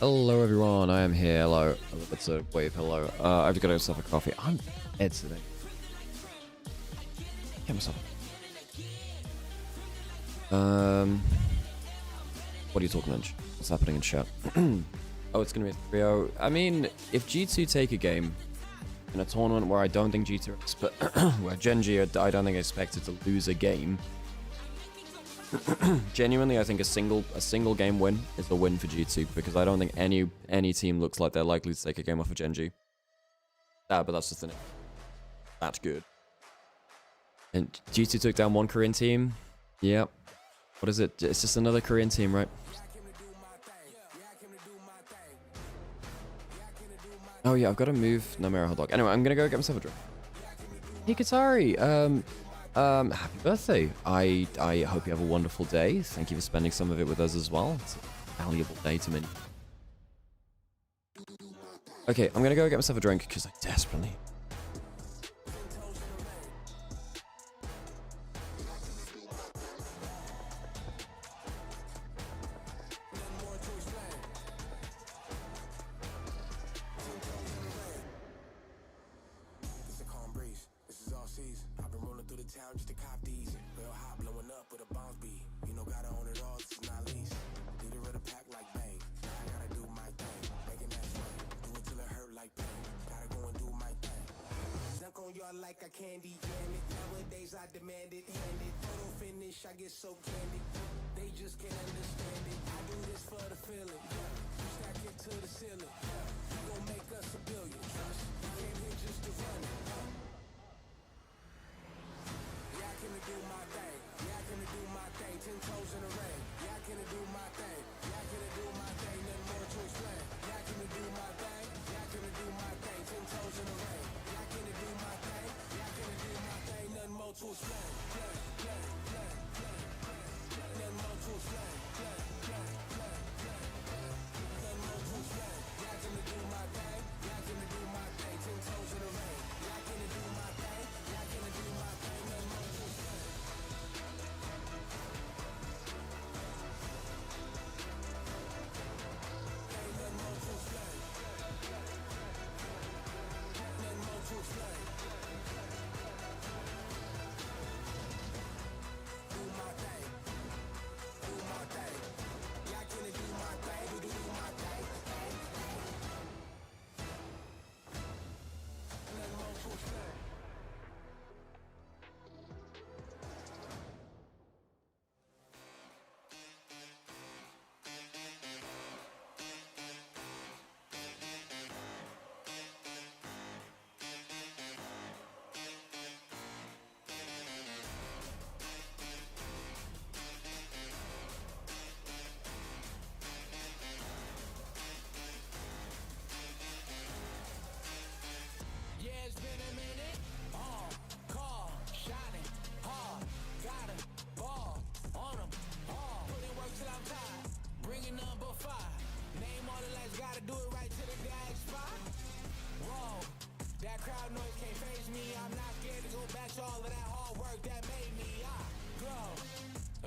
Hello everyone, I am here. Hello. That's a wave. Hello. I've got myself a coffee. I'm dead today. Get myself. What are you talking about? What's happening in chat? Oh, it's gonna be a 3-0. I mean, if G2 take a game in a tournament where I don't think G2 where GENG I don't think expected to lose a game. Genuinely, I think a single game win is a win for G2 because I don't think any team looks like they're likely to take a game off of GENG. But that's just an that's good. And G2 took down one Korean team. Yep. What is it? It's just another Korean team, right? Oh yeah, I've got to move Nymaera hot dog. Anyway, I'm gonna go get myself a drink. Hey Katari, happy birthday. I hope you have a wonderful day. Thank you for spending some of it with us as well. It's a valuable day to me. Okay, I'm gonna go get myself a drink because I desperately... Like a candy janet. Nowadays I demand it, hand it. Photo finish, I get so candid. They just can't understand it. I do this for the feeling. You stack it to the ceiling. You gon' make us a billion. Trust, you came here just to run it. Yeah, I can do my thing. Yeah, I can do my thing. 10 toes in the ring. Yeah, I can do my thing. Yeah, I can do my thing. Nothing more to explain. Yeah, I can do my thing. Yeah, I can do my thing. 10 toes in the ring. Yeah, I can do my thing. Nothing more to explain. Nothing more to explain. Nothing more to explain. Yeah, I can do my thing. Yeah, I can do my thing. 10 toes in the ring. Yeah, I can do my thing. Yeah, I can do my thing. Nothing more to explain. Nothing more to explain. Nothing more to explain.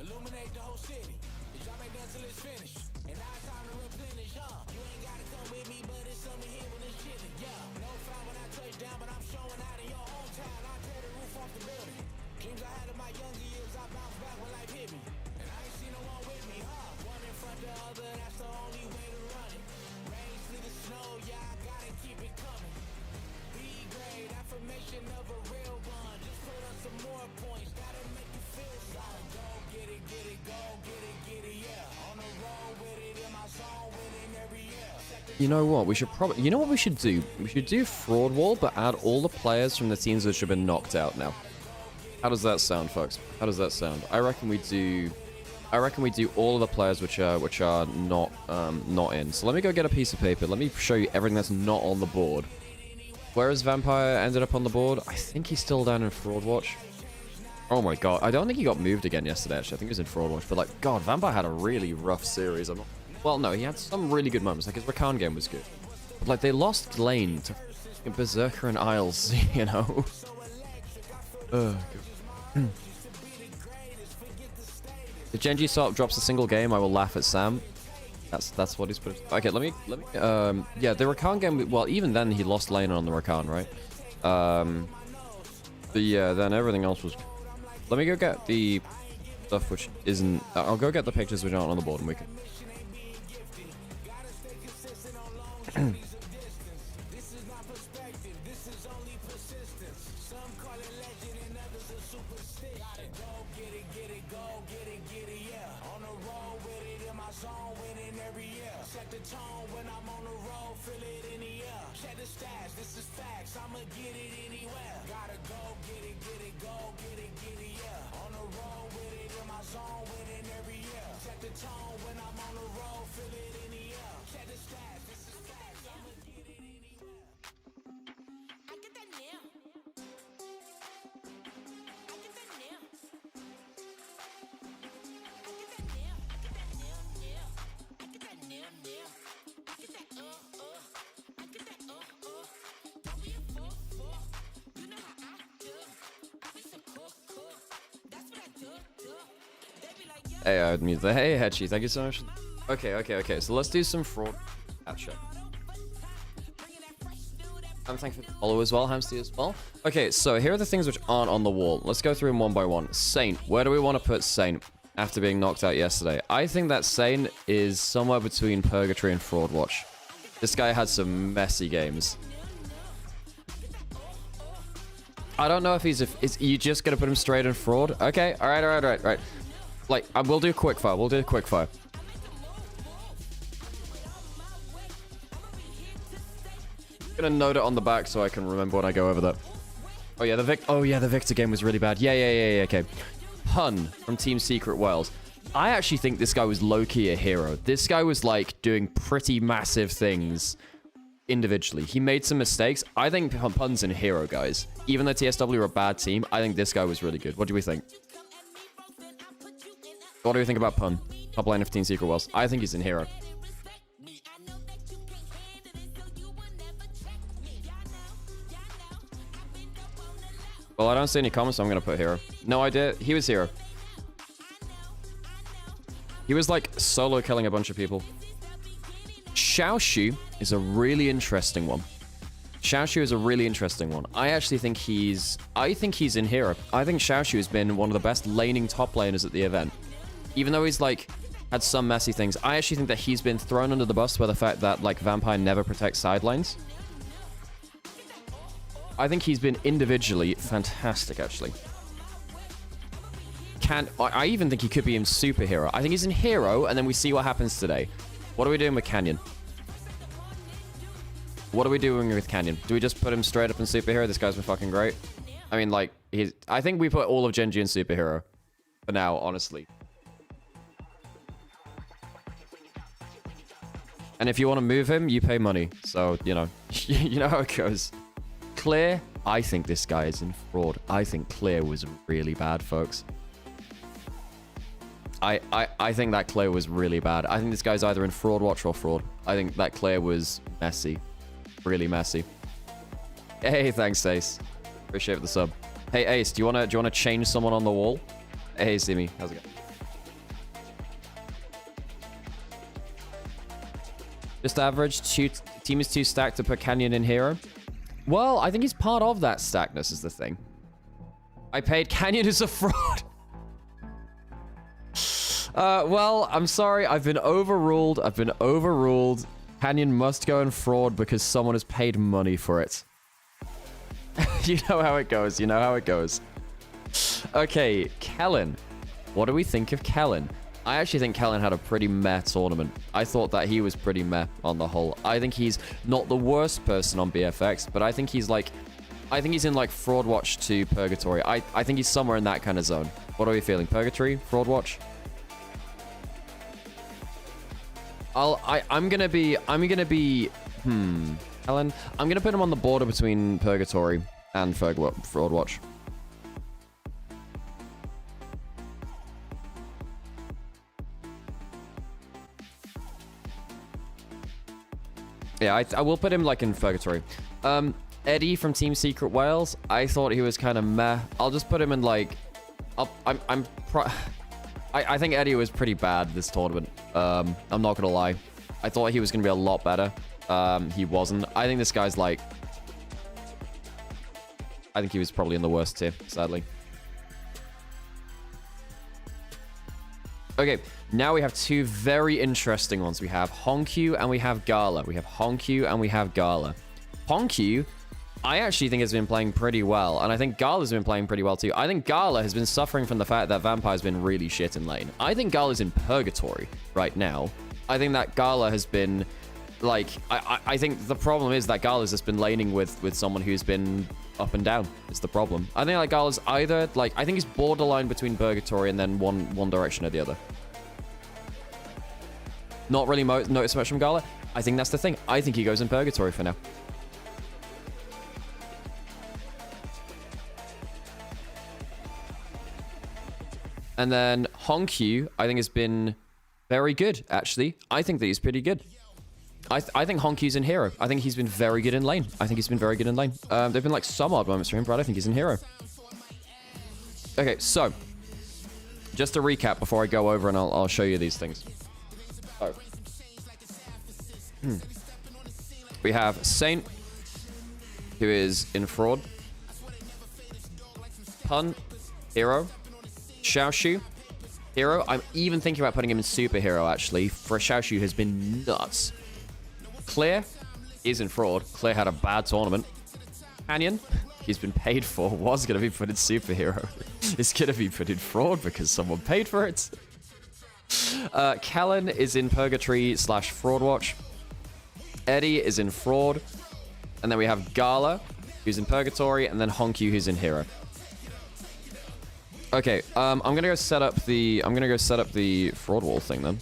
Illuminate the whole city. The job ain't done till it's finished. And now it's time to replenish, You ain't gotta come with me, but it's something here when it's chilling. Yeah, no foul when I touch down, but I'm showing out in your hometown. I tear the roof off the building. Dreams I had in my younger years, I bounce back when life hit me. And I ain't seen no one with me, One in front the other, that's the only way to run it. Rain, sleet, or snow, yeah, I gotta keep it coming. B-grade, affirmation of a real one. Just put up some more points, gotta make you feel solid. Go get it, go get it, yeah. On the road with it, in my zone, winning every year. You know what? We should probably... You know what we should do? We should do Fraud Wall, but add all the players from the teams which have been knocked out now. How does that sound, folks? How does that sound? I reckon we do all of the players which are not in. So let me go get a piece of paper. Let me show you everything that's not on the board. Where has Vampire ended up on the board? I think he's still down in Fraud Watch. Oh my god, I don't think he got moved again yesterday, actually. I think he was in Fraud Watch. But like, god, Vampire had a really rough series. Well, no, he had some really good moments. Like, his Rakan game was good. But like, they lost lane to Berserker and Isles, you know? If GENG drops a single game, I will laugh at Sam. That's what he's put. Okay, let me yeah, the Rakan game. Well, even then he lost lane on the Rakan, right? But yeah, then everything else was. Let me go get the stuff which isn't. I'll go get the pictures which aren't on the board, and we can. Hey, I would mute the hey, Headchi, thank you so much. Okay. So let's do some fraud catch-up. I'm thankful for the follow as well, Hamster as well. Okay, so here are the things which aren't on the wall. Let's go through them one by one. Saint, where do we want to put Saint after being knocked out yesterday? I think that Saint is somewhere between Purgatory and Fraud Watch. This guy had some messy games. I don't know if is you just gonna put him straight in Fraud? Okay, alright. Like, we'll do quickfire. We'll do quickfire. I'm gonna note it on the back so I can remember when I go over that. Oh yeah, the Victor game was really bad. Yeah, okay. Pun from Team Secret Wales. I actually think this guy was low-key a hero. This guy was, like, doing pretty massive things individually. He made some mistakes. I think Pun's a hero, guys. Even though TSW are a bad team, I think this guy was really good. What do we think? What do you think about Pun? Top lane of Team Secret Wales. I think he's in hero. Well, I don't see any comments, so I'm going to put hero. No idea. He was hero. He was like solo killing a bunch of people. Xiaoshu is a really interesting one. Xiaoshu is a really interesting one. I actually think he's in hero. I think Xiaoshu has been one of the best laning top laners at the event. Even though he's, like, had some messy things, I actually think that he's been thrown under the bus by the fact that, like, Vampire never protects sidelines. I think he's been individually fantastic, actually. I even think he could be in superhero. I think he's in hero, and then we see what happens today. What are we doing with Canyon? What are we doing with Canyon? Do we just put him straight up in superhero? This guy's been fucking great. I mean, like, I think we put all of GENG in superhero. For now, honestly. And if you want to move him, you pay money. So, you know, you know how it goes. Clear, I think this guy is in fraud. I think Clear was really bad, folks. I think that Clear was really bad. I think this guy's either in Fraud Watch or Fraud. I think that Clear was messy. Really messy. Hey, thanks, Ace. Appreciate the sub. Hey, Ace, do you wanna change someone on the wall? Hey, Simi, how's it going? Just average, team is too stacked to put Canyon in hero. Well, I think he's part of that stackness is the thing. I paid Canyon as a fraud. Well, I'm sorry. I've been overruled. Canyon must go in fraud because someone has paid money for it. You know how it goes. Okay, Kellen. What do we think of Kellen? I actually think Kellen had a pretty meh tournament. I thought that he was pretty meh on the whole. I think he's not the worst person on BFX, but I think he's in like Fraud Watch to Purgatory. I think he's somewhere in that kind of zone. What are we feeling? Purgatory? Fraud Watch? I'm gonna be Kellen. I'm gonna put him on the border between Purgatory and Fraud Watch. Yeah, I will put him like in Purgatory. Eddie from Team Secret Wales. I thought he was kind of meh. I'll just put him in like, I think Eddie was pretty bad this tournament. I'm not gonna lie. I thought he was gonna be a lot better. He wasn't. I think this guy's like... I think he was probably in the worst tier, sadly. Okay, now we have two very interesting ones. We have Honkyu and we have Gala. We have Honkyu and we have Gala. Honkyu, I actually think has been playing pretty well, and I think Gala's been playing pretty well too. I think Gala has been suffering from the fact that Vampire's been really shit in lane. I think Gala's in purgatory right now. I think that Gala has been, like, I think the problem is that Gala's just been laning with someone who's been up and down. It's the problem. I think like Gala's either, like, I think he's borderline between purgatory and then one direction or the other. Not really notice much from Gala. I think that's the thing. I think he goes in purgatory for now. And then Honkyu, I think, has been very good, actually. I think that he's pretty good. I think Honkyu's in hero. I think he's been very good in lane. I think he's been very good in lane. There've been like some odd moments for him, but I think he's in hero. Okay, so just to recap before I go over and I'll show you these things. Oh. We have Saint, who is in fraud. Pun, hero. Xiaoshu, hero. I'm even thinking about putting him in superhero, actually. For Xiaoshu has been nuts. Clear is in fraud. Clear had a bad tournament. Canyon, he's been paid for, was going to be put in superhero. It's going to be put in fraud because someone paid for it. Kellen is in purgatory / fraud watch. Eddie is in fraud. And then we have Gala, who's in purgatory, and then Honkyu, who's in hero. Okay, I'm gonna go set up the fraud wall thing then.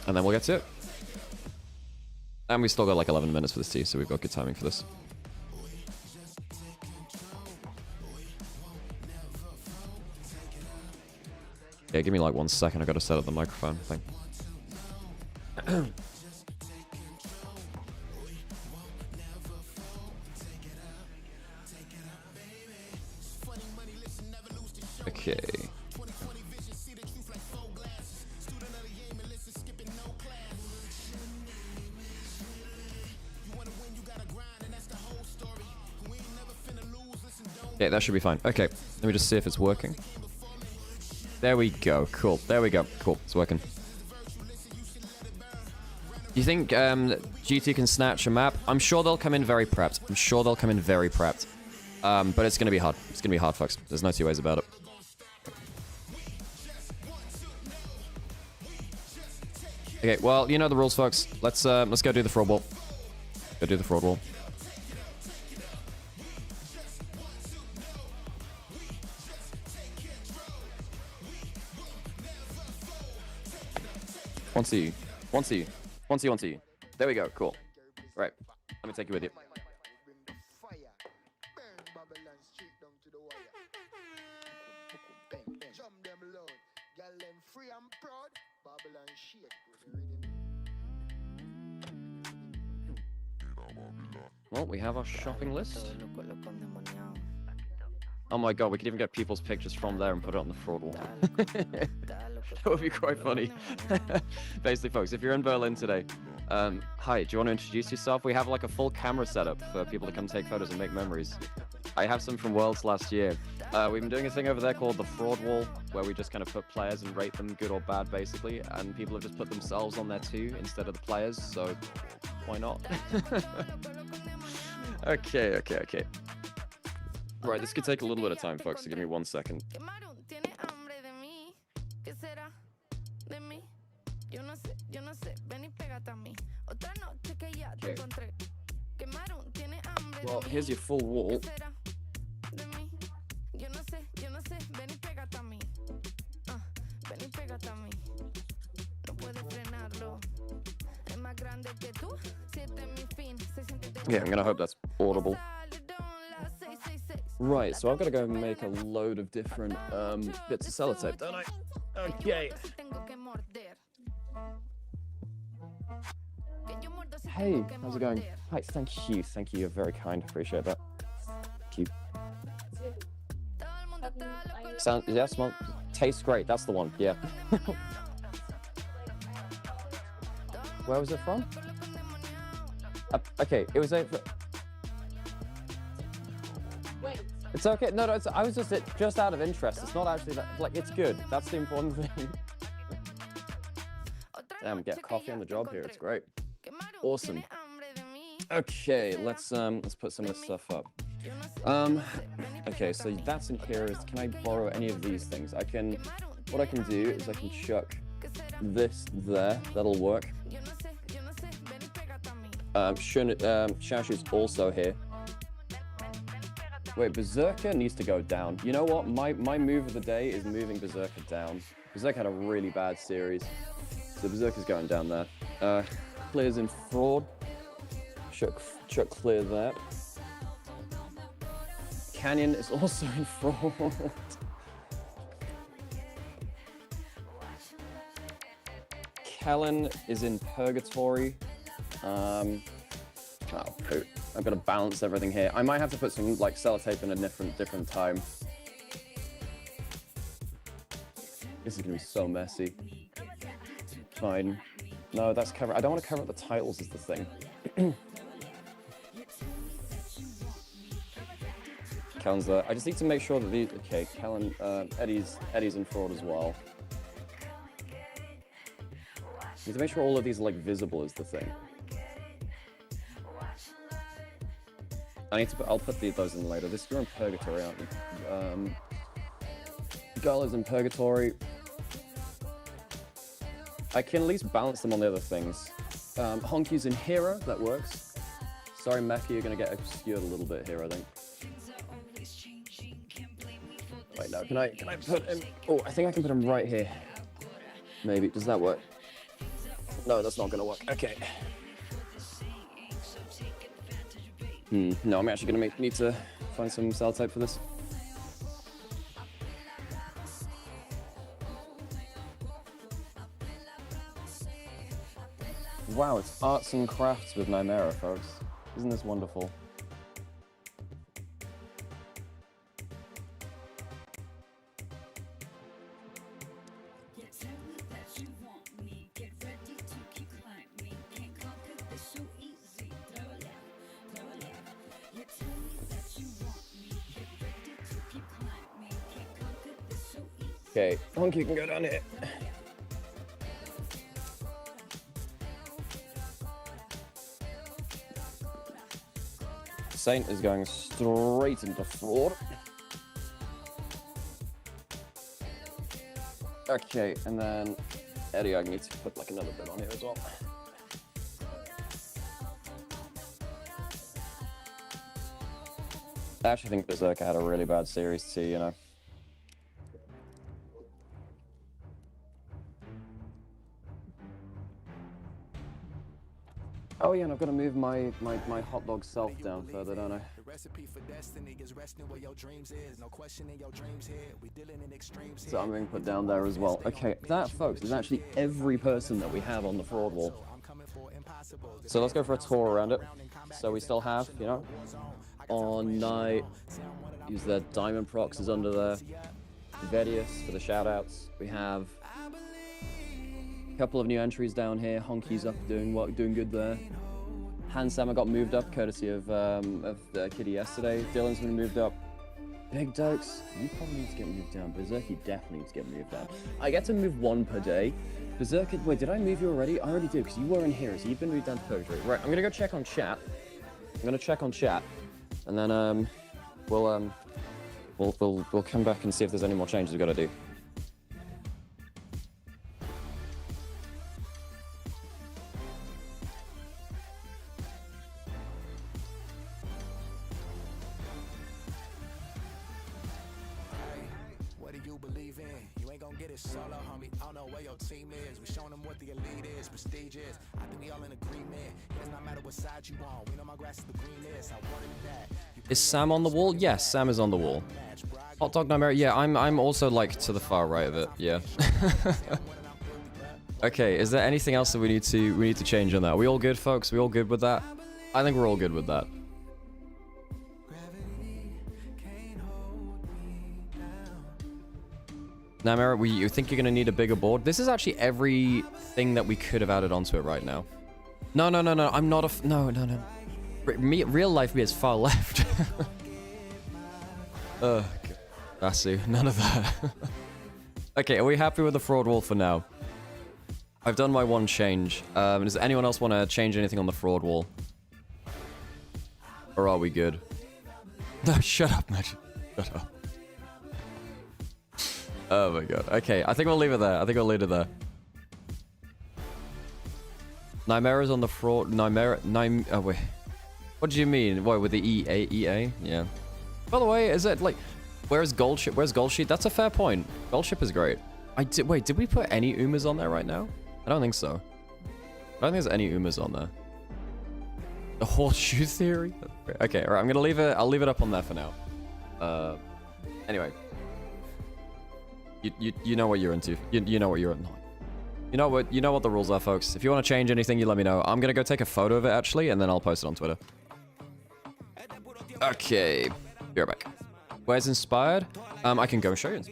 And then we'll get to it. And we still got like 11 minutes for this too, so we've got good timing for this. Yeah, give me like 1 second. I gotta set up the microphone thing. Okay. Yeah, that should be fine. Okay, let me just see if it's working. There we go. Cool. There we go. Cool. It's working. Do you think GT can snatch a map? I'm sure they'll come in very prepped. I'm sure they'll come in very prepped. But it's going to be hard. It's going to be hard, folks. There's no two ways about it. Okay, well, you know the rules, folks. Let's go do the fraud wall. Go do the fraud wall. One C. One C. One C, one C. There we go. Cool. Right. Let me take you with you. Well, we have our shopping list. Oh my god, we could even get people's pictures from there and put it on the fraud wall. That would be quite funny. Basically, folks, if you're in Berlin today, hi, do you want to introduce yourself? We have like a full camera setup for people to come take photos and make memories. I have some from Worlds last year. We've been doing a thing over there called the fraud wall, where we just kind of put players and rate them good or bad, basically. And people have just put themselves on there too, instead of the players, so why not? Okay. Right, this could take a little bit of time, folks, so give me 1 second. Okay. Well, here's your full wall. Yeah, I'm gonna hope that's audible. Right, so I've got to go make a load of different bits of sellotape, don't I? Okay. Hey, how's it going? Hi, thank you, you're very kind, appreciate that. Thank you. Sound, yeah, smell, tastes great. That's the one. Yeah. Where was it from? Okay, it was a. Wait. It's okay. No, it's, I was just out of interest. It's not actually that, like, it's good. That's the important thing. Damn, get coffee on the job here. It's great. Awesome. Okay, let's put some of this stuff up. Okay, so that's in here. Can I borrow any of these things? What I can do is I can chuck this there. That'll work. Shashu's also here. Wait, Berserker needs to go down. You know what? My move of the day is moving Berserker down. Berserker had a really bad series. So Berserker's going down there. Clears in fraud. Chuck clear that. Canyon is also in fraud. Kellen is in purgatory. Oh, poop. I've got to balance everything here. I might have to put some like sellotape in a different time. This is gonna be so messy. Fine. No, that's cover. I don't want to cover up the titles is the thing. Kellen's there. I just need to make sure that the okay, Kellen, Eddie's in fraud as well. Need to make sure all of these are like visible is the thing. I'll put those in later. You're in purgatory, aren't you? Gala's in purgatory. I can at least balance them on the other things. Honky's in hero, that works. Sorry, Mecca, you're gonna get obscured a little bit here, I think. Wait, no, can I put him? Oh, I think I can put him right here. Maybe, does that work? No, that's not gonna work. Okay. No, I'm actually gonna need to find some cell type for this. Wow, it's arts and crafts with Nymaera, folks. Isn't this wonderful? Okay, Honky can go down here. Saint is going straight into fraud. Okay, and then Eddie, I need to put like another bit on here as well. I actually think Berserker had a really bad series too, you know. Oh yeah, and I've got to move my hot dog self down further, don't I? So I'm going to put down there as well. Okay, that, folks, is actually every person that we have on the fraud wall. So let's go for a tour around it. So we still have, you know, on night, use their diamond proxies under there. Vedius for the shoutouts. We have a couple of new entries down here. Honky's up doing good there. Hansama got moved up courtesy of Kitty yesterday. Dylan's been moved up. Big Dokes, you probably need to get moved down. Berserk, you definitely need to get moved down. I get to move one per day. Berserk, wait, did I move you already? I already did, because you were in here, so you've been moved down to Purgatory. Right, I'm gonna go check on chat. And then we'll come back and see if there's any more changes we've got to do. Is Sam on the wall? Yes, Sam is on the wall. Hot dog Nymaera. Yeah, I'm also like to the far right of it. Yeah. Okay, is there anything else that we need to change on that? Are we all good, folks? Are we all good with that? I think we're all good with that. Nymaera, you think you're gonna need a bigger board? This is actually everything that we could have added onto it right now. No, no, no, no. I'm not a. No, no, no. Real life me is far left. Basu, none of that. Okay, are we happy with the fraud wall for now? I've done my one change. Does anyone else want to change anything on the fraud wall? Or are we good? No, shut up, Magic. Shut up. Oh my god. Okay, I think we'll leave it there. I think we'll leave it there. Nymaera's on the fraud. Oh wait. What do you mean? What, with the EA? Yeah. By the way, is it like... Where's Gold Ship? Where's Gold Sheet? That's a fair point. Gold Ship is great. Wait, did we put any Umas on there right now? I don't think so. I don't think there's any Umas on there. The horseshoe theory? Okay, alright, I'm gonna leave it... I'll leave it up on there for now. Anyway. You know what you're into. You know what you're into. You know what the rules are, folks. If you want to change anything, you let me know. I'm gonna go take a photo of it, actually, and then I'll post it on Twitter. Okay. Be right back. Where's Inspired? I can go show you.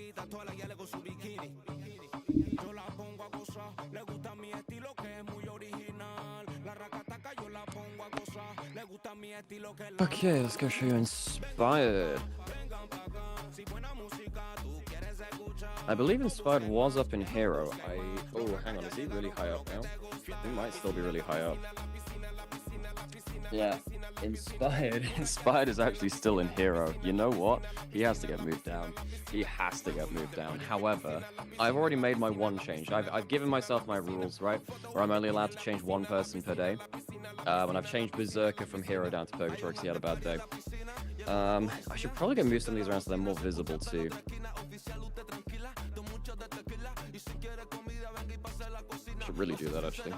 Okay, let's go show you Inspired. I believe Inspired was up in Hero. Oh, hang on, is he really high up now? He might still be really high up. Yeah, Inspired is actually still in Hero. You know what? He has to get moved down. He has to get moved down. However, I've already made my one change. I've given myself my rules, right? Where I'm only allowed to change one person per day. And I've changed Berserker from Hero down to Purgatory because he had a bad day. I should probably go move some of these around so they're more visible too. Should really do that actually.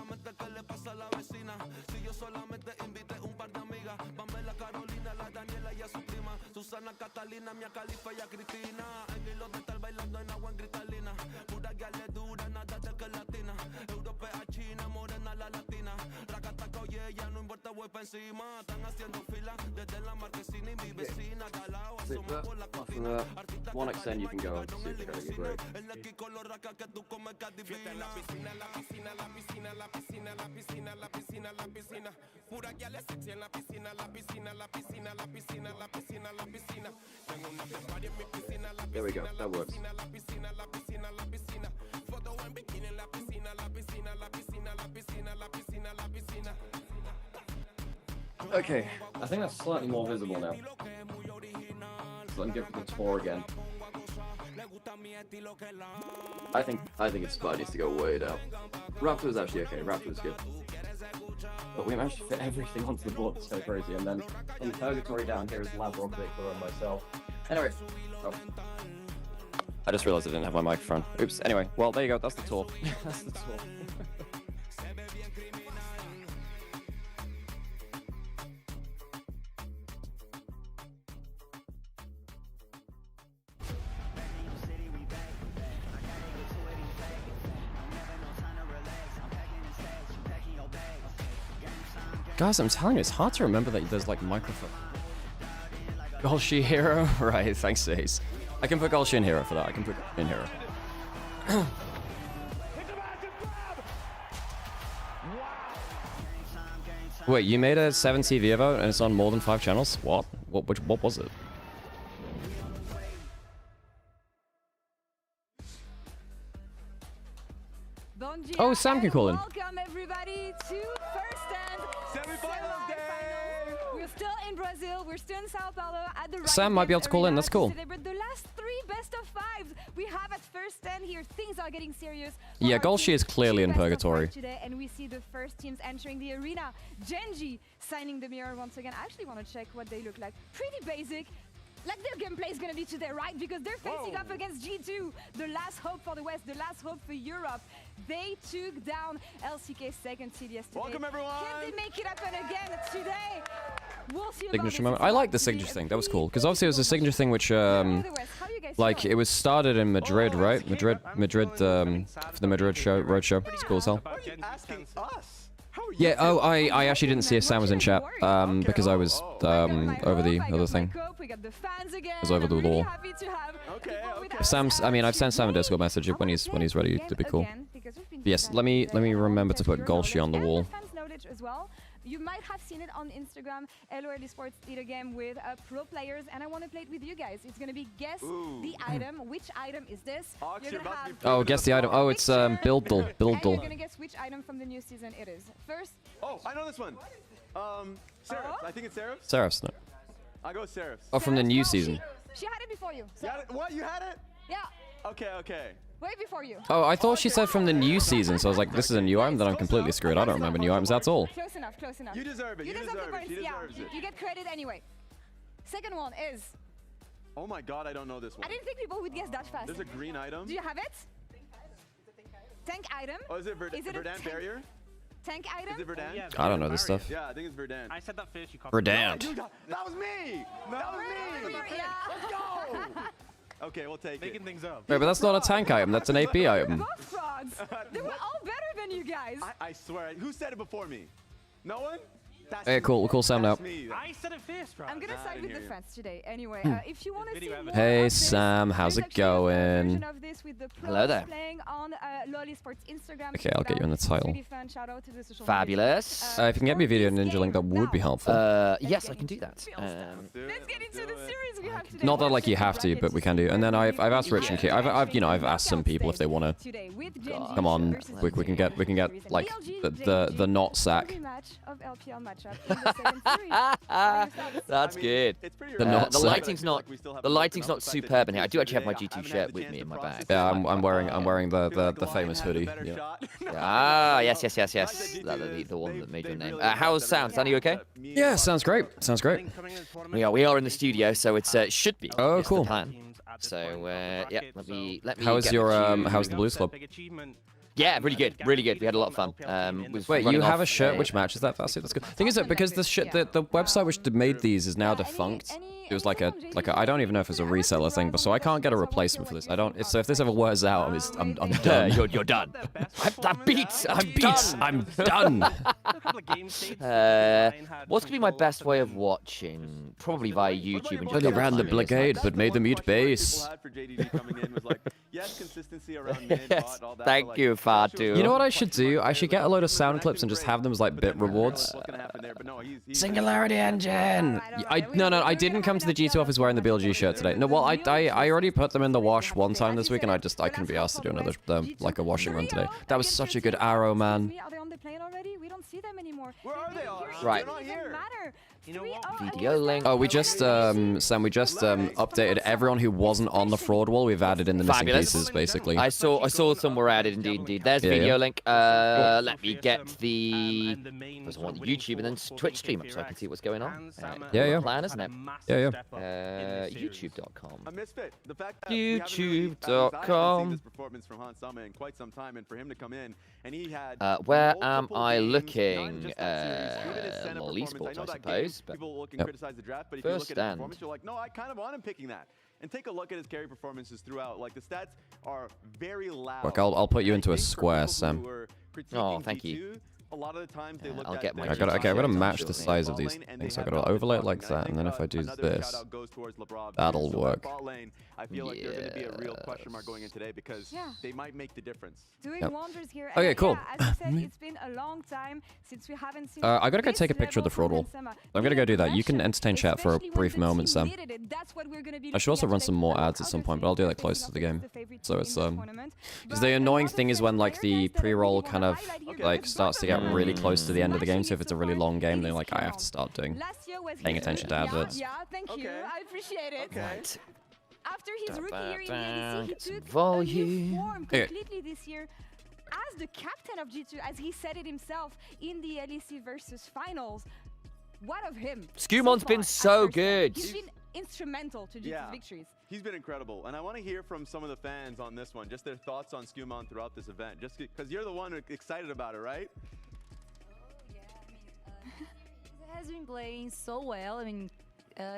One extend you can go on super carry, great. There we go, that works. Okay, I think that's slightly more visible now. So let me give it the tour again. I think its spot needs to go way down. Raptor was actually okay, Raptor was good. But we managed to fit everything onto the board, it's so crazy. And then in Purgatory down here is Lab Rock Victor and myself. Anyway, oh. I just realized I didn't have my microphone. Oops, anyway, well there you go, that's the tour. That's the tour. Guys, I'm telling you, it's hard to remember that there's like microphone. Golshi Hero? Right, thanks, Ace. I can put Golshi in Hero for that. I can put in Hero. Wait, you made a 7 TV vote and it's on more than 5 channels? What? What was it? Oh, Sam can call in. Welcome everybody to First Stand Semi-Finals Day. We're still in Brazil. We're still in Sao Paulo at the Sam might be able to call in. That's cool. Celebrate the last 3 best of 5s we have at First Stand here. Things are getting serious. Yeah, Golshi is clearly in Purgatory today, and we see the first teams entering the arena. GENG signing the mirror once again. I actually want to check what they look like. Pretty basic. Like their gameplay is gonna be today, right? Because they're facing up against G2, the last hope for the West, the last hope for Europe. They took down LCK second seed yesterday. Welcome everyone! Can they make it happen again today? We'll see. Signature moment. I like the signature thing. That was cool because obviously it was a signature thing which like it was started in Madrid, right? Madrid for the Madrid roadshow. It's cool as hell. Why are you asking us? Yeah, oh, I actually didn't see if Sam was in chat, because I was over the other thing. I was over the wall. Sam's, I mean, I've sent Sam a Discord message when he's ready. It'd be cool. Yes, let me remember to put Golshi on the wall. As well. You might have seen it on Instagram. LOL Esports did a game with pro players, and I want to play it with you guys. It's going to be guess the item. Which item is this? You're gonna have Oh, guess the item. Oh, it's Buildle. and you're Buildle. going to guess which item from the new season it is. First. Oh, I know this one. Seraphs. I think it's Seraphs. Seraphs, no. I go Seraphs. Oh, from the new season. She had it before you. So. You had it? What? You had it? Yeah. Okay. Way before you. Oh, I thought she said from the new season, so I was like, this is a new item, then I'm completely screwed. I don't remember new items at all. Close enough, close enough. You deserve it. You deserve the points, She yeah. deserves it. You get credit anyway. Second one is... Oh my god, I don't know this one. I didn't think people would guess that fast. There's a green item. Do you have it? Tank item? Oh, is it Is it a Verdant barrier? Tank item? Is it Verdant? Yeah, I don't know this stuff. Yeah, I think it's Verdant. I said that first. You copied Verdant. Dude, that was me! That was me! Yeah. Let's go! Okay, we'll take making it. things up. Wait, but that's not a tank item, that's an AP item. Both frogs. They were all better than you guys. I swear. Who said it before me? No one? That's Hey, cool, we'll call Sam now. That's me. I said it first, right? I'm gonna Nah, I side didn't with hear the you. fans today. Anyway, if you want to see Video more evidence. Hey, of this, Sam, how's there's it actually a full going? version of this with the Hello there. pros playing on LOL Esports Instagram. Okay, I'll get you in the It's title. really fun. Shout out to the social Fabulous. media. If you can get me a video and Ninja link, that would be helpful. Yes, I can do that. Let's get into the series we have today. Not that like you have to, but we can do. And then I've asked Rich and Kate. I've asked some people if they want to Today with GENG come on. versus We can get like the not sack. rematch of LPL matchup in the second series. That's good. It's pretty The rare. not The sack. lighting's not the lighting's not superb in here. I do actually have my G2 shirt with me in my bag. Yeah, I'm wearing the famous hoodie. Yeah. Ah, yes. The one that made your name. How's sound? Sound you okay? Yeah, sounds great. Sounds great. We are in the studio, so it's should be. Oh, It's the cool. plan. So yeah, let me. How's get your the tune. how's the Blues Club? Yeah, really good. We had a lot of fun. Was Wait, you running have off a shirt which matches that? That's good. Thing is that because the website which made these is now defunct. It was like a I don't even know if it's a reseller thing, but so I can't get a replacement for this. I don't. So if this ever wears out, I'm done. You're done. I'm beat. I'm done. What's gonna be my best way of watching? Probably via YouTube. And Only ran the brigade, but made them eat base. Thank you, Fatu. You know what I should do? I should get a load of sound clips and just have them as like bit rewards. Singularity Engine. I didn't come to the G2 office wearing the BLG shirt today. No, well, I already put them in the wash one time this week, and I couldn't be asked to do another like a washing run today. That was such a good arrow, man. Are they on the plane already? We don't see them anymore. Where are they all? Right. It doesn't even matter. You know what? Video link. Oh, we just Sam, we just updated everyone who wasn't on the fraud wall. We've added in the missing Fabulous. pieces, basically. I saw some were added indeed. There's Yeah, video yeah. link. Let me get the first one YouTube and then Twitch stream up so I can see what's going on. Yeah. Plan, isn't it? Yeah. YouTube.com. A misfit. The fact that YouTube.com. this performance from Hans Sama in quite some time, and for him to come in and he had Where am multiple I games, looking? not just that series, even his Senna Lol performance. Esports, know I that suppose, game, but- people can Yep. criticize the draft, but if you look First at his stand. performance, you're like, no, I kind of want him picking that. And take a look at his carry performances throughout. Like the stats are very loud. Look, I'll put you And into I a think for square, people Sam. who were critiquing Oh, thank you. G2, a lot of the times they looked I'll at get my their G2 I gotta shirt match on the shortly. size of these things. So I gotta overlay it like that, and then if I do this, that'll work. I feel like they're going to be a real question mark going in today because they might make the difference. Doing Yep. wonders here. Okay, And cool. Yeah, as you said, it's been a long time since we haven't seen. I gotta go this take a picture of the level fraud wall. from Hans Sama. I'm gonna go do that. You can Aggression, entertain chat for a especially when brief the moment, team Sam. needed it. That's what we're gonna be I should also looking run at some today. more ads at some point, but I'll do that closer to the game. So it's because the annoying thing is when like the pre-roll kind of like starts to get really close to the end of the game. So if it's a really long game, then like I have to start doing paying attention to adverts. Yeah, thank you. Okay. I appreciate it. Right. After his rookie year in the LEC, he Get some took a new volume. form Yeah. completely this year as the captain of G2, as he said it himself in the LEC versus finals. What of him? Skumon's so been far at so first good. He's been instrumental to G2's victories. He's been incredible, and I want to hear from some of the fans on this one, just their thoughts on Skumon throughout this event, just because you're the one excited about it, right? He has been playing so well. I mean,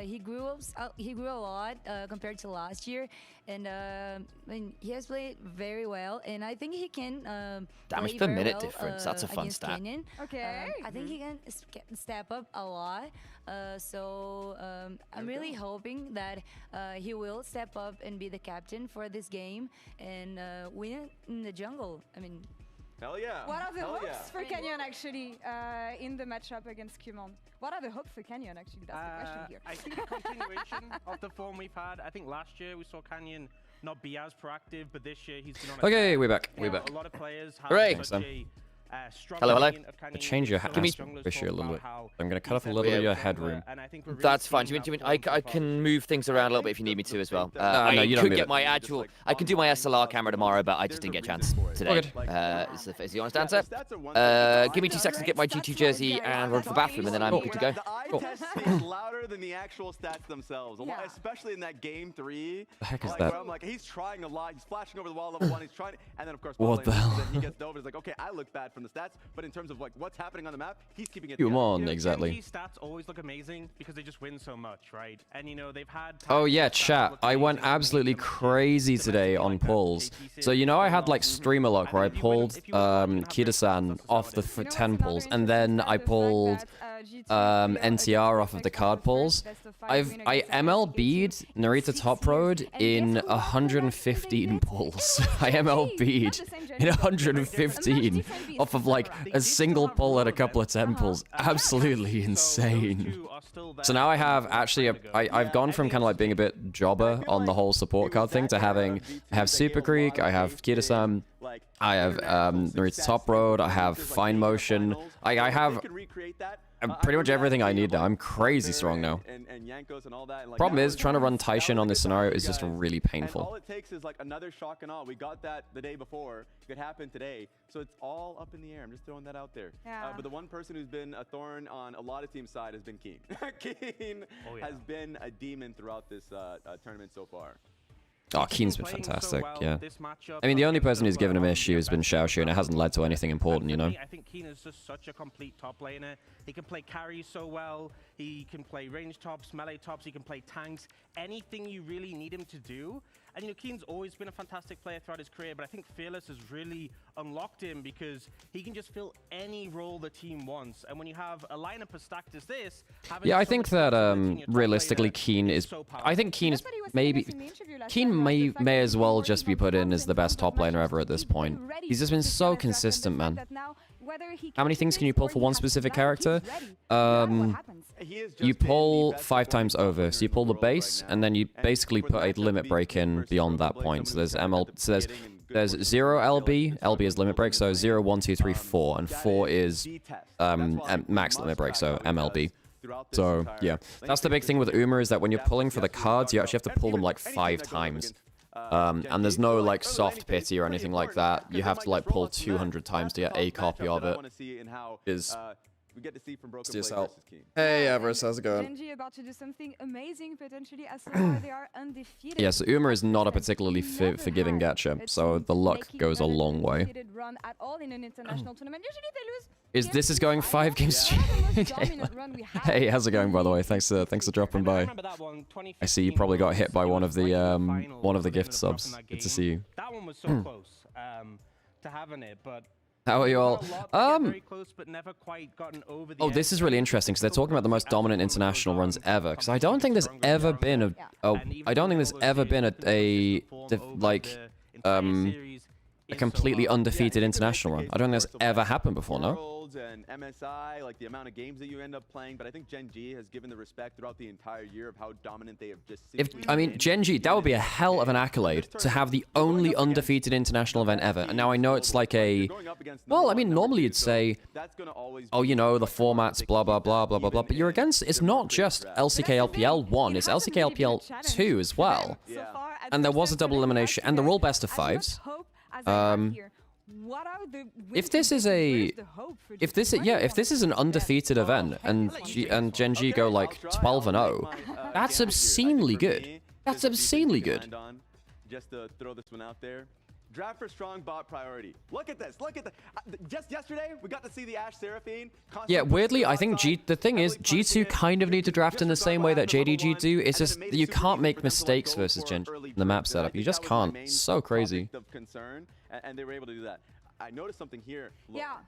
He grew up. He grew a lot compared to last year, and I mean, he has played very well. And I think he can Damage play per very minute well, difference. That's a fun against stat. Kenyan. Okay. I think he can step up a lot. So I'm really hoping that he will step up and be the captain for this game and win it in the jungle. I mean, Hell yeah. What are the Hell hopes yeah. for Kenyon actually in the matchup against Kumon? What are the hopes for Kenyon actually? That's the question here. I think a continuation of the form we've had. I think last year we saw Canyon not be as proactive, but this year he's been on a Okay, tear. we're back. You We're know, back. A lot of players have Hooray. such a strong Hello, hello. opinion of Canyon. Change your So hat many ratio junglers a talk little about bit. how I'm going to cut he's off a a little bit of better your jungler, headroom. and I think we're really That's fine. seeing Do you that mean form I so far. can move things around a little bit if you need me to as well. no, I you don't could need get it. my actual. I can do my SLR camera tomorrow, but I just didn't get a chance today. Okay. Is the honest answer? Give me 2 seconds to get my G2 jersey and run to the bathroom, and then I'm good to go. The eye Cool. test speaks louder than the actual stats themselves. Yeah. Especially in that game 3. The heck is like, that? where I'm like, he's trying a lot. He's flashing over the wall level 1. He's trying, and then of course, What the hell? He gets Nova. He's like, okay, I look bad from the stats, but in terms of like what's happening on the map, he's keeping it. Come together. on, You know, exactly. GENG's stats always look amazing because they just win so much, right? And you know they've had. Oh times yeah, where stats chat. look I went amazing, absolutely and they come crazy to today domestic on like that. pulls. KT So you know I had like series, streamer lock where I and if you win- pulled if you win, you have great Kida-san stats, off the that's You know what's 10 another pulls, and interesting then stat? I The fact pulled that, G2 NTR off of the card pulls. I MLB'd Narita top road in 115 pulls. I MLB'd in 115 off of like a single pull and a couple of 10 pulls. Absolutely insane. So now I have actually I've gone from kind of like being a bit jobber on the whole support card thing to having I have Super Creek, I have Kida-san, I have Narita top road, I have fine motion, I have pretty much everything I need now. I'm crazy strong now. Problem is, trying to run Taishin on this scenario is just really And painful. all it takes is like another shock and awe. We got that the day before. It could happen today. So it's all up in the air. I'm just throwing that out there. Yeah. But the one person who's been a thorn on a lot of teams' side has been Keen. Keen has been a demon throughout this tournament so far. Oh, Keen's been fantastic, yeah. I mean, the only person who's given him issue has been Xiaoxu, and it hasn't led to anything important, you know? I think Keen is just such a complete top laner. He can play carry so well. He can play range tops, melee tops. He can play tanks. Anything you really need him to do. And you know, Keen's always been a fantastic player throughout his career, but I think Fearless has really unlocked him because he can just fill any role the team wants. And when you have a lineup as stacked as this, having Yeah, I so think much that flexibility in your top realistically laner Keen is so I think Keen is That's what he was maybe saying in the interview last Keen time about the fact may that as he's well working just be on put in props as the in best front of top laner matches ever at to this keep point. them ready He's just for been this so kind of draft, and consistent, the fact man. that now, whether he How many can things do can you this pull or for he one has specific lag, character? he's ready. No matter what happens. You pull 5 times over, so you pull the base, and then you basically put a limit break in beyond that point. So there's there's 0 LB, LB is limit break, so 0, 1, 2, 3, 4, and 4 is max limit break, so MLB. So yeah, that's the big thing with Uma is that when you're pulling for the cards, you actually have to pull them like 5 times. And there's no like soft pity or anything like that. You have to like pull 200 times to get a copy of it. Is we get to see from Broken to Blade yourself. versus King. Hey Yeah, Everest, how's it going? GENG about to do something amazing potentially as far they are undefeated. Yeah, so Uma is not a particularly forgiving gacha, so the luck goes a long way. Undefeated run at all in an international tournament. Usually they lose. This is going 5 games Hey, how's it going by the way? Thanks for dropping by. I see you probably got hit by one of the gift subs. Good to see you. That one was so close to having it, but How are you all? very close, but never quite gotten over the Oh, this is really interesting because they're talking about the most dominant international runs ever. Because I don't think there's ever been a completely undefeated international run. I don't think that's ever happened before, no? Worlds and MSI, like the amount of games that you end up playing, but I think GENG has given the respect throughout the entire year of how dominant they have just I mean, GENG, that would be a hell of an accolade to have the only undefeated international event ever. And now I know it's like a, well, I mean, normally you'd say, oh, you know, the formats, blah, blah, blah, blah, blah, blah. But you're against, it's not just LCK LPL 1, it's LCK LPL 2 as well. And there was a double elimination, and they're all best of 5s. If this is an undefeated event and GENG go like 12-0, that's obscenely good. That's obscenely good. Just to throw this one out there. Draft for strong bot priority. Look at this. Look at the. Just yesterday, we got to see the Ashe Seraphine. Yeah, weirdly, I think the thing is, G2 kind of need to draft in the same way that JDG do. It's just you can't make mistakes versus Gen in the map setup. You just can't. It's so crazy. Of concern, and they were able to do that. I noticed something here. Yeah.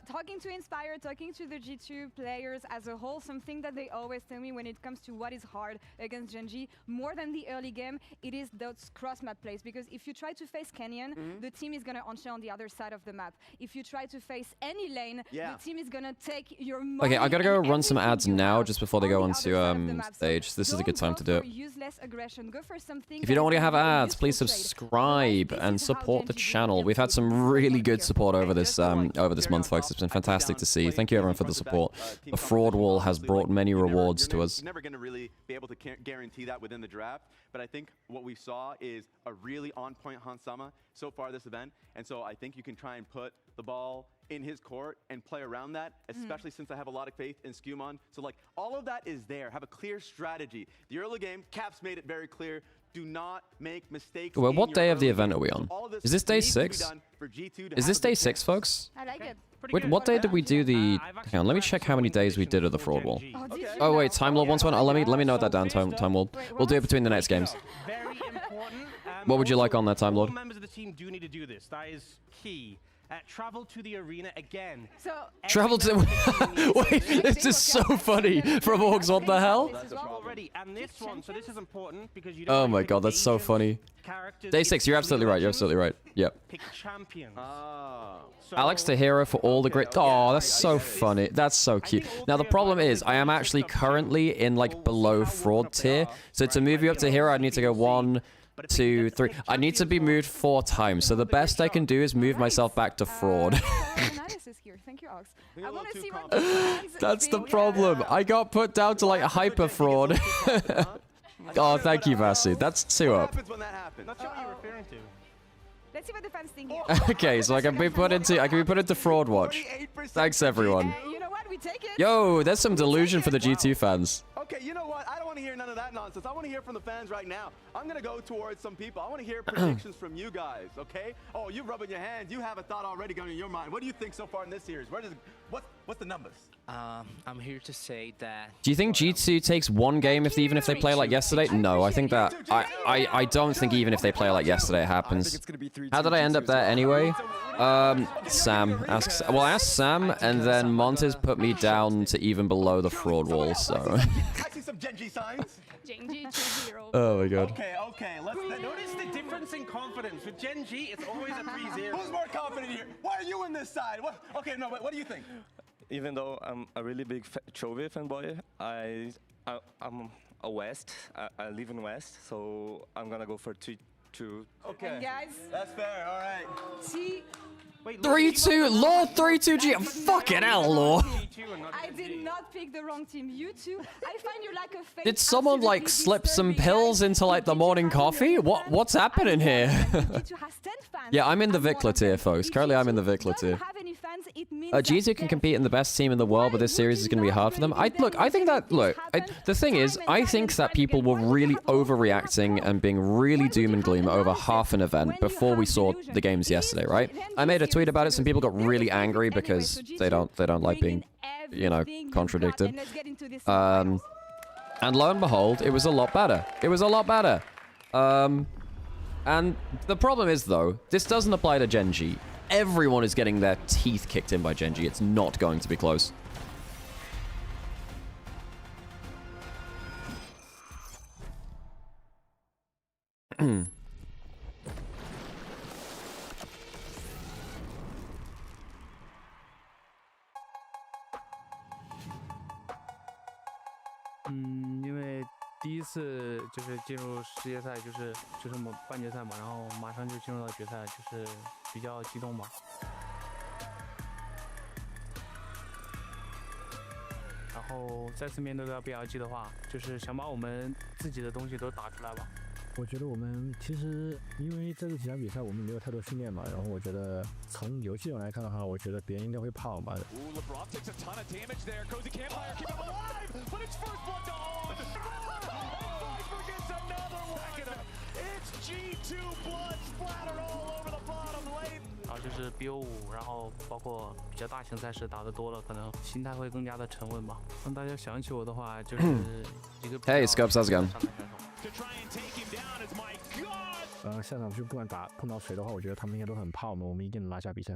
Talking to Inspire, talking to the G2 players as a whole, something that they always tell me when it comes to what is hard against GENG, more than the early game, it is those cross-map plays. Because if you try to face Canyon, the team is going to on the other side of the map. If you try to face any lane, the team is going to take your money. Okay, I gotta go run some ads now just before they go onto stage. This is a good time to do it. Useless aggression. Go for something If you don't want to have ads, please subscribe and support the channel. We've had some really good support over this month, folks. It's been fantastic to see. Thank you everyone for the support. The fraud wall has brought many rewards to us. You're never going to really be able to guarantee that within the draft, but I think what we saw is a really on-point Hansama so far this event, and so I think you can try and put the ball in his court and play around that, especially since I have a lot of faith in Skumon. So like all of that is there. Have a clear strategy. The early game, Caps made it very clear. Do not make mistakes. Well, what day of the event are we on? Is this day 6? Is this day 6, folks? I like it. Wait, what day did we do the... Hang on, let me check how many days we did of the fraud wall. Oh wait, time lord wants one? Oh, let me note that down, time wall. We'll do it between the next games. Very important. What would you like on that, Time Lord? All members of the team do need to do this. That is key. Travel to the arena again. So travel to... Wait, this is so funny. From Orgs, what the hell? Already, and this one, so this is important because you Oh my god, that's so funny. Day 6, you're absolutely right, Yep. Pick champions. Alex the hero for all the great... Oh, that's so funny. That's so cute. Now, the problem is, I am actually currently in, like, below fraud tier. So to move you up to hero, I need to go 1, 2, 3. I need to be moved 4 times. So the best I can do is move myself back to fraud. Thank you, Ox. I want to see what the fans That's the think. problem. I got put down to, like, hyper fraud. Oh, thank you, Vasu. That's 2 up. When that happens? Not sure what you're referring to. Let's see what the fans think here. Okay, so I can be put into fraud watch. Thanks, everyone. You know what? We take it. Yo, there's some delusion for the G2 fans. Okay, you know what? I don't want to hear none of that nonsense. I want to hear from the fans right now. I'm going to go towards some people. I want to hear predictions from you guys, okay? Oh, you're rubbing your hands. You have a thought already going in your mind. What do you think so far in this series? What's the numbers? I'm here to say that... Do you think G2 takes 1 game even if they play like yesterday? No, I think that... I don't think even if they play like yesterday it happens. How did I end up there anyway? Sam asks... Well, I asked Sam, and then Montez put me down to even below the fraud wall, so... I see some GENG signs. Oh my god. Okay, let's... Notice the difference in confidence. With GENG, it's always a 3-0. Who's more confident here? Why are you in this side? Okay, no, what do you think? Even though I'm a really big Chovy fanboy, I'm a West. I live in West, so I'm gonna go for 2. Okay. And guys, that's fair. All right. see, 3-2, Law 3-2 G. Fucking hell, Law. I did not pick the wrong team. You two, I find you like a fake. Did someone like slip some pills into like the morning coffee? What's happening here? Yeah, I'm in the Vikla tier, folks. Currently, I'm in the Vikla tier. G2 can compete in the best team in the world, but this series is going to be hard for them. I think the thing is, I think that people were really overreacting and being really doom and gloom over half an event before we saw the games yesterday, right? I made a tweet about it. Some people got really angry because they don't like being, you know, contradicted. And lo and behold, it was a lot better. And the problem is, though, this doesn't apply to GENG. Everyone is getting their teeth kicked in by GENG. It's not going to be close.因为第一次就是进入世界赛，就是我们半决赛嘛，然后马上就进入到决赛，就是比较激动嘛。然后再次面对到 BLG 的话，就是想把我们自己的东西都打出来吧。我觉得我们其实因为这几场比赛我们没有太多训练嘛，然后我觉得从游戏上来看的话，我觉得别人应该会怕我们的。gets another one. It's G2 blood splattered all over the bottom lane. 然后就是 BO5，然后包括比较大型赛事打得多了，可能心态会更加的沉稳吧。让大家想起我的话，就是一个 Hey, Scubs, how's it going? 下场就不管碰到谁的话，我觉得他们应该都很怕我们，我们一定能拿下比赛。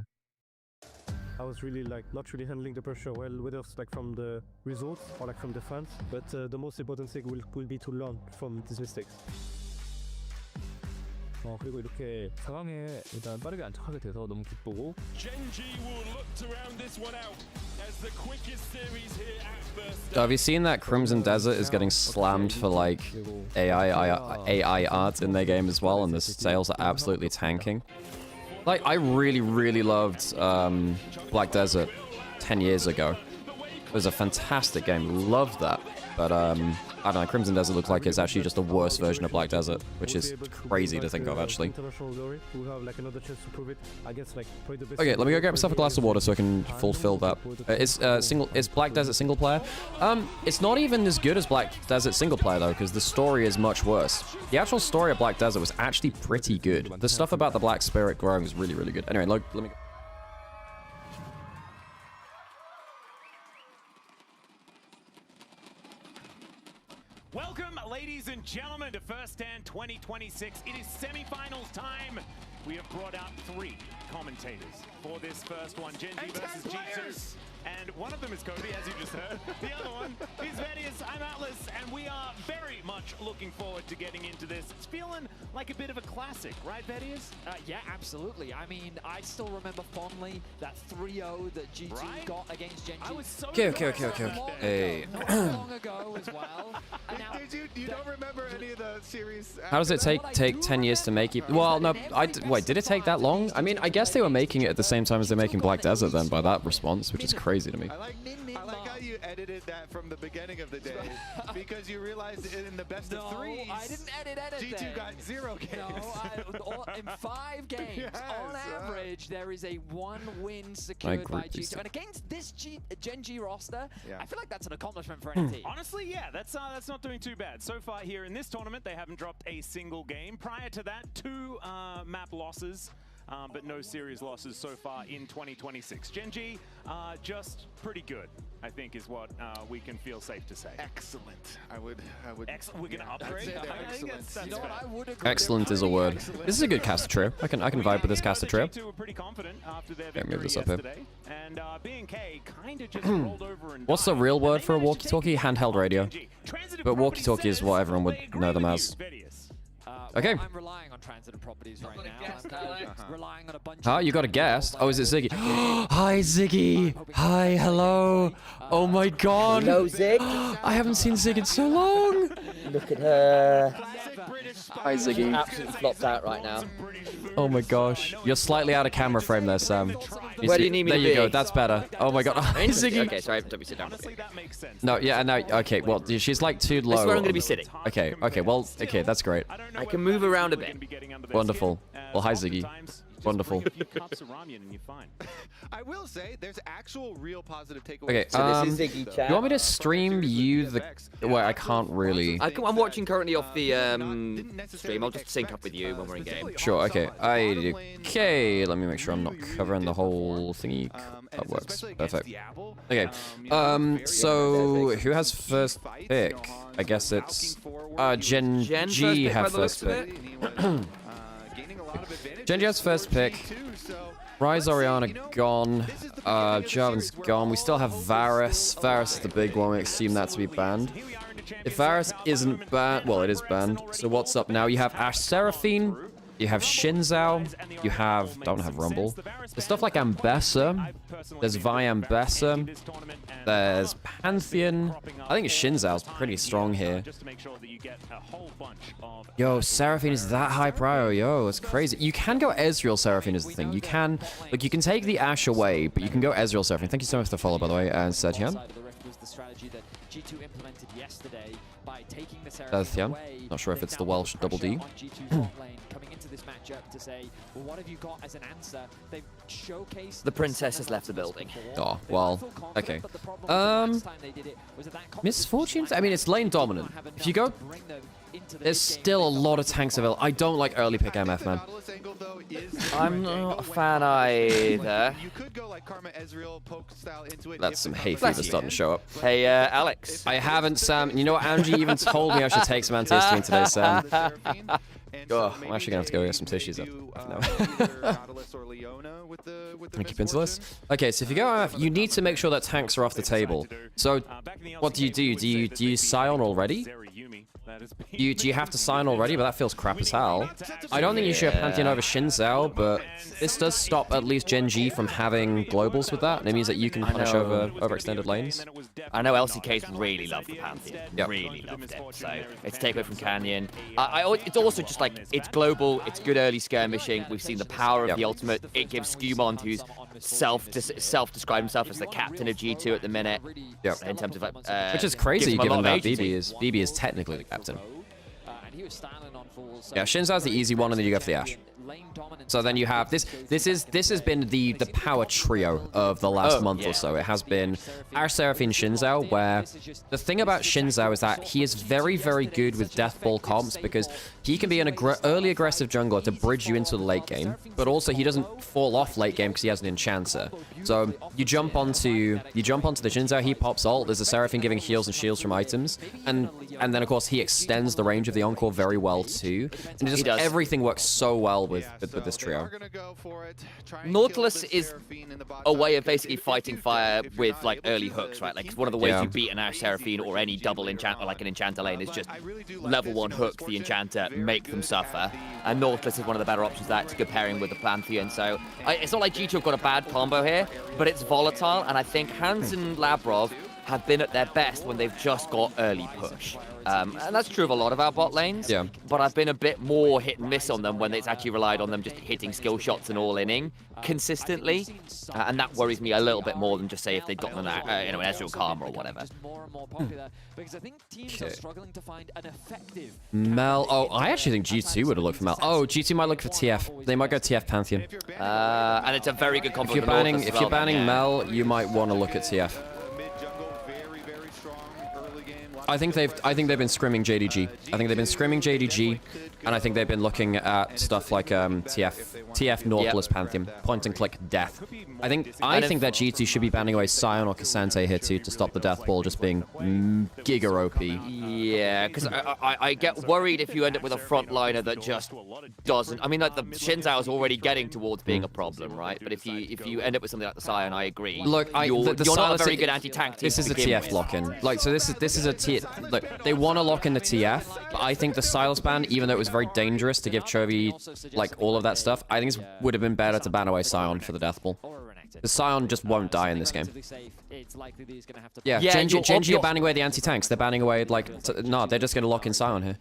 I was really not really handling the pressure well, whether it's from the results or from the fans. But the most important thing will be to learn from these mistakes. 그리고 이렇게 4강에 일단 빠르게 안착하게 돼서 너무 기쁘고. GENG will look to round this one out as the quickest series here at first. Have you seen that Crimson Desert is getting slammed for like AI art in their game as well, and the sales are absolutely tanking? Like, I really loved Black Desert 10 years ago. It was a fantastic game, loved that. But I don't know, Crimson Desert looks like it's actually just a worse version of Black Desert, which is crazy to think of, actually. Okay, let me go grab myself a glass of water so I can fulfill that. Is Black Desert single player? It's not even as good as Black Desert single player though, because the story is much worse. The actual story of Black Desert was actually pretty good. The stuff about the Black Spirit growing was really good. Anyway, let me. Welcome, ladies and gentlemen, to First Stand 2026. It is semi-finals time. We have brought out 3 commentators for this first one, GENG versus G2. And one of them is Cody, as you just heard. The other one is Vedius. I'm Atlas, and we are very much looking forward to getting into this. It's feeling like a bit of a classic, right, Vedius? Yeah, absolutely. I mean, I still remember fondly that 3-0 that G2 got against GENG. I was so Okay. Hey. Not long ago as well. And now, you don't remember any of the series? How does it take 10 years to make it? Well, no, wait, did it take that long? I mean, I guess they were making it at the same time as they're making Black Desert then by that response, which is crazy to me. I like how you edited that from the beginning of the day because you realized in the best of 3s, I didn't edit G2 got 0 games. No, in 5 games, yes, on average, there is a 1 win secured by G2. And against this GENG roster, I feel like that's an accomplishment for any team. Honestly, yeah, that's not doing too bad. So far here in this tournament, they haven't dropped a single game. Prior to that, 2 map losses. But no serious losses so far in 2026. GENG, just pretty good, I think, is what we can feel safe to say. Excellent. I would. Excellent. We're gonna upgrade. I think that's You know what, I would agree. Excellent is a word. This is a good caster trio. I can vibe with this caster trio. G2 were pretty confident after their Okay, move victory this up here. yesterday, and B&K kind of just rolled over and What's the real word for a walkie-talkie? Handheld radio. But walkie-talkie is what everyone would know them as. Okay. Well, I'm relying on transitive properties right now. I'm kind of relying on a bunch Huh? You got a guest? Oh, is it Ziggy? Hi, Ziggy. Hi, hello. Oh my god. Hello, Zig. I haven't seen Zig in so long. Look at her. Hi, Ziggy. Absolutely flopped out right now. Oh my gosh. You're slightly out of camera frame there, Sam. Where do you need me there to you be? go. That's better. Oh my god. Hi, Ziggy. Okay, sorry, don't be sit down. No, yeah, no. Okay, well, she's like too low. This is where I'm going to be sitting. Okay, well, okay, that's great. I can move around a bit. Wonderful. Well, hi, Ziggy. Wonderful. I will say there's actual real positive takeaways. Okay, So this is Ziggy chat. you want me to stream you the... Well, I can't really... I'm watching currently off the stream. I'll just sync up with you when we're in game. Sure, okay. Okay, let me make sure I'm not covering the whole thingy. That works. Perfect. Okay, so who has first pick? I guess it's... GENG have first pick. GENG has first pick. Rise Oriana gone. Jarvan's gone. We still have Varus. Varus is the big one. We assume that to be banned. If Varus isn't banned, well, it is banned. So what's up now? You have Ashe Seraphine. You have Shinzao. You have... Don't have Rumble. There's stuff like Ambessa. There's Vi Ambessa. There's Pantheon. I think Shinzao's pretty strong here. Yo, Seraphine is that high prio. Yo, it's crazy. You can go Ezreal Seraphine is the thing. You can... Like, you can take the Ashe away, but you can go Ezreal Seraphine. Thank you so much for the follow, by the way. And Sertian. Sertian. Not sure if it's the Welsh double D. To say, well, what have you got as an answer? They've showcased The princess has left the building. Oh, well, okay. There's still a lot of tanks available. I don't like early pick MF, man. I'm not a fan either. That's some hay fever starting to show up. Hey, Alex. I haven't, Sam. You know what? Angie even told me I should take some antihistamine today, Sam. Oh, I'm actually going to have to go get some tissues up. No. Thank you, Pincelis. Okay, so if you go MF, you need to make sure that tanks are off the table. So, what do? Do you Scion already? Do you have to Scion already? But that feels crap as hell. I don't think you should have Pantheon over Xin Zhao, but this does stop at least GENG from having globals with that. And it means that you can punish over extended lanes. I know LCK's really loved the Pantheon. Yep. Really loved it. So it's a takeaway from Canyon. It's also just like, it's global, it's good early skirmishing. We've seen the power of the ultimate. It gives Skewmon, who's self-described himself as the captain of G2 at the minute. Yep. In terms of like, which is crazy given that BB is technically the captain. Yeah, Xin Zhao's the easy one, and then you go for the Ashe. So then you have this has been the power trio of the last month or so. It has been Ashe, Seraphine, Xin Zhao, where the thing about Xin Zhao is that he is very, very good with death ball comps because he can be an early aggressive jungler to bridge you into the late game, but also he doesn't fall off late game because he has an enchanter. So you jump onto the Xin Zhao, he pops ult, there's a Seraphine giving heals and shields from items, and then of course he extends the range of the Encore very well too. And just everything works so well with this trio. Nautilus is a way of basically fighting fire with like early hooks, right? Like one of the ways you beat an Ashe Seraphine or any double enchanter like an enchanter lane is just level 1 hook the enchanter, make them suffer. And Nautilus is one of the better options for that. It's a good pairing with the Pantheon. So it's not like G2 have got a bad combo here, but it's volatile. And I think Hans and Labrov have been at their best when they've just got early push. And that's true of a lot of our bot lanes. Yeah. But I've been a bit more hit and miss on them when it's actually relied on them just hitting skill shots and all-inning consistently. And that worries me a little bit more than just say if they'd gotten an Ezreal Karma or whatever. Mel. Oh, I actually think G2 would have looked for Mel. Oh, G2 might look for TF. They might go TF Pantheon. And it's a very good combo. If you're banning Mel, you might want to look at TF. I think they've been scrimming JDG. I think they've been scrimming JDG, and I think they've been looking at stuff like TF Nautilus Pantheon, point and click death. I think that G2 should be banning away Sion or Cassante here too to stop the death ball just being giga OP. Yeah, because I get worried if you end up with a frontliner that just doesn't. I mean, like the Xin Zhao is already getting towards being a problem, right? But if you end up with something like the Sion, I agree. Look, you're not a very good anti-tank team. This is a TF lock-in. Like, so this is a TF. Look, they want to lock in the TF, but I think the Silas ban, even though it was very dangerous to give Chovy like all of that stuff, I think it would have been better to ban away Sion for the death ball. The Sion just won't die in this game. Yeah, GENG are banning away the anti-tanks. They're banning away, like, no, they're just going to lock in Sion here.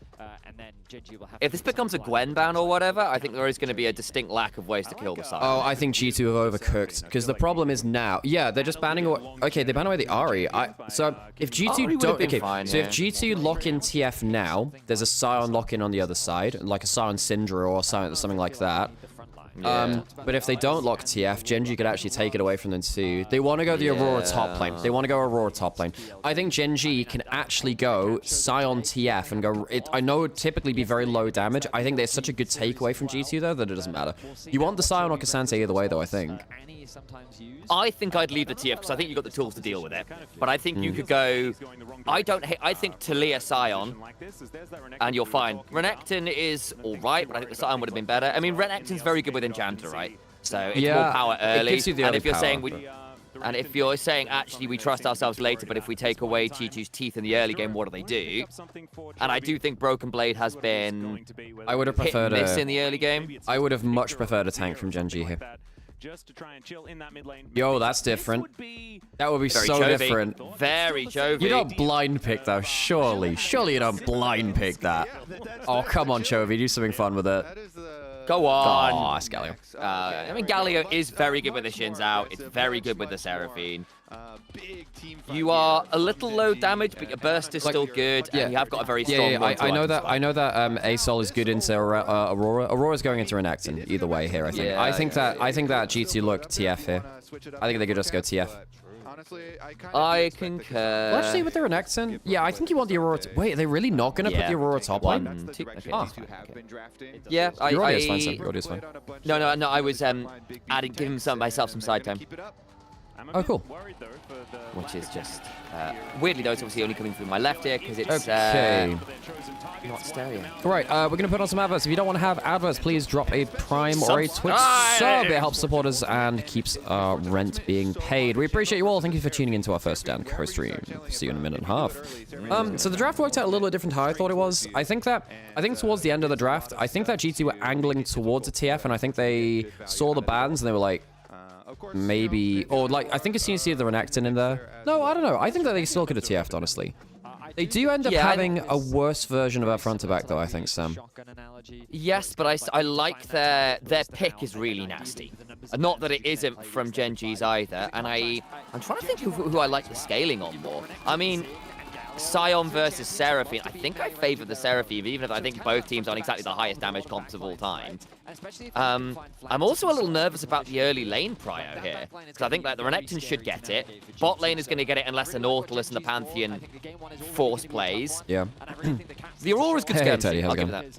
If this becomes a Gwen ban or whatever, I think there is going to be a distinct lack of ways to kill the Sion. Oh, I think G2 have overcooked, because the problem is now, yeah, they're just banning away, okay, they ban away the Ahri. So if G2 don't, okay, so if G2 lock in TF now, there's a Sion lock-in on the other side, like a Sion Syndra or something like that. But if they don't lock TF, GENG could actually take it away from them too. They want to go the Aurora top lane. They want to go Aurora top lane. I think GENG can actually go Sion TF and go... I know it would typically be very low damage. I think there's such a good takeaway from G2 though that it doesn't matter. You want the Sion or Cassante either way though, I think. I think I'd leave the TF because I think you've got the tools to deal with it. But I think you could go... I think Talia Sion, and you're fine. Renekton is alright, but I think the Sion would have been better. I mean, Renekton's very good with Enchanter, right? So it's more power early. It gives you the early power. And if you're saying, actually, we trust ourselves later, but if we take away G2's teeth in the early game, what do they do? And I do think Broken Blade has been I would have preferred hit and miss in the early game. I would have much preferred a tank from GENG here. Yo, that's different. That would be so different. Very Chovy. You don't blind pick though, surely. Surely you don't blind pick that. Oh, come on, Chovy, do something fun with it. Go on. Oh, it's Galio. I mean, Galio is very good with the Xin Zhao. It's very good with the Seraphine. You are a little low damage, but your burst is still good, and you have got a very strong I know that Asol is good into Aurora. Aurora's going into Renekton either way here, I think. I think that G2 look TF here. I think they could just go TF. honestly, I concur. Well, actually, with the Renekton, yeah, I think you want the Aurora. Wait, are they really not going to put the Aurora top lane? 1, 2. Okay. Ah. Yeah, Your audio's fine, Sam. Your audio's fine. No, I was giving myself some side time. Oh, cool. Which is just weirdly though, it's obviously only coming through my left ear because it's Okay. not stereo. All right, we're going to put on some adverts. If you don't want to have adverts, please drop a Prime or a Twitch sub. It helps support us and keeps our rent being paid. We appreciate you all. Thank you for tuning into our first Dan co-stream. See you in a minute and a half. So the draft worked out a little bit different how I thought it was. I think towards the end of the draft, I think that G2 were angling towards a TF, and I think they saw the bans and they were like, maybe, or like, I think as soon as you see the Renekton in there. No, I don't know. I think that they still could have TF'd, honestly. They do end up having a worse version of our front to back, though, I think, Sam. Yes, but I like their pick is really nasty. Not that it isn't from GENG's either, and I'm trying to think who I like the scaling on more. I mean, Sion versus Seraphine. I think I favor the Seraphine, even if I think both teams aren't exactly the highest damage comps of all time. I'm also a little nervous about the early lane prio here, because I think like the Renekton should get it. Bot lane is going to get it unless the Nautilus and the Pantheon force plays. Yeah. The Aurora's good scale. Teddy, how's it going?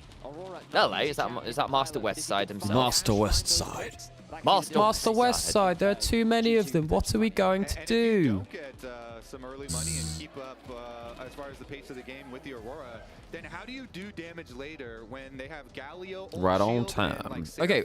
Hello, is that Master West Side himself? Master West Side. Master West Side. There are too many of them. What are we going to do? Some early money and keep up as far as the pace of the game with the Aurora, then how do you do damage later when they have Galio right on time? Okay,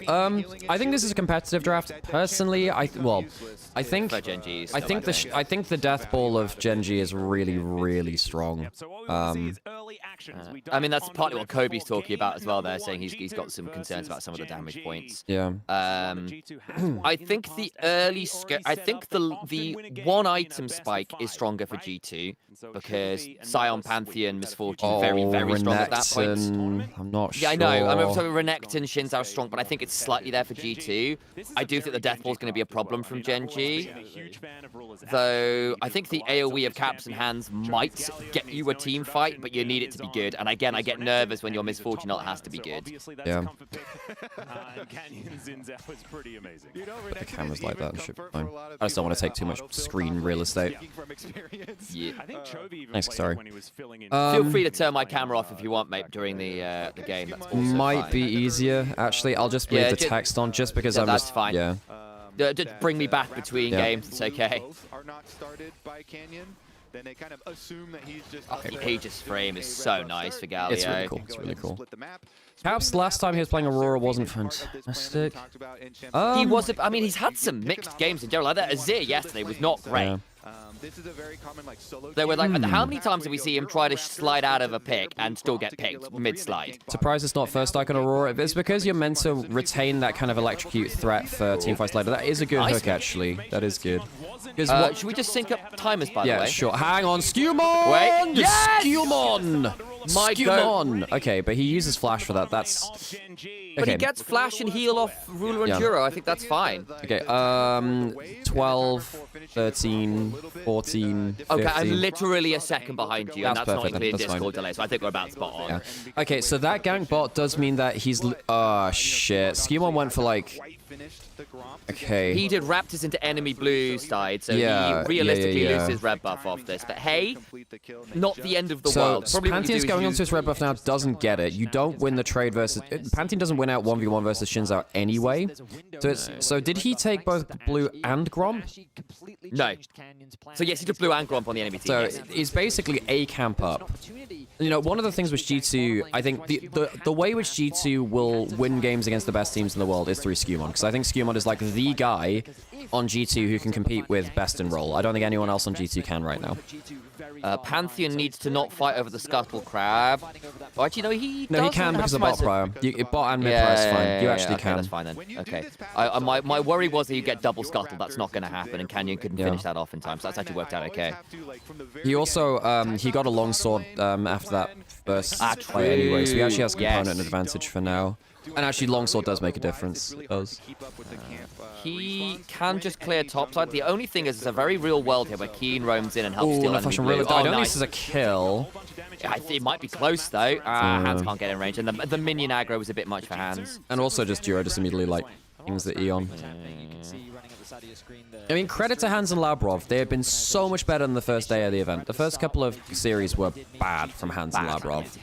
I think this is a competitive draft. Personally, I think the death ball of GENG is really, really strong. I mean, that's partly what Kobe's talking about as well there, saying he's got some concerns about some of the damage points. Yeah. I think the the one item spike is stronger for G2 because Sion, Pantheon, Misfortune very strong at that point. I'm not sure. Yeah, I know. I mean, so Renekton, Shin's are strong, but I think it's slightly there for G2. I do think the death ball is going to be a problem from GENG. Though I think the AoE of Caps and Hands might get you a team fight, but you need it to be good. And again, I get nervous when your Misfortune ult has to be good. Yeah. But the camera's like that, should be fine. I just don't want to take too much screen real estate. Yeah. Thanks, sorry. Feel free to turn my camera off if you want, mate, during the game. That's also might fine. be easier, actually. I'll just leave the text on just because I'm that's just... fine. Yeah. Just bring me back between games, it's okay. Are not started by Canyon, then they kind of assume that he's just Aegis frame is so nice for Galio. It's really cool. It's really cool. Perhaps last time he was playing Aurora wasn't fantastic. He was. I mean, he's had some mixed games in general. Like that Azir yesterday was not great. Yeah. This is a very common like solo. They were like, how many times did we see him try to slide out of a pick and still get picked mid-slide? Surprised it's not first icon Aurora. It's because you're meant to retain that kind of electrocute threat for teamfights later. That is a good hook, actually. That is good. Should we just sync up timers, by the way? Yeah, sure. Hang on, Skewmon! Wait. Yes! Skewmon! Skewmon! Okay, but he uses flash for that. That's... But he gets flash and heal off Ruler and Juro. I think that's fine. Okay, 12, 13, 14, 15. Okay, I'm literally a second behind you, and that's not including Discord delay, so I think we're about spot on. Yeah. Okay, so that gank bot does mean that he's... Oh, shit. Skewmon went for, like... Okay. He did Raptors into enemy blue side, so he realistically loses red buff off this. But hey, not the end of the world. So Pantheon's going onto his red buff now, doesn't get it. You don't win the trade versus... Pantheon doesn't win out 1v1 versus Shinzao anyway. So did he take both blue and Gromp? No. So yes, he took blue and Gromp on the enemy team. So yes. He's basically a camp up. You know, one of the things with G2, I think the way which G2 will win games against the best teams in the world is through Skewmon, because I think Skewmon is like the guy on G2 who can compete with best in role. I don't think anyone else on G2 can right now. Pantheon needs to not fight over the Scuttle Crab. Oh, actually, no, he can because of bot prior. Bot and mid prior is fine. You actually can. That's fine then. Okay. My worry was that you get double Scuttle. That's not going to happen, and Canyon couldn't finish that off in time, so that's actually worked out okay. He also he got a longsword after that first play anyway, so he actually has a component advantage for now. And actually, longsword does make a difference. It does. He can just clear topside. The only thing is, it's a very real world here where Keen roams in and helps steal enemy blue. I don't think this is a kill. It might be close though. Hands can't get in range, and the minion aggro was a bit much for Hands. And also, just Juro just immediately like aims the Eon. I mean, credit to Hans and Labrov. They have been so much better than the first day of the event. The first couple of series were bad from Hans and Labrov.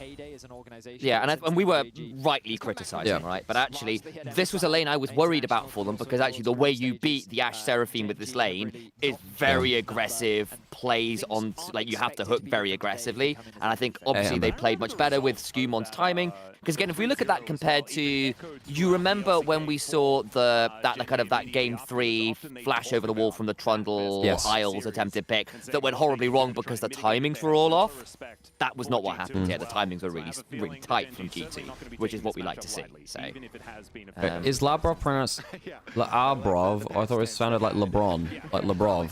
Yeah, and we were rightly criticizing, right? But actually, this was a lane I was worried about for them because actually the way you beat the Ashe Seraphine with this lane is very aggressive, plays on, like, you have to hook very aggressively. And I think, obviously, they played much better with Skumon's timing. Because again, if we look at that compared to, you remember when we saw that game 3 flash over the wall from the Trundle Isles attempted pick that went horribly wrong because the timings were all off? That was not what happened here. The timings were really tight from G2, which is what we like to see. So, is Labrov pronounced Labrov? I thought it sounded like LeBron, like Labrov.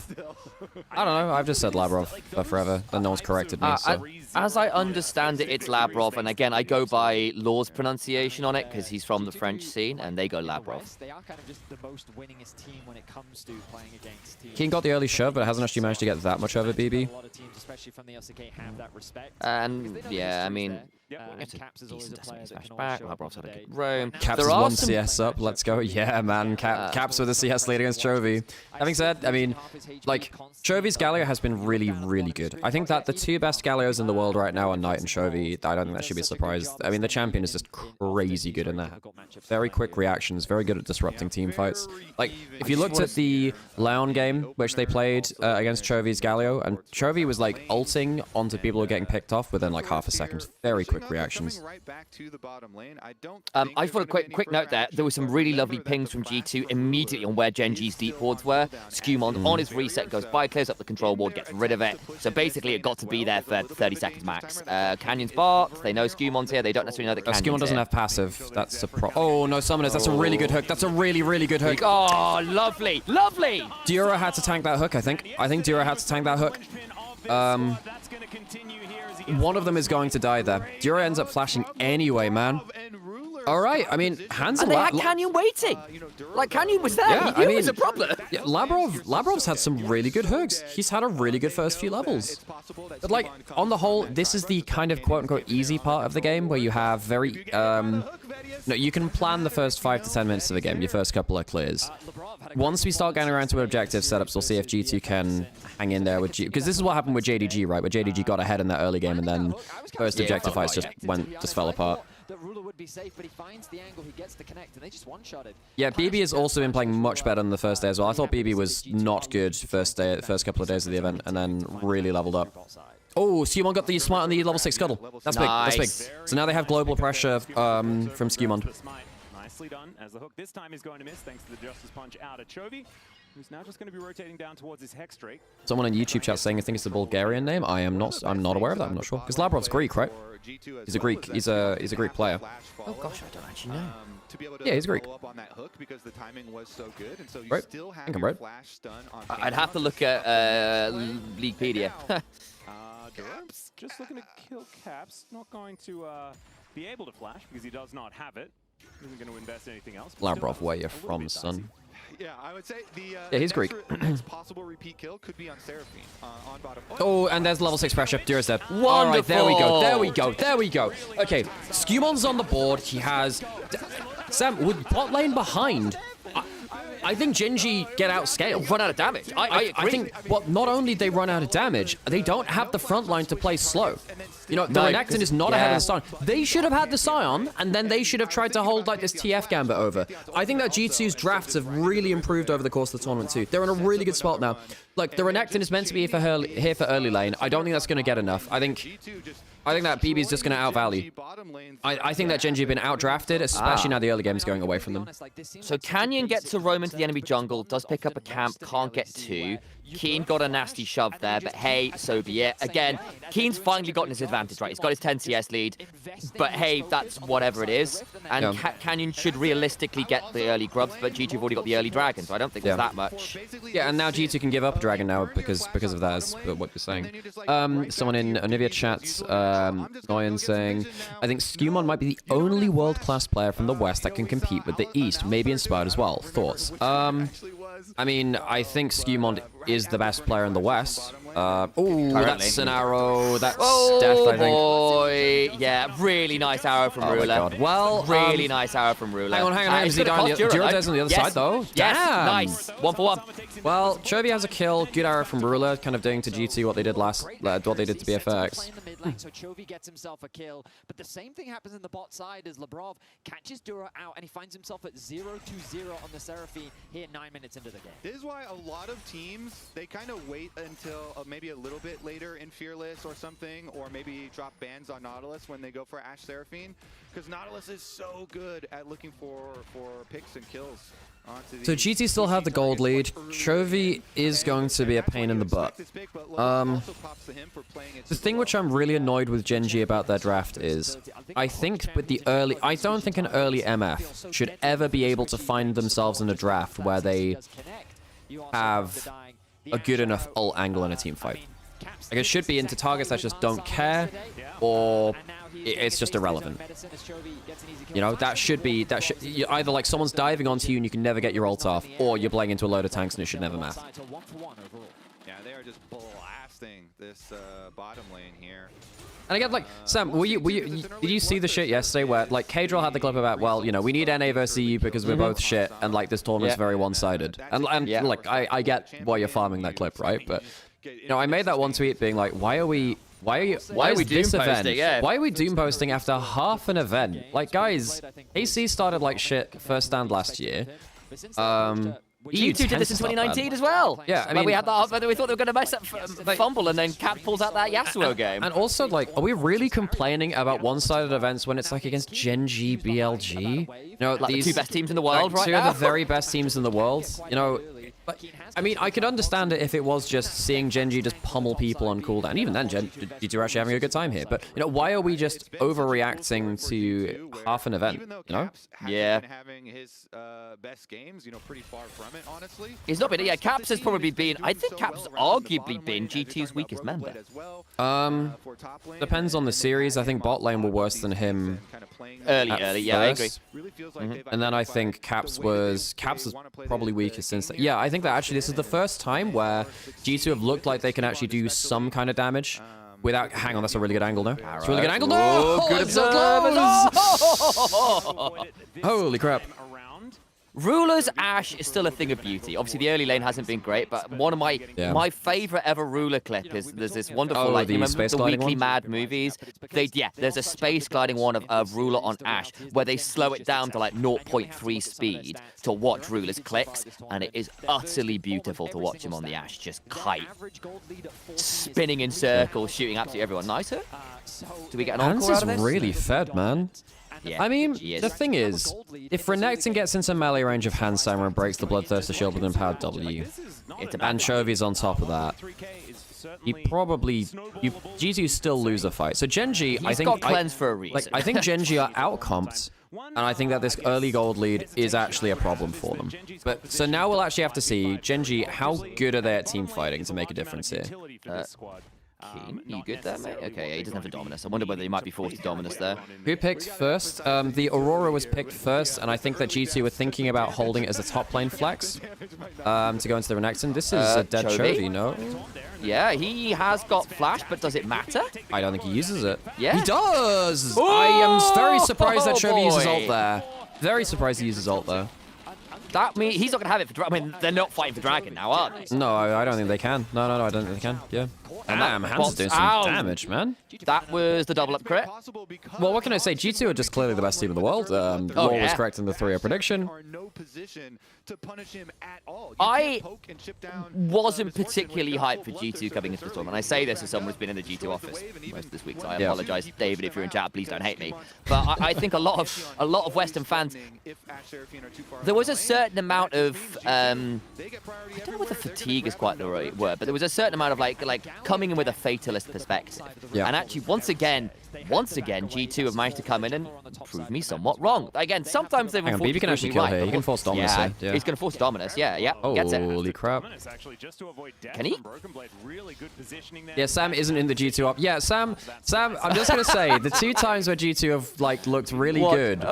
I don't know. I've just said Labrov for forever, and no one's corrected me. So. As I understand it, it's Labrov, and again, I go by Law's pronunciation on it because he's from the French scene, and they go Labrov. They are kind of just the most winningest team when it comes to playing against teams. Keen got the early shove, but hasn't actually managed to get that much over BB. A lot of teams, especially from the LCK, have that respect. And yeah, I mean, and Caps is always a player that can back. Labrov's had a good roam. Caps is 1 CS up. Let's go. Yeah, man. Caps with a CS lead against Chovy. Having said, I mean, like, Chovy's Galio has been really, really good. I think that the 2 best Galios in the world right now are Knight and Chovy. I don't think that should be a surprise. I mean, the champion is just crazy good in that. Very quick reactions, very good at disrupting team fights. Like, if you looked at the Leon game, which they played against Chovy's Galio, and Chovy was, like, ulting onto people who are getting picked off within, like, half a second. Very quick reactions. I just want a quick note there. There were some really lovely pings from G2 immediately on where Genji's deep wards were. Skumon on his reset goes by, clears up the control ward, gets rid of it. So basically it got to be there for 30 seconds max. Canyon's barked. They know Skumon's here. They don't necessarily know that Canyon's Skumon doesn't have passive. That's a Oh, no, Summoners. That's a really good hook. That's a really, really good hook. Oh, lovely. Lovely. Dura had to tank that hook, I think. I think Dura had to tank that hook. One of them is going to die there. Dura ends up flashing anyway, man. All right, I mean, Hans and they had Canyon waiting. Like, Canyon was there. Yeah, he knew it was a problem. Yeah, Labrov's had some really good hooks. He's had a really good first few levels. But, like, on the whole, this is the kind of quote-unquote easy part of the game where you have very... no, you can plan the first 5 to 10 minutes of the game, your first couple of clears. Once we start getting around to objective setups, we'll see if G2 can hang in there with G... Because this is what happened with JDG, right? Where JDG got ahead in that early game and then first objective fights just fell apart. That Ruler would be safe, but he finds the angle, he gets the connect, and they just one-shotted. Yeah, BB has also been playing much better than the first day as well. I thought BB was not good first couple of days of the event, and then really leveled up. Oh, Skumon got the smite on the level 6 scuttle. That's big, that's big. So now they have global pressure from Skumon. Nicely done, as the hook this time is going to miss, thanks to the Justice Punch out at Chovy, who's now just going to be rotating down towards his Hex Drake. Someone in YouTube chat saying I think it's a Bulgarian name. I'm not aware of that. I'm not sure. Because Labrov's Greek, right? He's a Greek. He's a Greek player. Oh gosh, I don't actually know. Yeah, he's Greek. Right. I think I'm right. I'd have to look at Leaguepedia. Just looking to kill Caps, not going to be able to flash because he does not have it. Isn't going to invest in anything else. Labrov, where you're from, son. Yeah, I would say the yeah, he's Greek. next possible repeat kill could be on Seraphine on bottom. Oh, and there's level 6 pressure. Dura's dead. Wonderful. All right, there we go. There we go. There we go. Okay, Skumon's on the board. He has... Sam, with bot lane behind... I think Genji get outscaled. Run out of damage. I think, well, not only they run out of damage, they don't have the front line to play slow. You know, the Renekton is not ahead of the Scion. They should have had the Scion, and then they should have tried to hold, like, this TF Gambit over. I think that G2's drafts have really improved over the course of the tournament, too. They're in a really good spot now. Like, the Renekton is meant to be here for early lane. I don't think that's going to get enough. I think that BB is just going to outvalue. I think that Genji have been outdrafted, especially now the early game is going away from them. So Canyon gets to roam into the enemy jungle, does pick up a camp, can't get 2. Keen got a nasty shove there, but hey, so be it. Again, Keen's finally gotten his advantage, right? He's got his 10 CS lead, but hey, that's whatever it is. And Canyon should realistically get the early grubs, but G2 have already got the early dragon, so I don't think there's that much. Yeah, and now G2 can give up a dragon now because of that, is what you're saying. Someone in Onivia chat, Noyan saying, I think Skumon might be the only world-class player from the West that can compete with the East, maybe inspired as well. Thoughts? I mean, I think Skumon is the best player in the West. Oh, that's an arrow. That's Oh death, I think. boy, yeah, really nice arrow from Ruler. Oh my god. Well, really nice arrow from Ruler. Hang on. Is he down? Duro's on the other side, though. Yes, Damn. nice. 1 for 1. Well, Chovy has a kill. Good arrow from Ruler, kind of doing to G2 what they did what they did to BFX. So Chovy gets himself a kill, but the same thing happens in the bot side as Labrov catches Duro out and he finds himself at 0-2-0 on the Seraphine here 9 minutes into the game. This is why a lot of teams, they kind of wait until maybe a little bit later in Fearless or something, or maybe drop bans on Nautilus when they go for Ashe Seraphine, because Nautilus is so good at looking for picks and kills. So GT still have the gold lead. Chovy is going to be a pain in the butt. The thing which I'm really annoyed with GENG about their draft is, I don't think an early MF should ever be able to find themselves in a draft where they have a good enough ult angle in a team fight. Like, it should be into targets that just don't care, or it's just irrelevant. You know, that should either like someone's diving onto you and you can never get your ult off, or you're playing into a load of tanks and it should never matter. Yeah, they are just blasting this bottom lane here. And again, like, Sam, did you see the shit yesterday where, like, Kadril had the clip about, well, you know, we need NA versus EU because we're both shit, and, like, this tournament's very one-sided. And like, I get why you're farming that clip, right? But, you know, I made that one tweet being like, why are we this event? Yeah. Why are we doom posting after half an event? Like, guys, AC started like shit first stand last year. G2 did this in 2019 as well. Yeah, I mean, we thought they were going to mess up fumble, and then Cat pulls out that Yasuo game. And also, like, are we really complaining about one-sided events when it's like against GENG, BLG? You know, like the two best teams in the world, like, right two now. of the very best teams in the world. You know, I mean, I could understand it if it was just seeing GENG just pummel people on cooldown. Even then, G2 are actually having a good time here. But, you know, why are we just overreacting to half an event? You know? Yeah. Having his best games, you know, pretty far from it, honestly. He's not been. Yeah, Caps has probably been. I think Caps arguably been G2's weakest member. Depends on the series. I think bot lane were worse than him. Early. Yeah, I agree. And then I think Caps was probably weakest since. Yeah, I think that actually this is the first time where G2 have looked like they can actually do some kind of damage without. Hang on, that's a really good angle. No, it's a really good angle. No, good so close. Holy crap. Ruler's Ashe is still a thing of beauty. Obviously, the early lane hasn't been great, but one of my favorite ever Ruler clip is there's this wonderful like, you remember the Weekly one? Mad movies? There's a space gliding one of Ruler on Ashe where they slow it down to like 0.3 speed to watch Ruler's clicks, and it is utterly beautiful to watch him on the Ashe just kite, spinning in circles, shooting absolutely everyone. Nice hit. Do we get an encore out of this? Is really fed, man. Yeah, I mean, the thing is, if Renekton gets into melee range of Hand Slammer and breaks the Bloodthirster Shield with Empowered W, and Chovy's on top of that, G2 still lose a fight. So GENG, I think, got cleansed for a reason. Like, I think GENG are outcomped, and I think that this early gold lead is actually a problem for them. But so now we'll actually have to see GENG, how good are they at team fighting to make a difference here. Keen, you good there, mate? Okay, yeah, he doesn't have a Dominus. I wonder whether he might be forced to Dominus there. Who picked first? The Aurora was picked first, and I think that G2 were thinking about holding it as a top lane flex to go into the Renekton. This is a dead Chovy, no? Yeah, he has got flash, but does it matter? I don't think he uses it. Yeah. He does! Oh! I am very surprised that Chovy uses ult there. Very surprised he uses ult there. That means he's not going to have it for Dragon. I mean, they're not fighting for Dragon now, are they? No, I don't think they can. No, I don't think they can. Yeah. And damn, Hans is doing some damage, man. That was the double up crit. Well, what can I say? G2 are just clearly the best team in the world. Law was correct in the 3-0 prediction. I wasn't particularly hyped for G2 coming into the tournament. I say this as someone who's been in the G2 office most of this week, so I apologize, David, if you're in chat. Please don't hate me. But I think a lot of Western fans. There was a certain amount of I don't know whether fatigue is quite the right word, but there was a certain amount of like coming in with a fatalist perspective. Yeah. And actually, once again, G2 have managed to come in and prove me somewhat wrong. Again, sometimes they've. Hang on, BB can actually kill here. He can force Dominus here. Yeah, he's going to force Dominus. Yeah. Gets it. Holy crap. Can he? Yeah, Sam isn't in the G2 op. Yeah, Sam, I'm just going to say, the 2 times where G2 have, like, looked really good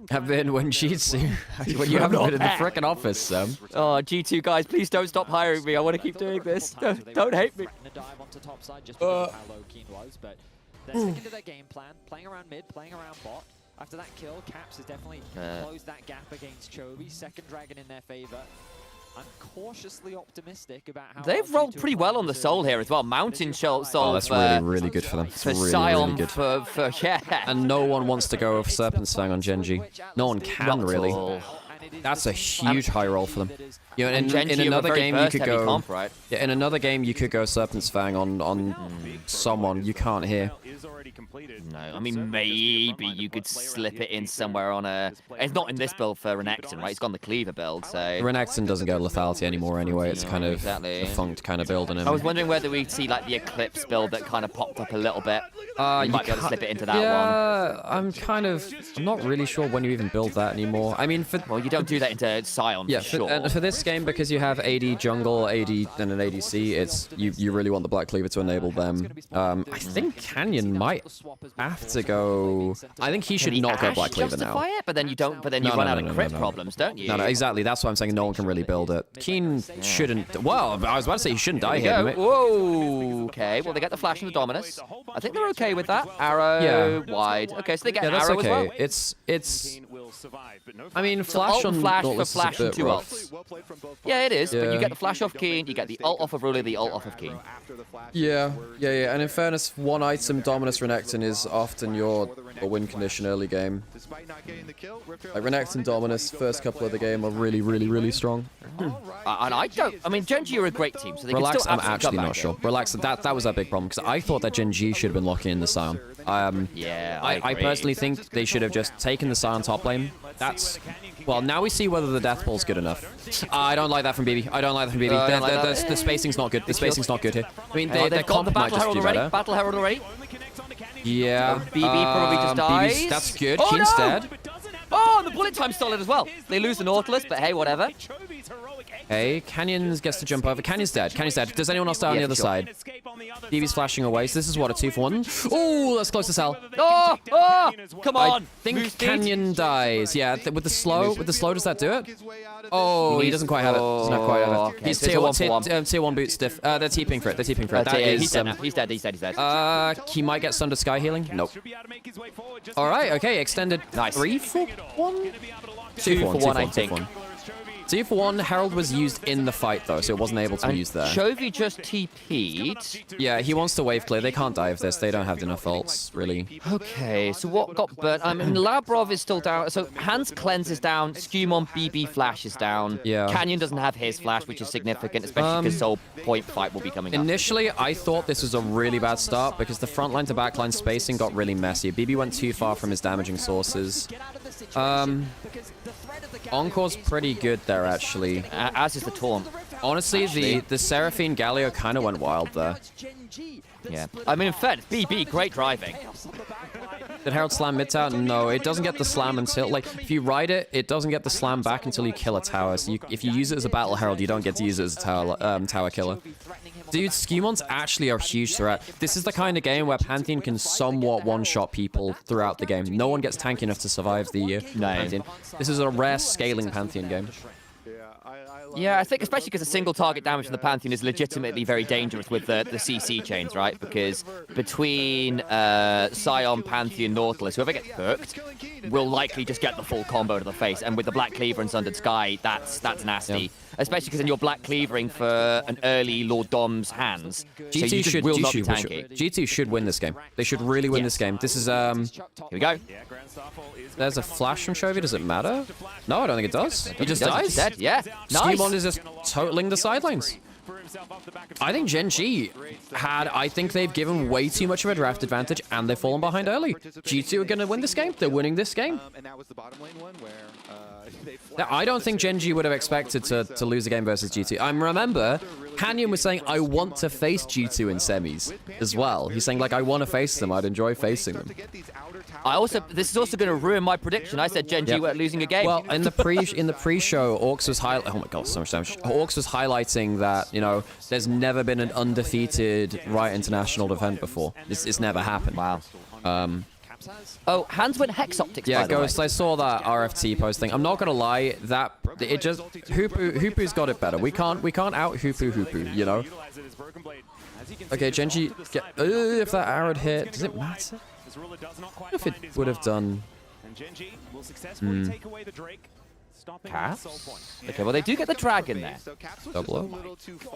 have been when G2, when you haven't been in the frickin' office, Sam. Oh, G2 guys, please don't stop hiring me. I want to keep doing this. Don't hate me. dive onto top side just because of how low Keen was, but they're sticking to their game plan, playing around mid, playing around bot. After that kill, Caps has definitely closed that gap against Chovy. Second dragon in their favor. I'm cautiously optimistic about how they've rolled pretty well on the Soul here as well. Mountain Soul. Oh, that's really good for them. It's really, really good. For yeah. And no one wants to go with Serpent's Fang on Genji. No one can really. That's a huge high roll for them. You know, in another game you could go. Comp, right? Yeah, in another game you could go Serpent's Fang on someone you can't hear. No, I mean maybe you could slip it in somewhere on a. It's not in this build for Renekton, right? It's gone the Cleaver build, so. Renekton doesn't go lethality anymore anyway. It's kind of a funked kind of build in him. I was wondering whether we'd see like the Eclipse build that kind of popped up a little bit. You might be able to slip it into that one. Yeah, I'm not really sure when you even build that anymore. I mean, well, you don't do that into Sion. Yeah, for sure. for this game, because you have AD jungle, AD, and an ADC, it's you really want the Black Cleaver to enable them. I think Canyon might have to go. I think he should not go Black Cleaver now. It, but then you don't. But then you run out of crit problems, don't you? No, exactly. That's why I'm saying no one can really build it. Keen shouldn't. Well, I was about to say he shouldn't die here. Whoa. Okay. Well, they get the flash from the Dominus. I think they're okay with that. Arrow wide. Okay, so they get that's arrow okay. as well. It's. I mean, flash on flash for Nautilus is flash a and bit 2 rough. ults. Yeah, it is. But you get the flash off Keen, you get the ult off of Ruler, the ult off of Keen. Yeah. And in fairness, one item Dominus Renekton is often your win condition early game. Like Renekton Dominus, first couple of the game are really, really, really strong. And I mean, Genji are a great team, so they Relax, can still I'm actually not sure. Relax, that was a big problem, because I thought that Genji should have been locking in the Sion. Yeah, I personally think they should have just taken the Sion top lane. That's... Well, now we see whether the death ball's good enough. I don't like that from BB. I don't like that from BB. The spacing's not good. The spacing's not good here. I mean, their comp might just do better. Battle Herald already. Yeah. BB probably just dies. That's good. Keen's dead. Oh, the bullet time's solid as well. They lose the Nautilus, but hey, whatever. Hey, Canyon gets to jump over. Canyon's dead. Canyon's dead. Does anyone else die on the other side? BB's flashing away, so this is what, a 2-for-1? Oh, that's close to sell. Oh, come on. I think Canyon dies. Yeah, with the slow, does that do it? Oh, he doesn't quite have it. Doesn't quite have it. Okay, He's tier 1 boot stiff. They're TPing for it. They're TPing for it. He's dead now. He's dead. He might get stunned to Sky Healing. Nope. All right. Okay. Extended. Nice. 3-for-1. 2-for-1, I think. 2-for-1 Herald was used in the fight, though, so it wasn't able to be used there. Chovy just TP'd. Yeah, he wants to wave clear. They can't dive this. They don't have enough ults, really. Okay, so what got burnt? I mean, Labrov is still down. So Hans Cleanse is down. Skewmon BB Flash is down. Yeah. Canyon doesn't have his Flash, which is significant, especially because Soul Point fight will be coming up. Initially, I thought this was a really bad start because the front line to back line spacing got really messy. BB went too far from his damaging sources. Encore's pretty good there, actually. As is the Taunt. Honestly, the Seraphine Galio kind of went wild there. Yeah. I mean, in fact, BB, great driving. Did Herald slam mid tower? No, it doesn't get the slam until, like, if you ride it, it doesn't get the slam back until you kill a tower. So if you use it as a battle herald, you don't get to use it as a tower killer. Dude, Skewmon's actually a huge threat. This is the kind of game where Pantheon can somewhat one-shot people throughout the game. No one gets tanky enough to survive the Pantheon. This is a rare scaling Pantheon game. Yeah, I think especially because a single target damage from the Pantheon is legitimately very dangerous with the CC chains, right? Because between Sion, Pantheon, Nautilus, whoever gets hooked will likely just get the full combo to the face. And with the Black Cleaver and Sundered Sky, that's nasty. Yeah. Especially because then you're Black Cleavering for an early Lord Dom's hands. G2 should win this game. They should really win this game. This is, Here we go. There's a flash from Chovy. Does it matter? No, I don't think it does. He just dies. He's dead. Yeah. Nice. Skewmon is just totaling the sidelines. I think GENG I think they've given way too much of a draft advantage and they've fallen behind early. G2 are going to win this game. They're winning this game. Now, I don't think GENG would have expected to lose a game versus G2. I remember Canyon was saying, I want to face G2 in semis as well. He's saying, like, I want to face them. I'd enjoy facing them. This is also going to ruin my prediction. I said GENG were losing a game. Well, in the pre-show, Orcs was oh my god, so much damage. Orcs was highlighting that, you know, there's never been an undefeated Riot International event before. It's never happened. Wow. Oh, Hans went Hex Optics. Yeah, Ghost. I saw that RFT posting. I'm not gonna lie, it just Hoopu's got it better. We can't out Hoopu, you know. Okay, Genji, if that arrow hit, does it matter? If it would have done... And Genji will successfully take away the Drake. Caps? Okay, well, they do get the dragon there. Doubler?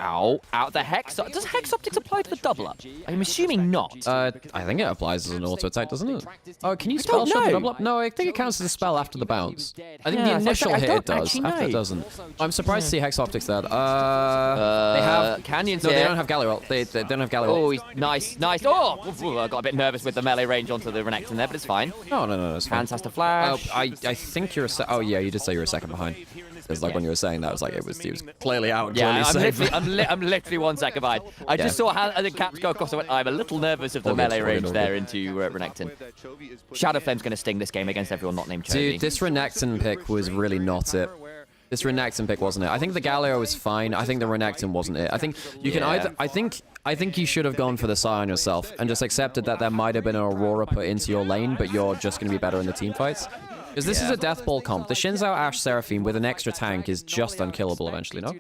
Ow. Out the Hex. Does Hex Optics apply to the doubler? I'm assuming not. I think it applies as an auto attack, doesn't it? Oh, can you spell shot the double up? No, I think it counts as a spell after the bounce. I think the initial hit it does. After it doesn't. I'm surprised to see Hex Optics there. They have Canyons. No, they don't have Gallery. They don't have Gallery. Oh, nice, nice. Oh, I got a bit nervous with the melee range onto the Renekton there, but it's fine. No, it's fine. Hands has to flash. I think you're a oh yeah, you did say you were a second behind. It's like when you were saying that, it was like it was clearly out. Yeah, clearly I'm literally 1 second behind. I just saw the Caps go across. I went, I'm a little nervous of the melee range there into Renekton. Shadowflame's going to sting this game against everyone not named Chovy. Dude, this Renekton pick was really not it. This Renekton pick wasn't it. I think the Galio was fine. I think the Renekton wasn't it. I think you can either. I think you should have gone for the Scion yourself and just accepted that there might have been an Aurora put into your lane, but you're just going to be better in the team fights. Because this is a Death Ball comp. The Shinzao Ashe Seraphine with an extra tank is just unkillable eventually, no?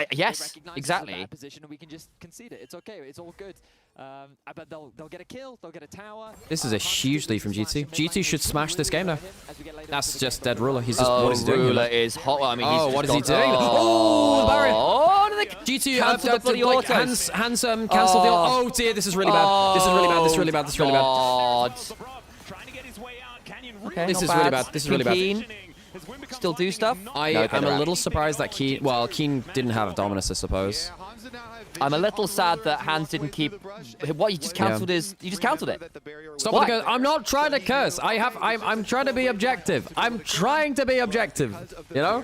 Yes, exactly. We can just concede it. It's okay. It's all good. But they'll get a kill. They'll get a tower. This is a huge lead from G2. G2 should smash this game now. That's just dead Ruler. He's just what is he doing? Ruler is hot. I mean, what is he doing? Oh, the barrier! Oh, G2 cancel the. Oh dear, this is really bad. This is really bad. This is really bad. This is really bad. Okay, this is really bad. This is really bad. Still do stuff? I am a little surprised that Keen... Well, Keen didn't have Dominus, I suppose. I'm a little sad that Hans didn't keep... What, you just cancelled his... You just cancelled it? Stop with the curse. I'm not trying to curse. I'm trying to be objective. I'm trying to be objective. You know?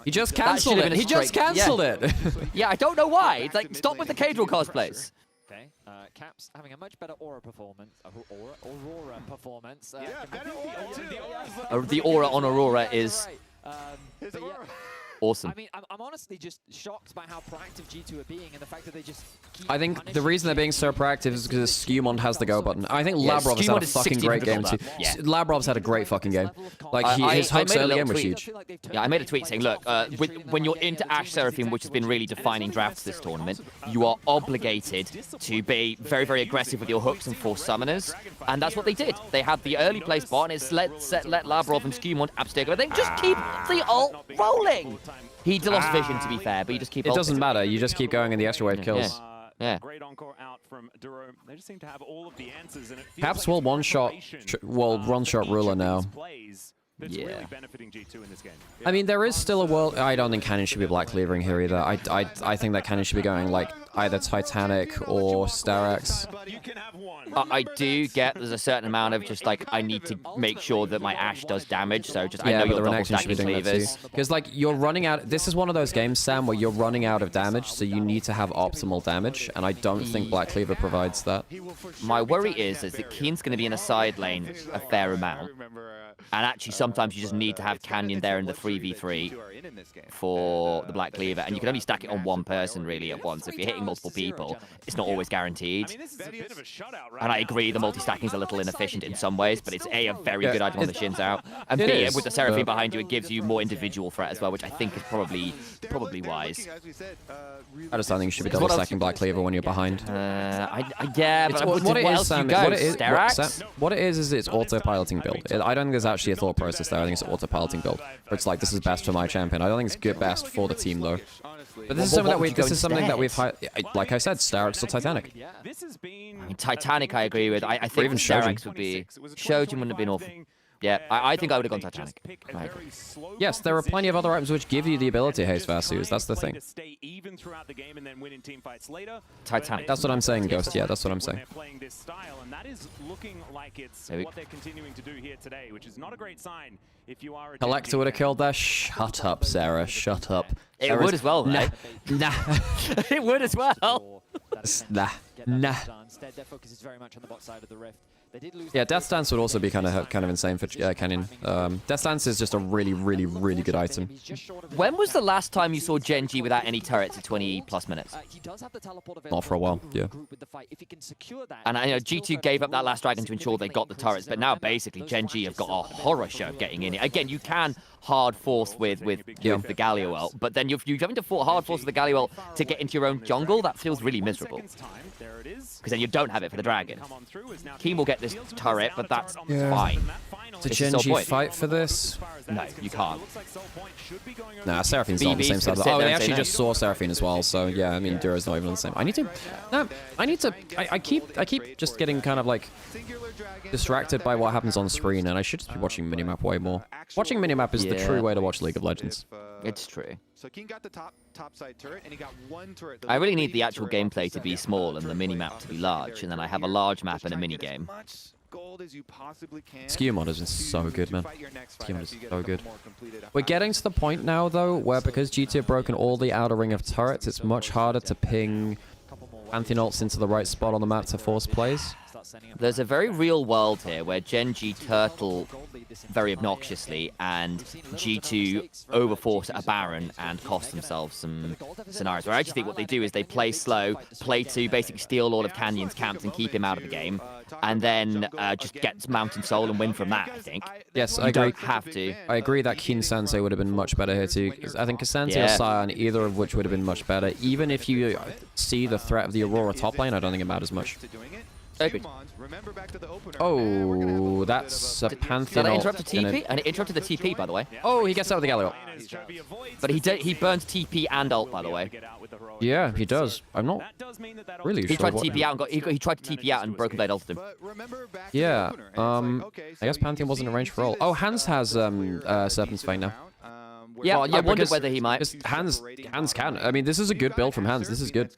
He just cancelled it. He just cancelled it. Yeah, I don't know why. It's like, stop with the Cadril cosplays. Okay, Caps having a much better Aura performance. Aurora performance. Yeah, better Aura too. The Aura on Aurora is awesome. I mean, I'm honestly just shocked by how proactive G2 are being and the fact that they just keep I think the reason they're being so proactive is because Skewmond has the go button. I think Labrov has had a fucking great game too. Yeah. Labrov's had a great fucking game. Like, his hooks early game was huge. Yeah, I made a tweet saying, look, when you're into Ashe Seraphine, which has been really defining drafts this tournament, you are obligated to be very, very aggressive with your hooks and force summoners. And that's what they did. They had the early place bot, and it's let Labrov and Skewmond abstick. But they just keep the ult rolling. He lost vision, to be fair, but you just keep. It doesn't matter. You just keep going, and the extra wave kills. Yeah. Great encore out from Duro. They just seem to have all of the answers, and it feels Caps like will one-shot Ruler now. That's really benefiting G2 in this game. I mean, there is still a world. I don't think Cannon should be black cleavering here either. I think that Cannon should be going like either Titanic or Starax. I do get there's a certain amount of just like I need to make sure that my Ashe does damage. So just I know you're double stacking cleavers. Because like you're running out. This is one of those games, Sam, where you're running out of damage, so you need to have optimal damage, and I don't think Black Cleaver provides that. My worry is that Keen's going to be in a side lane a fair amount. And actually, sometimes you just need to have Canyon there in the 3v3 for the Black Cleaver. And you can only stack it on one person, really, at once. If you're hitting multiple people, it's not always guaranteed. And I agree, the multi-stacking is a little inefficient in some ways, but it's A, a very good item on the Shins out. And B, with the Seraphine behind you, it gives you more individual threat as well, which I think is probably wise. I just don't think you should be double stacking Black Cleaver when you're behind. Yeah, but what else do you go? What it is it's auto-piloting build. I don't think there's actually a thought process there. I think it's an auto-piloting build. Where it's like, this is best for my champion. I don't think it's good best for the team, though. But this is something that we've like I said, Starax or Titanic. I mean, Titanic, I agree with. I think even Starax would be. Shojin wouldn't have been awful. Yeah, I think I would have gone Titanic. Yes, there are plenty of other items which give you the ability to haste Vasus. That's the thing. Titanic. That's what I'm saying, Ghost. Yeah, that's what I'm saying. Collector would have killed that. Shut up, Sarah. Shut up. It would as well, right? Nah. It would as well. Nah. get that Nah. done. Instead, their focus is very much on the bot side of the Rift. They did lose. Yeah, Death Stance would also be kind of insane for Canyon. Death Stance is just a really, really, really good item. When was the last time you saw GENG without any turrets at 20+ minutes? He does have the teleport Not for a while, yeah. with the fight. If he can secure that, And I know G2 gave up that last dragon to ensure they got the turrets, but now basically GENG have got a horror show of getting in it. Again, you can hard force with the Galio ult, but then you're having to hard force with the Galio ult to get into your own jungle. That feels really miserable. Because then you don't have it for the dragon. Keen will get this turret, but that's fine. Did GENG fight for this? No, you can't. Nah, Seraphine's not on the same side. Oh, they actually just saw Seraphine as well, so yeah, I mean, Duro's not even on the same. I keep just getting kind of like distracted by what happens on screen, and I should just be watching minimap way more. Watching minimap is the true way to watch League of Legends. It's true. So King got the top side turret, and he got one turret. I really need the actual gameplay to be small and the minimap to be large, and then I have a large map and a minigame. Skew mod has been so good, man. Skew mod is so good. We're getting to the point now, though, where because GT have broken all the outer ring of turrets, it's much harder to ping Pantheon ults into the right spot on the map to force plays. There's a very real world here where GENG turtle very obnoxiously and G2 overforce a Baron and cost themselves some scenarios. Where I actually think what they do is they play slow, play to basically steal all of Canyon's camps and keep him out of the game, and then just get Mountain Soul and win from that, I think. Yes, I you agree. don't have to. I agree that Keen Sensei would have been much better here too. I think Cassandra or Scion, either of which would have been much better. Even if you see the threat of the Aurora top lane, I don't think it matters much. Agreed. Oh, that's a Pantheon. Did I interrupt the TP? And it interrupted the TP, by the way. Oh, he gets out with the Galio. But he burns TP and ult, by the way. Yeah, he does. I'm not really sure. He tried to TP out and he tried to TP out and Broken Blade ulted him. Yeah. I guess Pantheon wasn't in range for all. Oh, Hans has Serpent's Fang now. Yeah, I wondered whether he might. Hans can. I mean, this is a good build from Hans. This is good.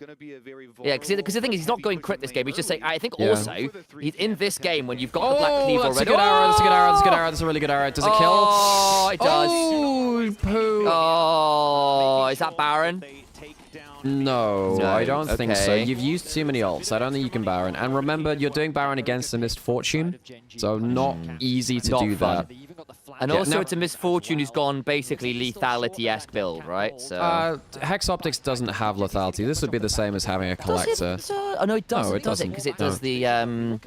Yeah, because the thing is, he's not going crit this game. He's just saying, I think also, he's in this game when you've got the Black Cleave already. That's a good arrow. That's a good arrow. That's a good arrow. That's a really good arrow. Does it kill? Oh, it does. Oh, poo. Oh, is that Baron? No, I don't think so. okay. You've used too many ults. I don't think you can Baron. And remember, you're doing Baron against a Misfortune, so not easy to do that. And also, it's a Misfortune who's gone basically lethality-esque build, right? So Hex Optics doesn't have lethality. This would be the same as having a Collector. Oh, no, it doesn't. No, it doesn't. Because it does the... No.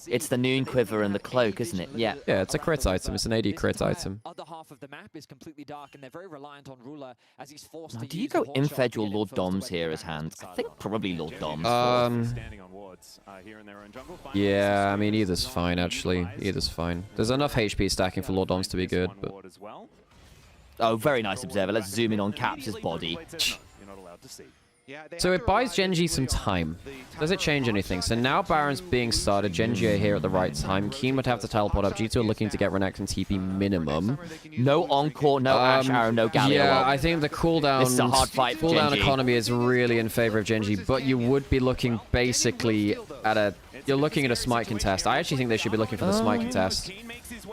It's the Noon Quiver and the Cloak, isn't it? Yeah. Yeah, it's a crit item. It's an AD crit item. Other half of the map is completely dark, and they're very reliant on Ruler as he's forced Now, to do you use go the Hawk Shot Infed or Lord Doms here as hands? I think probably Lord Doms. Yeah, I mean, either's fine, actually. Either's fine. There's enough HP stacking for Lord Doms to be good, but... Oh, very nice observer. Let's zoom in on Caps' body. So it buys GENG some time. Does it change anything? So now Baron's being started. GENG are here at the right time. Keen would have to teleport up. G2 are looking to get Renekton TP minimum. No Encore, no Ash Arrow, no Galio. Yeah, I think the cooldown, This is a hard fight for cooldown GENG. economy is really in favor of GENG, but you would be looking basically at a... You're looking at a smite contest. I actually think they should be looking for the smite contest.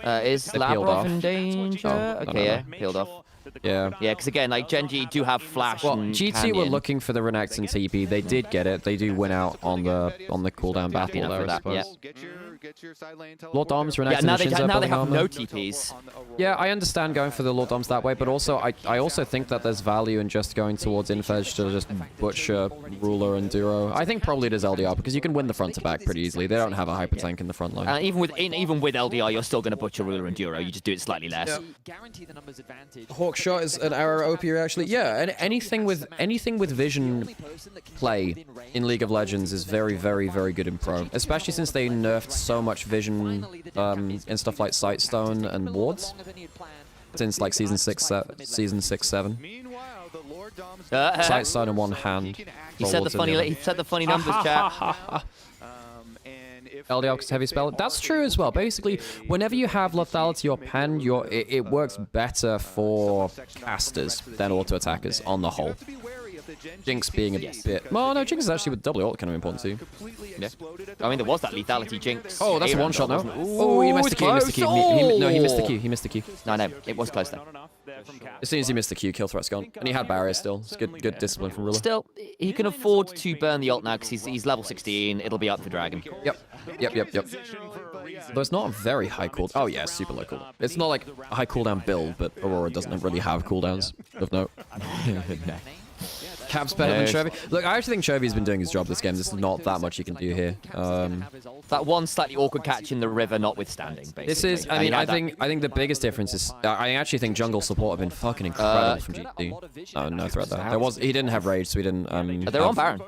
Is They peeled Lavrov off. in danger? Oh, Okay, yeah, peeled off. Yeah. Yeah, because again, like GENG do have Flash Well, and G2 Canyon. were looking for the Renekton TP. They did get it. They do win out on the cooldown battle enough there, for I that, yeah. suppose. Lord Doms, Renekton, Yeah, now they, Shinzo now they building have armor. no TPs. Yeah, I understand going for the Lord Doms that way, but also I also think that there's value in just going towards Infedge to just butcher Ruler and Duro. I think probably it is LDR because you can win the front to back pretty easily. They don't have a hyper tank in the front line. Even with LDR, you're still going to butcher Ruler and Duro. You just do it slightly less. Hawk shot is an arrow OP actually. Yeah, and anything with vision play in League of Legends is very, very, very good in pro. Especially since they nerfed so much vision in stuff like Sightstone and wards since like season 6-7. Sightstone in one hand. He said the funny numbers, chat. LDR because heavy spell. That's true as well. Basically, whenever you have lethality or pen, it works better for casters than auto attackers on the whole. Jinx being a bit... Well, no, Jinx is actually with double ult kind of important too. Yeah. I mean, there was that lethality Jinx. Oh, that's a one-shot now. Oh, he missed the Q, he missed the Q. No, he missed the Q, he missed the Q. No, it was close though. As soon as he missed the Q, kill threat's gone. And he had barriers still. It's good discipline from Ruler. Still, he can afford to burn the ult now because he's level 16. It'll be up for Dragon. Yep. Though it's not a very high cooldown. Oh yeah, super low cooldown. It's not like a high cooldown build, but Aurora doesn't really have cooldowns of note. Cap's better than Chovy. Look, I actually think Chovy's been doing his job this game. There's not that much he can do here. That one slightly awkward catch in the river notwithstanding, basically. This is, I mean, I think the biggest difference is, I actually think jungle support have been fucking incredible from G2. Oh, no threat there. He didn't have rage, so he didn't. They're on Baron.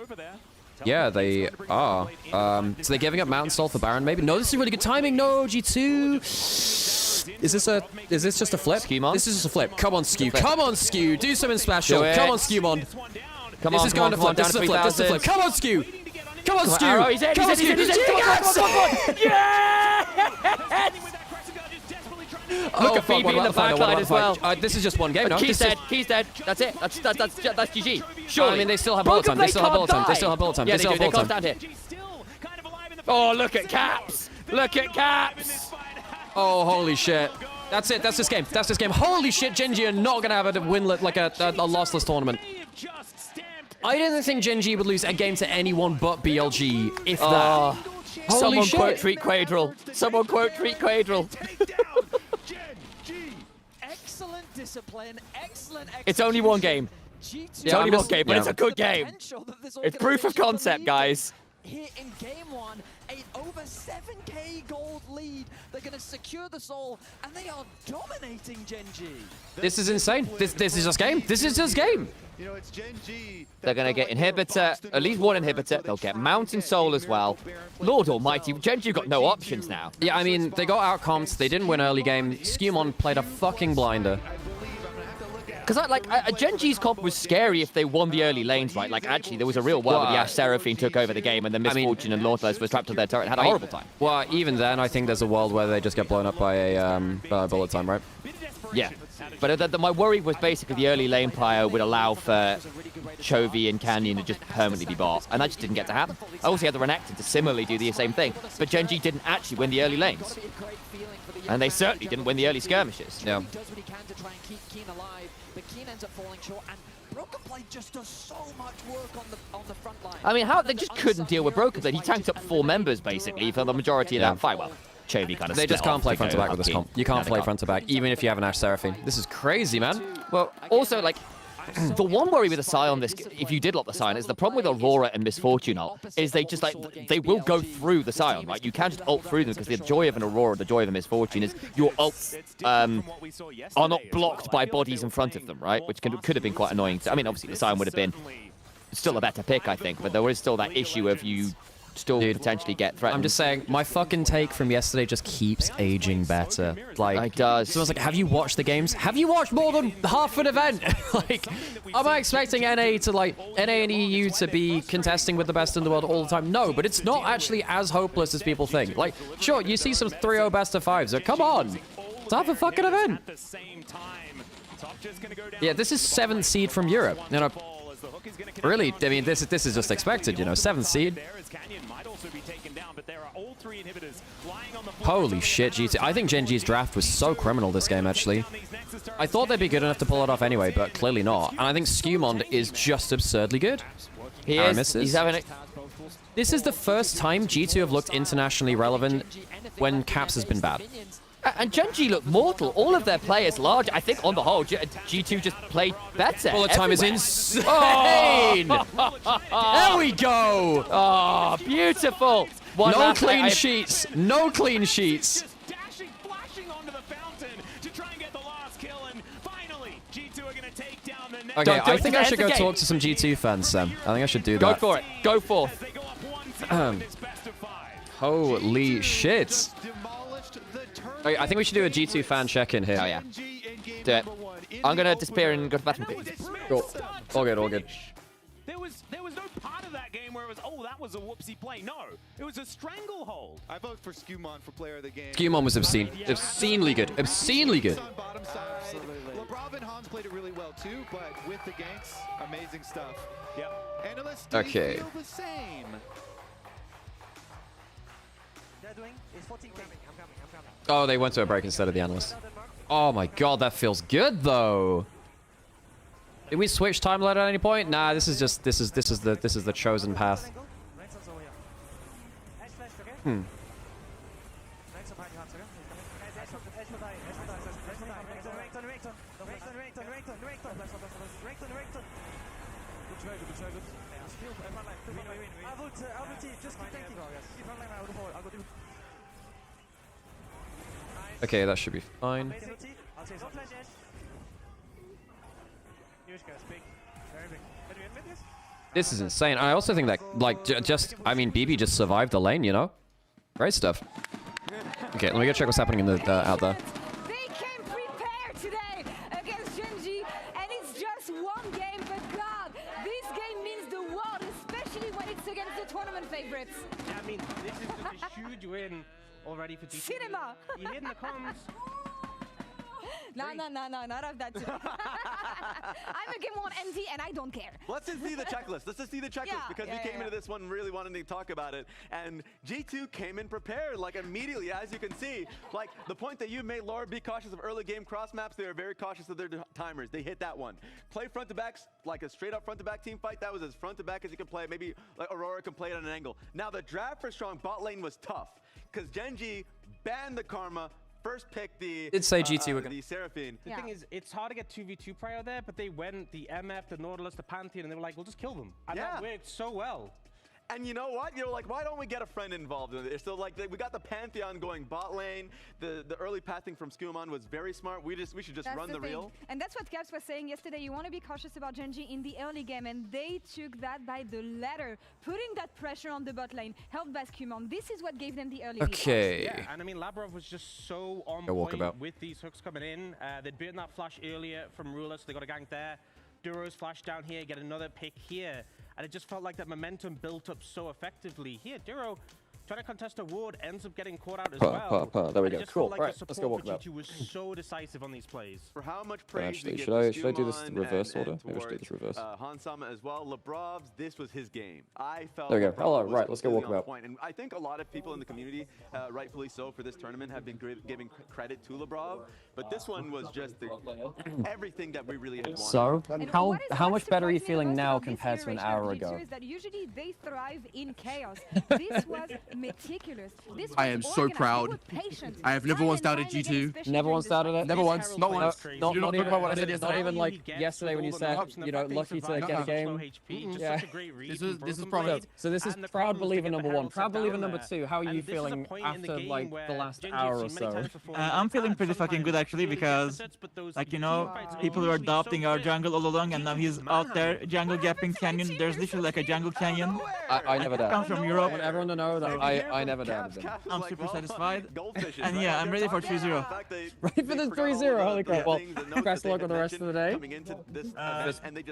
Yeah, they are. So they're giving up Mountain Soul for Baron, maybe? No, this is really good timing. No, G2. Is this just a flip? Skewmon? This is just a flip. Come on, Skew. Come on, Skew. Do something special. Come on, Skewmon. This is going to flip. This is a flip. This is a flip. Come on, Skew. Come on, Skew. Come on, Skew. Yes! Look at BB in the backline as well. This is just one game, no? Key's dead. Key's dead. That's it. That's GG. Sure. I mean, they still have bullet time. They still have bullet time. They still have bullet time. Yeah, they do. They can't stand here. Oh, look at Caps. Look at Caps. Oh, holy shit. That's it. That's this game. That's this game. Holy shit, Genji are not going to have a winlet, like a lossless tournament. I didn't think Genji would lose a game to anyone but BLG, if that. Holy shit. Quote treat Quadril. Someone quote treat Quadril. Excellent discipline, excellent execution. It's only one game. It's only one game, but it's a good game. It's proof of concept, guys. Here in game one, an over 7k gold lead. They're going to secure the soul, and they are dominating Genji. This is insane. This is just game. This is just game. They're going to get inhibitor, at least one inhibitor. They'll get Mountain Soul as well. Lord almighty, Genji got no options now. Yeah, I mean, they got outcomped. They didn't win early game. Skewmon played a fucking blinder. Because, Genji's comp was scary if they won the early lanes, right? Like, actually, there was a real world where the Ashe Seraphine took over the game and the Misfortune and Lordless was trapped to their turret and had a horrible time. Well, even then, I think there's a world where they just get blown up by a bullet time, right? Yeah. But my worry was basically the early lane player would allow for Chovy and Canyon to just permanently be bought, and that just didn't get to happen. I also had the Renekton to similarly do the same thing, but Genji didn't actually win the early lanes. And they certainly didn't win the early skirmishes. Yeah. He does what he can to try and keep Keen alive, but Keen ends up falling short, and Broken Blade just does so much work on the front line. I mean, how they just couldn't deal with Broken Blade. He tanked up 4 members, basically, for the majority of that fight. Well, Chovy kind of They just can't play front to back with this comp. You can't play front to back, even if you have an Ashe Seraphine. This is crazy, man. Well, also, like, the one worry with the Sion, if you did lock the Sion, is the problem with Aurora and Misfortune ult is they just, they will go through the Sion, right? You can't just ult through them because the joy of an Aurora, the joy of a Misfortune is your ults are not blocked by bodies in front of them, right? Which could have been quite annoying. I mean, obviously, the Sion would have been still a better pick, I think, but there is still that issue of you still potentially get threatened. I'm just saying, my fucking take from yesterday just keeps aging better. Like, it does. Someone's like, have you watched the games? Have you watched more than half an event? Like, am I expecting NA to, like, NA and EU to be contesting with the best in the world all the time? No, but it's not actually as hopeless as people think. Like, sure, you see some 3-0 best of 5s, so come on. It's half a fucking event. Yeah, this is 7th seed from Europe. You know, really, I mean, this is just expected, you know, 7th seed. Holy shit, G2. I think Genji's draft was so criminal this game, actually. I thought they'd be good enough to pull it off anyway, but clearly not. And I think Skewmon is just absurdly good. He is. He's having it. This is the first time G2 have looked internationally relevant when Caps has been bad. And Genji looked mortal. All of their players large. I think on the whole, G2 just played better. Bullet time is insane. Oh. There we go. Oh, beautiful. No clean sheets. No clean sheets. Okay, I think I should go talk to some G2 fans, Sam. I think I should do that. Go for it. Go forth. Holy shit. Okay, I think we should do a G2 fan check-in here. Oh, yeah. Do it. I'm going to disappear and go to the bathroom. Cool. All good, all good. There was no part of that game where as, oh, that was a whoopsie play. No, it was a stranglehold. I vote for Skumon for player of the game. Skumon was obscene. Obscenely good. Obscenely good. On bottom side. LeBron and Hans played it really well too, but with the ganks, amazing stuff. Yep. Analysts, do you feel the same? Oh, they went to a break instead of the analyst. Oh my god, that feels good though. Did we switch time ladder at any point? Nah, this is the chosen path. Hmm. Okay, that should be fine. This is insane. I also think that, like, I mean, BB just survived the lane, you know? Great stuff. Okay, let me go check what's happening in the out there. They came prepared today against GENG, and it's just one game, but God, this game means the world, especially when it's against the tournament favorites. Yeah, I mean, this is just a huge win already for GT. Cinema! You hit in the comms. No, not of that too. I'm a game one MD and I don't care. Let's just see the checklist. Let's just see the checklist because we came into this one really wanting to talk about it. And G2 came in prepared, like immediately, as you can see. Like the point that you made, Laura, be cautious of early game cross maps. They are very cautious of their timers. They hit that one. Play front to backs, like a straight up front to back team fight. That was as front to back as you could play. Maybe like Aurora can play it at an angle. Now the draft for strong bot lane was tough because GENG banned the Karma. First pick the Seraphine. The thing is, it's hard to get 2v2 prio there, but they went the MF, the Nautilus, the Pantheon, and they were like, we'll just kill them. And that worked so well. And you know what? You're like, why don't we get a friend involved in it? So like, we got the Pantheon going bot lane. The early pathing from Skumon was very smart. We should just run the reel. And that's what Caps was saying yesterday. You want to be cautious about GENG in the early game, and they took that by the letter, putting that pressure on the bot lane, helped by Skumon. This is what gave them the early lead. Yeah, and I mean, Labrov was just so on point with these hooks coming in. They'd beaten that flash earlier from Ruler, so they got a gank there. Duro's flash down here, get another pick here. And it just felt like that momentum built up so effectively. Here, Duro trying to contest a ward, ends up getting caught out as well. There we go. Cool. Like Right, let's go walk about. GT was so decisive on these plays. For how much praise Actually, should I do this in reverse order? Maybe I should do this reverse. Hansama as well. Labrov's, this was his game. I felt. There we go. Hello. Right, let's go walk about. And I think a lot of people in the community, rightfully so, for this tournament, have been giving credit to Labrov. But this one was just everything that we really had wanted. So, how much better are you feeling now compared to an hour ago? That usually they thrive in chaos. This was meticulous. This was I am so proud. I have never once doubted G2. Never once doubted it? Never once. Not once. Not You don't even, talk about what I said yesterday. not even like yesterday when you said, you know, lucky to get a game. Yeah. This is proud. So this is proud believer number one. Proud believer number two. How are you feeling after like the last hour or so? I'm feeling pretty fucking good actually because, like, you know, people were doubting our jungle all along, and now he's out there jungle gapping canyon. There's literally like a jungle canyon. I never doubted. Comes from Europe. I want everyone to know that I never doubted them. I'm super satisfied. And yeah, I'm ready for 3-0. Ready for the 3-0, holy crap. Well, best luck on the rest of the day.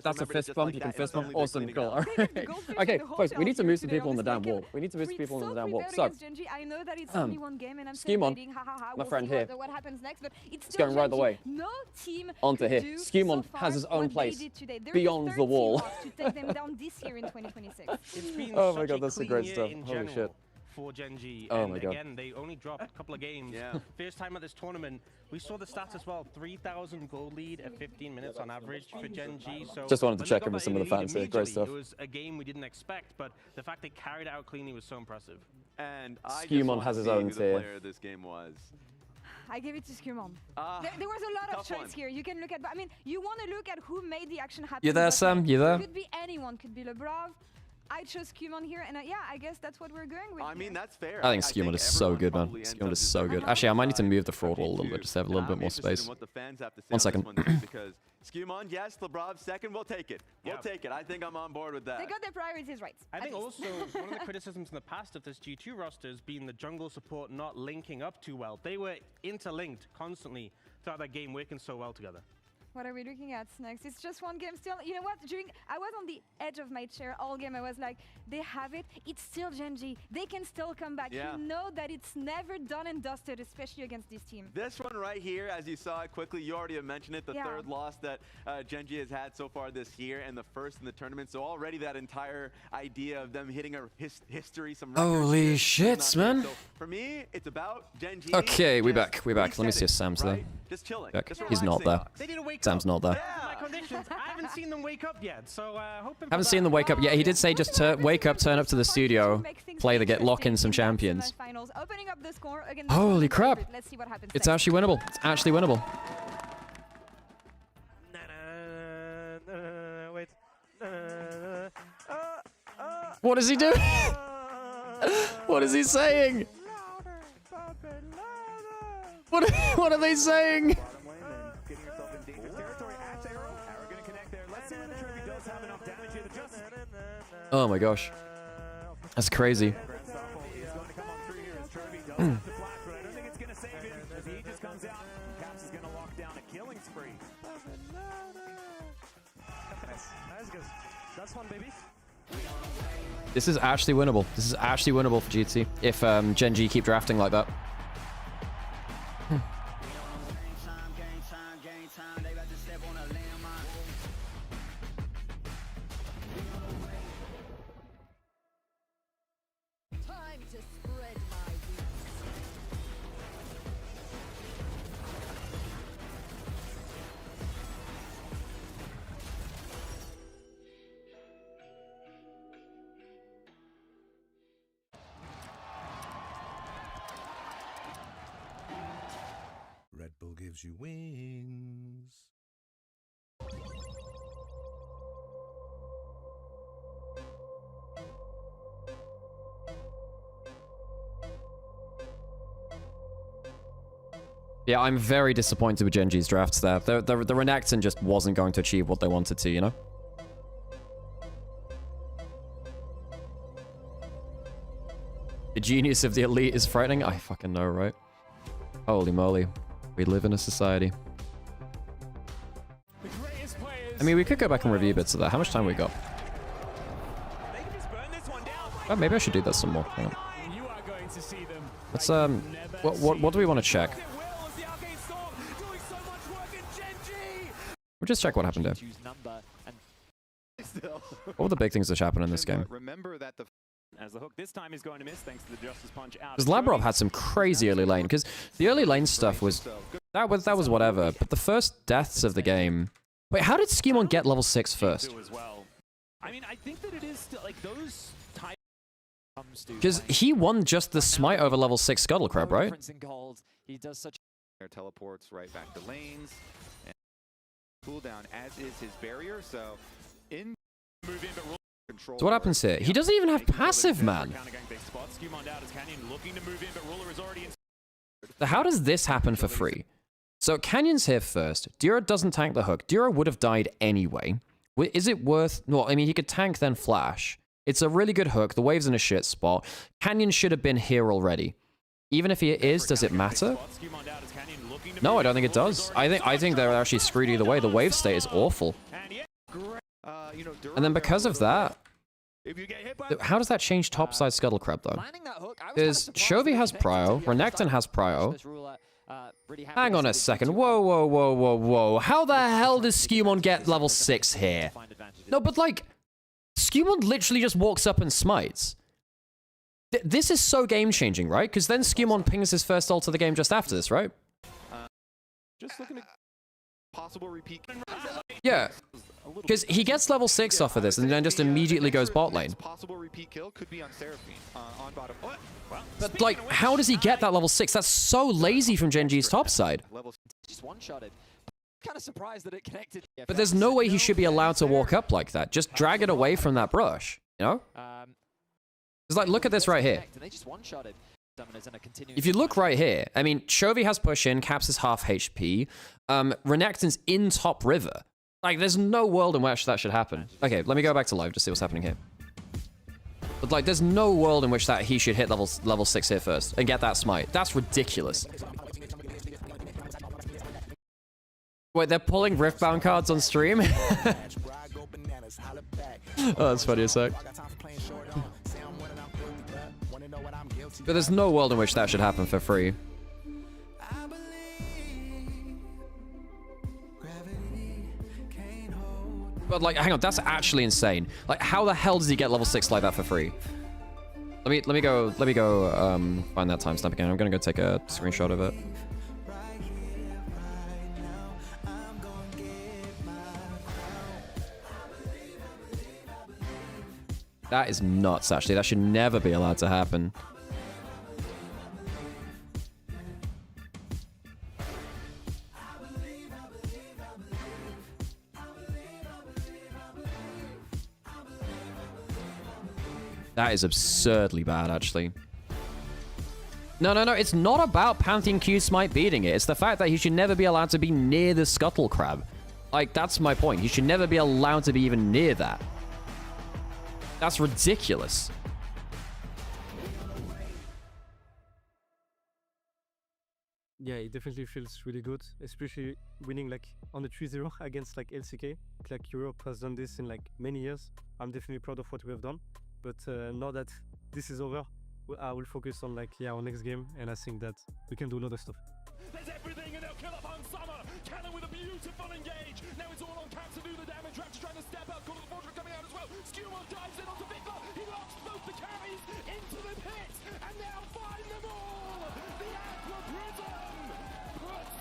That's a fist bump, you can fist bump. Awesome, cool. Alright. Okay, folks, we need to move some people on the damn wall. We need to move some people on the damn wall. So, I know that it's only one game and I'm Skumon, my friend here, it's going right the way. No team onto here. Skumon has his own place beyond the wall. To take them down this year in 2026. Oh my god, that's the great stuff. Holy shit. For GENG. Oh and my god. Again, they only dropped a couple of games. First time at this tournament. We saw the stats as well. 3,000 gold lead at 15 minutes on average for GENG. So just wanted to check in with some of the fans here. Great stuff. It was a game we didn't expect, but the fact they carried it out cleanly was so impressive. And I Skumon has his own tier. This game was. I give it to Skumon. There was a lot of choice here. You can look at, I mean, you want to look at who made the action happen. You there, Sam? You there? Could be anyone. Could be Labrov. I chose Skumon here, and yeah, I guess that's what we're going with. I mean, that's fair. I think Skumon is so good, man. Skumon is so good. Actually, I might need to move the fraud wall a little bit, just to have a little bit more space. 1 second. Because Skumon, yes, Labrov second, we'll take it. We'll take it. I think I'm on board with that. They got their priorities right. I think also one of the criticisms in the past of this G2 roster has been the jungle support not linking up too well. They were interlinked constantly throughout that game, working so well together. What are we looking at next? It's just one game still. You know what? I was on the edge of my chair all game. I was like, they have it. It's still GENG. They can still come back. Yeah. You know that it's never done and dusted, especially against this team. This one right here, as you saw it quickly, you already have mentioned it, the third loss that GENG has had so far this year and the first in the tournament. So already that entire idea of them hitting a history, some records. Holy shit, man. So for me, it's about GENG. Okay, we're back. Let me see if Sam's there. Just chilling. Back. He's not there. They need to wake Sam's not there. My conditions. I haven't seen them wake up yet, so hoping. Haven't seen them wake up yet. He did say just wake up, turn up to the studio, play the lock in some champions. Holy crap! It's actually winnable. It's actually winnable. Wait. What is he doing? What is he saying? What are they saying? Oh my gosh. That's crazy. This is actually winnable. This is actually winnable for GT if GENG keep drafting like that. Red Bull gives you wings. Yeah, I'm very disappointed with GENG's drafts there. The Renekton just wasn't going to achieve what they wanted to, you know? The genius of the elite is frightening? I fucking know, right? Holy moly. We live in a society. I mean, we could go back and review bits of that. How much time we got? Oh, maybe I should do that some more. Hang on. Let's, what do we want to check? We'll just check what happened here. What were the big things that happened in this game? Remember that as the hook this time is going to miss thanks to the Justice Punch out. Because Labrov had some crazy early lane. Because the early lane stuff was that was whatever. But the first deaths of the game. Wait, how did Skimon get level 6 first? I mean, I think that it is still like those type Because he won just the smite over level 6 Scuttlecrab, right? He does such teleports right back to lanes and cooldown as is his barrier. So in move in but control. So what happens here? He doesn't even have passive, man. So how does this happen for free? So Canyon's here first. Dura doesn't tank the hook. Dura would have died anyway. Is it worth... Well, I mean, he could tank then flash. It's a really good hook. The wave's in a shit spot. Canyon should have been here already. Even if he is, does it matter? No, I don't think it does. I think they're actually screwed either way. The wave state is awful. And then because of that... How does that change topside Scuttlecrab, though? Because Chovy has prio, Renekton has prio. Hang on a second. Whoa, whoa, whoa, whoa, whoa. How the hell does Skewmon get level 6 here? No, but like, Skewmon literally just walks up and smites. This is so game-changing, right? Because then Skewmon pings his first ult of the game just after this, right? Just looking at possible repeat. Yeah. Because he gets level 6 off of this and then just immediately goes bot lane. Possible repeat kill could be on Seraphine on bottom. But like, how does he get that level 6? That's so lazy from GENG's topside. Just one-shotted. Kind of surprised that it connected. But there's no way he should be allowed to walk up like that. Just drag it away from that brush, you know? It's like, look at this right here. If you look right here, I mean, Chovy has push in, Caps is half HP. Renekton's in top river. Like, there's no world in which that should happen. Okay, let me go back to live to see what's happening here. But like, there's no world in which that he should hit level 6 here first and get that smite. That's ridiculous. Wait, they're pulling Riftbound cards on stream? Oh, that's funny as heck. But there's no world in which that should happen for free. But like, hang on, that's actually insane. Like, how the hell does he get level 6 like that for free? Let me go find that timestamp again. I'm gonna go take a screenshot of it. That is nuts, actually. That should never be allowed to happen. That is absurdly bad, actually. No, it's not about Pantheon Q Smite beating it. It's the fact that he should never be allowed to be near the Scuttle Crab. Like, that's my point. He should never be allowed to be even near that. That's ridiculous. Yeah, it definitely feels really good, especially winning like on the 3-0 against like LCK. Like Europe has done this in like many years. I'm definitely proud of what we have done. But now that this is over, I will focus on like our next game, and I think that we can do a lot of stuff. There's everything, and they'll kill up on Summer. Cannon with a beautiful engage. Now it's all on Caps to do the damage. Raptor trying to step out. Call of the Fortress coming out as well. Skewman dives in onto Victor. He locks both the carries into the pit, and now find them all. The Aqua Prism puts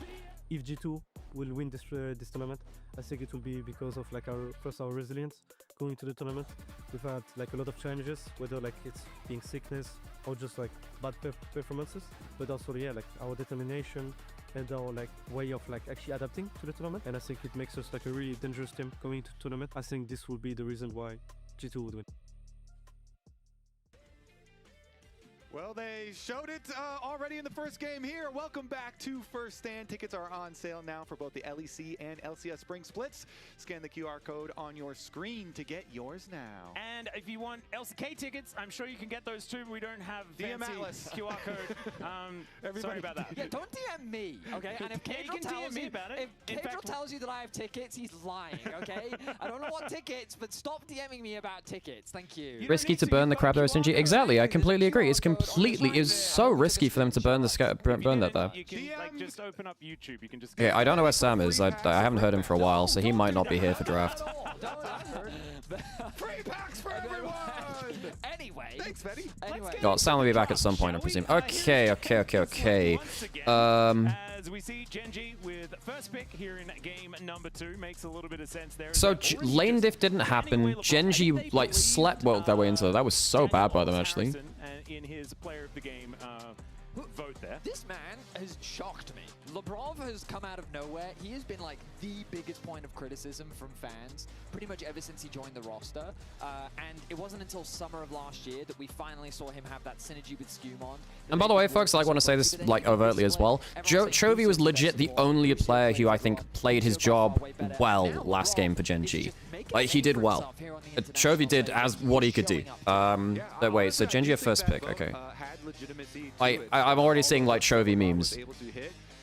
the... If G2 will win this tournament, I think it will be because of like our resilience going to the tournament. We've had like a lot of challenges, whether like it's being sickness or just like bad performances, but also yeah, like our determination and our like way of like actually adapting to the tournament. And I think it makes us like a really dangerous team going to the tournament. I think this will be the reason why G2 would win. Well, they showed it already in the first game here. Welcome back to First Stand. Tickets are on sale now for both the LEC and LCS Spring Splits. Scan the QR code on your screen to get yours now. And if you want LCK tickets, I'm sure you can get those too. We don't have DM fancy Atlas. QR code. Sorry about that. Yeah, don't DM me, okay? And if Cadril tells you, if Cadril tells you that I have tickets, he's lying, okay? I don't know what tickets, but stop DMing me about tickets. Thank you. Risky to burn the crab though, Sinji. Exactly, I completely agree. It's completely, it was so risky for them to burn that there. You can like just open up YouTube. You can just. Okay, I don't know where Sam is. I haven't heard him for a while, so he might not be here for draft. Free packs for everyone! Anyway. Thanks, Betty. Anyway. God, Sam will be back at some point, I presume. Okay. As we see GENG with first pick here in game number 2 makes a little bit of sense there. So lane diff didn't happen. GENG like sleepwalked their way into it. That was so bad by them, actually. In his player of the game vote there. This man has shocked me. Labrov has come out of nowhere. He has been like the biggest point of criticism from fans pretty much ever since he joined the roster. And it wasn't until summer of last year that we finally saw him have that synergy with Skewmon. And by the way, folks, I want to say this like overtly as well. Chovy was legit the only player who I think played his job well last game for GENG. Like, he did well. Chovy did as what he could do. But wait, so GENG a first pick, okay. I'm already seeing like Chovy memes.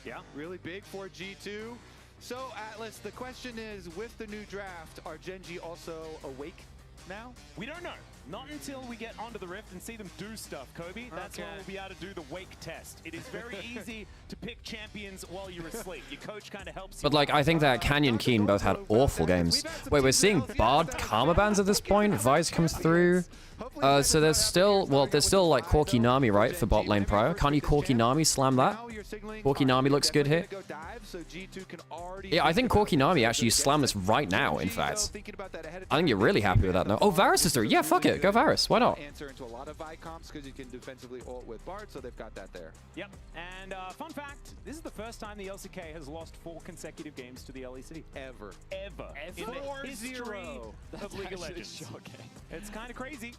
Yeah, really big for G2. So Atlas, the question is, with the new draft, are GENG also awake now? We don't know. Not until we get onto the Rift and see them do stuff, Kobe. That's when we'll be able to do the wake test. It is very easy to pick champions while you're asleep. Your coach kind of helps you. But like, I think that Canyon Keen both had awful games. Wait, we're seeing Bard Karma bans at this point. Vice comes through. So there's still like Corki Nami, right, for bot lane prior. Can't you Corki Nami slam that? Corki Nami looks good here. Yeah, I think Corki Nami actually slam this right now, in fact. I think you're really happy with that now. Oh, Varus is through. Yeah, fuck it. Go Varus. Why not? Answer into a lot of Vicomps because you can defensively ult with Bard, so they've got that there. Yep. And fun fact, this is the first time the LCK has lost 4 consecutive games to the LEC. Ever. In the history of League of Legends. It's kind of crazy,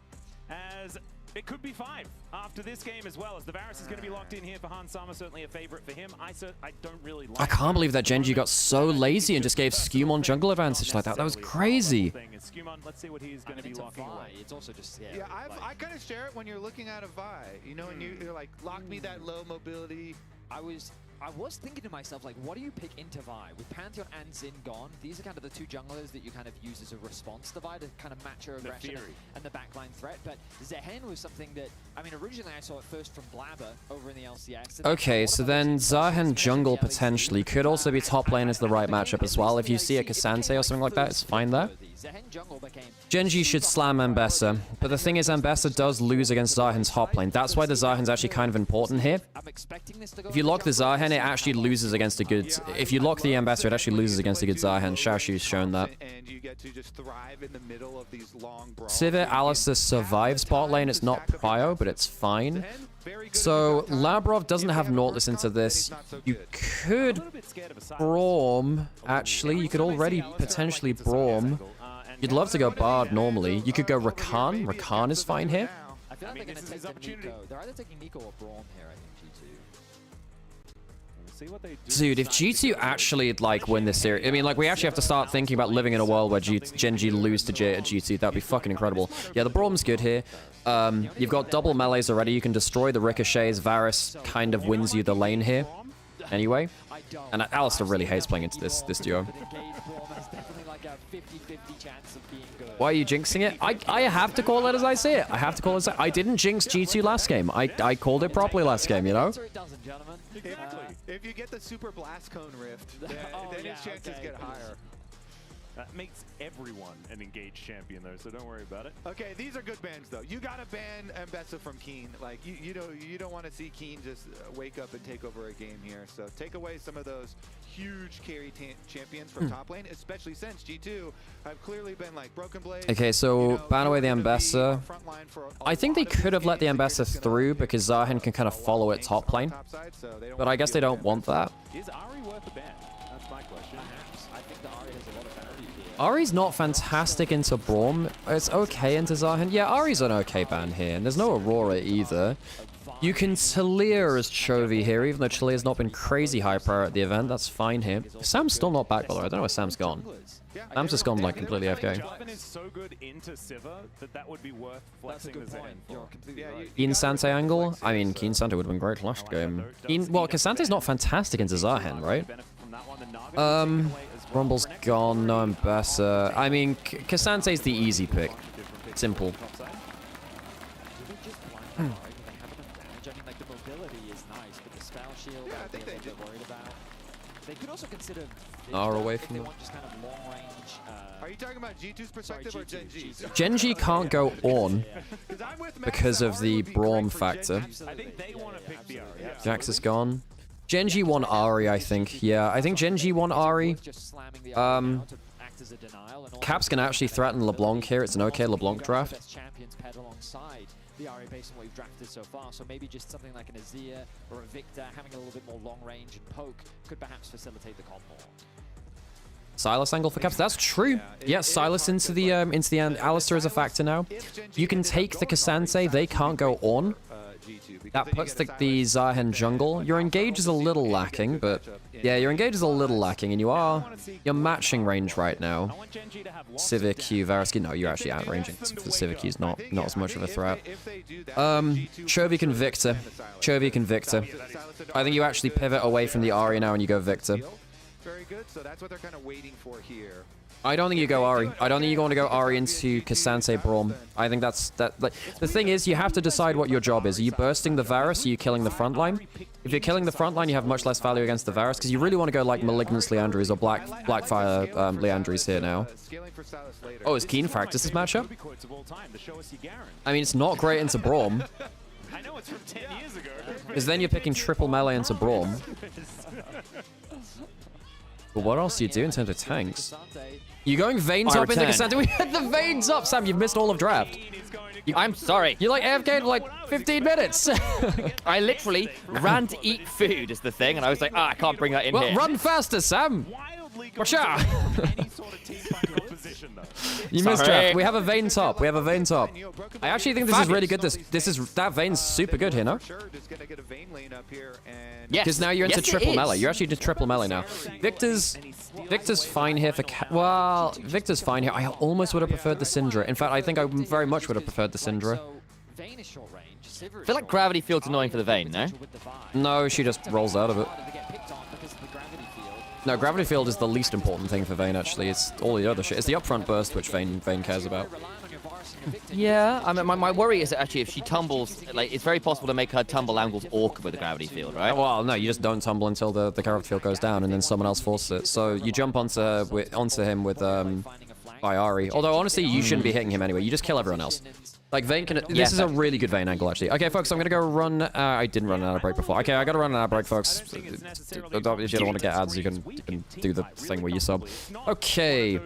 as it could be 5 after this game as well, as the Varus is going to be locked in here for Han Sama, certainly a favorite for him. I don't really like. I can't believe that GENG got so lazy and just gave Skewmon jungle advantage like that. That was crazy. Skewmon, let's see what he's going to be locking away. It's also just I kind of share it when you're looking at a Vi, you know, and you're like, lock me that low mobility. I was I was thinking to myself, like, what do you pick into Vi? With Pantheon and Xin gone, these are kind of the two junglers that you kind of use as a response to Vi to kind of match your aggression and the backline threat. But Zehen was something that, I mean, originally I saw it first from Blabber over in the LCS. Okay, so then Zahen jungle potentially could also be top lane as the right matchup as well. If you see a Cassante or something like that, it's fine there. Genji should slam Ambessa, but the thing is Ambessa does lose against Zahen's top lane. That's why the Zahen's actually kind of important here. If you lock the Zahen, it actually loses against a good... If you lock the Ambessa, it actually loses against a good Zahen. Shashu's shown that. Sivir Alistar survives bot lane. It's not prio, but it's fine. So Labrov doesn't have Nautilus into this. You could Braum, actually. You could already potentially Braum. You'd love to go Bard normally. You could go Rakan. Rakan is fine here. I feel like they're going to take the Nico. They're either taking Nico or Braum here, I think, G2. See what they do. Dude, if G2 actually, like, win this series... I mean, like, we actually have to start thinking about living in a world where Genji lose to G2. That'd be fucking incredible. Yeah, the Braum's good here. You've got double melees already. You can destroy the ricochets. Varus kind of wins you the lane here. Anyway. And Alistar really hates playing into this duo. Why are you jinxing it? I have to call it as I see it. I have to call it as I didn't jinx G2 last game. I called it properly last game, you know? Exactly. If you get the super blast cone rift, then his chances get higher. That makes everyone an engaged champion, though, so don't worry about it. Okay, these are good bans, though. You gotta ban Ambessa from Keen. Like, you don't want to see Keen just wake up and take over a game here. So take away some of those huge carry champions from top lane, especially since G2 have clearly been like Broken Blade. Okay, so ban away the Ambessa. I think they could have let the Ambessa through because Zahen can kind of follow it top lane. But I guess they don't want that. Is Ari worth a ban? That's my question. I think that Ari has a lot of value here. Ari's not fantastic into Braum. It's okay into Zahen. Yeah, Ari's an okay ban here. And there's no Aurora either. You can Talir as Chovy here, even though Talir's not been crazy high prior at the event. That's fine here. Sam's still not back, by the way. I don't know where Sam's gone. Sam's just gone, like, completely AFK. Gavin is so good into Sivir that would be worth flexing the Zen for. Keen Sante angle? I mean, Keen Sante would have been great last game. Well, Cassante's not fantastic into Zahen, right? Rumble's gone, no Ambessa. I mean, Cassante's the easy pick. Simple. They could also consider Away from them. Are you talking about G2's perspective or Genji's? Genji can't go on because of the Braum factor. I think they want to pick the Ari. Jax is gone. Genji won Ari, I think. Yeah, I think Genji won Ari. Caps can actually threaten LeBlanc here. It's an okay LeBlanc draft. The Ari based on what you've drafted so far, so maybe just something like an Azir or a Victor having a little bit more long range and poke could perhaps facilitate the comp more. Silas angle for Caps. That's true. Yeah, Silas into the end. Alistar is a factor now. You can take the Cassante. They can't go on. That puts the Zahen jungle. Your engage is a little lacking, but yeah, your engage is a little lacking, and you're matching range right now. Sivir Q, Varus Q. No, you're actually outranging. Sivir Q's not as much of a threat. Chovy can Victor. Chovy can Victor. I think you actually pivot away from the Ari now and you go Victor. Very good. So that's what they're kind of waiting for here. I don't think you go Ari. I don't think you want to go Ari into Cassante Braum. I think that's like the thing is you have to decide what your job is. Are you bursting the Varus? Are you killing the front line? If you're killing the front line, you have much less value against the Varus because you really want to go like Malignance Leandries or Blackfire Leandries here now. Oh, is Keen practice this matchup? I mean, it's not great into Braum. I know it's from 10 years ago. Because then you're picking triple melee into Braum. But what else do you do in terms of tanks? You're going Vayne top into Cassante. We had the Vaynes up, Sam. You've missed all of draft. I'm sorry. You like AFK for like 15 minutes. I literally ran to eat food is the thing, and I was like, I can't bring that in here. Run faster, Sam. Watch out. You missed draft. We have a Vayne top. We have a Vayne top. I actually think this is really good. That Vayne's super good here, no? Yes. Because now you're into triple melee. You're actually into triple melee now. Victor's fine here for... Well, Victor's fine here. I almost would have preferred the Syndra. In fact, I think I very much would have preferred the Syndra. I feel like Gravity Field's annoying for the Vayne, no? No, she just rolls out of it. No, gravity field is the least important thing for Vayne, actually. It's all the other shit. It's the upfront burst which Vayne cares about. Yeah, I mean, my worry is that actually if she tumbles, like, it's very possible to make her tumble angles awkward with the gravity field, right? Well, no, you just don't tumble until the gravity field goes down, and then someone else forces it. So you jump onto him with Ari. Although, honestly, you shouldn't be hitting him anyway. You just kill everyone else. Like, Vayne can... This is a really good Vayne angle, actually. Okay, folks, I'm gonna go run... I didn't run an ad break before. Okay, I gotta run an ad break, folks. If you don't want to get ads, you can do the thing where you sub. Okay.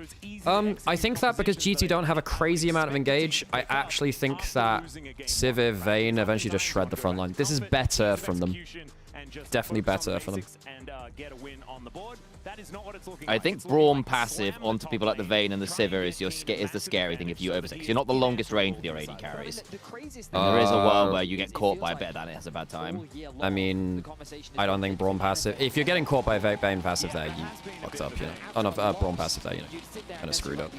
I think that because G2 don't have a crazy amount of engage, I actually think that Sivir, Vayne eventually just shred the front line. This is better from them. Definitely better for them. I think Braum passive onto people like the Vayne and the Sivir is the scary thing if you oversec. You're not the longest range with your AD carries. And there is a world where you get caught by a bit of that, it has a bad time. I mean, I don't think Braum passive... If you're getting caught by Vayne passive there, you fucked up, you know. Oh, no, Braum passive there, you know. Kind of screwed up.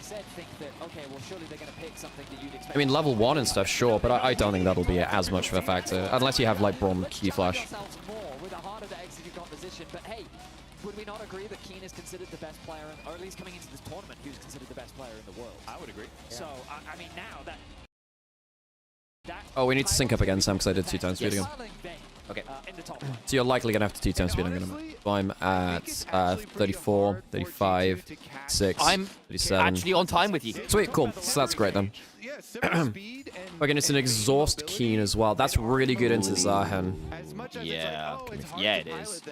I mean, level 1 and stuff, sure, but I don't think that'll be as much of a factor. Unless you have, like, Braum Q-Flash. But hey, would we not agree that Keen is considered the best player, or at least coming into this tournament, who's considered the best player in the world? I would agree. Yeah. So, I mean, now that... Oh, we need to sync up again, Sam, because I did 2 times speed again. Okay. So you're likely going to have to 2 times speed. I'm at 34, 35, 6, I'm 37. actually on time with you. Sweet, cool. So that's great then. Again, it's an exhaust Keen as well. That's really good into Zahan. Yeah. Yeah, it is.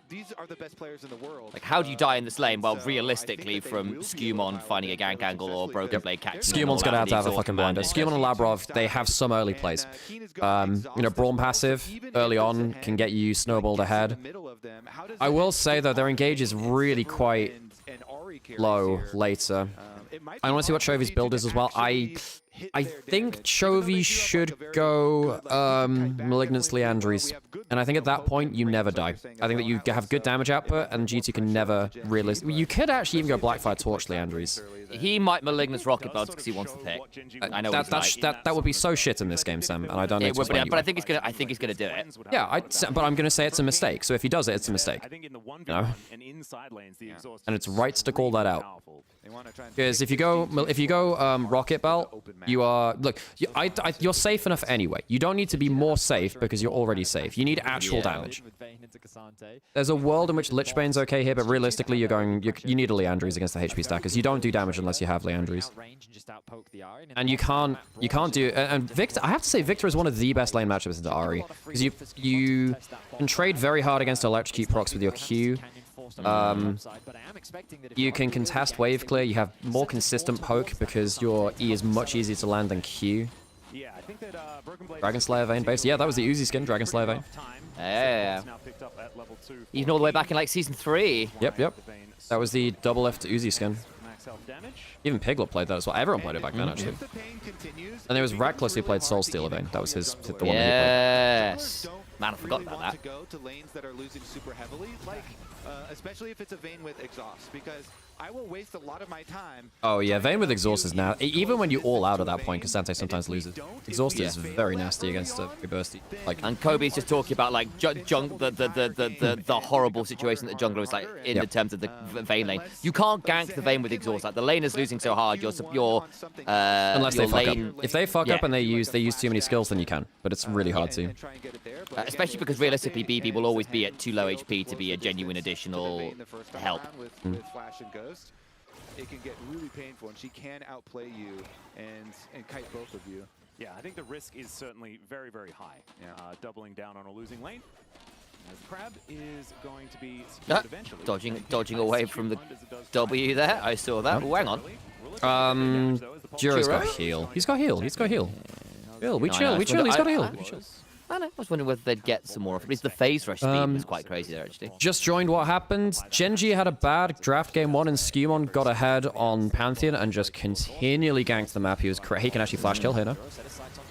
These are the best players in the world. Like, how do you die in this lane? Well, realistically, from Skewmon finding a gank angle or Broken Blade catching. Skewmon's going to have a fucking blinder. Skewmon and Labrov, they have some early plays. You know, Braum passive early on can get you snowballed ahead. I will say, though, their engage is really quite low later. I want to see what Chovy's build is as well. I think Chovy should go Malignance Leandries. And I think at that point, you never die. I think that you have good damage output, and G2 can never realistically... You could actually even go Blackfire Torch Leandries. He might Malignance Rocket Buds because he wants to pick. I know that would be so shit in this game, Sam, and I don't know. But I think he's gonna do it. Yeah, but I'm gonna say it's a mistake. So if he does it, it's a mistake. You know? And it's right to call that out. Because if you go Rocket Belt, you are you're safe enough anyway. You don't need to be more safe because you're already safe. You need actual damage. There's a world in which Lichbane's okay here, but realistically, you need a Leandries against the HP stackers. You don't do damage unless you have Leandries. And you can't do... And Victor, I have to say, Victor is one of the best lane matchups into Ahri. Because you can trade very hard against electrocute procs with your Q. You can contest wave clear. You have more consistent poke because your E is much easier to land than Q. Dragon Slayer Vayne base. Yeah, that was the Uzi skin, Dragon Slayer Vayne. Yeah. Even all the way back in like season 3. Yep. That was the double F to Uzi skin. Even Piglet played that as well. Everyone played it back then, actually. And there was Reckless who played Soul Stealer Vayne. That was the one that he played. Man, I forgot about that. To go to lanes that are losing super heavily, like especially if it's a Vayne with exhaust, because I will waste a lot of my time. Oh yeah, Vayne with exhaust is now even when you all out at that point, because Sante sometimes loses. Exhaust is very nasty against a bursty. Like, and Kobe's just talking about like the horrible situation that the jungler is like in the terms of the Vayne lane. You can't gank the Vayne with exhaust. Like the lane is losing so hard. Unless they fuck up. If they fuck up and they use too many skills, then you can. But it's really hard to. Especially because realistically, BB will always be at too low HP to be a genuine additional help. With Flash and Ghost, it can get really painful, and she can outplay you and kite both of you. Yeah, I think the risk is certainly very, very high. Doubling down on a losing lane. As Crab is going to be secured eventually. Dodging away from the W there. I saw that. Oh, hang on. Juro's got heal. He's got heal. He's got heal. We chill. He's got heal. I was wondering whether they'd get some more of it. The phase rush speed was quite crazy there, actually. Just joined what happened. GENG had a bad draft game 1, and Skewmon got ahead on Pantheon and just continually ganked the map. He can actually flash kill here now.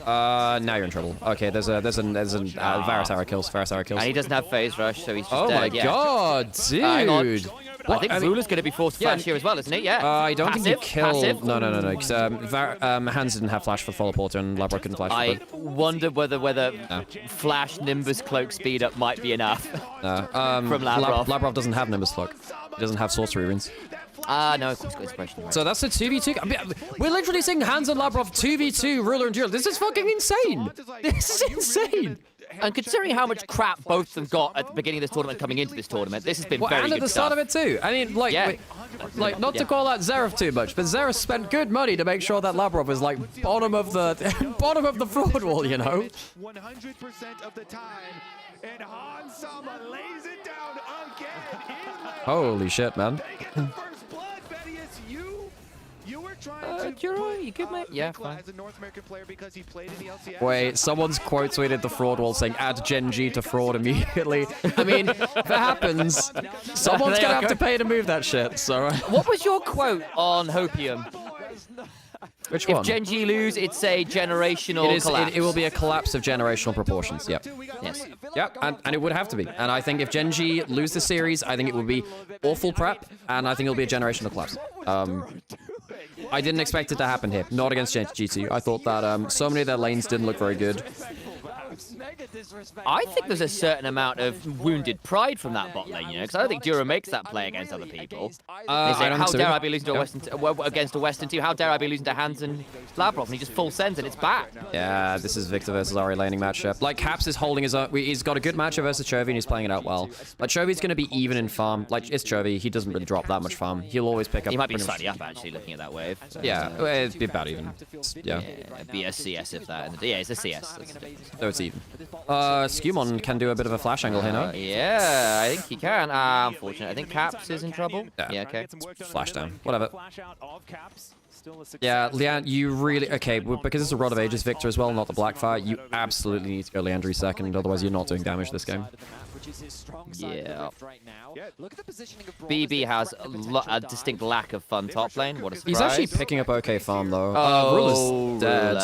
Now you're in trouble. Okay, there's an Varus arrow kills. And he doesn't have phase rush, so he's just Oh my god, dude! I think Ruler's going to be forced to flash here as well, isn't he? Yeah. I don't think you kill. Passive. No. Because Hans didn't have flash for Follow Porter and Labra couldn't flash. I wonder whether flash Nimbus cloak speed up might be enough. From Labrov. Labrov doesn't have Nimbus cloak. He doesn't have sorcery runes. No, of course, got inspiration. Right. So that's a 2v2. I mean, we're literally seeing Hans and Labrov 2v2, Ruler and Duel. This is fucking insane. This is insane. And considering how much crap both of them got at the beginning of this tournament coming into this tournament, this has been very and good at the start stuff. of it too. I mean, like not to call out Xerath too much, but Xerath spent good money to make sure that Labrov was like bottom of the bottom of the fraud wall, you know. 100% of the time, and Hans Sama lays it down again. Holy shit, man. First blood, Vedius, you were trying to you good, mate? Yeah, fine. As a North American player because he played in the LCS. Wait, someone's quote tweeted the fraud wall saying add GENG to fraud immediately. I mean, if it happens, someone's gonna have to pay to move that shit. So. What was your quote on Hopium? Which one? If GENG lose, it's a generational collapse. It will be a collapse of generational proportions. Yep. Yes. Yep. And it would have to be. And I think if GENG lose the series, I think it would be awful prep, and I think it'll be a generational collapse. I didn't expect it to happen here. Not against G2. I thought that so many of their lanes didn't look very good. I think there's a certain amount of wounded pride from that bot lane, you know, because I don't think Dura makes that play against other people. How dare I be losing to a Western against a Western team? How dare I be losing to Hans and Labrov? And he just full sends and it's back. Yeah, this is Victor versus Ari laning matchup. Like, Caps is holding his own. He's got a good matchup versus Chovy and he's playing it out well. But Chovy's going to be even in farm. Like, it's Chovy. He doesn't really drop that much farm. He'll always pick up. He might be slightly up, actually, looking at that wave. So yeah, it'd be about even. Yeah. It'd be a CS if that. Yeah, it's a CS. So it's even. Skewmon can do a bit of a flash angle here, no? Yeah, I think he can. Unfortunately, I think Caps is in trouble. Yeah, okay. Flash down. Whatever. Yeah, Leand, you really... Okay, because it's a Rod of Ages Victor as well, not the Blackfire, you absolutely need to go Leandry second, otherwise you're not doing damage this game. Yeah. BB has a distinct lack of fun top lane. What a surprise. He's actually picking up okay farm, though. Ruler's dead.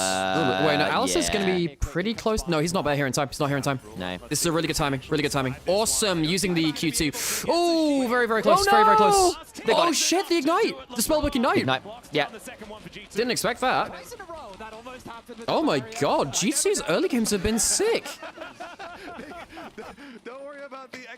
Wait, no, Alistair's going to be pretty close. No, he's not here in time. He's not here in time. No. This is a really good timing. Really good timing. Awesome. Using the Q2. Oh, very, very close. Very, very close. Oh, shit. The Ignite. The Spellbook Ignite. Yeah. Didn't expect that. Oh, my God. G2's early games have been sick.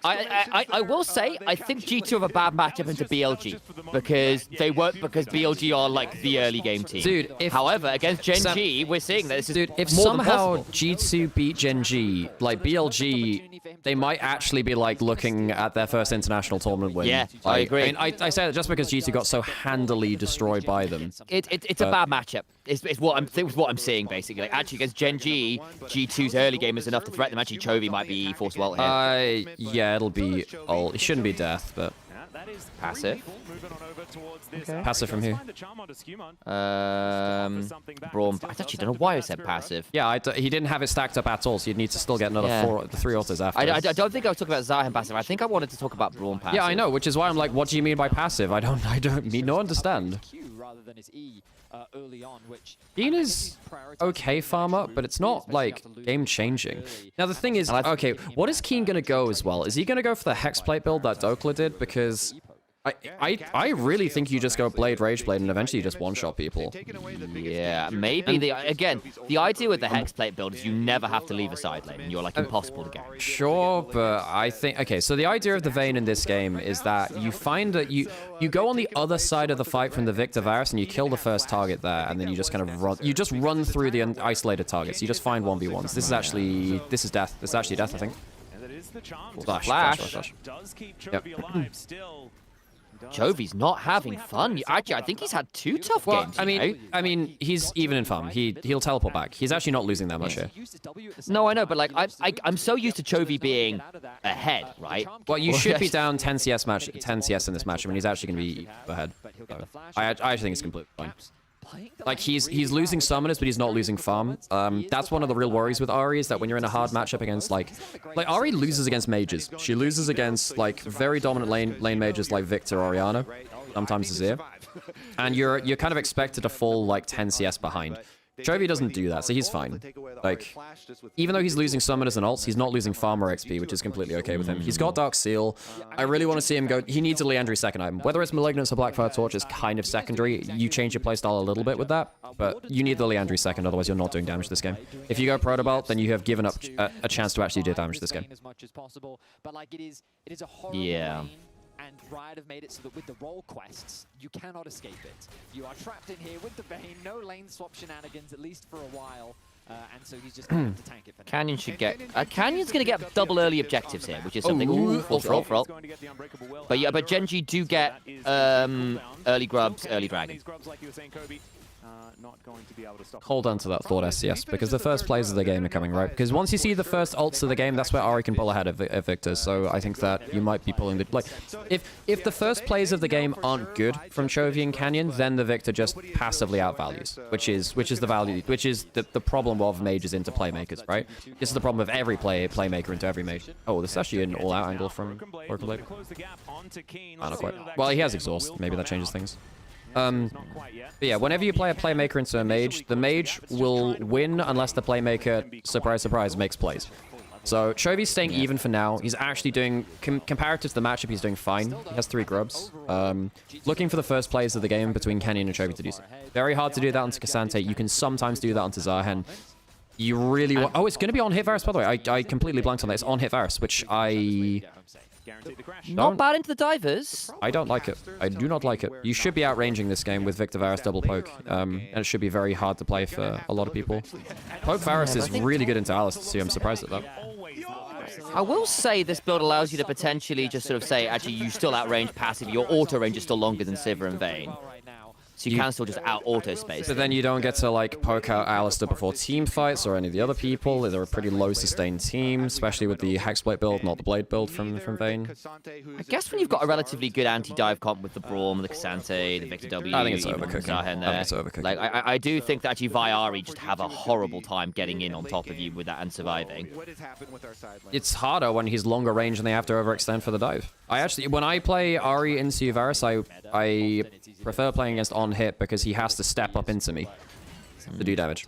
I will say, I think G2 have a bad matchup into BLG because BLG are like the early game team. Dude, however, against GENG, we're seeing that this is if more somehow than G2 beat GENG, like BLG, they might actually be like looking at their first international tournament win. Yeah, I agree. I mean, I say that just because G2 got so handily destroyed by them. It's a bad matchup. It's what I'm seeing basically. Like actually against GENG, G2's early game is enough to threaten them. Actually, Chovy might be forced well here. Yeah, it'll be ult. It shouldn't be death, but passive. Okay. Passive from who? Braum. I actually don't know why I said passive. Yeah, he didn't have it stacked up at all, so you'd need to still get another 3 autos after. I don't think I was talking about Zahan passive. I think I wanted to talk about Braum passive. Yeah, I know, which is why I'm like, what do you mean by passive? I don't mean no understand. Dean is okay farmer, but it's not like game changing. Now the thing is, okay, what is Keen gonna go as well? Is he gonna go for the Hexplate build that Dokla did? Because I really think you just go Blade, Rageblade, and eventually you just one-shot people. Yeah, maybe. The idea with the Hexplate build is you never have to leave a side lane, and you're like impossible to get. Sure, but I think... Okay, so the idea of the Vayne in this game is that you find that you go on the other side of the fight from the Victor Varus, and you kill the first target there, and then you just kind of run... You just run through the isolated targets. You just find 1v1s. This is actually... This is death. This is actually death, I think. Flash. Yep. Chovy's not having fun. Actually, I think he's had 2 tough games. I mean, he's even in farm. He'll teleport back. He's actually not losing that much here. No, I know, but like I'm so used to Chovy being ahead, right? Well, you should be down 10 CS in this match. I mean, he's actually going to be ahead. So I actually think it's completely fine. Like, he's losing summoners, but he's not losing farm. That's one of the real worries with Ahri, is that when you're in a hard matchup against, like Ahri loses against mages. She loses against, like, very dominant lane mages like Victor or Orianna, sometimes Azir. And you're kind of expected to fall, like, 10 CS behind. Chovy doesn't do that, so he's fine. Like, even though he's losing summoners and ults, he's not losing farmer XP, which is completely okay with him. He's got Dark Seal. I really want to see him go. He needs a Leandry second item. Whether it's Malignance or Blackfire Torch is kind of secondary. You change your playstyle a little bit with that, but you need the Leandry second, otherwise you're not doing damage this game. If you go Protobelt, then you have given up a chance to actually do damage this game. Yeah. And Riot have made it so that with the role quests, you cannot escape it. You are trapped in here with the Bane, no lane swap shenanigans, at least for a while. And so he's just going to take it for now. Canyon should get... Canyon's going to get double early objectives here, which is something... Ooh, for ult. But yeah, but Genji do get early grubs, early dragon. Not going to be able to stop. Hold on to that thought, SCS, because the first plays of the game are coming, right? Because once you see the first ults of the game, that's where Ahri can pull ahead of Victor. So I think that you might be pulling the... Like, if the first plays of the game aren't good from Chovy and Canyon, then the Victor just passively outvalues, which is the problem of mages into playmakers, right? This is the problem of every playmaker into every mage. Oh, this is actually an all-out angle from Oracle Blade. Not quite. Well, he has exhaust. Maybe that changes things. But yeah, whenever you play a playmaker into a mage, the mage will win unless the playmaker, surprise, surprise, makes plays. So Chovy's staying even for now. He's actually doing, comparative to the matchup, he's doing fine. He has 3 grubs. Looking for the first plays of the game between Canyon and Chovy to do so. Very hard to do that onto Cassante. You can sometimes do that onto Zahen. You really want... Oh, it's going to be on hit Varus, by the way. I completely blanked on that. It's on hit Varus, which I... Not bad into the divers. I don't like it. I do not like it. You should be outranging this game with Victor Varus double poke, and it should be very hard to play for a lot of people. Poke Varus is really good into Alice, so I'm surprised at that. I will say this build allows you to potentially just sort of say, actually, you still outrange passive. Your auto range is still longer than Sivir and Vayne. So you can still just out-auto space. But then you don't get to, like, poke out Alistair before team fights or any of the other people. They're a pretty low-sustained team, especially with the Hexblade build, not the Blade build from Vayne. I guess when you've got a relatively good anti-dive comp with the Braum, the Cassante, the Victor W, I think it's overcooking. I think it's overcooking. Like, I do think that actually Viari just have a horrible time getting in on top of you with that and surviving. It's harder when he's longer range and they have to overextend for the dive. When I play Ahri into Varus, I prefer playing against on hit because he has to step up into me to do damage.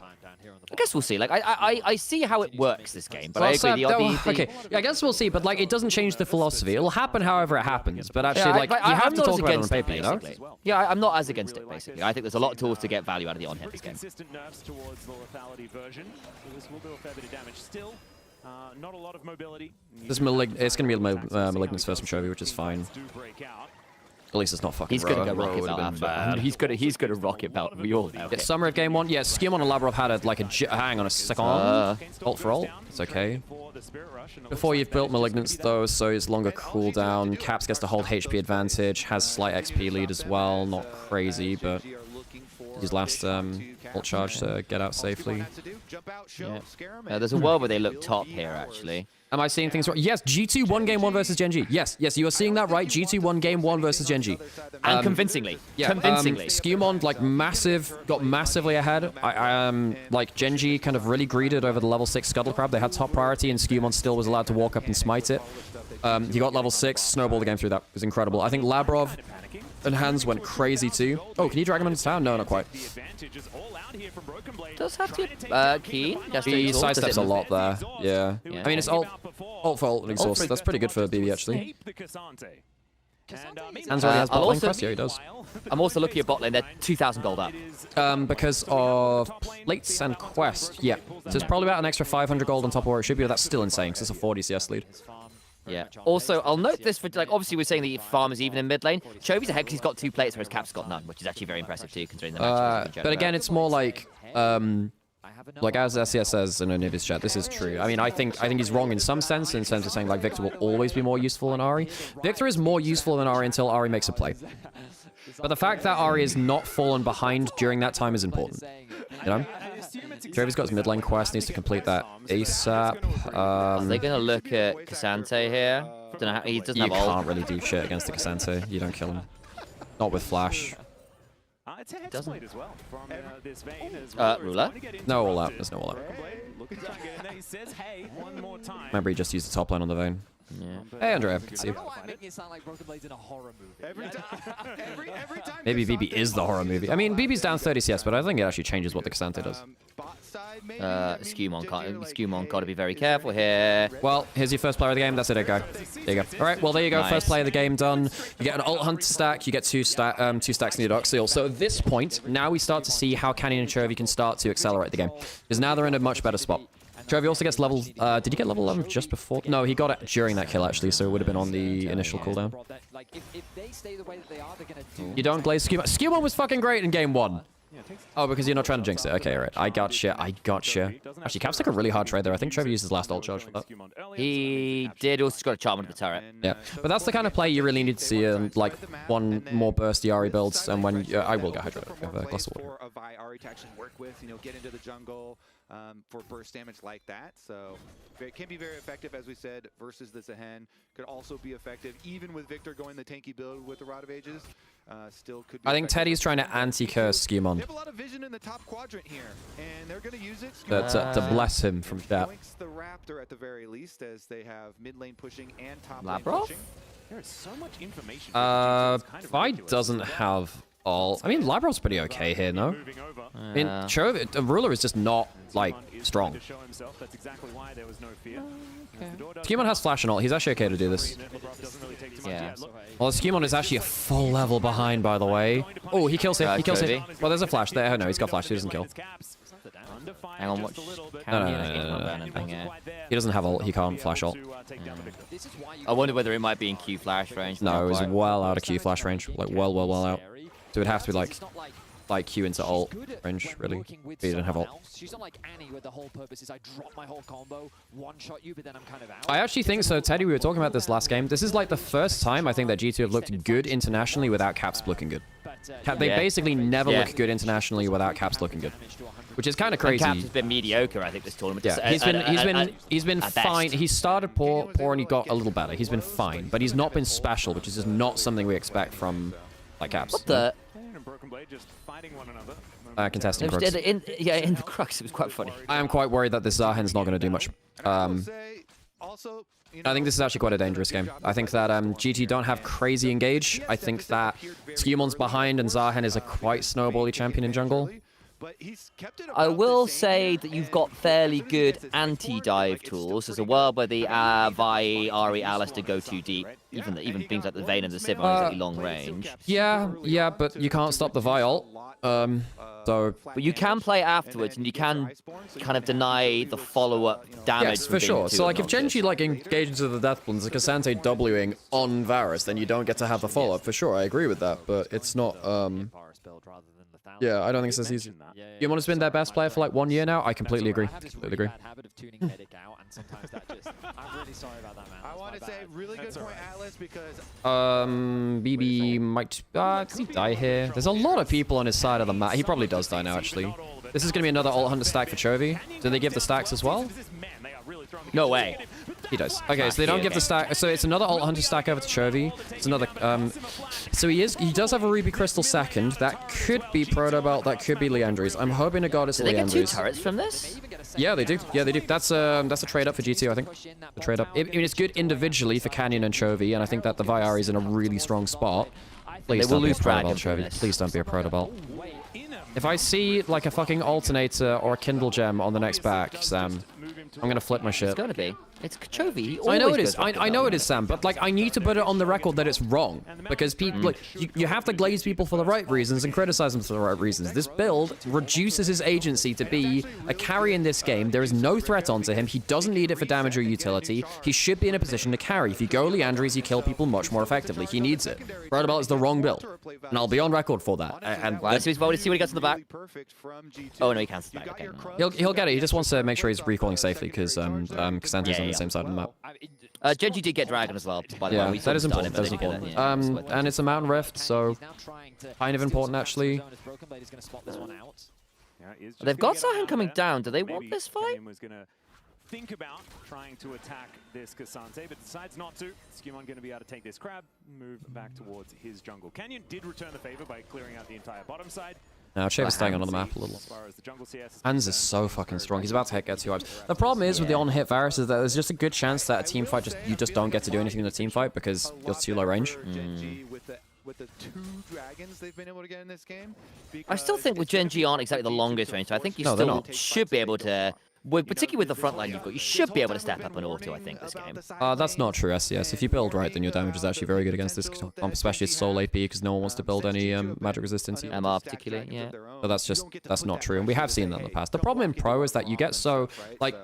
I guess we'll see. Like, I see how it works this game, but I agree. Okay, yeah, I guess we'll see, but like, it doesn't change the philosophy. It'll happen however it happens, but actually, like, you have to talk about it on paper, you know? Yeah, I'm not as against it, basically. I think there's a lot of tools to get value out of the on-hit this game. Consistent nerfs towards the lethality version, so this will do a fair bit of damage. Still, not a lot of mobility. It's going to be Malignance first from Chovy, which is fine. At least it's not fucking He's gonna go rocket belt, man. He's gonna rocket belt. We all know. Yeah, Summer of game 1. Yeah, Skewmon and Lavrov had hang on a second. Ult for ult. It's okay. Before you've built Malignance though, so it's longer cooldown. Caps gets to hold HP advantage. Has slight XP lead as well. Not crazy, but his last ult charge to get out safely. Yeah. There's a world where they look top here, actually. Am I seeing things right? Yes, G2 won game 1 versus GENG. Yes, you are seeing that right. G2 won game 1 versus GENG. And convincingly. Yeah, convincingly. Skewmon, like, got massively ahead. Like, GENG kind of really greeted over the level 6 Scuttlecrab. They had top priority, and Skewmon still was allowed to walk up and smite it. He got level 6, snowballed the game through that. It was incredible. I think Lavrov and Hans went crazy too. Oh, can you drag him into town? No, not quite. Does have to key. He sidesteps a lot there. Yeah. I mean, it's ult for ult and exhaust. That's pretty good for BB actually. Hans already has bot lane press. Yeah, he does. I'm also looking at bot lane. They're 2,000 gold up. Because of plates and quest. Yeah. So it's probably about an extra 500 gold on top of where it should be, but that's still insane because it's a 40 CS lead. Yeah. Also, I'll note this for, like, obviously we're saying the farm is even in mid lane. Chovy's ahead because he's got 2 plates, whereas Cap's got none, which is actually very impressive too, considering the matchup. But again, it's more like, as SCS says in Onivi's chat, this is true. I mean, I think he's wrong in some sense, in terms of saying, like, Victor will always be more useful than Ahri. Victor is more useful than Ahri until Ahri makes a play. But the fact that Ahri is not fallen behind during that time is important. You know? Chovy's got his mid lane quest, needs to complete that ASAP. Are they going to look at Cassante here? Don't know how, he doesn't have ult. You can't really do shit against the Cassante. You don't kill him. Not with flash. It's a Hexblade as well from this Vayne as well. Ruler? No all out. There's no all out. Remember, he just used the top lane on the Vayne. Yeah. Hey, Andrea, good to see you. I don't know why I'm making it sound like Broken Blade's in a horror movie. Every time Maybe BB is the horror movie. I mean, BB's down 30 CS, but I think it actually changes what the Cassante does. Skewmon got to be very careful here. Well, here's your first player of the game. That's it, go. There you go. All right, well, there you go. Nice. First player of the game done. You get an ult hunter stack. You get two stacks in your Dark Seal. So at this point, now we start to see how Canyon and Chovy can start to accelerate the game. Because now they're in a much better spot. Chovy also gets level... did he get level 11 just before? No, he got it during that kill, actually, so it would have been on the initial cooldown. You don't glaze Skewmon. Skewmon was fucking great in game 1. Oh, because you're not trying to jinx it. Okay, right. I gotcha. Actually, Caps took a really hard trade there. I think Trevor used his last ult charge for that. He did also got a charm into the turret. Yeah, but that's the kind of play you really need to see in, like, one more burst Yari builds, and when... I will get Hydra over a glass of water. For a Vi Ahri to actually work with, get into the jungle for burst damage like that. So it can be very effective, as we said, versus the Zehen. Could also be effective, even with Victor going the tanky build with the Rod of Ages. Still could be I think Teddy's trying to anti-curse Skewmon. They have a lot of vision in the top quadrant here, and they're going to use it. To bless him from chat. The Raptor at the very least, as they have mid lane pushing and top Labrov? lane pushing. There is so much information. Vi doesn't have all... I mean, Labrov's pretty okay here, no? I mean, Chovy, the ruler is just not, like, strong. Skewmon has flash and ult. He's actually okay to do this. Yeah. Well, Skewmon is actually a full level behind, by the way. Oh, he kills him. He kills him. Well, there's a flash there. Oh, no, he's got flash. He doesn't kill. Hang on, watch. No. He doesn't have ult. He can't flash ult. I wonder whether it might be in Q flash range. No, it was well out of Q flash range. Like, well out. So it would have to be, like Q into ult range, really. But he didn't have ult. She's not like Annie, where the whole purpose is I drop my whole combo, one-shot you, but then I'm kind of out. I actually think so, Teddy. We were talking about this last game. This is like the first time I think that G2 have looked good internationally without Caps looking good. They basically never look good internationally without Caps looking good, which is kind of crazy. Caps has been mediocre, I think, this tournament. Yeah, he's been fine. He started poor, and he got a little better. He's been fine, but he's not been special, which is just not something we expect from like Caps. What the? Contesting Crux. In the Crux, it was quite funny. I am quite worried that this Zahen's not going to do much. I think this is actually quite a dangerous game. I think that GT don't have crazy engage. I think that Skewmon's behind and Zahen is a quite snowbally champion in jungle. I will say that you've got fairly good anti-dive tools. There's a world where the Vi, Ahri, Alistair go too deep. Even things like the Vayne and the Sivir are really long range. Yeah, but you can't stop the Vi ult. But you can play afterwards, and you can kind of deny the follow-up damage. Yes, for sure. So, like, if Genji, like, engages with the Death Blunts, like Cassante Wing on Varus, then you don't get to have the follow-up, for sure. I agree with that, but it's not, yeah, I don't think it's as easy. Yumon's been their best player for, like, 1 year now. I completely agree. I want to say really good point, Atlas, because BB might does he die here? There's a lot of people on his side of the map. He probably does die now, actually. This is going to be another ult hunter stack for Chovy. Do they give the stacks as well? No way. He does. Okay, so they don't give the stack. So it's another ult hunter stack over to Chovy. It's another. So he does have a Ruby Crystal second. That could be Proto Belt. That could be Leandri's. I'm hoping to God it's Leandri's. Do they get 2 turrets from this? Yeah, they do. Yeah, they do. That's a trade up for G2, I think. A trade up. I mean, it's good individually for Canyon and Chovy, and I think that the Vi Ahri is in a really strong spot. Please don't be a Proto Belt, Chovy. Please don't be a Proto Belt. If I see like a fucking alternator or a Kindle gem on the next back, Sam, I'm gonna flip my shit. It's gonna be. It's Chovy. I know it is. I know it is, Sam. But like, I need to put it on the record that it's wrong because people, like, you have to glaze people for the right reasons and criticize them for the right reasons. This build reduces his agency to be a carry in this game. There is no threat onto him. He doesn't need it for damage or utility. He should be in a position to carry. If you go Leandri's, you kill people much more effectively. He needs it. Protobelt is the wrong build, and I'll be on record for that. And let's see what he gets in the back. Oh no, he cancels back. Okay, no. He'll get it. He just wants to make sure he's recalling safely because Cassandra's on the same side of the map. Genji did get Dragon as well, by the way. Yeah, that is important. That is important. And it's a Mountain Rift, so kind of important, actually. They've got Zahen coming down. Do they want this fight? Think about trying to attack this Cassante, but decides not to. Skewmon going to be able to take this crab, move back towards his jungle. Canyon did return the favor by clearing out the entire bottom side. Now, Chaver's staying on the map a little. Hans is so fucking strong. He's about to get 2 items. The problem is with the on-hit Varus is that there's just a good chance that a team fight you just don't get to do anything in the team fight because you're too low range. With the 2 dragons they've been able to get in this game. I still think with GENG aren't exactly the longest range, so I think you still should be able to, particularly with the front line you've got, you should be able to step up an auto, I think, this game. That's not true, SCS. If you build right, then your damage is actually very good against this comp, especially its soul AP, because no one wants to build any magic resistance. MR particularly, yeah. But that's not true, and we have seen that in the past. The problem in Pro is that you get so, like,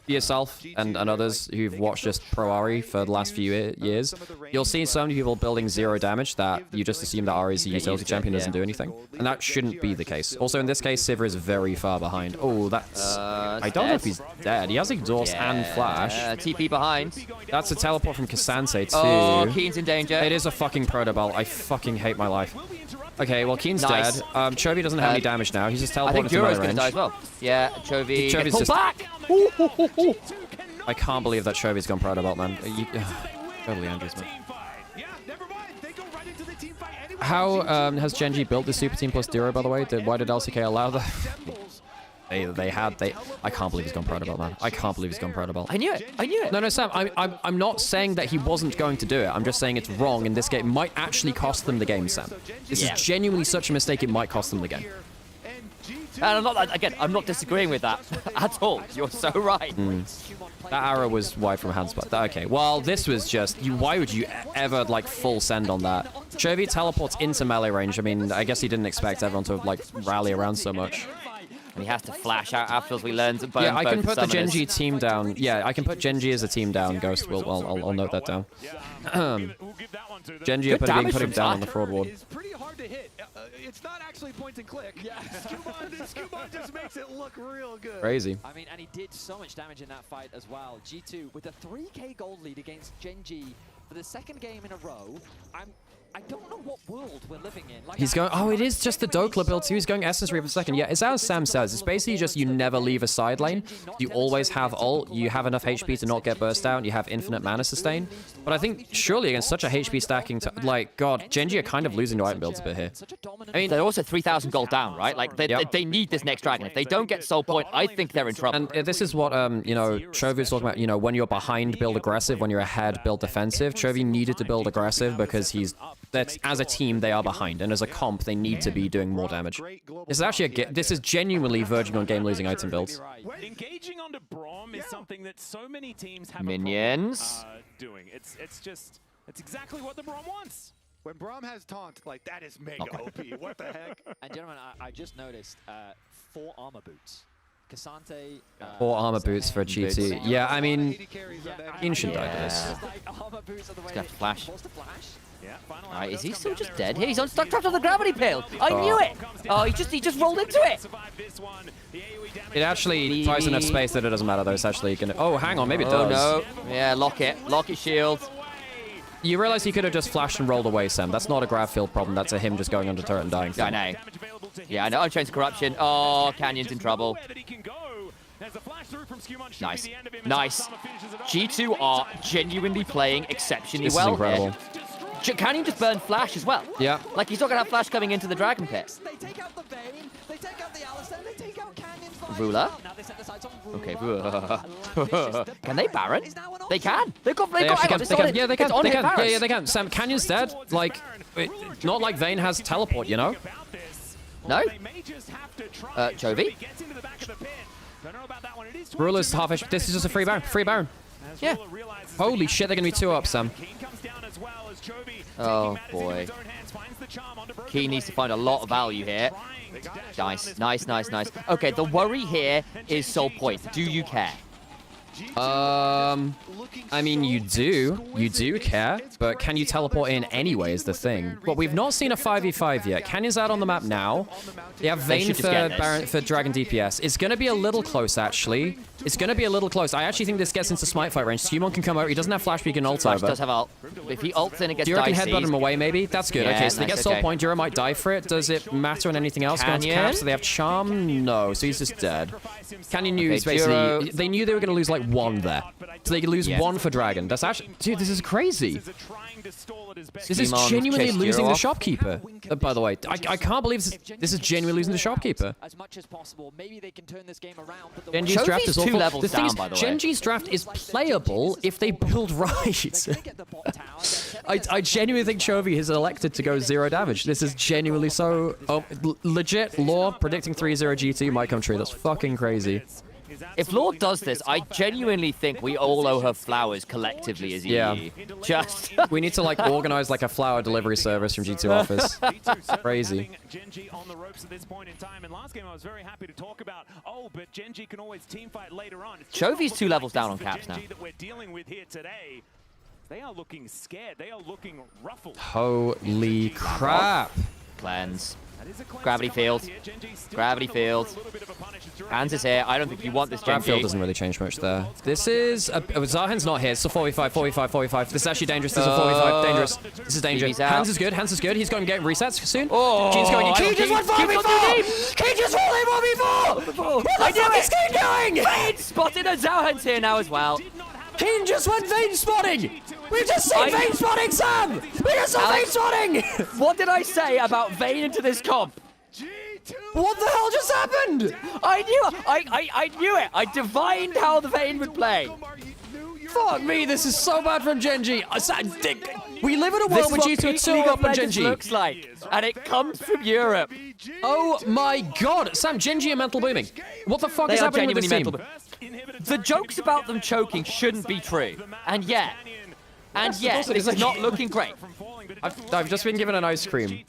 yourself and others who've watched just Pro Ari for the last few years, you'll see so many people building 0 damage that you just assume that Ari is a utility champion, doesn't do anything. And that shouldn't be the case. Also, in this case, Sivir is very far behind. Oh, that's... I don't know if he's dead. He has Exhaust and Flash. TP behind. That's a teleport from Cassante, too. Oh, Keen's in danger. It is a fucking Protoball. I fucking hate my life. Okay, well, Keen's dead. Chovy doesn't have any damage now. He's just teleported to my range. I think Euro's gonna die as well. Yeah, Chovy. Chovy's just... back! I can't believe that Chovy's gone Protoball, man. Totally Andrews, man. How has GENG built the Super Team plus Duro, by the way? Why did LCK allow that? I can't believe he's gone Protoball, man. I can't believe he's gone Protoball. I knew it. No, Sam, I'm not saying that he wasn't going to do it. I'm just saying it's wrong, and this game might actually cost them the game, Sam. This is genuinely such a mistake, it might cost them the game. And I'm not disagreeing with that at all. You're so right. That arrow was wide from Hans, but okay. Well, this was just why would you ever like full send on that? Chovy teleports into melee range. I mean, I guess he didn't expect everyone to like rally around so much. And he has to flash out after we learn to burn. Yeah, I can put the summoners. GENG team down. Yeah, I can put GENG as a team down. Ghost, I'll note that down. GENG are putting him down on the fraud ward. It's pretty hard to hit. It's not actually point and click. Yeah. Skubon just makes it look real good. Crazy. I mean, and he did so much damage in that fight as well. G2 with a 3k gold lead against GENG for the 2nd game in a row. I don't know what world we're living in. Like, He's going, oh, it is just the Dokla build too. He's going Essence Reaver second. Yeah, it's as Sam says. It's basically just you never leave a side lane. You always have ult. You have enough HP to not get burst out. You have infinite mana sustain. But I think surely against such a HP stacking, like, God, GENG are kind of losing to item builds a bit here. I mean, they're also 3,000 gold down, right? Like, they need this next dragon. If they don't get soul point, I think they're in trouble. And this is what, you know, Chovy was talking about, you know, when you're behind, build aggressive. When you're ahead, build defensive. Chovy needed to build aggressive because as a team, they are behind, and as a comp, they need to be doing more damage. This is actually this is genuinely verging on game-losing item builds. Engaging onto Braum is something that so many teams have Minions doing. It's exactly what the Braum wants. When Braum has taunt, like that is mega OP. What the heck? And gentlemen, I just noticed 4 armor boots. Cassante. 4 armor boots for G2. Yeah, I mean, Keen should die to this. He's got flash. Alright, is he still just dead here? He's stuck trapped on the gravity pile. I knew it. Oh, he just rolled into it. It actually tries enough space that it doesn't matter though. It's actually gonna. Oh, hang on, maybe it does. Oh no. Yeah, lock it shield. You realize he could have just flashed and rolled away, Sam. That's not a grav field problem. That's a him just going under turret and dying. Yeah, I know. Yeah, I know. Unchained corruption. Oh, Canyon's in trouble. Nice. Nice. G2 are genuinely playing exceptionally This well. is incredible. Here. Canyon just burned Flash as well. Yeah. Like, he's not going to have Flash coming into the Dragon Pit. They take out the Vayne, they take out the Alistar, they take out Canyon's Vine. Ruler. Now they set the sights on Ruler. Okay. Can they Baron? They can. They've got. They can. Yeah, they can. They can. Yeah, they can. Sam, Canyon's dead. Like, not like Vayne has teleport, you know? No. Chovy. Ruler's half HP. This is just a free Baron. Free Baron. Yeah. Holy shit, they're gonna be 2 up, Sam. Oh boy. Key needs to find a lot of value here. Nice, nice, nice, nice. Okay, the worry here is soul point. Do you care? I mean, you do care, but can you teleport in anyway is the thing. But we've not seen a 5v5 yet. Canyon's out on the map now. They have Vayne for Dragon DPS. It's going to be a little close, actually. It's going to be a little close. I actually think this gets into Smite fight range. Skewmon can come out. He doesn't have Flash, but he can ult Flash over. does have ult. If he ults in, it gets Dura can dicey. headbutt him away, maybe. That's good. Yeah, okay, so they nice, get soul okay. point. Dura might die for it. Does it matter on anything else? Going to Canyon? Caps, so they have Charm? No, so he's just dead. Canyon knew Okay, he's basically... They knew they were going to lose like one there. So they could lose one for Dragon. That's actually... Dude, this is crazy. This is genuinely losing the shopkeeper. By the way, I can't believe this is genuinely losing the shopkeeper. As much as possible. Maybe they can turn this game around. But Genji's draft is awful. levels The thing is, down, by the way. Genji's draft is playable if they build right. I genuinely think Chovy has elected to go 0 damage. This is genuinely so... Oh, legit, lore predicting 3-0 G2 might come true. That's fucking crazy. If Lord does this, I genuinely think we all owe her flowers collectively as EU. Yeah. Just... We need to, like, organize, like, a flower delivery service from G2 office. Crazy. Genji on the ropes at this point in time. And last game I was very happy to talk about, but Genji can always team fight later on. Chovy's 2 levels down on caps now. That we're dealing with here today. They are looking scared. They are looking ruffled. Holy crap. Cleanse. Gravity field. Gravity field. Hans is here. I don't think you want this Grab Genji. field doesn't really change much there. This is... Zahan's not here. It's a 4v5, 4v5, 4v5. This is actually dangerous. This is a 4v5. Dangerous. This is dangerous. Hans is good. Hans is good. He's going to get resets soon. Oh, Keen's going in. Keen just went 4v4! Keen just rolled 4v4! What the fuck is Keen doing? Vayne spotted and Zahan's here now as well. Keen just went Vayne spotting! We just seen Vayne spotting, Sam! We just saw Vayne spotting! What did I say about Vayne into this comp? What the hell just happened? I knew it. I divined how the Vayne would play. Fuck me, this is so bad from Genji. We live in a world where G2 are 2 up on Genji. Looks like, and it comes from Europe. Oh my god, Sam, Genji are mental booming. What the fuck is happening with this team? The jokes about them choking shouldn't be true, and yet, this is not looking great. I've just been given an ice cream.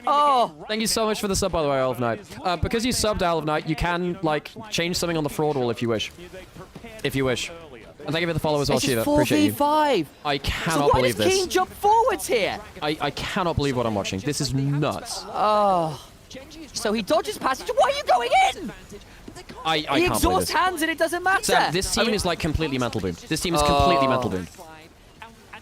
Oh, thank you so much for the sub, by the way, Isle of Night. Because you subbed Isle of Night, you can, like, change something on the fraud wall if you wish. If you wish. And thank you for the follow as well, Shiva. Appreciate you. 4v5. I cannot believe this. Why does King jump forwards here? I cannot believe what I'm watching. This is nuts. Oh. So he dodges passage. Why are you going in? I he can't believe exhausts this. hands and it doesn't matter. Sam, this team is like completely mental boom. This team is completely mental boom.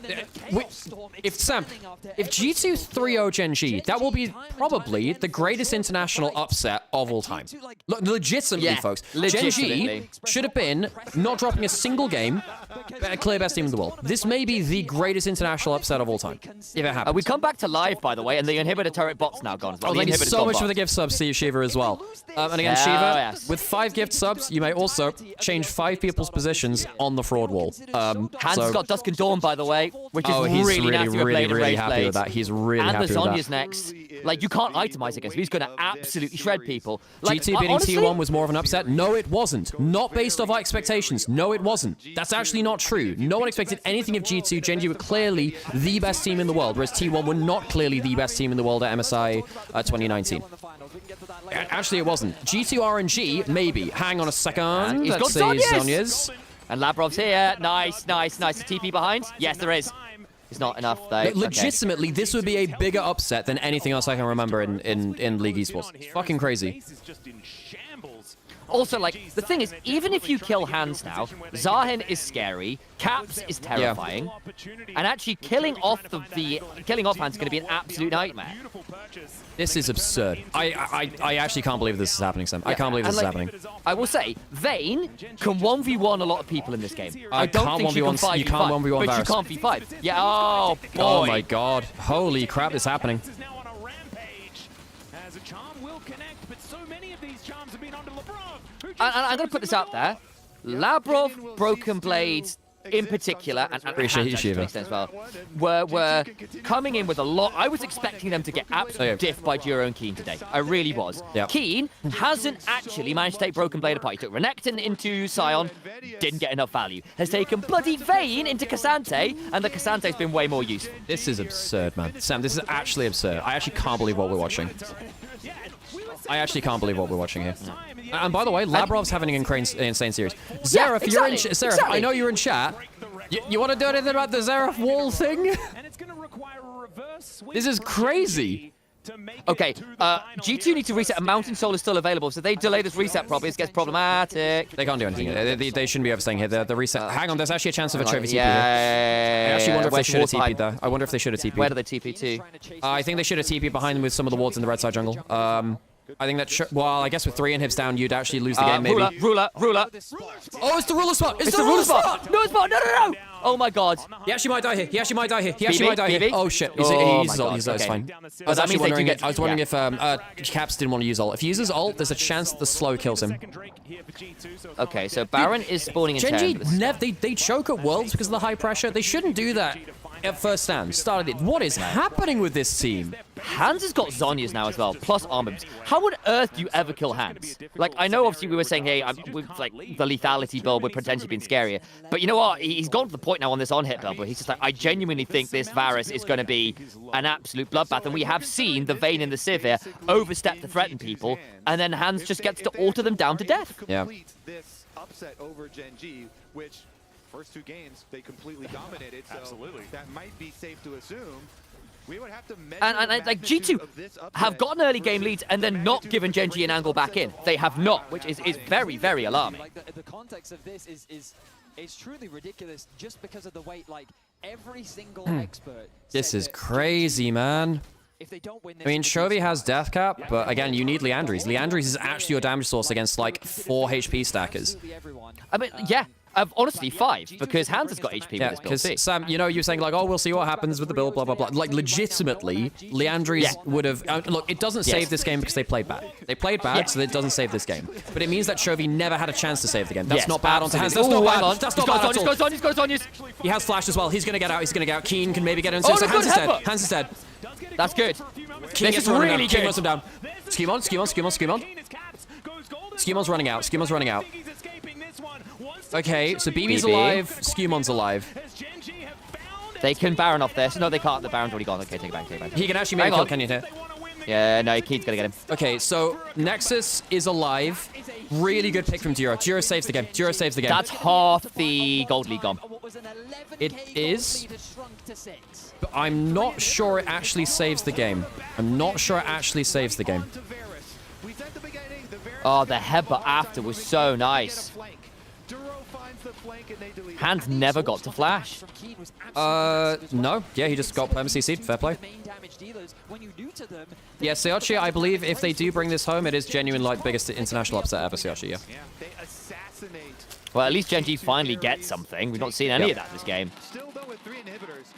If G2 3-0 Genji, that will be probably the greatest international upset of all time. Legitimately, folks. Genji should have been not dropping a single game, clear best team in the world. This may be the greatest international upset of all time, if it happens. We come back to live, by the way, and the inhibitor turret bot's now gone as well. Oh, thank you so much for the gift subs, see Shiva as well. And again, Shiva, with 5 gift subs, you may also change 5 people's positions on the fraud wall. Hans has got Dusk and Dawn, by the way, which is he's really happy with that. He's really happy with that. And the Sonya's next. Like, you can't itemize against him. He's going to absolutely shred people. Like, G2 beating T1 was more of an upset? No, it wasn't. Not based off our expectations. No, it wasn't. That's actually not true. No one expected anything of G2. Genji were clearly the best team in the world, whereas T1 were not clearly the best team in the world at MSI 2019. Actually, it wasn't. G2 RNG, maybe. Hang on a second. He's Let's got see Sonya's. And Labrov's here. Nice. A TP behind? Yes, there is. It's not enough, though. Legitimately, this would be a bigger upset than anything else I can remember in League Esports. It's fucking crazy. Also, like, the thing is, even if you kill Hans now, Zahin is scary, Caps is terrifying, and actually killing off Hans is going to be an absolute nightmare. This is absurd. I actually can't believe this is happening, Sam. I can't believe this is happening. I will say, Vayne can 1v1 a lot of people in this game. I don't think you can 5v5, you can't 1v1 but you can't v5. Yeah, oh, boy. Oh, my God. Holy crap, it's happening. And I'm going to put this out there. Labrov, Broken Blade, in particular, and appreciate you, Shiva. As well, were coming in with a lot. I was expecting them to get absolutely diffed by Duro and Keen today. I really was. Keen hasn't actually managed to take Broken Blade apart. He took Renekton into Sion, didn't get enough value. Has taken bloody Vayne into Cassante, and the Cassante's been way more useful. This is absurd, man. Sam, this is actually absurd. I actually can't believe what we're watching. I actually can't believe what we're watching here. And by the way, Labrov's having an insane series. Zeref, you're in Zeref, I know you're in chat. You want to do anything about the Zeref wall thing? This is crazy. Okay, G2 need to reset, and Mountain Soul is still available, so they delay this reset probably. It gets problematic. They can't do anything. They shouldn't be overstaying here. The reset. Hang on, there's actually a chance of a Trophy TP here. I actually wonder if they should have TP'd there. I wonder if they should have TP'd. Where do they TP to? I think they should have TP'd behind them with some of the wards in the red side jungle. I think that, well, I guess with 3 inhibs down, you'd actually lose the game, maybe. Ruler. Oh, it's the ruler spot. It's the ruler spot. No spot. No. Oh my god. He actually might die here. He actually might die here. Oh shit. He's ult. It's fine. I was actually wondering. I was wondering if Caps didn't want to use ult. If he uses ult, there's a chance that the slow kills him. Okay, so Baron is spawning in GENG, they choke at Worlds because of the high pressure. They shouldn't do that at first stand. Started it. What is happening with this team? Hans has got Zhonya's now as well, plus armors. How on earth do you ever kill Hans? Like, I know obviously we were saying, hey, like the lethality build would potentially been scarier. But you know what? He's gone to the point now on this on-hit build where he's just like, I genuinely think this Varus is going to be an absolute bloodbath. And we have seen the Vayne and the Sivir overstep to threaten people, and then Hans just gets to alter them down to death. Yeah. This upset over GENG, which first 2 games they completely dominated. So absolutely, that might be safe to assume. We would have to and like G2 have gotten early game leads and then not given GENG an angle back in. They have not, which is very, very alarming. Like the context of this is truly ridiculous just because of the way like every single expert. This is crazy, man. If they don't win this, I mean, Chovy has death cap, but again, you need Leandries. Leandries is actually your damage source against like 4 HP stackers. I mean, yeah. Honestly, 5, because Hans has got HP with this build because too. Sam, you know, you're saying like, oh, we'll see what happens with the build, blah, blah, blah. Like, legitimately, Leandries would have... look, it doesn't save this game because they played bad. They played bad, so it doesn't save this game. But it means that Chovy never had a chance to save the game. That's not bad onto Hans. That's not bad. That's not bad at all. He's got Zhonya's. He has flash as well. He's going to get out. He's going to get out. Keen can maybe get in. So Hans is dead. Hans is dead. That's good. Keen gets really good. Keen runs him down. Schemon. Schemon's running out. Schemon's running out. Okay, so BB's alive, Scumon's alive. They can Baron off this. No, they can't. The Baron's already gone. Okay, take it back, He can actually make a kill, can you hit? Yeah, no, Keith's gonna get him. Okay, so Nexus is alive. Really good pick from Duro. Duro saves the game. That's half the Gold League gone. It is, but I'm not sure it actually saves the game. Oh, the headbutt after was so nice. Hans never got to flash. No. Yeah, he just got Perma CC'd. Fair play. Yeah, Seochi, I believe if they do bring this home, it is genuine, like, biggest international upset ever, Seochi, yeah. Well, at least GENG finally gets something. We've not seen any of that this game.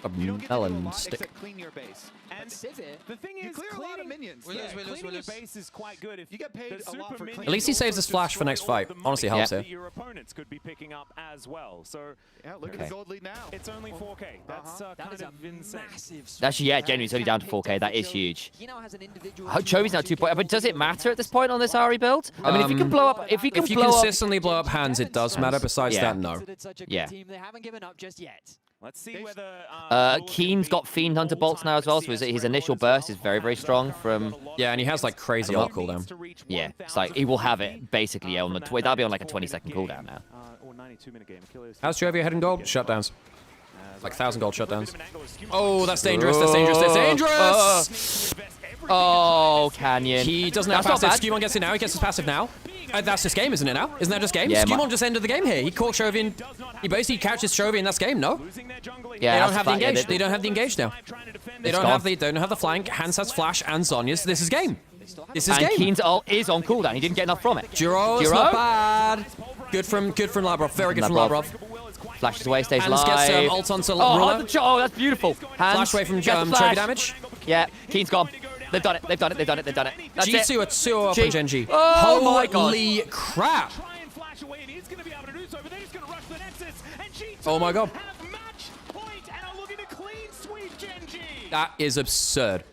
A melon stick. And the thing is, cleaning your base is quite good. If you get paid a lot for at least he saves his flash for next fight. Honestly, helps here. Your opponents could be picking up as well. So yeah, look at the gold lead now. It's only 4K. That's kind of insane. Actually, yeah, genuinely, it's only down to 4K. That is huge. Chovy's now 2 points. But does it matter at this point on this Ari build? I mean, if you can blow up, if you consistently blow up Hans, it does matter. Besides that, no. Yeah. They haven't given up just yet. Let's see whether Keen's got Fiend Hunter bolts now as well, so his initial burst is very, very strong from... Yeah, and he has like crazy ult cooldown. Yeah, it's like he will have it basically on the... That'll be on like a 20-second cooldown now. How's Chovy heading gold? Shutdowns. Like 1,000 gold shutdowns. Oh, that's dangerous. That's dangerous. Oh, Canyon. He doesn't have passive. Skewmon gets it now. He gets his passive now. That's just game, isn't it now? Isn't that just game? Yeah, Skewmon just ended the game here. He caught Chovy and he basically catches Chovy and that's game, no? Yeah, they don't have the engage. They don't have the engage now. They don't have the flank. Hans has flash and Zhonya's. This is game. This is game. And Keen's ult is on cooldown. He didn't get enough from it. Duro's not bad. Good from Labrov. Very good from Labrov. Flashes away, stays Hans alive. gets ult onto Ruler. Oh, that's beautiful. Hans flash away from Chovy damage. Yeah, Keen's gone. They've done it. That's G2 are 2 up on GENG. Oh my god. Holy crap. Oh my god. That is absurd.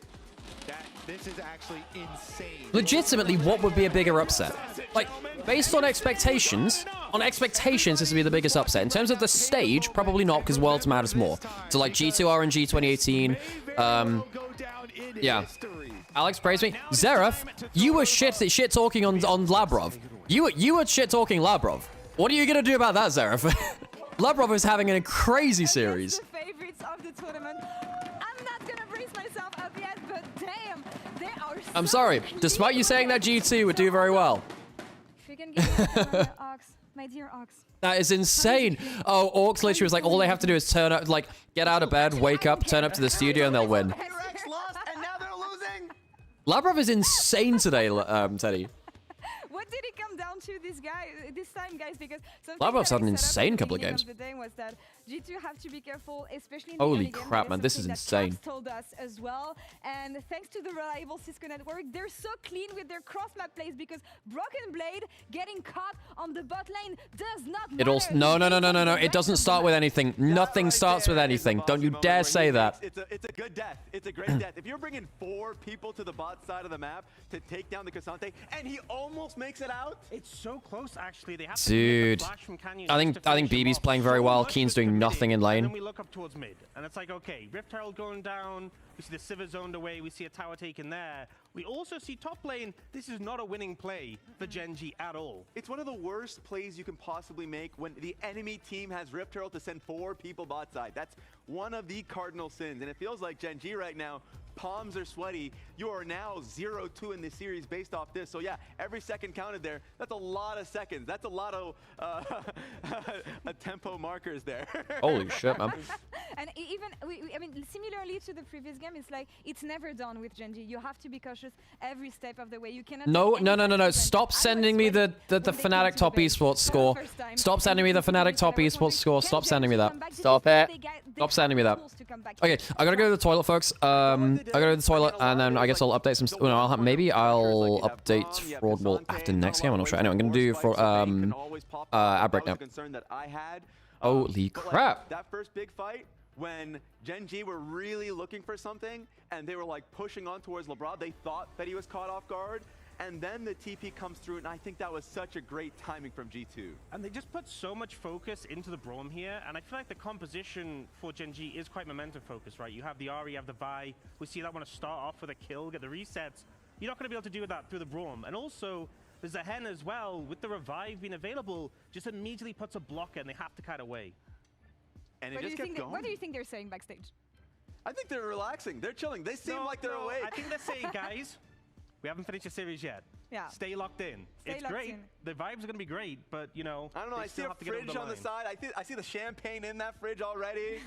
This is actually insane. Legitimately, what would be a bigger upset? Like, based on expectations, this would be the biggest upset. In terms of the stage, probably not, because Worlds matters more. So, like, G2 RNG 2018, yeah. Alex, praise me. Xerath, you were shit talking on Labrov. You were shit talking Labrov. What are you gonna do about that, Xerath? Labrov is having a crazy series. Favorites of the tournament. I'm not gonna brace myself up yet, but damn, they are. I'm sorry. Despite you saying that G2 would do very well. If you can give me Ox, my dear Ox. That is insane. Oh, Orcs literally was like, all they have to do is turn up, like, get out of bed, wake up, turn up to the studio, and they'll win. Labrov is insane today, Teddy. What did it come down to this time, guys? Because Labrov's had an insane couple of games. The day was that G2 have to be careful, especially in the Holy early game. crap, man, this is insane. Caps told us as well, and thanks to the reliable Cisco network, they're so clean with their cross map plays because Broken Blade getting caught on the bot lane does not matter. It also no. It doesn't start with anything. Nothing starts with anything. Don't you dare say that. It's a good death. It's a great death. If you're bringing 4 people to the bot side of the map to take down the Cassante, and he almost makes it out. It's so close, actually. They have to Dude, I think BB's playing very well. Keen's doing nothing in And lane. then we look up towards mid, and it's like, okay, Rift Herald going down. We see the Sivir zoned away. We see a tower taken there. We also see top lane. This is not a winning play for GENG at all. It's one of the worst plays you can possibly make when the enemy team has Rift Herald to send 4 people bot side. That's one of the cardinal sins, and it feels like GENG right now, palms are sweaty. You are now 0-2 in this series based off this. So yeah, every second counted there. That's a lot of seconds. That's a lot of tempo markers there. Holy shit, man. And even, I mean, similarly to the previous game, it's like, it's never done with GENG. You have to be cautious every step of the way. You cannot... No. Stop sending me the Fnatic top esports score. Stop sending me the Fnatic top esports score. Stop sending me that. Stop it. Stop sending me that. Okay, I gotta go to the toilet, folks. I gotta go to the toilet, and then I guess I'll update some... Well, no, maybe I'll update Fraud Wall after next game. I'm not sure. Anyway, I'm gonna do for ad break now. Holy crap. That first big fight, when GENG were really looking for something, and they were like pushing on towards LeBron, they thought that he was caught off guard, and then the TP comes through, and I think that was such a great timing from G2. And they just put so much focus into the Braum here, and I feel like the composition for GENG is quite momentum focused, right? You have the Ahri, you have the Vi. We see that want to start off with a kill, get the resets. You're not going to be able to do that through the Braum. And also, there's a Hen as well, with the Revive being available, just immediately puts a blocker, and they have to cut away. And it just kept going. What do you think they're saying backstage? I think they're relaxing. They're chilling. They seem like they're awake. I think they're saying, guys, we haven't finished the series yet. Yeah. Stay locked in. It's great. The vibes are going to be great, but, you know, I don't know. I see a fridge on the side. I see the champagne in that fridge already.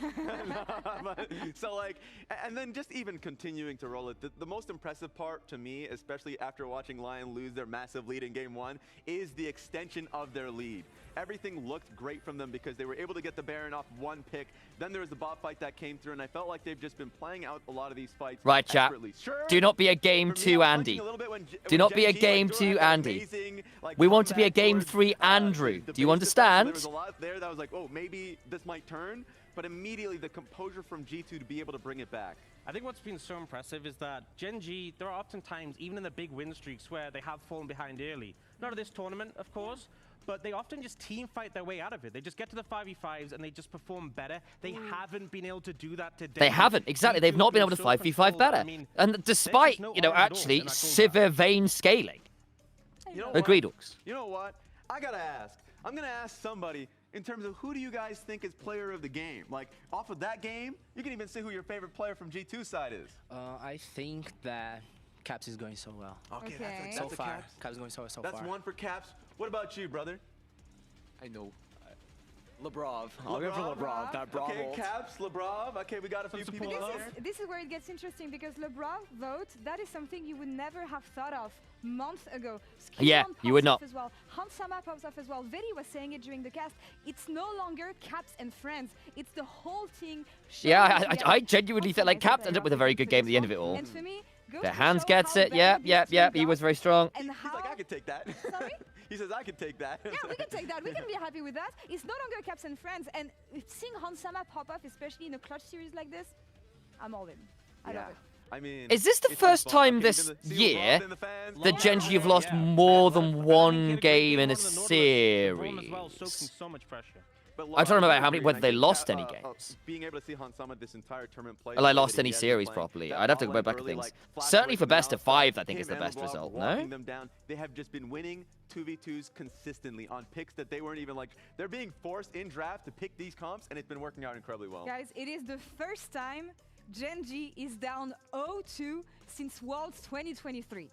So, like, and then just even continuing to roll it. The most impressive part to me, especially after watching Lion lose their massive lead in Game 1, is the extension of their lead. Everything looked great from them because they were able to get the Baron off 1 pick. Then there was the bot fight that came through, and I felt like they've just been playing out a lot of these fights. Right, chat. Sure, do not be a game 2 Andy. Do not be a game 2 Andy. We want to be a game 3 Andrew. Do you understand? There was a lot there that was like, oh, maybe this might turn. But immediately the composure from G2 to be able to bring it back. I think what's been so impressive is that GENG, there are often times, even in the big win streaks, where they have fallen behind early. Not at this tournament, of course, but they often just team fight their way out of it. They just get to the 5v5s and they just perform better. They haven't been able to do that today. They haven't, exactly. They've not been able to 5v5 better. I mean, and despite, you know, actually, Sivir Vayne scaling. Agreed, Orcs. You know what? I gotta ask. I'm gonna ask somebody in terms of who do you guys think is player of the game? Like, off of that game, you can even say who your favorite player from G2 side is. I think that Caps is going so well. Okay, that's so a far. Caps. Caps is going so far. That's one for Caps. What about you, brother? I know. Lebrov. I'll go for Lebrov. That Braum Okay, ult. Caps, Lebrov. Okay, we got a few people This is where it gets interesting because LeBron vote, that is something you would never have thought of months ago. Yeah, you would not. As well. Hansama pops off as well. Veri was saying it during the cast. It's no longer Caps and friends. It's the whole thing. Yeah, I genuinely felt like Caps ended up with a very good game at the end of it all. And for me, the hands gets it. Yeah. He was very strong. And He's like, I could take that. Sorry? He says, I could take that. Yeah, we can take that. We can be happy with that. It's no longer Caps and friends. And seeing Hansama pop up, especially in a clutch series like this, I'm all in. I love it. I mean, is this the first time this year that GENG have lost more than one game in a series? So much pressure. I don't remember whether they lost any games. Being able to see Hansama this entire tournament play. Well, I lost any series properly. I'd have to go back to things. Certainly for best of 5, I think is the best result, no? Them down. They have just been winning 2v2s consistently on picks that they weren't even like. They're being forced in draft to pick these comps, and it's been working out incredibly well. Guys, it is the first time GENG is down 0-2 since Worlds 2023.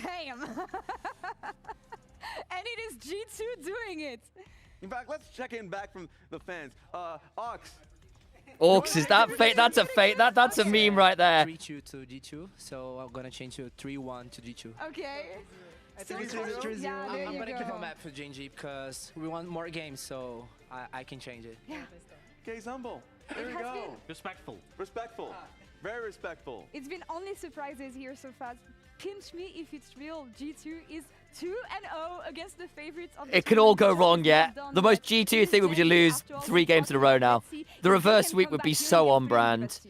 Damn! And it is G2 doing it. In fact, let's check in back from the fans. Ox, Orcs, is that fate? That's a fate. That's a meme right there. 3-2 to G2, so I'm gonna change to 3-1 to G2. Okay. So 3-0. yeah, there I'm you gonna go. keep a map for GENG because we want more games, so I can change it. Yeah. Gaze humble. There you has go. been. Respectful. Respectful. Very respectful. It's been only surprises here so far. Pinch me if it's real. G2 is 2-0 against the favorites of the It can all go tournament. wrong, yeah. Well done, The most but G2 thing would be to lose 3 games in a row now. The reverse sweep would be so on brand. Needs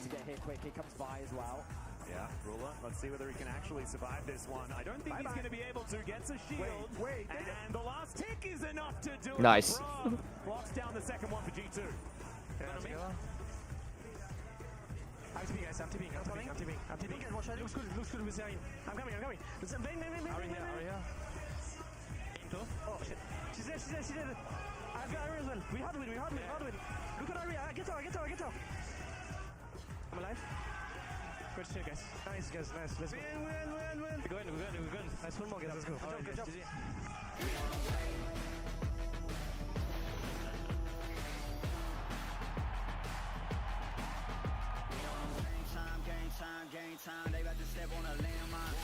to get here quick. He comes by as well. Yeah, Ruler, let's see whether he can actually survive this one. I don't think he's going to be able to. Gets a shield. And the last tick is enough to do it. Nice. Locks down the second one for G2. I'm TPing, guys. I'm TPing. I'm TPing. Watch out. Looks good with Zarin. I'm coming. Listen, Vayne. Are here. Oh, shit. She's there. I've got Aria as well. We hard win. Look at Aria. Get her. I'm alive. Good shit, guys. Nice, Nice. Let's go. We're going. Nice. One more, guys. Let's go. Good job. Game time, they about to step on a landmine.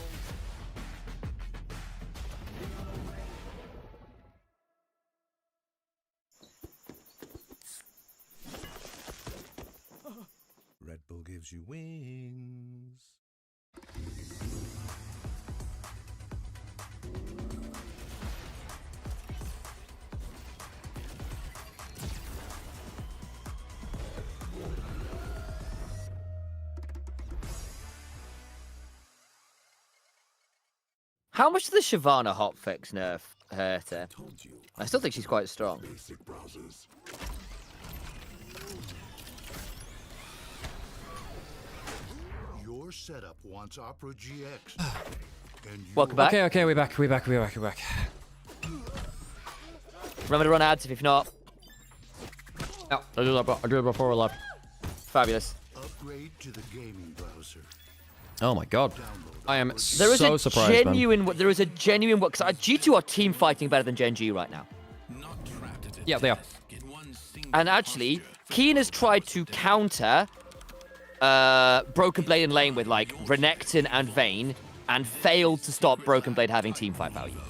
Red Bull gives you wings. How much does the Shyvana hotfix nerf hurt her? I still think she's quite strong. Your setup wants Opera GX. Welcome back. Okay, we're back. Remember to run ads if not. Yeah, I did it before we left. Fabulous. Upgrade to the gaming browser. Oh my god. I am There is so a surprised, genuine. There is a genuine. Because G2 are team fighting better than GENG right now. Yeah, they are. And actually, Keen has tried to counter Broken Blade in lane with like Renekton and Vayne, and failed to stop Broken Blade having team fight value.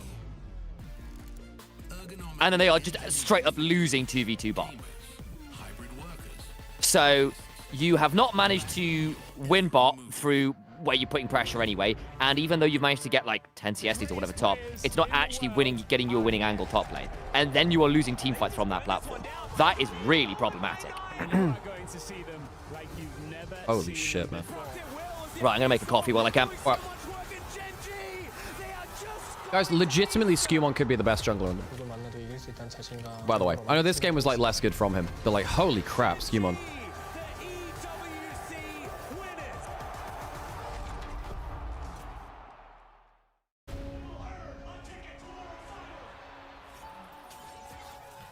And then they are just straight up losing 2v2 bot. So you have not managed to win bot through where you're putting pressure anyway, and even though you've managed to get like 10 CSDs or whatever top, it's not actually getting you a winning angle top lane. And then you are losing team fights from that platform. That is really problematic. Holy shit, man. Right, I'm gonna make a coffee while I can. Right. Guys, legitimately, Skewmon could be the best jungler in the... By the way, I know this game was like less good from him, but like, holy crap, Skewmon.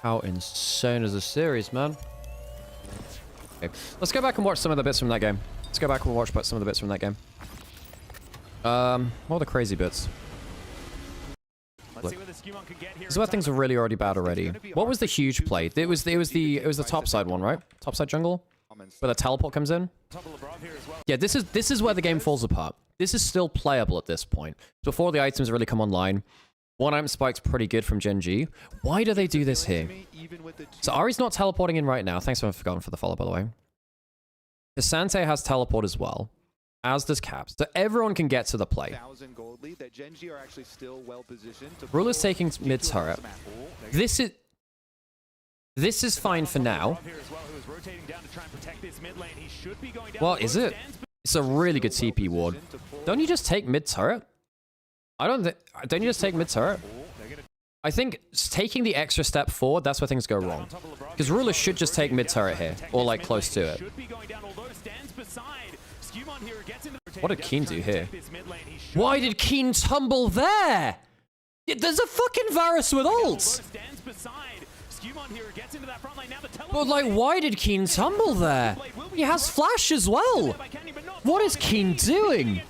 How insane is this series, man? Okay, let's go back and watch some of the bits from that game. Let's go back and watch some of the bits from that game. What are the crazy bits? Look. This is where things are really already bad already. What was the huge play? It was the top side one, right? Top side jungle, where the teleport comes in. Yeah, this is where the game falls apart. This is still playable at this point. Before the items really come online. One item spike's pretty good from GENG. Why do they do this here? So Ari's not teleporting in right now. Thanks for forgotten for the follow, by the way. Asante has teleport as well, as does Caps. So everyone can get to the play. Ruler's taking mid turret. This is fine for now. Well, is it? It's a really good TP ward. Don't you just take mid turret? Don't you just take mid turret? I think taking the extra step forward, that's where things go wrong. Because Ruler should just take mid turret here, or like close to it. What did Keen do here? Why did Keen tumble there? There's a fucking Varus with ults! But like, why did Keen tumble there? He has flash as well! What is Keen doing?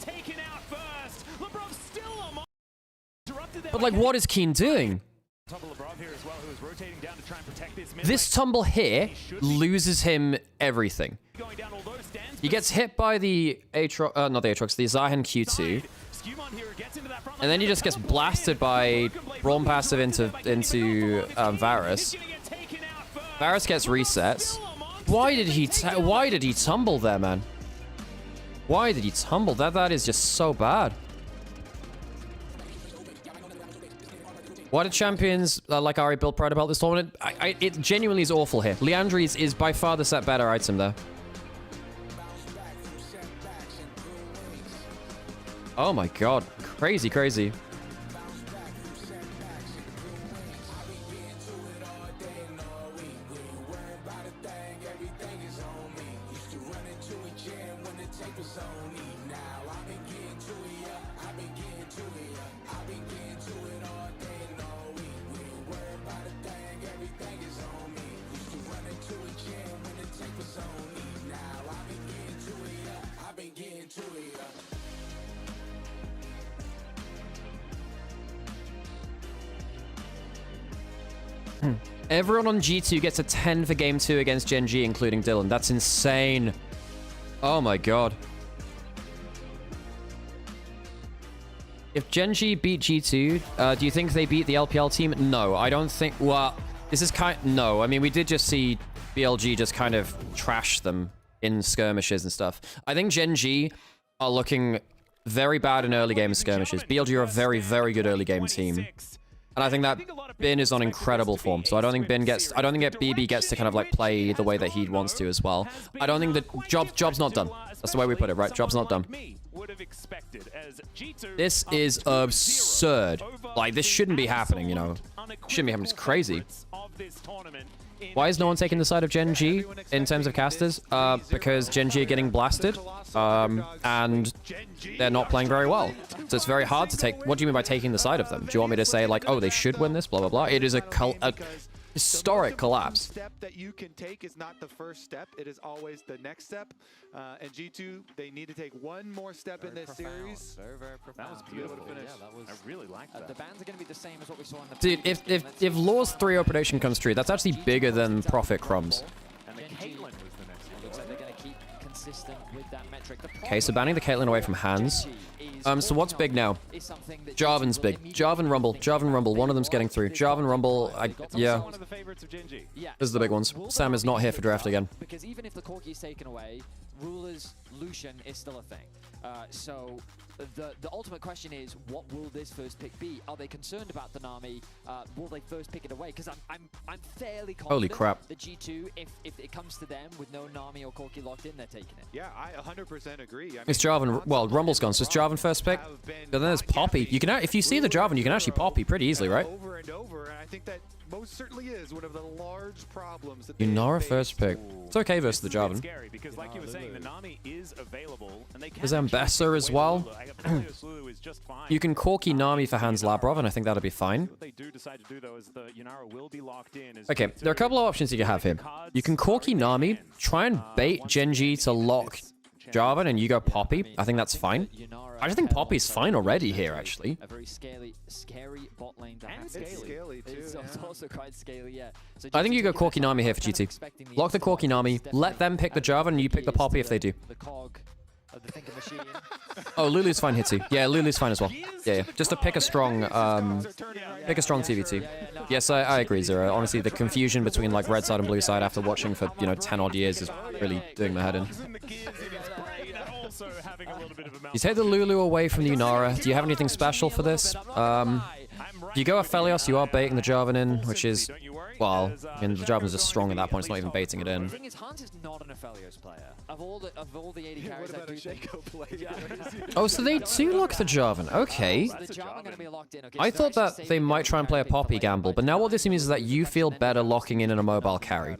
But like, what is Keen doing? This tumble here loses him everything. He gets hit by the Aatrox, not the Aatrox, the Zahen Q2. And then he just gets blasted by Braum passive into Varus. Varus gets resets. Why did he tumble there, man? Why did he tumble? That is just so bad. Why do champions like Ari build Pride about this tournament? It genuinely is awful here. Liandry's is by far the set better item there. Oh my god. Crazy, crazy. Everyone on G2 gets a 10 for game 2 against GENG, including Dylan. That's insane. Oh my god. If GENG beat G2, do you think they beat the LPL team? No, I don't think... Well, this is kind... No, I mean, we did just see BLG just kind of trash them in skirmishes and stuff. I think GENG are looking very bad in early game skirmishes. BLG are a very, very good early game team. And I think that Bin is on incredible form, so I don't think BB gets to kind of like play the way that he wants to as well. I don't think the job's not done. That's the way we put it, right? Job's not done. This is absurd. Like, this shouldn't be happening, you know. Shouldn't be happening. It's crazy. Why is no one taking the side of GENG in terms of casters? Because GENG are getting blasted, and they're not playing very well. So it's very hard to take... What do you mean by taking the side of them? Do you want me to say, like, oh, they should win this, blah, blah, blah? It is a historic collapse. Step that you can take is not the first step. It is always the next step. And G2, they need to take one more step in this series. Very, very profound. That was beautiful. Yeah, that was, I really like that. The bans are going to be the same as what we saw in the... Dude, if Law's 3-0 prediction comes true, that's actually bigger than Profit Crumbs. And the Caitlyn was the next one. Looks like they're going to keep consistent with that metric. Okay, so banning the Caitlyn away from hands. So what's big now? Jarvan's big. Jarvan Rumble. Jarvan Rumble. One of them's getting through. Jarvan Rumble, yeah. One of the favorites of GENG. Those are the big ones. Sam is not here for draft again. Because even if the Corki is taken away, Ruler's Lucian is still a thing. So the ultimate question is, what will this first pick be? Are they concerned about the Nami? Will they first pick it away? Because I'm fairly confident. Holy crap. The G2, if it comes to them with no Nami or Corki locked in, they're taking it. Yeah, I 100% agree. I mean, It's Jarvan. Well, Rumble's gone, so it's Jarvan first pick. But then there's Poppy. You can, if you see the Jarvan, you can actually Poppy pretty easily, right? Over and over, and I think that most certainly is one of the large problems that Yunara first pick. It's okay versus the Jarvan. Scary because, like you were saying, the Nami is available, and they can. There's Ambessa as well. You can Corki Nami for Hans Labrov, and I think that'll be fine. What they do decide to do though is the Yunara will be locked in. Okay, there are a couple of options you can have here. You can Corki Nami, try and bait GENG to lock Jarvan, and you go Poppy. I think that's fine. I just think Poppy's fine already here, actually. A very scary bot lane to have. It's scaly too. It's also quite scaly, yeah. So I think you go Corki Nami here for GT. Lock the Corki Nami, let them pick the Jarvan, and you pick the Poppy if they do. The cog of the thinking machine. Oh, Lulu's fine here too. Yeah, Lulu's fine as well. Yeah. Just to pick a strong TVT. Yes, I agree, Zero. Honestly, the confusion between like red side and blue side after watching for 10 odd years is really doing my head in. You take the Lulu away from the Yunara. Do you have anything special for this? If you go Aphelios, you are baiting the Jarvan in, which is, well, I mean, the Jarvan's just strong at that point. It's not even baiting it in. The thing is, Hans is not an Aphelios player. Of all the AD carries, what about a Shaco player? Oh, so they do lock the Jarvan. Okay. I thought that they might try and play a Poppy gamble, but now what this means is that you feel better locking in a mobile carry.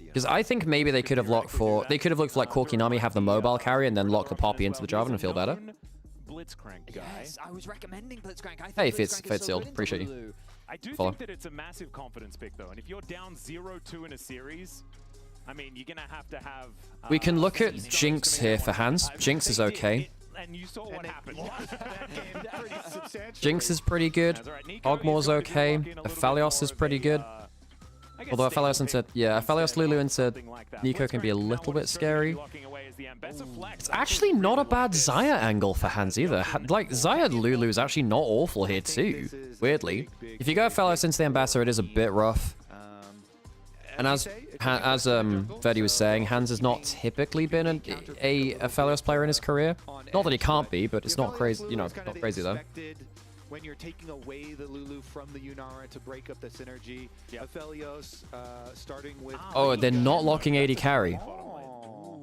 Because I think maybe they could have looked for like Corki Nami, have the mobile carry, and then lock the Poppy into the Jarvan and feel better. Blitzcrank guy. Yes, I was recommending Blitzcrank. I Hey, Fitz sealed. Appreciate you. I do think that it's a massive confidence pick, though. And if you're down 0-2 in a series, I mean, you're going to have... We can look at Jinx here for Hans. Jinx is okay. and you saw what happened. Jinx is pretty good. Ogmore's okay. Aphelios is pretty good. Although Aphelios into... Yeah, Aphelios Lulu into Nico can be a little bit scary. It's actually not a bad Xayah angle for Hans either. Like, Xayah Lulu is actually not awful here too, weirdly. If you go Aphelios into the Ambassador, it is a bit rough. And as Verdi was saying, Hans has not typically been a Aphelios player in his career. Not that he can't be, but it's not crazy, you know, not crazy though. When you're taking away the Lulu from the Yunara to break up the synergy, Aphelios starting with... Oh, they're not locking AD carry.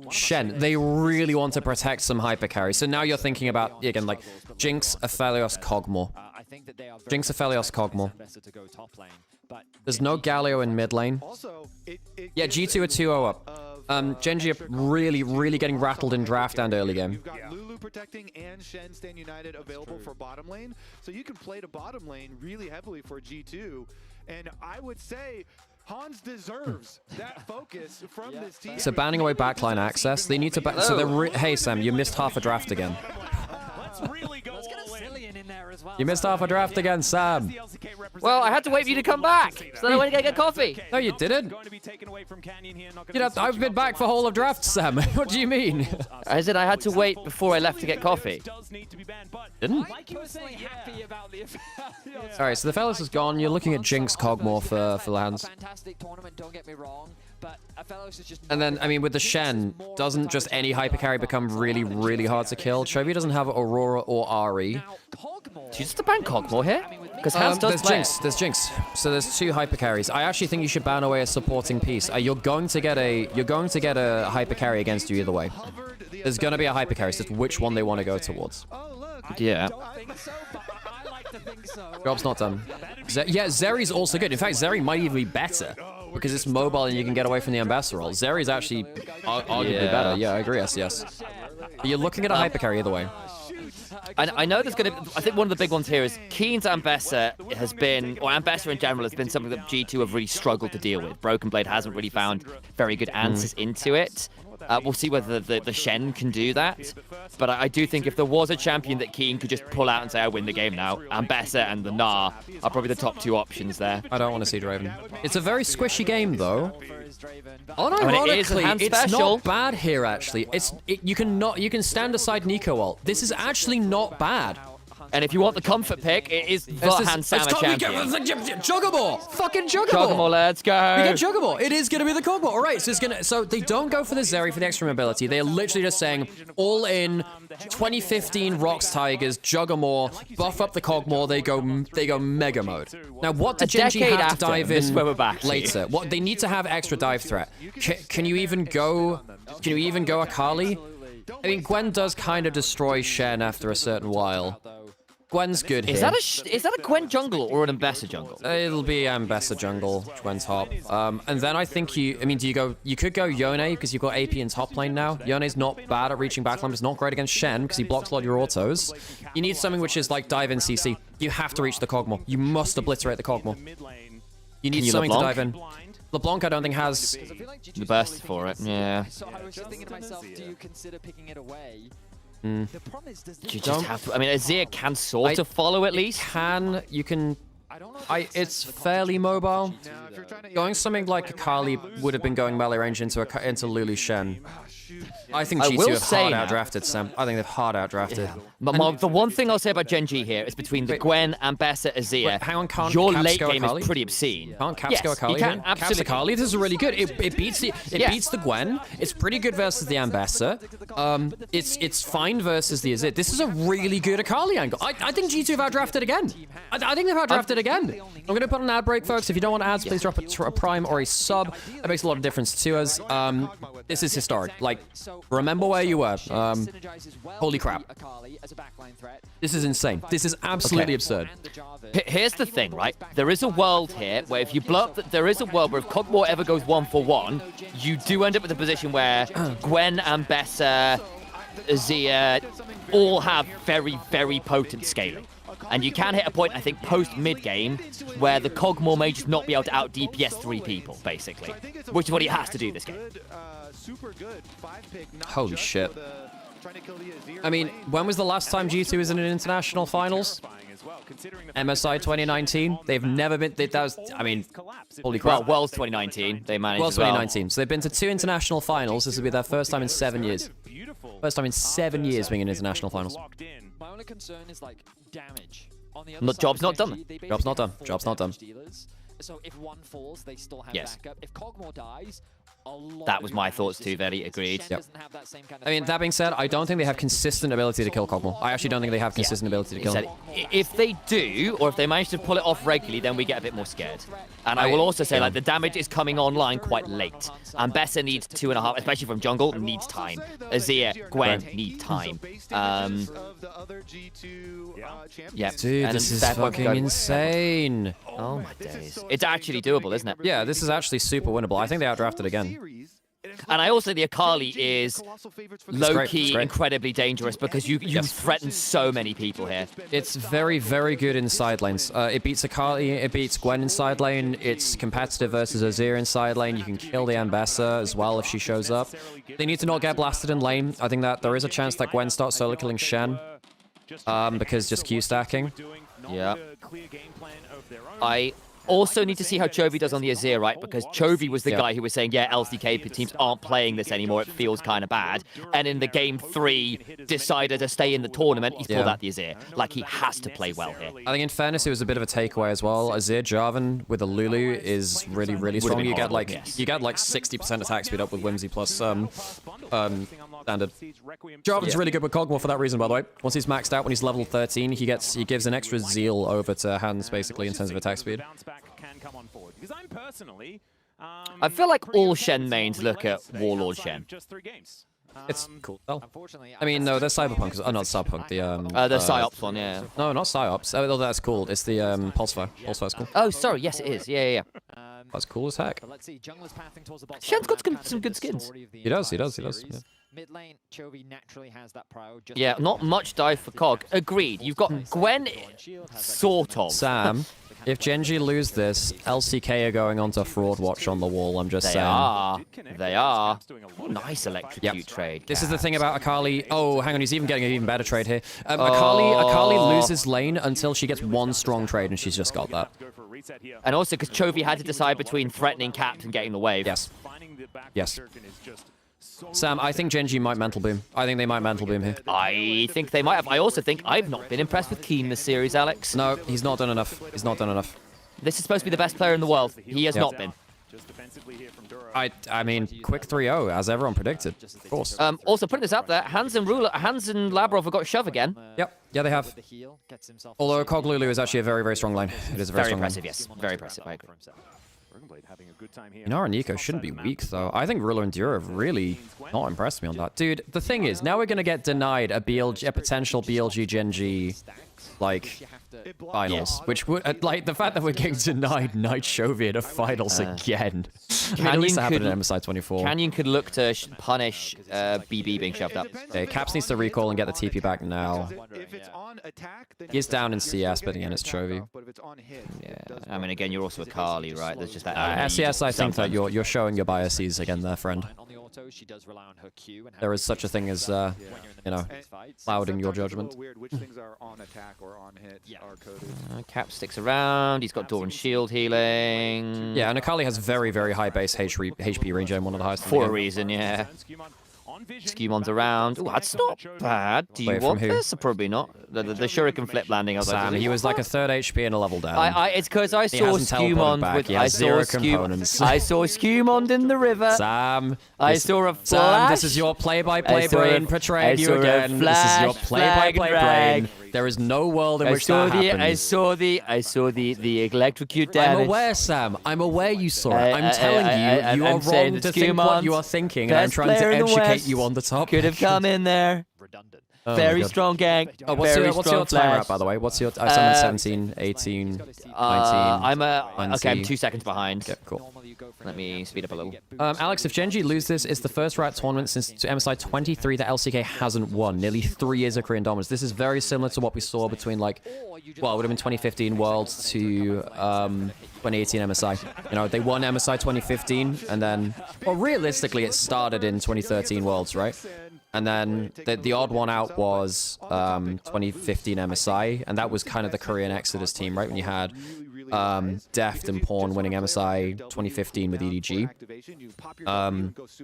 Shen, they really want to protect some hyper carry. So now you're thinking about, again, like, Jinx, Aphelios, Kog'Maw. Jinx, Aphelios, Kog'Maw. There's no Galio in mid lane. Yeah, G2 are 2-0 up. Genji are really, really getting rattled in draft and early game. You've got Lulu protecting and Shen Stand United available for bottom lane. So you can play to bottom lane really heavily for G2. And I would say Hans deserves that focus from this team. So banning away backline access, they need to... So they're... Hey, Sam, you missed half a draft again. You missed half a draft again, Sam. Well, I had to wait for you to come back, so then I went to get coffee. No, you didn't. You know, I've been back for whole of draft, Sam. What do you mean? I said I had to wait before I left to get coffee. Didn't? Alright, so the Aphelios is gone. You're looking at Jinx Kog'Maw for lands. Fantastic tournament, don't get me wrong, but Aphelios is just... And then, I mean, with the Shen, doesn't just any hyper carry become really, really hard to kill? Chovy doesn't have Aurora or Ahri. Do you just ban Kog'Maw here? Because Hans does there's Jinx. So there's 2 hyper carries. I actually think you should ban away a supporting piece. You're going to get a hyper carry against you either way. There's going to be a hyper carry. So it's which one they want to go towards. Yeah. Job's not done. Yeah, Zeri's also good. In fact, Zeri might even be better because it's mobile and you can get away from the Ambassador role. Zeri's actually arguably better. Yeah, I agree. Yes. But you're looking at a hyper carry either way. I know there's going to... I think one of the big ones here is Keen's Ambassador has been... Or Ambassador in general has been something that G2 have really struggled to deal with. Broken Blade hasn't really found very good answers into it. We'll see whether the Shen can do that. But I do think if there was a champion that Keen could just pull out and say, I win the game now, Ambassador and the Gnar are probably the top 2 options there. I don't want to see Draven. It's a very squishy game, though. Unironically, it's not bad here, actually. You can stand aside Nico ult. This is actually not bad. And if you want the comfort pick, it is the Hans Sama champion. Juggable! Fucking Juggable! Juggable, let's go! We get Juggable! It is gonna be the Kog'Maw. Alright, so they don't go for the Zeri for the extra mobility. They're literally just saying, all in, 2015 Rocks Tigers, Juggamaw, buff up the Kog'Maw, they go Mega Mode. Now, what did Genji have to dive in later? What they need to have extra dive threat. Can you even go Akali? I mean, Gwen does kind of destroy Shen after a certain while. Gwen's good here. Is that a Gwen jungle or an Ambassador jungle? It'll be Ambassador jungle, Gwen top. And then I think you could go Yone because you've got AP in top lane now. Yone's not bad at reaching backline, but it's not great against Shen because he blocks a lot of your autos. You need something which is like dive in CC. You have to reach the Kog'Maw. You must obliterate the Kog'Maw. You need something to dive in. LeBlanc, I don't think has the burst for it. Yeah. So I was just thinking to myself, do you consider picking it away? The problem is, you just have to. I mean, Azir can sort of follow at least. You can. It's fairly mobile. Going something like Akali would have been going melee range into Lulu Shen. I think G2 have hard outdrafted, Sam. I think they've hard outdrafted. Yeah. But the one thing I'll say about GenG here is between the Gwen, Ambassador, Azir, hang on, your late game is pretty obscene. Can't Caps go Akali? You can, absolutely. Caps Akali, this is really good. It beats the Gwen. It's pretty good versus the Ambassador. It's fine versus the Azir. This is a really good Akali angle. I think G2 have outdrafted again. I think they've outdrafted again. I'm going to put an ad break, folks. If you don't want ads, please drop a prime or a sub. That makes a lot of difference to us. This is historic. Like, remember where you were. Holy crap. This is insane. This is absolutely absurd. Here's the thing, right? There is a world here where if you blow up, there is a world where if Kog'Maw ever goes 1-for-1, you do end up with a position where Gwen, Ambessa, Azir all have very, very potent scaling. And you can hit a point, I think, post-mid-game, where the Kog'Maw may just not be able to out-DPS 3 people, basically. Which is what he has to do this game. Holy shit. I mean, when was the last time G2 was in an international finals? MSI 2019. They've never been. That was, I mean, holy crap. Well, Worlds 2019. They managed. Worlds 2019. So they've been to 2 international finals. This will be their first time in 7 years. First time in 7 years being in international finals. My only concern is like damage. On the Job's not done. Job's not done. Job's not done. So if one falls, they still have Yes. backup. If Cogmore dies, That was my thoughts too, very agreed. Yep. I mean, that being said, I don't think they have consistent ability to kill Cogmore. I actually don't think they have consistent ability to kill him. If they do, or if they manage to pull it off regularly, then we get a bit more scared. And I will also say, like, the damage is coming online quite late. And Bessa needs 2.5, especially from jungle, needs time. Azir, Gwen need time. Yeah. Dude, and this is Seth won't fucking go. insane. Oh my days. It's actually doable, isn't it? Yeah, this is actually super winnable. I think they outdrafted again. And I also think the Akali is low-key great. incredibly dangerous because you threaten so many people here. It's very, very good in side lanes. It beats Akali, it beats Gwen in side lane. It's competitive versus Azir in side lane. You can kill the Ambessa as well if she shows up. They need to not get blasted in lane. I think that there is a chance that Gwen starts solo killing Shen. Because just Q stacking. Yeah. I also need to see how Chovy does on the Azir, right? Because Chovy was the guy who was saying, yeah, LCK teams aren't playing this anymore. It feels kind of bad. And in the game 3, decided to stay in the tournament. He's pulled out the Azir. Like, he has to play well here. I think in fairness, it was a bit of a takeaway as well. Azir Jarvan with a Lulu is really, really strong. You get like 60% attack speed up with Whimsy plus standard. Jarvan's really good with Cogmore for that reason, by the way. Once he's maxed out, when he's level 13, he gives an extra zeal over to Hans, basically, in terms of attack speed. I feel like all Shen mains look at Warlord Shen. It's cool. I mean, no, they're Cyberpunk. Oh, not Cyberpunk. The Psyops one, yeah. No, not Psyops. Oh, that's cool. It's the Pulsefire. Pulsefire's cool. Oh, sorry. Yes, it is. Yeah. That's cool as heck. Shen's got some good skins. He does. Yeah. Mid lane, Chovy naturally has that prio. Yeah, not much dive for Cog. Agreed. You've got Gwen, sort of. Sam, if GENG lose this, LCK are going on to Fraud Watch on the wall, I'm just saying. They are. Nice electrocute trade. This is the thing about Akali. Oh, hang on, he's even getting an even better trade here. Akali loses lane until she gets one strong trade, and she's just got that. And also because Chovy had to decide between threatening Caps and getting the wave. Yes. Sam, I think GENG might mental boom. I think they might mental boom here. I think they might have. I also think I've not been impressed with Keen this series, Alex. No, he's not done enough. He's not done enough. This is supposed to be the best player in the world. He has not been. I mean, quick 3-0, as everyone predicted. Of course. Also, putting this out there, Hans and Labrov have got shove again. Yep. Yeah, they have. Although Cog Lulu is actually a very, very strong lane. It is a very strong impressive, lane. yes. Very impressive, I agree. Inara and Nico shouldn't be weak, though. I think Ruler and Dura have really not impressed me on that. Dude, the thing is, now we're going to get denied a potential BLG GENG, like, finals. Which would, like, the fact that we're getting denied Night Chovy in a finals again. At least that happened in MSI 24. Canyon could look to punish BB being shoved up. Okay, Caps needs to recall and get the TP back now. He's down in CS, but again, it's Chovy. Yeah, I mean, again, you're also a Akali, right? There's just that. SES, I think that you're showing your biases again there, friend. There is such a thing as, you know, clouding your judgment. Cap sticks around. He's got Door and Shield healing. Yeah, and Akali has very, very high base HP range and one of the highest. For a reason, yeah. Scumon's around. Oh, that's not bad. Do you want this? Probably not. The Shuriken flip landing. Sam, he was like a 3rd HP and a level down. It's because I saw Scumond with zero components. I saw Scumond in the river. Sam, I saw a flash. Sam, this is your play-by-play brain portraying you again. This is your play-by-play brain. There is no world in which that happens. I saw the electrocute damage. I'm aware, Sam. I'm aware you saw it. I'm telling you, you are wrong to think what you are thinking, and I'm trying to educate you on the topic. Could have come in there. Oh very strong gang. Oh, what's your timer at, by the way? What's your... I'm 17, 18, 19, I'm 2 seconds behind. Okay, cool. Let me speed up a little. Alex, if GENG lose this, it's the first right tournament since MSI 23 that LCK hasn't won. Nearly 3 years of Korean dominance. This is very similar to what we saw between, like... Well, it would have been 2015 Worlds to 2018 MSI. You know, they won MSI 2015, and then... Well, realistically, it started in 2013 Worlds, right? And then the odd one out was 2015 MSI, and that was kind of the Korean Exodus team, right? When you had Deft and Pawn winning MSI 2015 with EDG.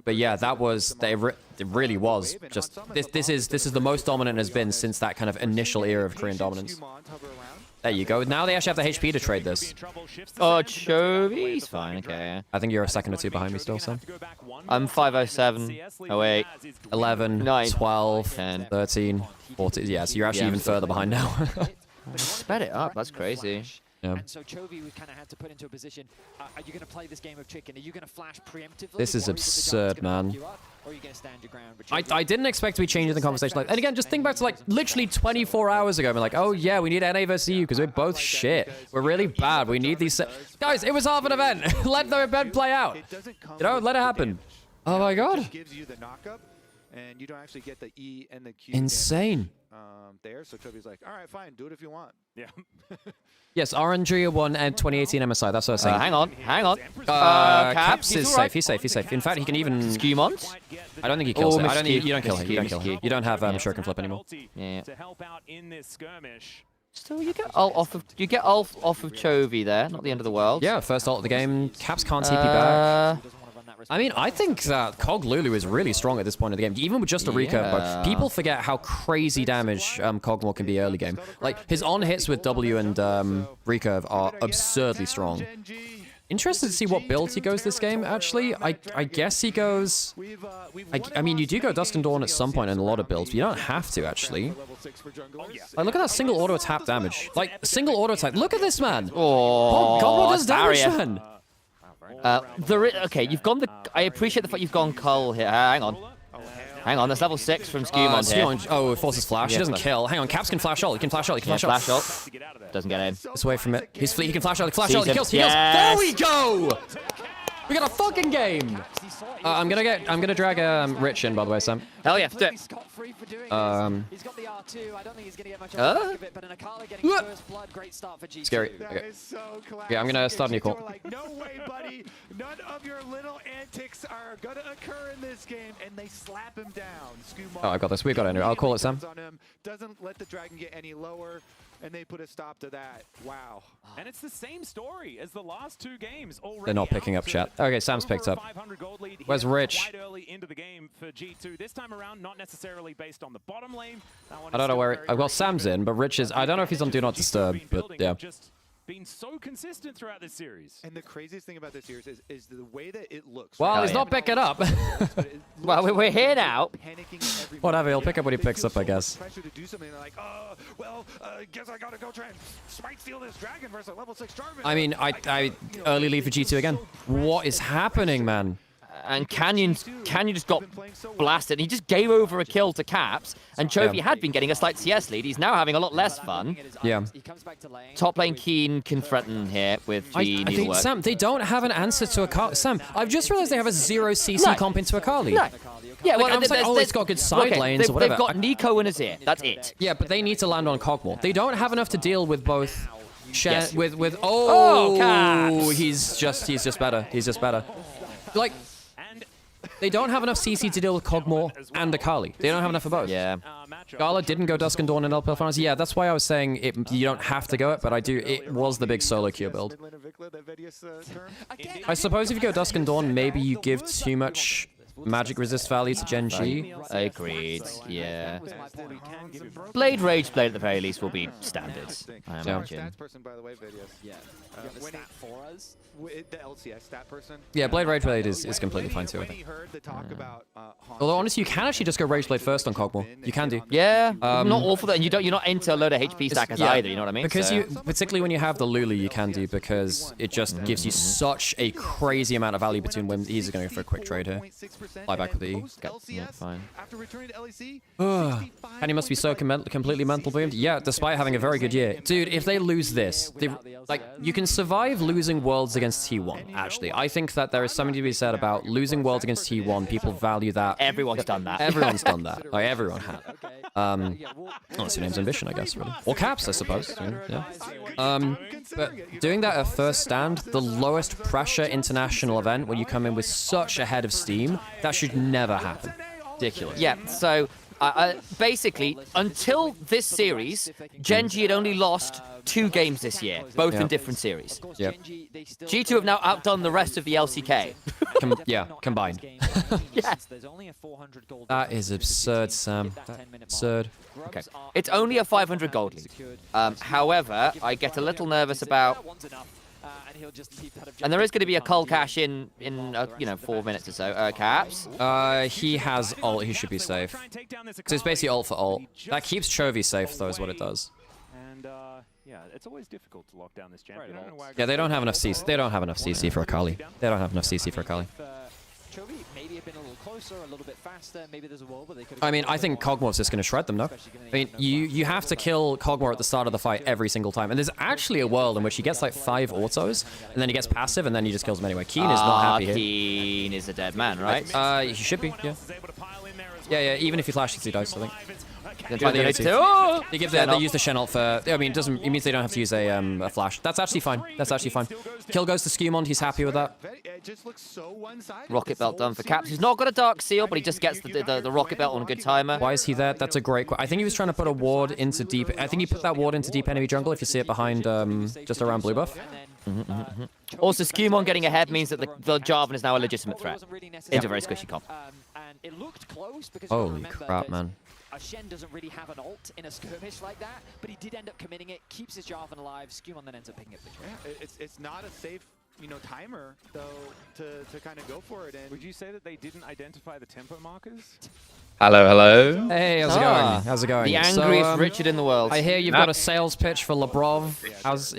But yeah, that was it really was just this is the most dominant it has been since that kind of initial era of Korean dominance. There you go. Now they actually have the HP to trade this. Oh, Chovy's fine. Okay. I think you're a second or two behind me still, Sam. I'm 507. Oh wait. 11, 9, 12, 10, 13, 14. Yeah, so you're actually even further behind now. Sped it up. That's crazy. Yeah. And so Chovy, we kind of had to put into a position. Are you going to play this game of chicken? Are you going to flash preemptively? This is absurd, man. Or are you going to stand your ground? I didn't expect to be changing the conversation like. And again, just think back to like literally 24 hours ago. We're like, oh yeah, we need NA versus EU because we're both shit. We're really bad. We need these. Guys, it was half an event. Let the event play out. You know, let it happen. Oh my god. Gives you the knockup, and you don't actually get the E and the Q. Insane. There, so Chovy's like, all right, fine, do it if you want. Yeah. Yes, RNG won at 2018 MSI. That's what I was saying. Hang on. Caps is safe. He's safe. He's safe. In fact, he can even Skewmont. I don't think he kills it. You don't kill him. Miscue, You don't kill him. Miscue. You don't have Shuriken Flip anymore. Yeah. To help out in this skirmish. Still, you get ult off of Chovy there. Not the end of the world. Yeah, first ult of the game. Caps can't TP back. I mean, I think that Cog Lulu is really strong at this point of the game, even with just a recurve. But people forget how crazy damage Cogmore can be early game. Like, his on-hits with W and recurve are absurdly strong. Interested to see what build he goes this game, actually. I guess he goes... I mean, you do go Dusk and Dawn at some point in a lot of builds, but you don't have to, actually. Like, look at that single auto-attack damage. Like, single auto-attack. Look at this, man! Oh, Cogmore does damage, man! Okay, you've gone the... I appreciate the fact you've gone Cull here. Hang on. Hang on, that's level 6 from Skewmont here. Oh, it forces flash. He doesn't kill. Hang on, Caps can flash ult. He can flash ult. He can flash ult. Flash ult. Doesn't get in. It's away from it. He's he can flash ult. He can flash ult. He kills. Yes. There we go! We got a fucking game! I'm gonna drag Rich in, by the way, Sam. Hell yeah, do it. He's got the R2. I don't think he's gonna get much of of it, but an Akali getting first blood, great start for G2. Scary. Okay. Yeah, I'm gonna start a new call. Like, no way, buddy. None of your little antics are gonna occur in this game, and they slap him down. Oh, I got this. We got it. I'll call it, Sam. Doesn't let the dragon get any lower, and they put a stop to that. Wow. And it's the same story as the last 2 games already. They're not picking up chat. Okay, Sam's picked up. Where's Rich? Quite early into the game for G2. This time around, not necessarily based on the bottom lane. I don't know where... Well, Sam's in, but Rich is... I don't know if he's on Do Not Disturb, but yeah. Been so consistent throughout this series. And the craziest thing about this series is the way that it looks. Well, he's not picking up. Well, we're here now. Whatever, he'll pick up what he picks up, I guess. Pressure to do something. They're like, guess I gotta go try and smite steal this dragon versus a level 6 Jarvan. I mean, I early lead for G2 again. What is happening, man? And Canyon just got blasted. He just gave over a kill to Caps, and Chovy had been getting a slight CS lead. He's now having a lot less fun. Yeah. Top lane Keen can threaten here with the I think, Sam, they don't have an answer to Akali. Sam, I've just realized they have a 0 CC comp into Akali. No. Yeah, well, I was like, oh, it's got good side lanes or whatever. They've got Nico and Azir. That's it. Yeah, but they need to land on Cogmore. They don't have enough to deal with both. Yes. With Caps. he's just better. He's just better. Like, they don't have enough CC to deal with Cogmore and Akali. They don't have enough for both. Yeah. Gala didn't go Dusk and Dawn in LPL finals. Yeah, that's why I was saying you don't have to go it, but I do. It was the big solo queue build. I suppose if you go Dusk and Dawn, maybe you give too much magic resist value to Gen G. Agreed. Yeah. Blade Rage Blade at the very least will be standard. I imagine. Stats person, by the way, Vidius. Yeah. When stat for us, the LCS stat person. Yeah, Blade Rage Blade is completely fine too, I think. Although honestly, you can actually just go Rage Blade first on Cogmore. You can do. Yeah. Not awful, and you're not into a load of HP stackers either. You know what I mean? Because particularly when you have the Lulu, you can do because it just gives you such a crazy amount of value between when he's going to go for a quick trade here. Fly back with the E. Yeah, fine. And he must be so completely mental boomed. Yeah, despite having a very good year. Dude, if they lose this, you can survive losing Worlds against T1, actually. I think that there is something to be said about losing Worlds against T1. People value that. Everyone's done that. Everyone's done that. Like, everyone had. Unless your name's Ambition, I guess, really. Or Caps, I suppose. Yeah. But doing that at first stand, the lowest pressure international event, when you come in with such a head of steam, that should never happen. ridiculous. Yeah, so basically, until this series, GENG had only lost 2 games this year, both in different series. Yep. G2 have now outdone the rest of the LCK. Combined. Yeah. That is absurd, Sam. Absurd. Okay. It's only a 500 gold lead. However, I get a little nervous about... And there is going to be a cull cash in 4 minutes or so. Caps? He has ult. He should be safe. So it's basically ult for ult. That keeps Chovy safe, though, is what it does. And yeah, it's always difficult to lock down this champion. Yeah, they don't have enough CC. They don't have enough CC for Akali. They don't have enough CC for Akali. Chovy maybe have been a little closer, a little bit faster. Maybe there's a wall, but they could. I mean, I think Kog'Maw's just going to shred them, no? I mean, you have to kill Kog'Maw at the start of the fight every single time. And there's actually a world in which he gets like 5 autos, and then he gets passive, and then he just kills them anyway. Keen is not happy here. Keen is a dead man, right? He should be, yeah. Yeah, even if he flashes, he dies, I think. They use the Shen ult for... I mean, it means they don't have to use a flash. That's actually fine. That's actually fine. Kill goes to Skewmond. He's happy with that. Rocket Belt done for Caps. He's not got a Dark Seal, but he just gets the Rocket Belt on a good timer. Why is he there? That's a great question. I think he was trying to put a ward into deep... I think he put that ward into deep enemy jungle, if you see it behind, just around blue buff. Also, Skewmon getting ahead means that the Jarvan is now a legitimate threat. It's a very squishy comp. Holy crap, man. Shen doesn't really have an ult in a skirmish like that, but he did end up committing it, keeps his Jarvan alive. Skewmon then ends up picking up the kill. Yeah, it's not a safe, timer though to kind of go for it. And would you say that they didn't identify the tempo markers? Hello. Hey, how's it going? How's it going? The angriest Richard in the world. I hear you've got a sales pitch for Lebrov. How's?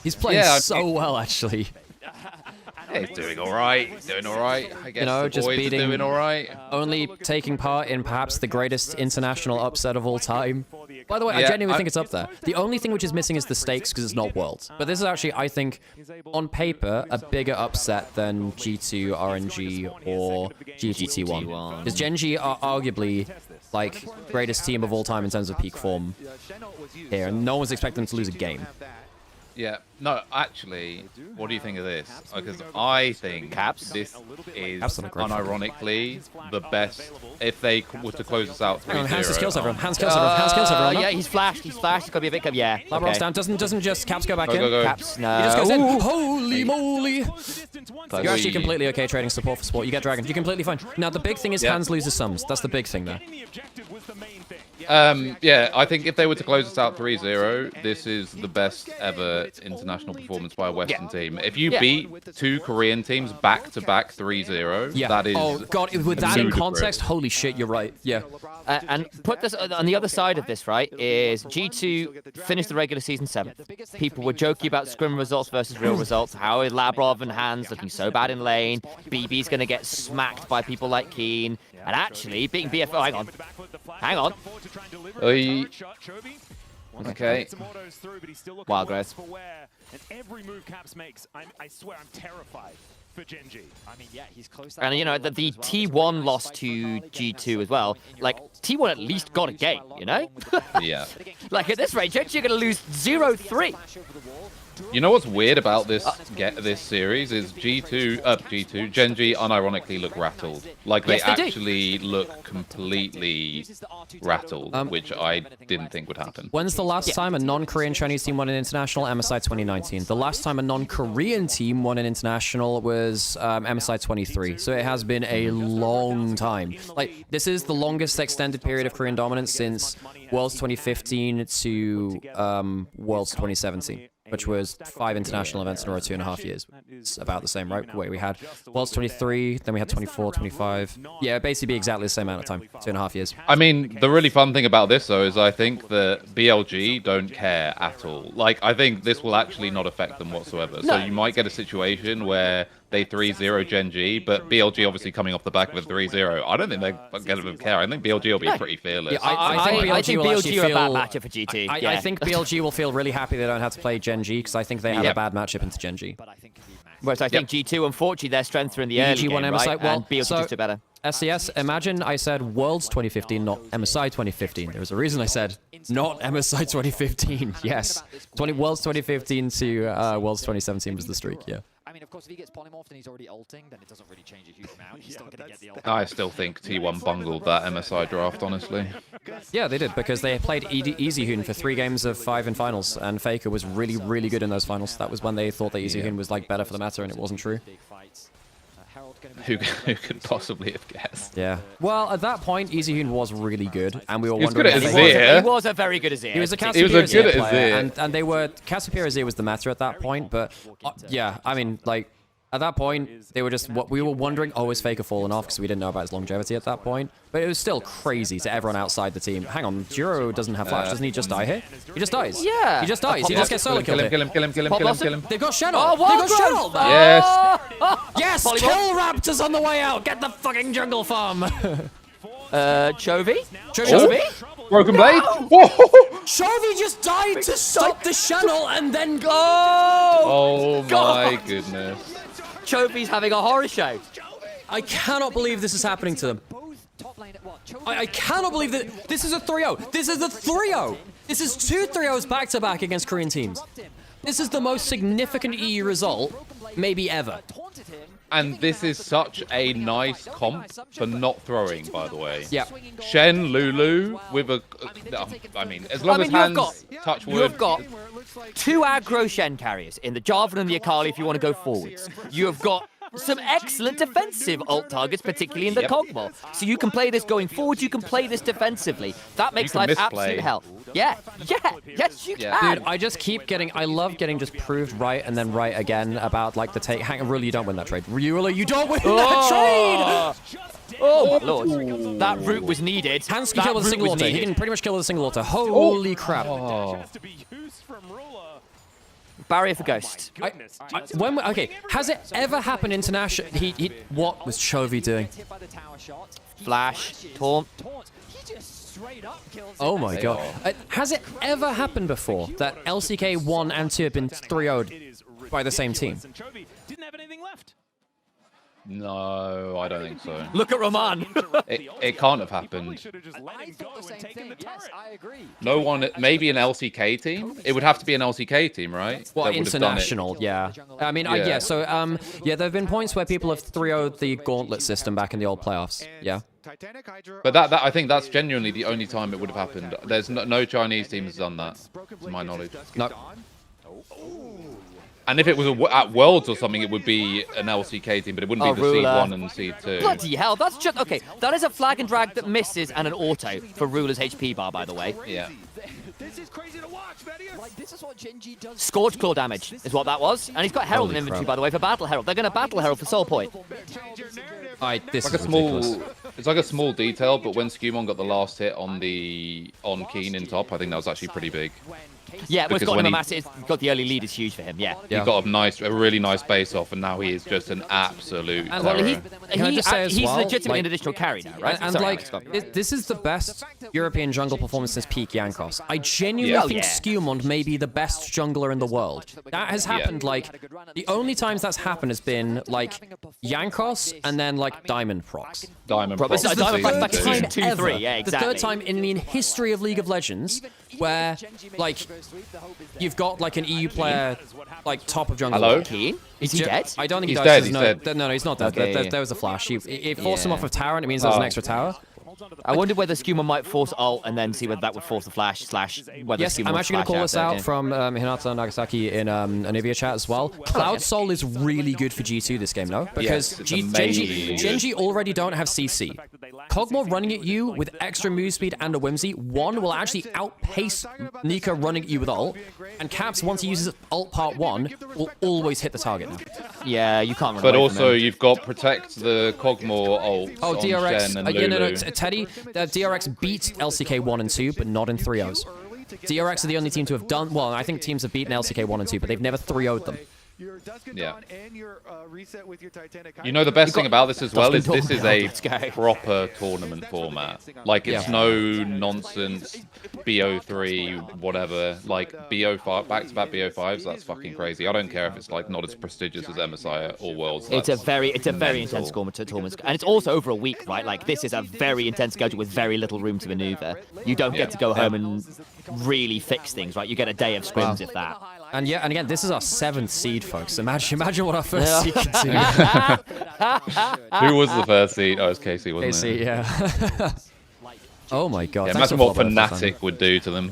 He's playing so well, actually. Yeah, he's doing all right. Doing all right. I guess the just boys beating, are doing all right. Only taking part in perhaps the greatest international upset of all time. By the way, I genuinely think it's up there. The only thing which is missing is the stakes because it's not Worlds. But this is actually, I think, on paper, a bigger upset than G2, RNG, or GGT1. Because GENG are arguably, like, greatest team of all time in terms of peak form here, and no one's expecting them to lose a game. Yeah, no, actually, what do you think of this? Because I think this is unironically the best if they were to close us out 3-0. Hans kills everyone. Hans kills everyone. Hans kills everyone. Yeah, he's flashed. He's flashed. It's got to be a bit... Yeah. Labrov's down. Doesn't just Caps go back in? Go. Caps, no. He just goes in. Holy moly. You're actually completely okay trading support for support. You get Dragon. You're completely fine. Now, the big thing is Hans loses sums. That's the big thing there. Yeah, I think if they were to close us out 3-0, this is the best ever international performance by a Western team. If you beat 2 Korean teams back-to-back 3-0, that is... Oh, God, with that in context, holy shit, you're right. Yeah. And put this on the other side of this, right, is G2 finished the regular season 7th. People were joking about scrim results versus real results. How is Labrov and Hans looking so bad in lane? BB's going to get smacked by people like Keen. And actually, beating BFO... Hang on. Oy. Okay. Wild growth. And every move Caps makes, I swear I'm terrified for GENG. I mean, yeah, he's close. And the T1 lost to G2 as well. Like, T1 at least got a game, Yeah. Like, at this rate, GENG are going to lose 0-3. You know what's weird about this series is GENG unironically look rattled. Like they actually look completely rattled, which I didn't think would happen. When's the last time a non-Korean Chinese team won an international? MSI 2019. The last time a non-Korean team won an international was MSI 23. So it has been a long time. Like, this is the longest extended period of Korean dominance since Worlds 2015 to Worlds 2017. Which was 5 international events in a row, 2.5 years. It's about the same, right? Wait, we had Worlds 23, then we had 24, 25. Yeah, basically exactly the same amount of time, 2.5 years. I mean, the really fun thing about this, though, is I think that BLG don't care at all. Like, I think this will actually not affect them whatsoever. So you might get a situation where they 3-0 GENG, but BLG obviously coming off the back of a 3-0. I don't think they're going to care. I think BLG will be pretty fearless. Yeah, I think BLG are a bad matchup for GT. I think BLG will feel really happy they don't have to play GENG, because I think they have a bad matchup into GENG. Whereas I think G2, unfortunately, their strengths are in the early game, right? Well, and BLG just do better. SES, imagine I said Worlds 2015, not MSI 2015. There was a reason I said Not MSI 2015. Yes, Worlds 2015 to Worlds 2017 was the streak. Yeah. I mean, of course, if he gets polymorphed and he's already ulting, then it doesn't really change a huge amount. He's still going to get the ult. I still think T1 bungled that MSI draft, honestly. Yeah, they did, because they played EasyHoon for 3 games of 5 in finals, and Faker was really, really good in those finals. That was when they thought that EasyHoon was like better for the meta, and it wasn't true. Who could possibly have guessed? Yeah. Well, at that point, EasyHoon was really good, and we were He was wondering. good at Azir. He was a very good Azir. He was a He was a Cassiopeia good player, Azir. and they were Cassiopeia Azir was the meta at that point. But yeah, I mean, like at that point, they were just what we were wondering. Oh, is Faker fallen off because we didn't know about his longevity at that point. But it was still crazy to everyone outside the team. Hang on, Jiro doesn't have flash, doesn't he? Just die here? He just dies. Yeah. He just dies. He just gets solo killed. Kill him. They've got Shenol. Oh, They've got Shenol. Yes. Yes. Polymorph. Kill Raptors on the way out. Get the fucking jungle farm. Chovy? Broken Blade? Chovy just died to stop the Shenol and then go. Oh my goodness. Chovy's having a horror show. I cannot believe this is happening to them. I cannot believe that this is a 3-0. This is a 3-0. This is 2 3-0s back-to-back against Korean teams. This is the most significant EU result, maybe ever. And this is such a nice comp for not throwing, by the way. Yeah. Shen, Lulu, with a... I mean, as long as hands touch wood... You have got 2 aggro Shen carriers in the Jarvan and the Akali if you want to go forwards. You have got some excellent defensive ult targets, particularly in the Kog'Maw. So you can play this going forward, you can play this defensively. That makes life absolute hell. Yeah, yes you can. Dude, I just keep getting, I love getting just proved right and then right again about like the take. Hang on, Rula, you don't win that trade. Rula, you don't win that trade! Oh my lord, that route was needed. Hans can kill with a single auto. He can pretty much kill with a single auto. Holy crap. Barrier for Ghost. Okay, has it ever happened internationally? What was Chovy doing? Flash, taunt. Oh my god. Has it ever happened before that LCK 1 and 2 have been 3-0'd by the same team? No, I don't think so. Look at Roman. It can't have happened. No one, maybe an LCK team? It would have to be an LCK team, right? Well, international, yeah. I mean, yeah, so, yeah, there have been points where people have 3-0'd the gauntlet system back in the old playoffs, yeah. But that I think that's genuinely the only time it would have happened. There's no Chinese team has done that, to my knowledge. No. And if it was at Worlds or something, it would be an LCK team, but it wouldn't be the C1 and C2. Bloody hell, that's just... Okay, that is a flag and drag that misses and an auto for Ruler's HP bar, by the way. Yeah. This is crazy to watch, like, this is what GENG does. Scorch Claw damage is what that was. And he's got Herald in inventory, by the way, for Battle Herald. They're going to Battle Herald for Soul Point. This is ridiculous. It's like a small detail, but when Skumon got the last hit on Keen in top, I think that was actually pretty big. Yeah, it's got him a massive. Got the early lead is huge for him. Yeah, he got a really nice base off, and now he is just an absolute. And well, he's legitimately an additional carry now, right? And this is the best European jungle performance since peak Jankos. I genuinely think Skumon may be the best jungler in the world. That has happened the only times that's happened has been like Jankos and then like Diamond Procs. Diamond Procs. This is Diamond Procs back in 2-3. Yeah, exactly. The third time in the history of League of Legends where like you've got like an EU player like top of jungle. Hello? Keen? Is he dead? I don't think he's dies. dead. No, he's not dead. Okay. There was a flash. It forced him off of tower, and it means there's an extra tower. I wondered whether Skuma might force ult and then see whether that would force the flash / whether Yes, Skuma I'm would actually going to call this out from Hinata Nagasaki in Anivia chat as well. Cloud Soul is really good for G2 this game, no? Because GENG already don't have CC. Kog'Maw running at you with extra move speed and a Whimsy, one will actually outpace Nika running at you with ult, and Caps, once he uses ult part 1, will always hit the target now. Yeah, you can't run But away also, from him. you've got Protect the Kog'Maw ult on DRX, Shen and Lulu. Teddy, DRX beat LCK 1 and 2, but not in 3-0s. DRX are the only team to have done, well, I think teams have beaten LCK 1 and 2, but they've never 3-0'd them. your Dusk Yeah. Dawn and your reset with your Titanic. You know the best thing about this as well is this is a Let's go. proper tournament format. Like it's no nonsense BO3 whatever. Like BO5 back-to-back BO5s. That's fucking crazy. I don't care if it's like not as prestigious as MSI or Worlds. It's a that's very mental. intense tournament, and it's also over a week, right? Like this is a very intense schedule with very little room to maneuver. You don't get to go home and really fix things, right? You get a day of scrims, if that. And yeah, and again, this is our 7th seed, folks. Imagine what our first seed can do. Who was the first seed? Oh, it was KC, wasn't KC, it? yeah. Oh my god. Yeah, Thanks imagine for what following, Fnatic would do to them.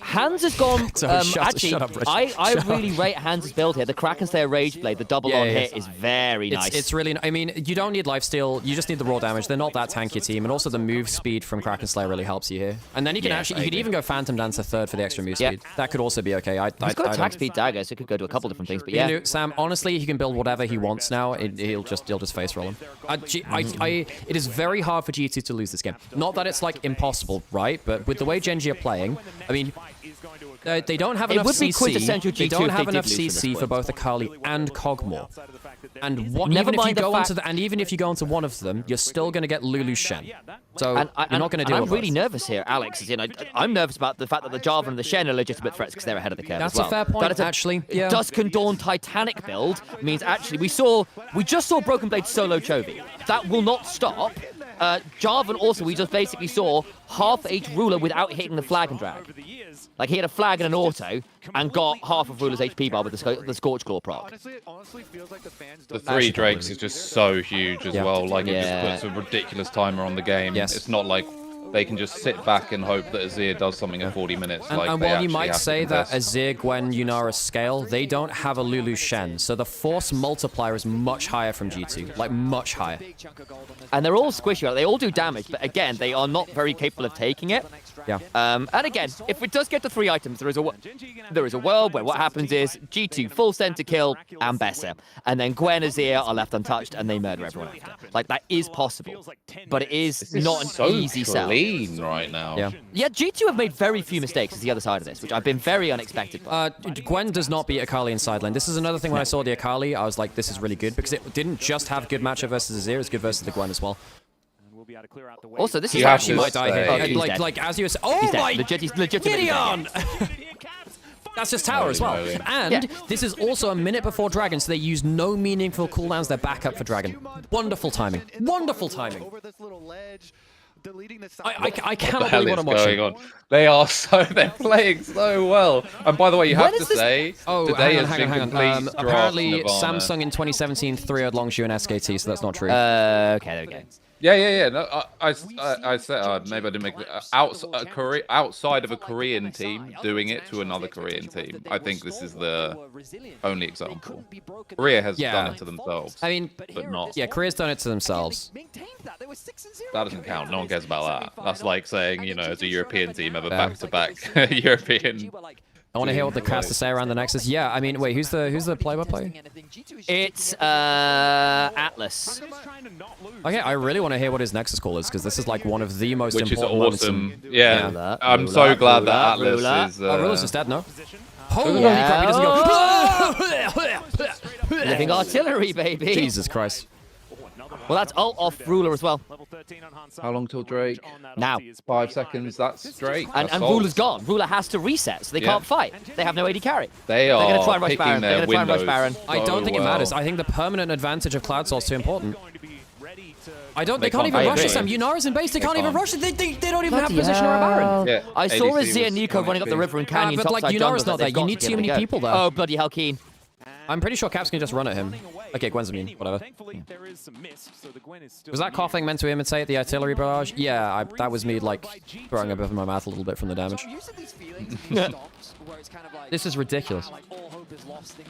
Hans has gone. Actually, shut up, Rich. I Shut really up. rate Hans' build here. The Kraken Slayer Rage Blade, the double on hit is very nice. It's really. I mean, you don't need lifesteal. You just need the raw damage. They're not that tanky team, and also the move speed from Kraken Slayer really helps you here. And then you can you could even go Phantom Dancer third for the extra move speed. That could also be okay. He's got attack speed dagger, so it could go to a couple different things. But yeah, Sam. Honestly, he can build whatever he wants now. He'll just face roll him. It is very hard for G2 to lose this game. Not that it's like impossible, right? But with the way GENG are playing, I mean, they don't have enough CC. They don't have enough CC for both Akali and Kog'Maw. And even if you go into one of them, you're still going to get Lulu Shen. So you're not going to deal with I'm really nervous here, Alex. I'm nervous about the fact that the Jarvan and the Shen are legitimate threats because they're ahead of the curve. That's as well. a fair point, actually. Yeah. Dusk and Dawn Titanic build means actually we just saw Broken Blade solo Chovy. That will not stop. Jarvan also, we just basically saw half H Ruler without hitting the flag and drag. Like, he had a flag and an auto, and got half of Ruler's HP bar with the Scorch Claw proc. Honestly feels like the fans The 3 Drakes is just so huge as well. Like, it just puts a ridiculous timer on the game. It's not like they can just sit back and hope that Azir does something in 40 minutes. And while you might say that Azir, Gwen, Yunara scale, they don't have a Lulu Shen, so the force multiplier is much higher from G2, like much higher. And they're all squishy, right? They all do damage, but again, they are not very capable of taking it. Yeah. And again, if it does get to 3 items, there is a world where what happens is G2 full center kill and Bessa, and then Gwen and Azir are left untouched and they murder everyone after. Like, that is possible, but it is not an easy sell. Clean right now. Yeah, G2 have made very few mistakes is the other side of this, which I've been very unexpected by. Gwen does not beat Akali in side lane. This is another thing when I saw the Akali, I was like, this is really good, because it didn't just have good matchup versus Azir, it's good versus the Gwen as well. Also, this is actually might die here. Like as you were saying, oh my legitimately Gideon! That's just tower as well. And this is also a minute before Dragon, so they use no meaningful cooldowns. They're back up for Dragon. Wonderful timing. Wonderful timing. I cannot believe what I'm watching. They're playing so well. And by the way, you have to say, today has been complete draft apparently, Nirvana. Samsung in 2017 3-0'd Longshu and SKT, so that's not true. Okay, there we go. Yeah. No, I said maybe I didn't make it outside of a Korean team doing it to another Korean team. I think this is the only example. Korea has done it to themselves. I mean, but not. Yeah, Korea's done it to themselves. That doesn't count. No one cares about that. That's like saying, you know, as a European team ever back-to-back European. I want to hear what the cast to say around the Nexus. Yeah, I mean, wait, who's the play-by-play? It's Atlas. Okay, I really want to hear what his Nexus call is, because this is like one of the most Which is important moments awesome. Yeah, I'm so glad that Atlas is... Ruler's just dead, no? Holy crap, he doesn't go... Living artillery, baby! Jesus Christ. Well, that's ult off Ruler as well. How long till Drake? Now. 5 seconds, that's Drake. And Ruler's gone. Ruler has to reset, so they can't fight. They have no AD carry. They're going to try and rush picking Baron. their They're going to try and rush Baron. I don't think it matters. I think the permanent advantage of Cloud Soul is too important. They can't even rush it, Sam. Yunara's in base, they can't even rush it. They don't even have position or a Baron. Yeah, I saw Azir and Nico running up the river and Canyon but like Yunara's not there. You need too many people there. Oh, bloody hell, Keen. I'm pretty sure Caps can just run at him. Okay, Gwen's immune, whatever. Was that coughing meant to imitate the artillery barrage? Yeah, that was me, like, throwing up over my mouth a little bit from the damage. This is ridiculous.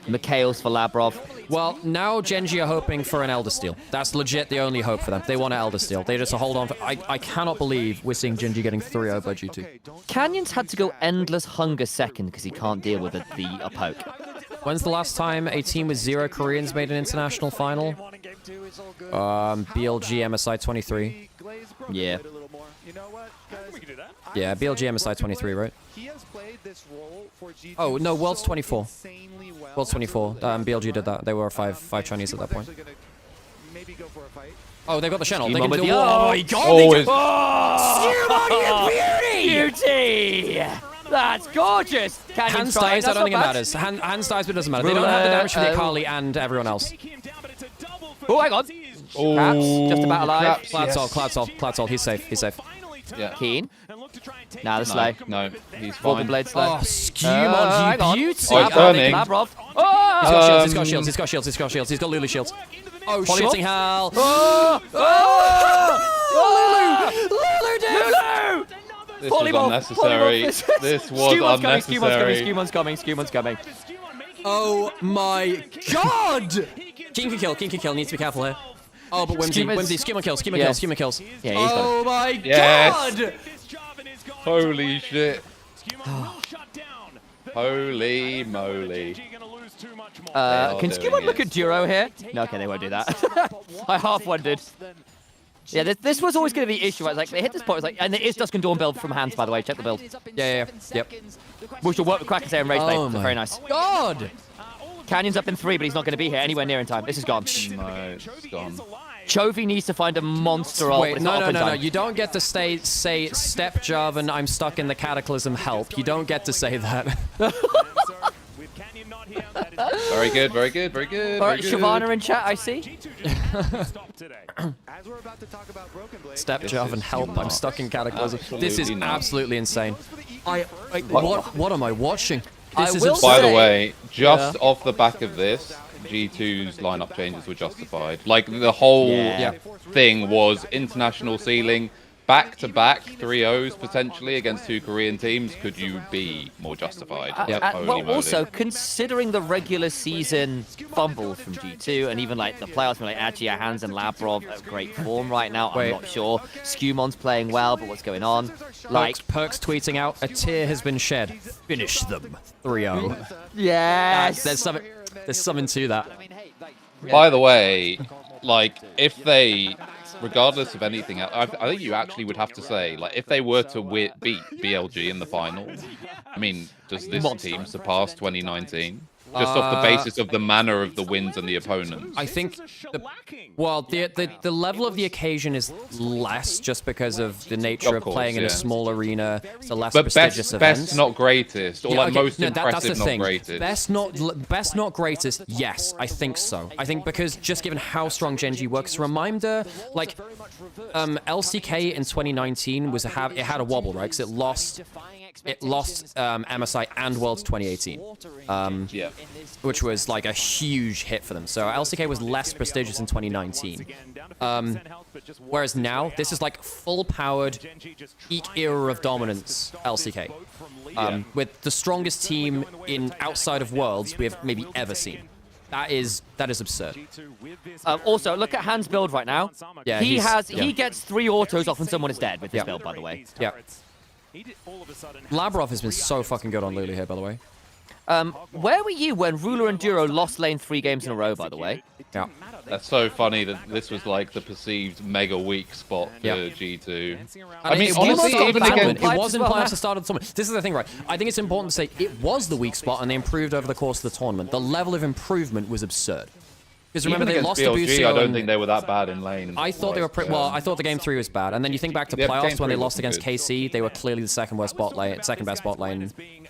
Mikhails for Labrov. Well, now GENG are hoping for an Elder Steel. That's legit the only hope for them. They want an Elder Steel. They just hold on. I cannot believe we're seeing GENG getting 3-0 by G2. Canyon's had to go Endless Hunger second because he can't deal with a poke. When's the last time a team with 0 Koreans made an international final? BLG MSI 23. Yeah. Yeah, BLG MSI 23, right? Oh no, World's 24. World's 24. BLG did that. They were five Chinese at that point. Oh, they got the channel. They can do. Oh my god! Beauty! That's gorgeous! Hands dies, I don't think it matters. Hands dies, but it doesn't matter. They don't have the damage for the Akali and everyone else. Oh, hang on. Caps, just about alive. Cloud Soul. He's safe. Yeah. Keen. Nah, the Slay. No, he's fine. Blade Slay. Oh, Skewmon, you beauty. Oh, he's burning. Labrov. He's got shields. He's got Lulu shields. Oh, Polymorph? shitting hell. Lulu, dude! This was unnecessary. This was unnecessary. Skewmon's coming. Oh my god! King can kill. Needs to be careful here. Oh, but Whimsy, Skewmon kills. Yeah, oh my Yes. god! Holy shit. Holy moly. Can Skewmon look at Duro here? No, okay, they won't do that. I half wondered. Yeah, this was always going to be the issue. Right? Like, they hit this point, like, and it is Dusk and Dawn build from Hands, by the way. Check the build. Yeah. Yep. We should work with Kraken's here and Rage Blade. Very nice. God! Canyon's up in 3, but he's not going to be here anywhere near in time. This is gone. No, it's gone. Chovy needs to find a monster ult. Wait, no. You don't get to say Step Jarvan, I'm stuck in the Cataclysm, help. You don't get to say that. Very good. All right, Shyvana in chat, I see. Step Jarvan, help, I'm stuck in Cataclysm. This is absolutely insane. What am I watching? This is absurd. By the way, just off the back of this, G2's lineup changes were justified. Like, the whole thing was international ceiling, back-to-back 3-0s potentially against 2 Korean teams. Could you be more justified? Well, also, considering the regular season fumble from G2 and even like the playoffs, like actually Hands and Labrov at great form right now, I'm not sure. Skewmon's playing well, but what's going on? Like Perks tweeting out, a tear has been shed. Finish them. 3-0. Yes. There's something to that. By the way, like, if they, regardless of anything else, I think you actually would have to say, like, if they were to beat BLG in the final, I mean, does this team surpass 2019? Just off the basis of the manner of the wins and the opponents. I think, the level of the occasion is less just because of the nature of playing in a small arena. It's a less prestigious event. Best, not greatest, or like most impressive, not greatest. Best, not greatest. Yes, I think so. I think because just given how strong GENG works, reminder, like, LCK in 2019 it had a wobble, right? Because it lost MSI and Worlds 2018, which was like a huge hit for them. So LCK was less prestigious in 2019, whereas now this is like full-powered peak era of dominance LCK, with the strongest team outside of Worlds we have maybe ever seen. That is absurd. Also, look at Hans' build right now. Yeah, he gets 3 autos off when someone is dead with this build, by the way. Yeah. Labrov has been so fucking good on Lulu here, by the way. Where were you when Ruler and Duro lost lane 3 games in a row, by the way? Yeah. That's so funny that this was like the perceived mega weak spot for G2. I mean, honestly, even again, it wasn't planned at the start of the tournament. This is the thing, right? I think it's important to say it was the weak spot and they improved over the course of the tournament. The level of improvement was absurd. Because remember, they lost to BLG, I don't think they were that bad in lane. I thought they were well, I thought the game 3 was bad. And then you think back to playoffs when they lost against KC, they were clearly the second best bot lane in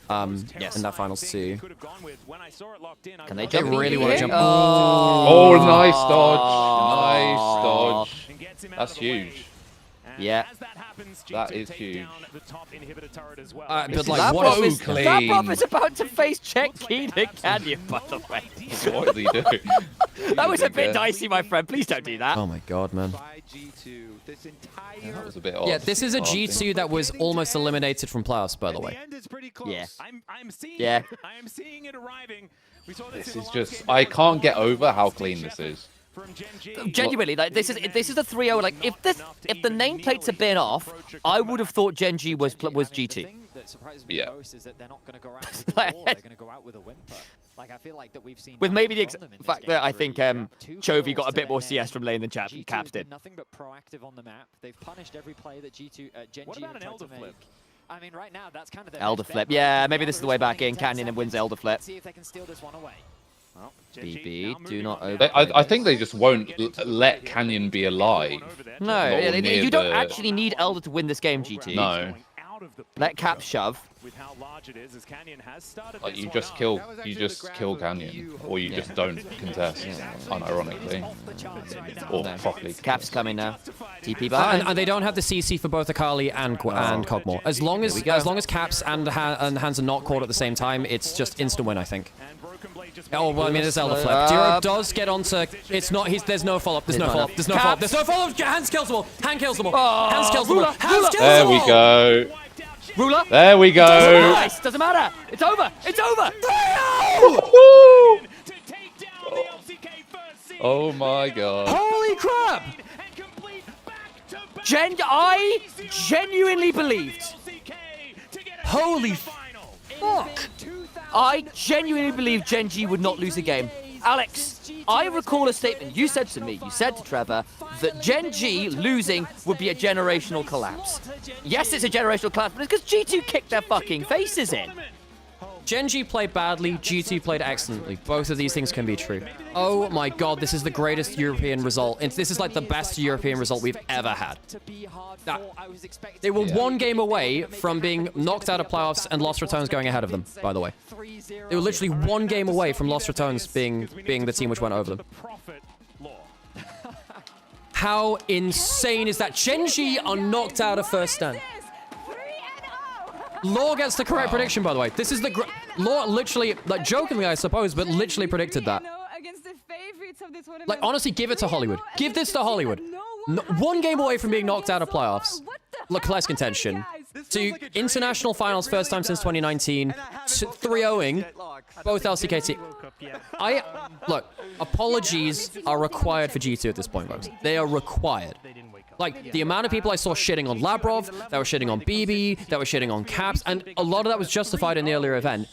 that finals too. Can they jump? They really want to jump. Oh, nice dodge. That's huge. Yeah. That is huge. But like, what is Labrov is about to face Check Keen and Canyon, by the way. What did he do? That was a bit dicey, my friend. Please don't do that. Oh my god, man. Yeah, that was a bit odd. Yeah, this is a G2 that was almost eliminated from playoffs, by the way. Yeah. I am seeing it arriving. This is just, I can't get over how clean this is. Genuinely, like this is a 3-0. Like if the nameplates had been off, I would have thought GENG was G2. that surprises me Yeah. most is that they're not going to go out with a roar, they're going to go out with a whimper. Like, I feel like that we've seen With maybe the nothing from them in this fact game, that I really. think Two Chovy kills got a to bit more their CS name. from lane than G2 Caps have been did. nothing but proactive on the map. They've punished every play that Genji What about have an tried Elder to make. flip? I mean, right now, that's kind of their Elder best bet, flip. right? Yeah, Because maybe this is the Elder way back running in. 10 Canyon and seconds. wins Elder flip. Let's see if they can steal this one away. Well, BB, do not open. I think they just won't let Canyon be alive. No, Not yeah, near you don't the- actually need Elder to win this game, GT. No. Let Caps shove. With how large it is, as Canyon has started Like this you one just up. kill Canyon, or you just don't contest, unironically, or properly. Caps coming now. TP behind. And they don't have the CC for both Akali and Kog'Maw. As long as Caps and Hands are not caught at the same time, it's just instant win, I think. Oh well, I mean it's Elder flip. Duro does get onto. It's not. There's no follow up. There's no follow up. There's no follow up. There's no follow up. Hands kills them all. Hand kills them all. Hands kills them all. Hands kills them all. There we go. Ruler. There we go. Nice. Doesn't matter. It's over. It's over. Oh my god. Holy crap! I genuinely believed. Holy fuck! I genuinely believed GENG would not lose a game. Alex, I recall a statement you said to me, you said to Trevor, that GENG losing would be a generational collapse. Yes, it's a generational collapse, but it's because G2 kicked their fucking faces in. GENG played badly, G2 played excellently. Both of these things can be true. Oh my god, this is the greatest European result. This is like the best European result we've ever had. They were one game away from being knocked out of playoffs and Lost Returns going ahead of them, by the way. They were literally one game away from Lost Returns being the team which went over them. How insane is that? GENG are knocked out of first stand. Law gets the correct prediction, by the way. This is the Law literally, like jokingly, I suppose, but literally predicted that. Like honestly, give it to Hollywood. Give this to Hollywood. No, one game away from being knocked out of playoffs. Look, class contention. To international finals, first time since 2019. 3-0ing both LCK teams. Look, apologies are required for G2 at this point, folks. They are required. Like, the amount of people I saw shitting on Labrov, that were shitting on BB, that were shitting on Caps, and a lot of that was justified in the earlier event.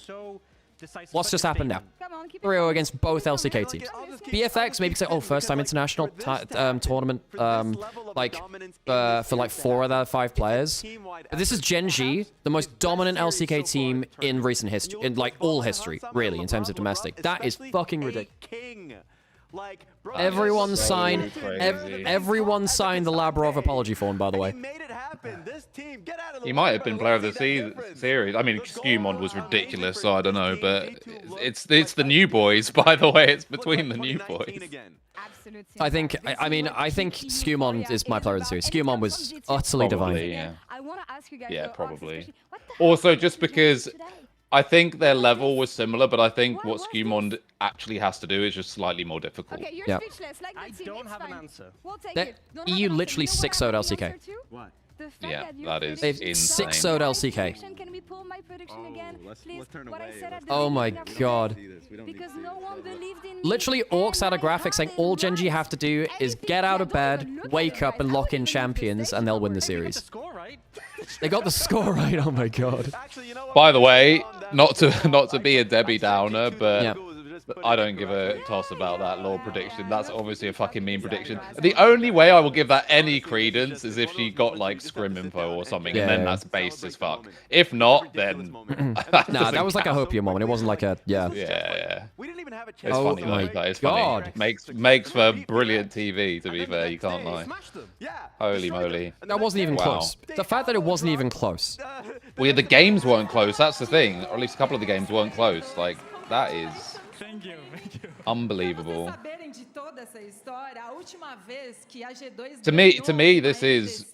What's just happened now? 3-0 against both LCK teams. BFX maybe say, oh, first time international tournament, for like 4 out of 5 players. But this is GENG, the most dominant LCK team in recent history, in like all history, really, in terms of domestic. That is fucking ridiculous. Everyone signed the Labrov apology form, by the way. He might have been player of the series. I mean, Skewmond was ridiculous, so I don't know, but it's the new boys, by the way. It's between the new boys. I think Skewmond is my player of the series. Skewmond was utterly divine. Yeah. Yeah, probably. Also, just because I think their level was similar, but I think what Skewmond actually has to do is just slightly more difficult. Okay, you're Yeah. speechless. Like I don't have an answer. We'll take That it. Don't have EU an answer. literally You know what 6-0'd I have the LCK. answer to? What? The fact Yeah, that that is They've insane. 6-0'd LCK. Can we pull my prediction again? Please, turn what I away. said at the Oh my beginning of the god. game, because no one believed in me. Literally, Orcs had a graphic saying all GENG have to do is get out of bed, wake up, and lock in champions, and they'll win the series. They got the score right. Oh my god. By the way, not to be a Debbie Downer, but I don't give a toss about that law prediction. That's obviously a fucking mean prediction. The only way I will give that any credence is if she got like scrim info or something, and then that's based as fuck. If not, then Nah, that was like a hopium moment. It wasn't like a yeah. It's Oh funny though. my That is god. funny. Makes for brilliant TV. To be fair, you can't lie. Holy moly. That wasn't even close. The fact that it wasn't even close. Well, yeah, the games weren't close. That's the thing. Or at least a couple of the games weren't close. Like that is unbelievable. To me, this is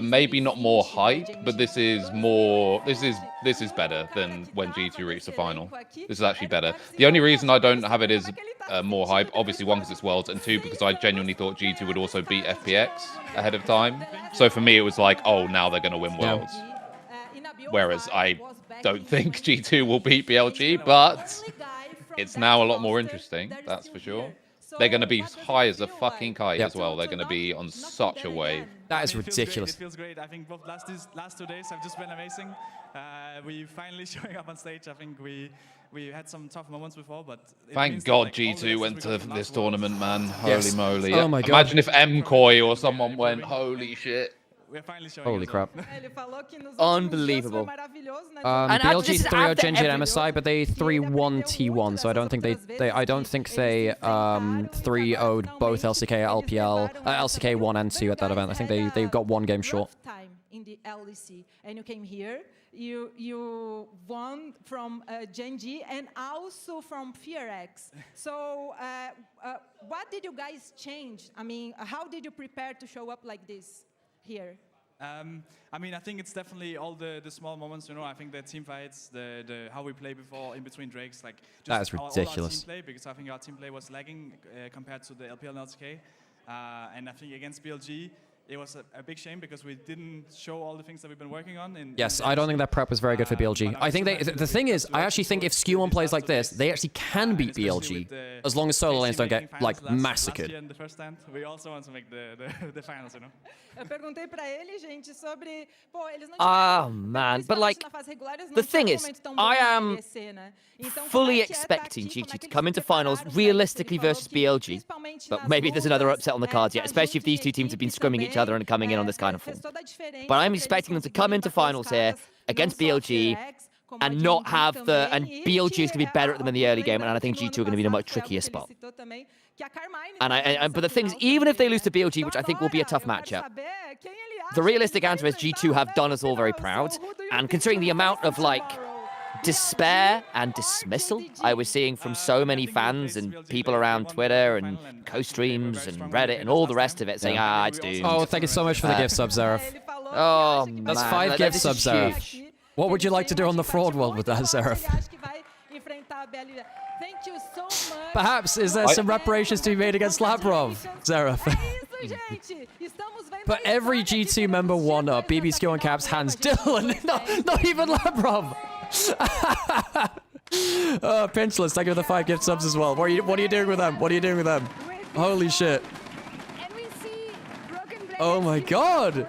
maybe not more hype, but this is more. This is better than when G2 reached the final. This is actually better. The only reason I don't have it is more hype, obviously one because it's Worlds, and two because I genuinely thought G2 would also beat FPX ahead of time. So for me, it was like, oh, now they're gonna win Worlds. Whereas I don't think G2 will beat BLG, but it's now a lot more interesting, that's for sure. they're going to be high as a fucking kite as well. They're going to be on such a wave. That is ridiculous. It feels great. I think both last 2 days have just been amazing. We finally showing up on stage. I think we had some tough moments before, but thank God G2 went to this tournament, man. Holy moly! Oh my God. Imagine if MCoy or someone went. Holy shit! We're finally showing. Holy crap! Unbelievable. BLG 3-0 Gen G and MSI, but they 3-1 T1, so I don't think I don't think they 3-0'd both LCK, LPL, LCK 1 and 2 at that event. I think they got one game short. Time in the LEC, and you came here. You won from GENG and also from FearX. So what did you guys change? I mean, how did you prepare to show up like this here? I mean, I think it's definitely all the small moments, you know. I think the team fights, the how we play before in between Drakes, like just that is ridiculous. All our team play, because I think our team play was lagging compared to the LPL and LCK. And I think against BLG, it was a big shame because we didn't show all the things that we've been working on. Yes, I don't think that prep was very good for BLG. I think the thing is, I actually think if Skew1 plays like this, they actually can beat BLG as long as solo lanes don't get like massacred. In the first stand, we also want to make the finals, you know. Eu perguntei pra ele, gente, sobre, pô, eles não Ah, man, but like, the thing is, I am fully expecting G2 to come into finals realistically versus BLG, but maybe there's another upset on the cards yet, especially if these two teams have been scrimming each other and coming in on this kind of form. But I'm expecting them to come into finals here against BLG and not have and BLG is going to be better at them in the early game, and I think G2 are going to be in a much trickier spot. But the thing is, even if they lose to BLG, which I think will be a tough matchup, the realistic answer is G2 have done us all very proud, and considering the amount of like despair and dismissal I was seeing from so many fans and people around Twitter and Costreams and Reddit and all the rest of it saying, ah, it's doomed. Oh, thank you so much for the gift sub, Zareth. Oh, that's man. 5 gift subs, Zareth. What would you like to do on the fraud world with that, Zareth? Thank you so much. Perhaps is there some reparations to be made against Labrov, Zareth? But every G2 member won up. BB Skill and Caps, hands Dylan. Not even Labrov. Pinchless, thank you for the 5 gift subs as well. What are you doing with them? What are you doing with them? Holy shit. Oh my god.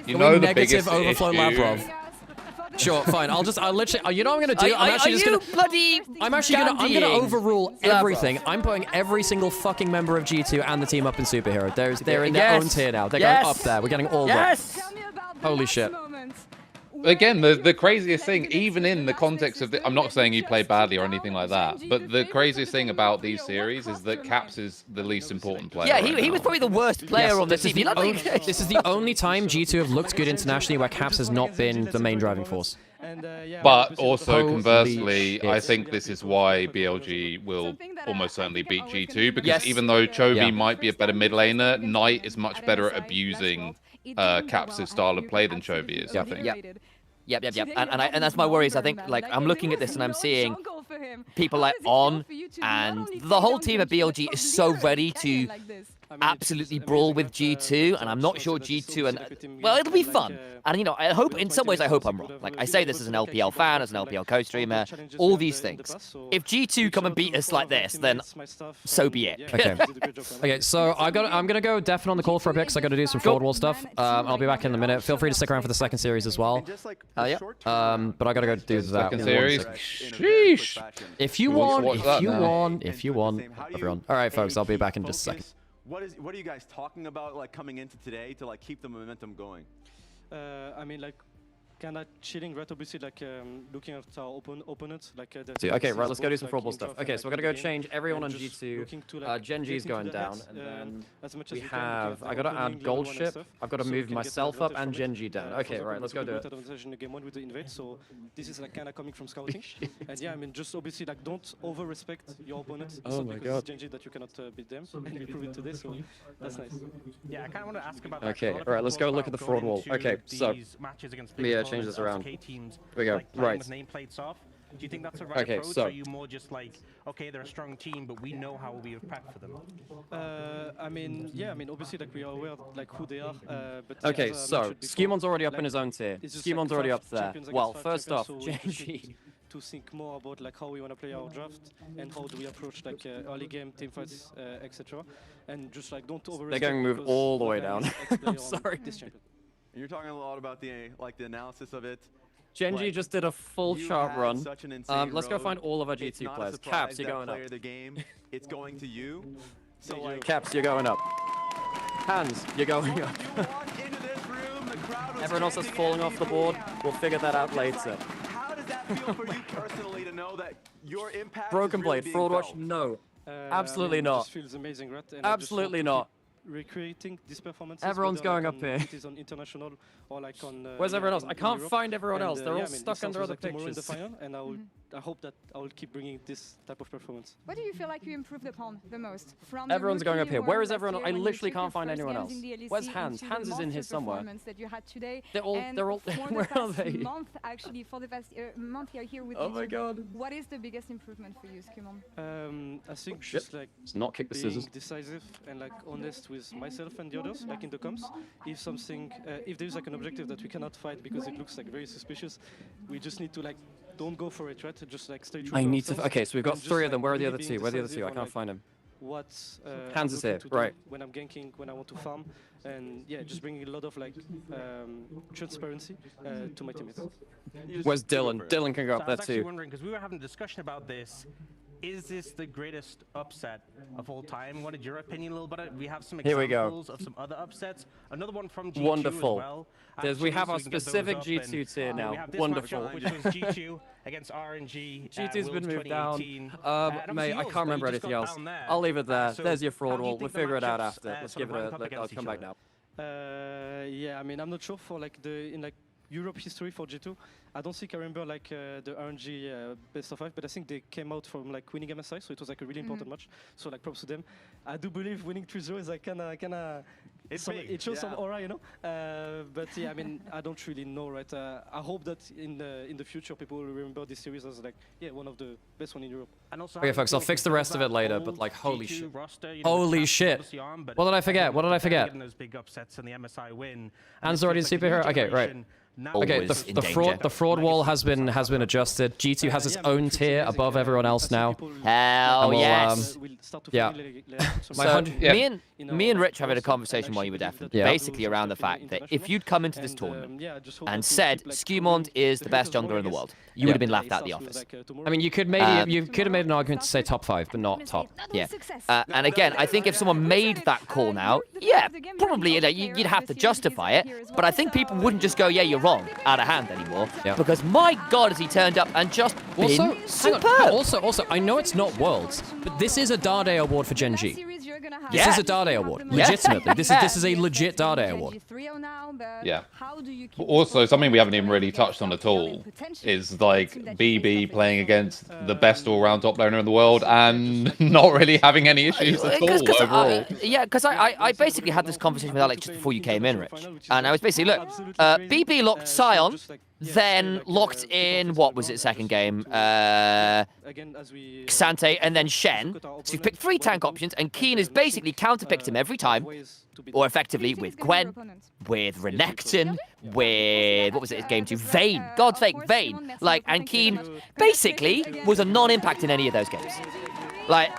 You know the negative biggest overflow issue. Labrov. Sure, fine. I'll literally, you know what I'm gonna do? I'm actually gonna overrule everything. I'm putting every single fucking member of G2 and the team up in superhero. They're in their own tier now. They're going up there. We're getting all up. Holy shit. Again, the craziest thing, even in the context of I'm not saying he played badly or anything like that, but the craziest thing about these series is that Caps is the least important player. Yeah, he was probably the worst player on the team. This is the only time G2 have looked good internationally where Caps has not been the main driving force. But also, conversely, I think this is why BLG will almost certainly beat G2, because even though Chovy might be a better mid laner, Knight is much better at abusing Caps' style of play than Chovy is, I think. Yep. And that's my worries. I think, like, I'm looking at this and I'm seeing people like On, and the whole team at BLG is so ready to absolutely brawl with G2, and I'm not sure G2 and well, it'll be fun. And you know, I hope in some ways I hope I'm wrong. Like I say this as an LPL fan, as an LPL co-streamer, all these things. If G2 come and beat us like this, then so be it. Okay, so I'm gonna go deafen on the call for a bit because I got to do some forward wall stuff. I'll be back in a minute. Feel free to stick around for the second series as well. But I gotta go do that. Second series. Sheesh. If you want, everyone. All right, folks, I'll be back in just a second. What are you guys talking about, like, coming into today to like keep the momentum going? I mean, like, kind of chilling, right? Obviously, like, looking at our opponents, like. Okay, right. Let's go do some football stuff. Okay, so we're gonna go change everyone on G2. Gen G is going down, and then we have. I gotta add gold ship. I've got to move myself up and Gen G down. Okay, right. Let's go do it. In game 1 with the invade, so this is like kind of coming from scouting. And yeah, I mean, just obviously, like, don't over-respect your opponents. Oh my god. Gen G that you cannot beat them, and you proved it today, so that's nice. Yeah, I kind of want to ask about. Okay, all right. Let's go look at the fraud wall. Okay, so change this around. Here we go. Right. Do you think that's a right approach, or are you more just like, okay, they're a strong team, but we know how we have prepped for them? I mean, yeah, I mean, obviously, like, we are aware, like, who they are. But so Skew1's already up in his own tier. Skew1's already up there. Well, first off, GENG to think more about like how we want to play our draft and how do we approach like early game team fights, etc. And just like don't overestimate. They're going to move all the way down. I'm sorry. You're talking a lot about the analysis of it. GENG just did a full chart run. Such an insane Let's go road. find all of our It's G2 not a players. surprise Caps, you're that going up. player of the game, it's going to you. So like, Caps, you're going up. Hands, you're going up. Everyone else is falling off the board. We'll figure that out later. How does that feel for you personally to know that your impact Broken is really Blade, being Fraud felt? Watch, no. I Absolutely mean, not. It just feels amazing, right? And Absolutely not. Recreating this performance. Everyone's going up here. It is on international or like on. Where's everyone else? in I can't Europe. find everyone And, else. They're yeah, all I mean, stuck this under was other like tomorrow in the pictures. final, and I hope that I will keep bringing this type of performance. What do you feel like you improved upon the most? From Everyone's the going up rookie here. you Where were is last everyone? year I when you literally took your can't find first anyone games else. in the LEC Where's Hans? into the Hans is in monster here somewhere. performance that you had today. They're all. And They're all. for the Where are past they? month, actually, for the past month you're here with Oh me my too. God. What is the biggest improvement for you, Skimon? I think shit. just like Let's not kick the being scissors. decisive and like honest with myself and the others, like in the comms. If something, if there's like an objective that we cannot fight because it looks like very suspicious, we just need to like don't go for it, right? Just like stay true. I to need to. ourselves Okay, so we've got and just, three of them. like, Where are the really other being two? Where are the other decisive two? I on, can't like, find them. What Hans I'm is looking here, to do right. when I'm ganking, when I want to farm, and yeah, just bringing a lot of like transparency to my teammates. Where's Dylan? Dylan can go So up I there was actually too. wondering, because we were having a discussion about this, is this the greatest upset of all time? What is your opinion a little bit? We have some Here we go. examples of some other upsets. Another one from G2 Wonderful. as well. We have so our we can get those specific up, G2 and, tier now. We have this Wonderful. matchup, which was G2 against RNG. G2's been Worlds moved down. 2018. And Mate, obviously I yours, can't remember you just anything got else. down there. I'll leave it there. So There's your fraud how do you wall. We'll think the figure it out matchups, after. Let's sort give of it rank up a. against I'll come each back other? now. Yeah, I mean, I'm not sure for like in like Europe history for G2. I don't think I remember like the RNG best of 5, but I think they came out from like winning MSI, so it was like a really important match. So like props to them. I do believe winning 3-0 is like kinda it shows some aura, you know. But yeah, I mean, I don't really know, right? I hope that in the future people will remember this series as like one of the best one in Europe. And also, Okay, folks, I'll fix the rest of it later. But like, holy shit! Holy shit! What did I forget? What did I forget? Those big upsets and the MSI win. Hans already a superhero. Okay, right. Okay, the fraud wall has been adjusted. G2 has its own tier above everyone else now. Hell yes. Yeah. So me and Rich having a conversation while you were deaf, basically around the fact that if you'd come into this tournament and said Skewmond is the best jungler in the world, you would have been laughed out the office. I mean, you could have made an argument to say top 5, but not top. Yeah. And again, I think if someone made that call now, yeah, probably you'd have to justify it. But I think people wouldn't just go, yeah, you're wrong, out of hand anymore. Yeah. Because my God, has he turned up and just been superb. Also, I know it's not Worlds, but this is a Dade award for GENG. This is a Dade award, legitimately. This is a legit Dade award. Yeah. Also, something we haven't even really touched on at all is like BB playing against the best all-round top laner in the world and not really having any issues at all overall. Because I basically had this conversation with Alex just before you came in, Rich. And I was basically, look, BB locked Sion, then locked in, what was it, second game? Xante, and then Shen. So he picked 3 tank options, and Keen has basically counterpicked him every time. Or effectively with Gwen, with Renekton, with, what was it, game 2? Vayne. God's sake, Vayne. Like, and Keen basically was a non-impact in any of those games. Like,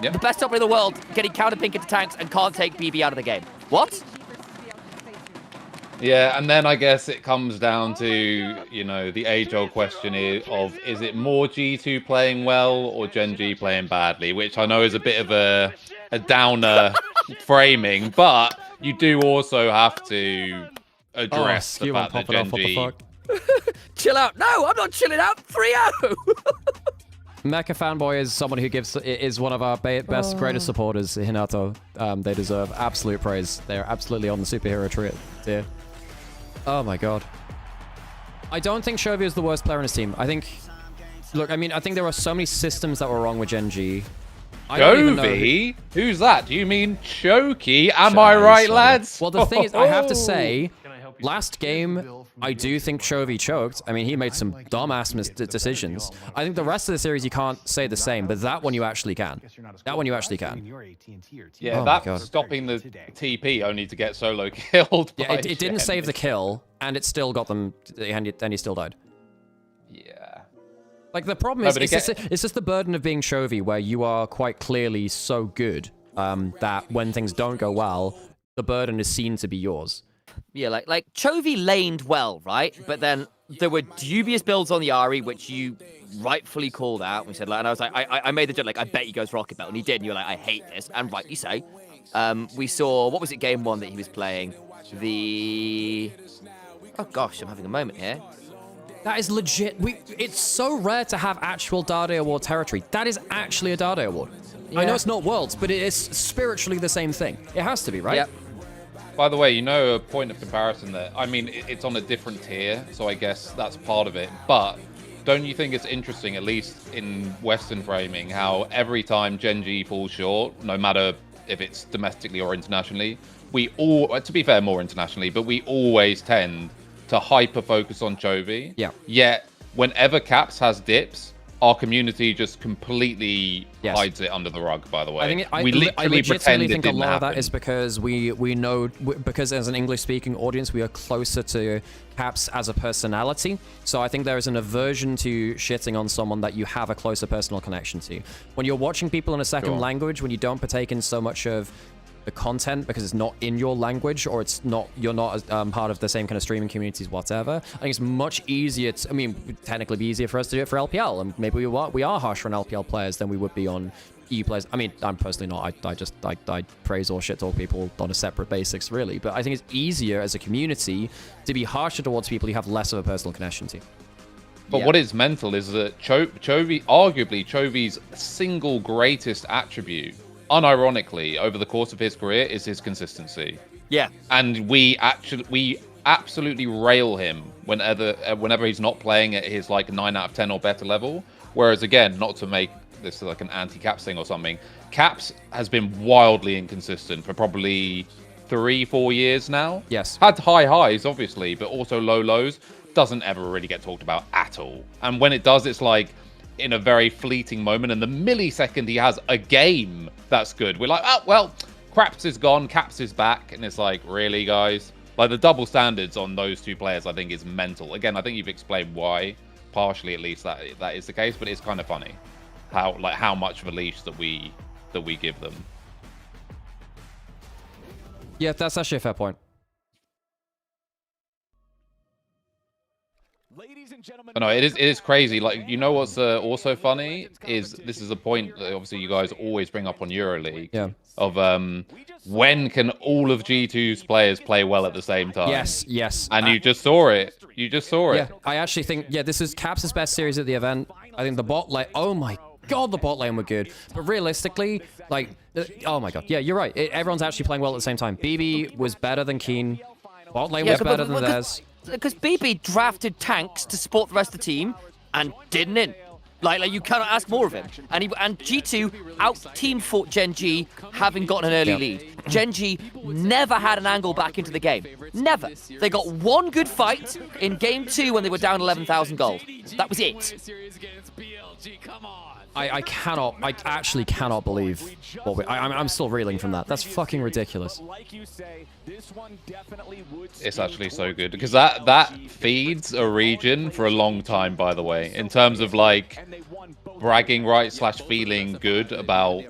the best top player in the world getting counterpink into tanks and can't take BB out of the game. What? Yeah, and then I guess it comes down to, you know, the age-old question of is it more G2 playing well or GENG playing badly? Which I know is a bit of a downer framing, but you do also have to address the fact that GENG... Chill out. No, I'm not chilling out. 3-0. Mecha Fanboy is someone who is one of our best, greatest supporters, Hinato. They deserve absolute praise. They're absolutely on the superhero tier. Oh my god. I don't think Chovy is the worst player on his team. I think... Look, I mean, I think there are so many systems that were wrong with GENG. Chovy? Who's that? Do you mean Choky? Am I right, lads? Well, the thing is, I have to say, last game, I do think Chovy choked. I mean, he made some dumbass decisions. I think the rest of the series, you can't say the same, but that one you actually can. That one you actually can. Yeah, that's stopping the TP only to get solo killed. Yeah, it didn't save the kill, and it still got them, and he still died. Yeah. Like, the problem is, it's just the burden of being Chovy, where you are quite clearly so good that when things don't go well, the burden is seen to be yours. Yeah, like Chovy laned well, right? But then there were dubious builds on the Ahri, which you rightfully called out. We said, like, and I was like, I made the joke, like, I bet he goes Rocket Belt, and he did. And you were like, I hate this, and rightly so. We saw, what was it, game 1 that he was playing? Oh gosh, I'm having a moment here. That is legit. It's so rare to have actual Dade Award territory. That is actually a Dade Award. Yeah. I know it's not Worlds, but it is spiritually the same thing. It has to be, right? Yep. By the way, you know, a point of comparison there. I mean, it's on a different tier, so I guess that's part of it. But don't you think it's interesting, at least in Western framing, how every time GENG falls short, no matter if it's domestically or internationally, we all, to be fair, more internationally, but we always tend to hyper-focus on Chovy. Yeah. Yet, whenever Caps has dips, our community just completely hides it under the rug, by the way. I legitimately think a lot of that is because we know, because as an English-speaking audience, we are closer to Caps as a personality. So I think there is an aversion to shitting on someone that you have a closer personal connection to. When you're watching people in a second language, when you don't partake in so much of the content because it's not in your language, or it's not, you're not part of the same kind of streaming communities, whatever. I think it's much easier to, I mean, it would technically be easier for us to do it for LPL, and maybe we are harsher on LPL players than we would be on EU players. I mean, I'm personally not. I praise or shit talk people on a separate basis, really. But I think it's easier as a community to be harsher towards people you have less of a personal connection to. But what is mental is that Chovy, arguably Chovy's single greatest attribute, unironically, over the course of his career, is his consistency. Yeah. And we absolutely rail him whenever he's not playing at his like 9 out of 10 or better level. Whereas again, not to make this like an anti-Caps thing or something, Caps has been wildly inconsistent for probably 3-4 years now. Yes. Had high highs, obviously, but also low lows. Doesn't ever really get talked about at all. And when it does, it's like in a very fleeting moment, and the millisecond he has a game that's good, we're like, oh, well, Craps is gone, Caps is back, and it's like, really, guys? Like, the double standards on those two players, I think, is mental. Again, I think you've explained why, partially at least, that is the case, but it's kind of funny how much of a leash that we give them. Yeah, that's actually a fair point. But no, it is crazy. Like, you know what's also funny is this is a point that obviously you guys always bring up on EuroLeague. Yeah. Of when can all of G2's players play well at the same time? Yes. And you just saw it. You just saw it. Yeah, I actually think, this is Caps' best series at the event. I think the bot lane, oh my god, the bot lane were good. But realistically, like, oh my god. Yeah, you're right. Everyone's actually playing well at the same time. BB was better than Keen. Bot lane was better than theirs. Because BB drafted tanks to support the rest of the team and didn't in. Like you cannot ask more of him. And G2 out-team fought GENG, having gotten an early lead. GENG never had an angle back into the game. Never. They got one good fight in game 2 when they were down 11,000 gold. That was it. I actually cannot believe what I'm still reeling from that. That's fucking ridiculous. It's actually so good because that feeds a region for a long time, by the way, in terms of like bragging rights / feeling good about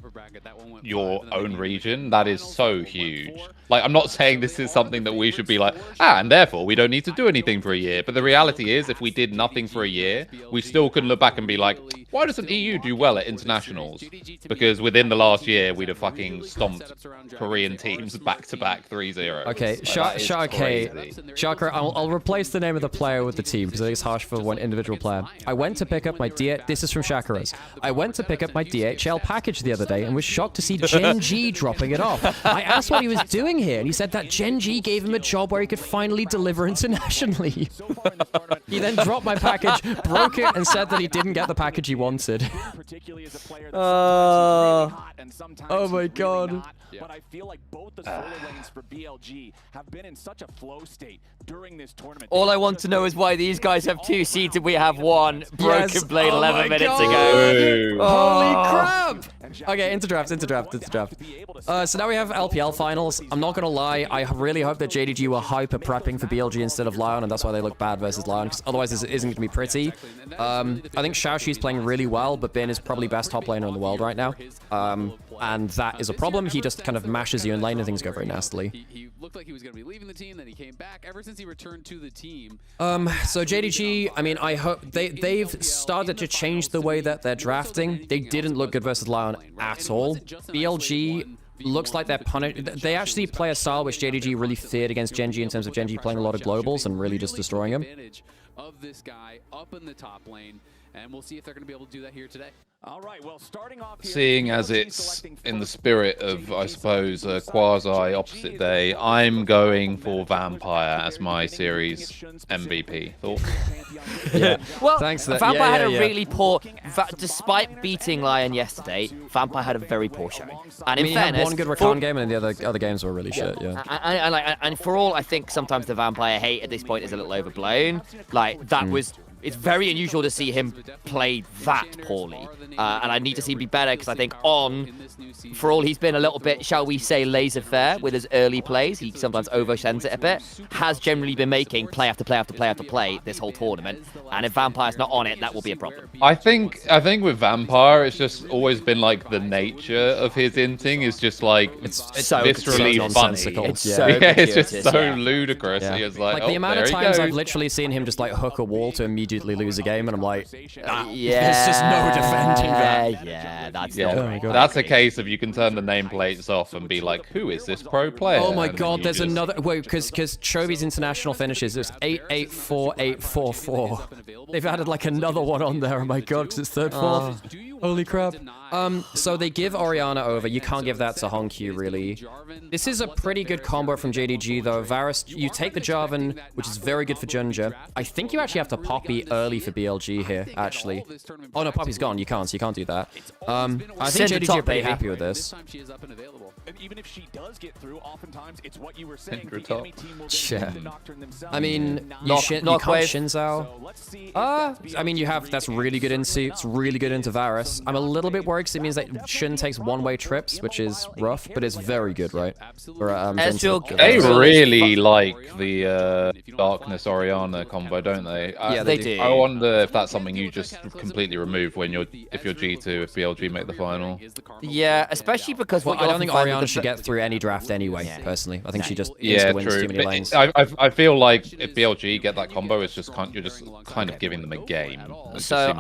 your own region. That is so huge. Like, I'm not saying this is something that we should be like, and therefore we don't need to do anything for a year. But the reality is, if we did nothing for a year, we still could look back and be like, why doesn't EU do well at internationals? Because within the last year, we'd have fucking stomped Korean teams back-to-back 3-0. Okay, Shaka, I'll replace the name of the player with the team because I think it's harsh for one individual player. I went to pick up my this is from Shakaras. I went to pick up my DHL package the other day and was shocked to see GENG dropping it off. I asked what he was doing here, and he said that GENG gave him a job where he could finally deliver internationally. He then dropped my package, broke it, and said that he didn't get the package he wanted. Oh my god. But I feel like both the solo lanes for BLG have been in such a flow state during this tournament. All I want to know is why these guys have 2 seeds and we have 1. Broken Blade 11 minutes ago. Holy crap! Okay, into draft. So now we have LPL finals. I'm not gonna lie, I really hope that JDG were hyper prepping for BLG instead of Lion, and that's why they look bad versus Lion, because otherwise this isn't gonna be pretty. I think Xiaoxi's playing really well, but Bin is probably best top laner in the world right now. And that is a problem. He just kind of mashes you in lane and things go very nastily. He looked like he was going to be leaving the team, then he came back. Ever since he returned to the team. So JDG, I mean, I hope they've started to change the way that they're drafting. They didn't look good versus Lion at all. BLG looks like they're punished. They actually play a style which JDG really feared against GENG in terms of GENG playing a lot of globals and really just destroying him. Of this guy up in the top lane, and we'll see if they're going to be able to do that here today. All right, well, starting off here, Seeing as it's in the spirit of, I suppose, a quasi-opposite day, I'm going for Vampire as my series MVP. Thought? Yeah. Well, thanks. Vampire had a really poor, despite beating Lion yesterday, Vampire had a very poor showing. And in fairness, he had one good Rakan game, and the other games were really shit. Yeah. And for all, I think sometimes the Vampire hate at this point is a little overblown. Like that was. It's very unusual to see him play that poorly. And I need to see him be better because I think for all he's been a little bit, shall we say, laissez-faire with his early plays, he sometimes oversends it a bit, has generally been making play after play after play after play this whole tournament. And if Vampire's not on it, that will be a problem. I think with Vampire, it's just always been like the nature of his inting is just like it's so viscerally nonsensical. funny. It's so it's just so ludicrous. Yeah. It's like the amount of times I've literally seen him just like hook a wall to immediately lose a game, and I'm like, there's just no defending that. Yeah, that's that's a case of you can turn the nameplates off and be like, who is this pro player? Oh my god, there's another because Chovy's international finishes, it's 8-8-4-8-4-4. They've added like another one on there. Oh my god, because it's third, fourth. Holy crap. So they give Orianna over. You can't give that to Hongq, really. This is a pretty good combo from JDG, though. Varus, you take the Jarvan, which is very good for Junja. I think you actually have to Poppy early for BLG here, actually. Oh, no, Poppy's gone. You can't, so you can't do that. I think JDG are pretty happy with this. And even if she does get through, oftentimes it's what you were saying. The enemy team will Yeah. nocturne themselves. I mean, you can't Shinzao. I mean, you have, that's really good into, it's really good into Varus. I'm a little bit worried because it means that Shin takes one-way trips, which is rough, but it's very good, right? They really like the Darkness Orianna combo, don't they? Yeah, they do. I wonder if that's something you just completely remove when if you're G2, if BLG make the final. Yeah, especially because I don't think Orianna should get through any draft anyway, personally. I think she just insta-wins too many lanes. I feel like if BLG get that combo, it's just you're just kind of giving them a game. So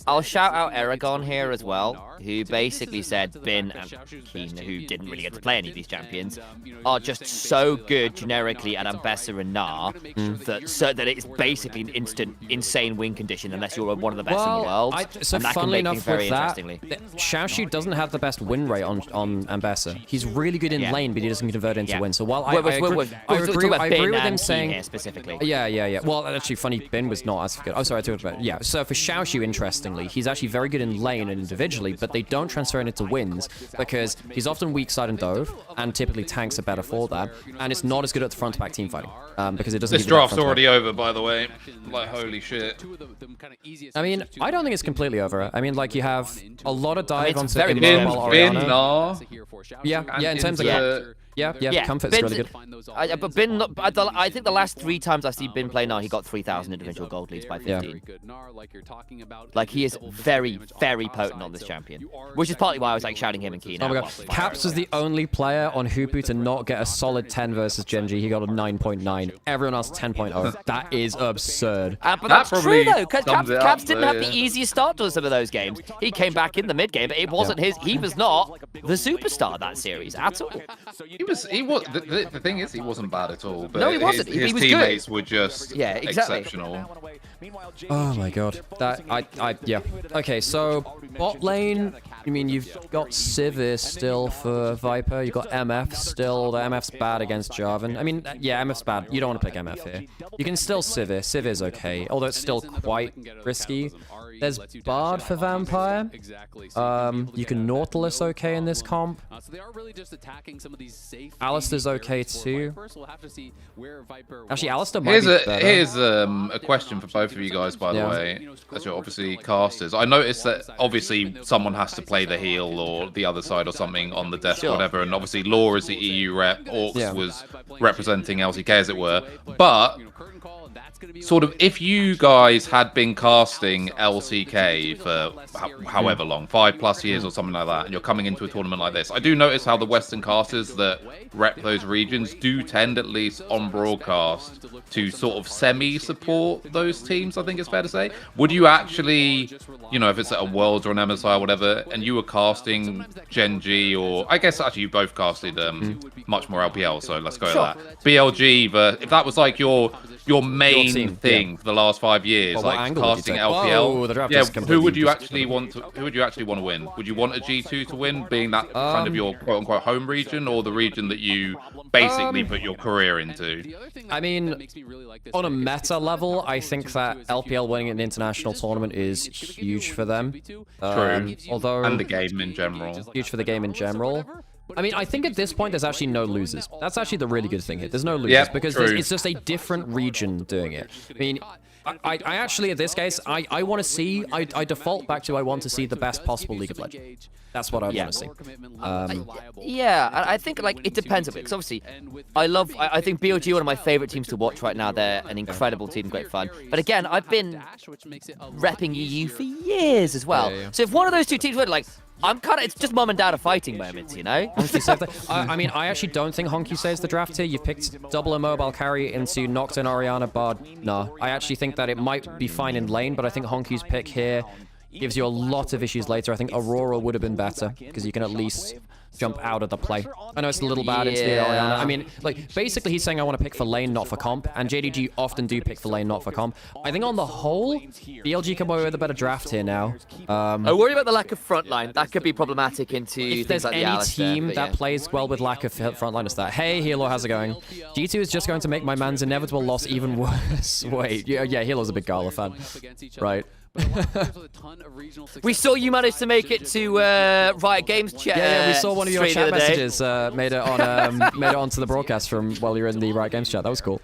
I'll shout out Aragon here as well, who basically said Bin and Keen, who didn't really get to play any of these champions, are just so good generically at Ambessa and Gnar that it's basically an instant insane win condition unless you're one of the best in the world. So and that funnily can make enough, very with that, interestingly. Xiaoxu doesn't have the best win rate on Ambessa. He's really good in lane, but he doesn't convert into win. So while I agree with him saying specifically. Yeah. Well, actually, funny, Bin was not as good. Oh, sorry, I talked about So for Xiaoxu, interestingly, he's actually very good in lane and individually, but they don't transfer it into wins because he's often weak side and dove, and typically tanks are better for that. And it's not as good at the front to back team fighting because it doesn't. This draft's already over, by the way. Like, holy shit. I mean, I don't think it's completely over. I mean, like, you have a lot lot of dive onto Bin, Gnar. Yeah, in terms of comfort's really good. But Bin, I think the last 3 times I've seen Bin play Gnar, he got 3,000 individual gold leads by 15. Like, he is very, very potent on this champion, which is partly why I was like shouting him and Keen. Oh my god, Caps was the only player on Hoopu to not get a solid 10 versus GENG. He got a 9.9. Everyone else 10.0. That is absurd. But that's true though, because Caps didn't have the easiest start to some of those games. He came back in the mid game, but it wasn't his. He was not the superstar of that series at all. He was. The thing is, he wasn't bad at all. But no, he wasn't. His he was teammates good. Were just exceptional. Oh my god. Yeah. Okay, so bot lane. I mean, you've got Sivir still for Viper. You've got MF still. The MF's bad against Jarvan. I mean, yeah, MF's bad. You don't want to pick MF here. You can still Sivir. Sivir's okay, although it's still quite risky. There's Bard for Vampire. You can Nautilus okay in this comp. So they are really just attacking some of these safe. Alistair's okay too. Actually, Alistair might be better. Here's a question for both of you guys, by the way, as you're obviously casters. I noticed that obviously someone has to play the heal or the other side or something on the desk or whatever, and obviously Law is the EU rep, Orcs was representing LCK as it were, but sort of if you guys had been casting LCK for however long, 5+ years or something like that, and you're coming into a tournament like this, I do notice how the Western casters that rep those regions do tend, at least on broadcast, to sort of semi-support those teams, I think it's fair to say. Would you actually, you know, if it's at a Worlds or an MSI or whatever, and you were casting GENG, or I guess actually you both casted much more LPL, so let's go with that. BLG, but if that was like your main thing for the last 5 years, well, like casting LPL, who would you actually want to win? Would you want a G2 to win, being that kind of your quote-unquote home region, or the region that you basically put your career into? I mean, on a meta level, I think that LPL winning an international tournament is huge for them. True. Although, and the game in general. Huge for the game in general. I mean, I think at this point there's actually no losers. That's actually the really good thing here. There's no losers because it's just a different region doing it. I mean, I actually, in this case, I want to see, I default back to I want to see the best possible League of Legends. That's what I want to see. Yeah, I think like it depends a bit, because obviously I think BLG are one of my favorite teams to watch right now. They're an incredible team, great fun. But again, I've been repping EU for years as well. So if one of those two teams were like, it's just mom and dad are fighting moments, you know? I mean, I actually don't think Honky saves the draft here. You've picked double immobile carry into Nocturne, Orianna, Bard. No, I actually think that it might be fine in lane, but I think Honky's pick here gives you a lot of issues later. I think Aurora would have been better, because you can at least jump out of the play. I know it's a little bad into the Orianna. I mean, like, basically he's saying I want to pick for lane, not for comp, and JDG often do pick for lane, not for comp. I think on the whole, BLG come away with a better draft here now. I worry about the lack of frontline. That could be problematic into if there's like any the team that plays well with lack of frontline, it's that. Hey, Hilo, how's it going? G2 is just going to make my man's inevitable loss even worse. Wait, yeah, Hilo's a big Gala fan. Right. We saw you manage to make it to Riot Games chat. Yeah, we saw one of your chat messages made it onto the broadcast from while you were in the Riot Games chat. That was cool.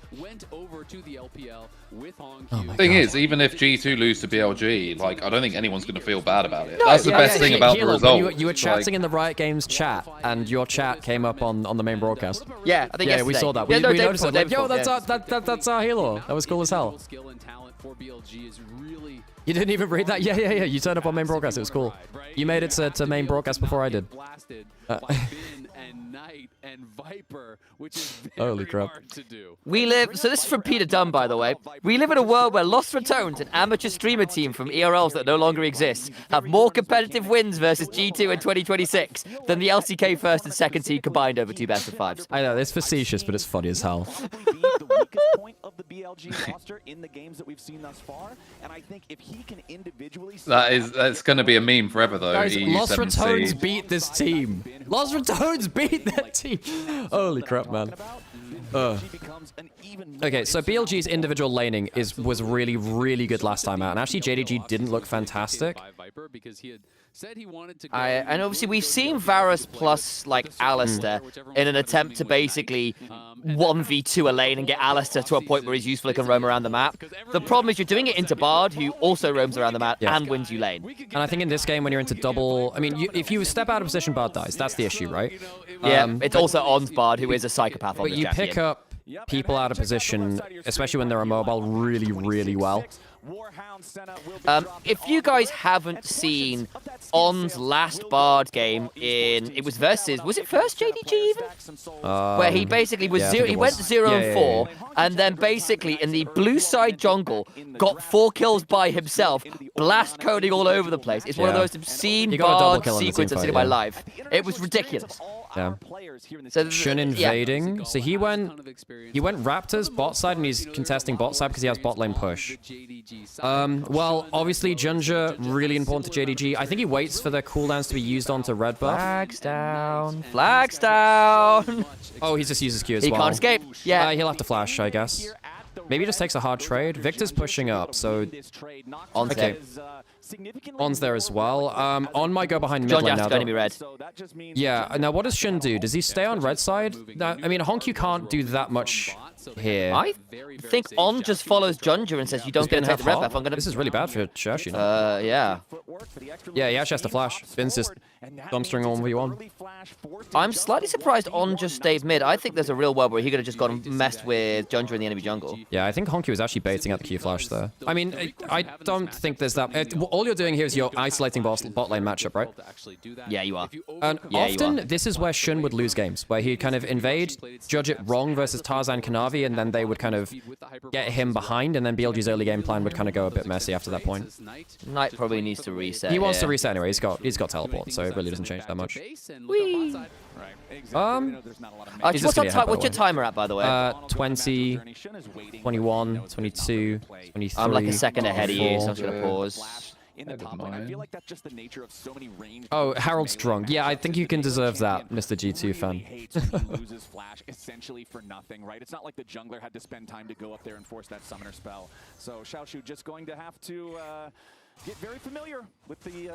The thing is, even if G2 lose to BLG, like, I don't think anyone's going to feel bad about it. That's the best thing about the result. You were chatting in the Riot Games chat, and your chat came up on the main broadcast. Yeah, I think we saw that. We noticed it. Like, yo, that's our Hilo. That was cool as hell. You didn't even read that? Yeah. You turned up on main broadcast. It was cool. You made it to main broadcast before I did. Holy crap. We live, so this is from Peter Dunn, by the way. We live in a world where Lost Retones, an amateur streamer team from ERLs that no longer exists, have more competitive wins versus G2 in 2026 than the LCK first and second seed combined over 2 best-of-5s. I know, it's facetious, but it's funny as hell. That's going to be a meme forever, though. Guys, Lost Retones beat this team. Lost Retones beat that team. Holy crap, man. Okay, so BLG's individual laning was really, really good last time out, and actually JDG didn't look fantastic. And obviously we've seen Varus plus like Alistair in an attempt to basically 1v2 a lane and get Alistair to a point where he's useful, he can roam around the map. The problem is you're doing it into Bard, who also roams around the map and wins you lane. And I think in this game when you're into double, I mean, if you step out of position, Bard dies. That's the issue, right? Yeah, it's also On's Bard, who is a psychopath on the champion. But you pick up people out of position, especially when they're immobile, really, really well. If you guys haven't seen On's last Bard game it was it first JDG even? Where he basically was he went 0-4, and then basically in the blue side jungle got 4 kills by himself, blast coding all over the place. It's one of those obscene Bard sequences I've seen in my life. It was ridiculous. Yeah. So Shun invading. So he went Raptors bot side, and he's contesting bot side because he has bot lane push. Well, obviously Junja really important to JDG. I think he waits for the cooldowns to be used onto red buff. Flags down. Flags down. Oh, he just uses Q as well. He can't escape. Yeah. He'll have to flash, I guess. Maybe he just takes a hard trade. Victor's pushing up, so... Okay. On's there as well. On might go behind mid John lane has now. to go to be red. Yeah, now what does Shun do? Does he stay on red side? I mean, Honku can't do that much here. I think On just follows Junger and says, you don't get to take the red buff. I'm gonna... This is really bad for Shash, you know? Yeah. Yeah, he actually has to flash. Vince just dumpstering on V1. I'm slightly surprised On just stayed mid. I think there's a real world where he could have just gone and messed with Junger in the enemy jungle. Yeah, I think Honku was actually baiting at the Q flash there. I mean, I don't think there's that... all you're doing here is you're isolating bot lane matchup, right? Yeah, you are. And often, this is where Shun would lose games, where he'd kind of invade, judge it wrong versus Tarzan Kanavi, and then they would kind of get him behind, and then BLG's early game plan would kind of go a bit messy after that point. Knight probably needs to reset. He wants to reset anyway. He's got teleport, so it really doesn't change that much. Whee! What's your timer at, by the way? 20, 21, 22, 23. I'm like a second ahead of you, so I'm just going to pause. I feel like that's just the nature of so many range. Oh, Harold's drunk. Yeah, I think you can deserve that, Mr. G2 fan. He loses flash essentially for nothing, right? It's not like the jungler had to spend time to go up there and force that summoner spell. So Xiaoshu just going to have to get very familiar with the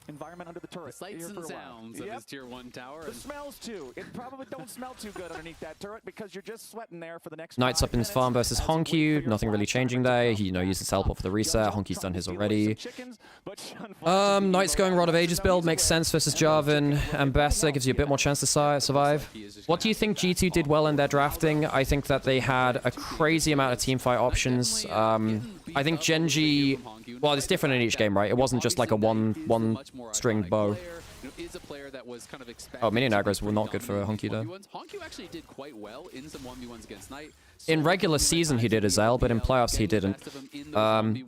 environment under the turret. Sights and sounds of his tier 1 tower. The smells too. It probably don't smell too good underneath that turret because you're just sweating there for the next. Knight's up in his farm versus Honku. Nothing really changing there. He, used the teleport for the reset. Honky's done his already. Knight's going Rod of Ages build. Makes sense versus Jarvan. And Besta gives you a bit more chance to survive. What do you think G2 did well in their drafting? I think that they had a crazy amount of teamfight options. I think GENG... Well, it's different in each game, right? It wasn't just like a one-stringed bow. Oh, minion aggro's were not good for Honku though. Honku actually did quite well in some 1v1s against Knight. In regular season he did as well, but in playoffs he didn't.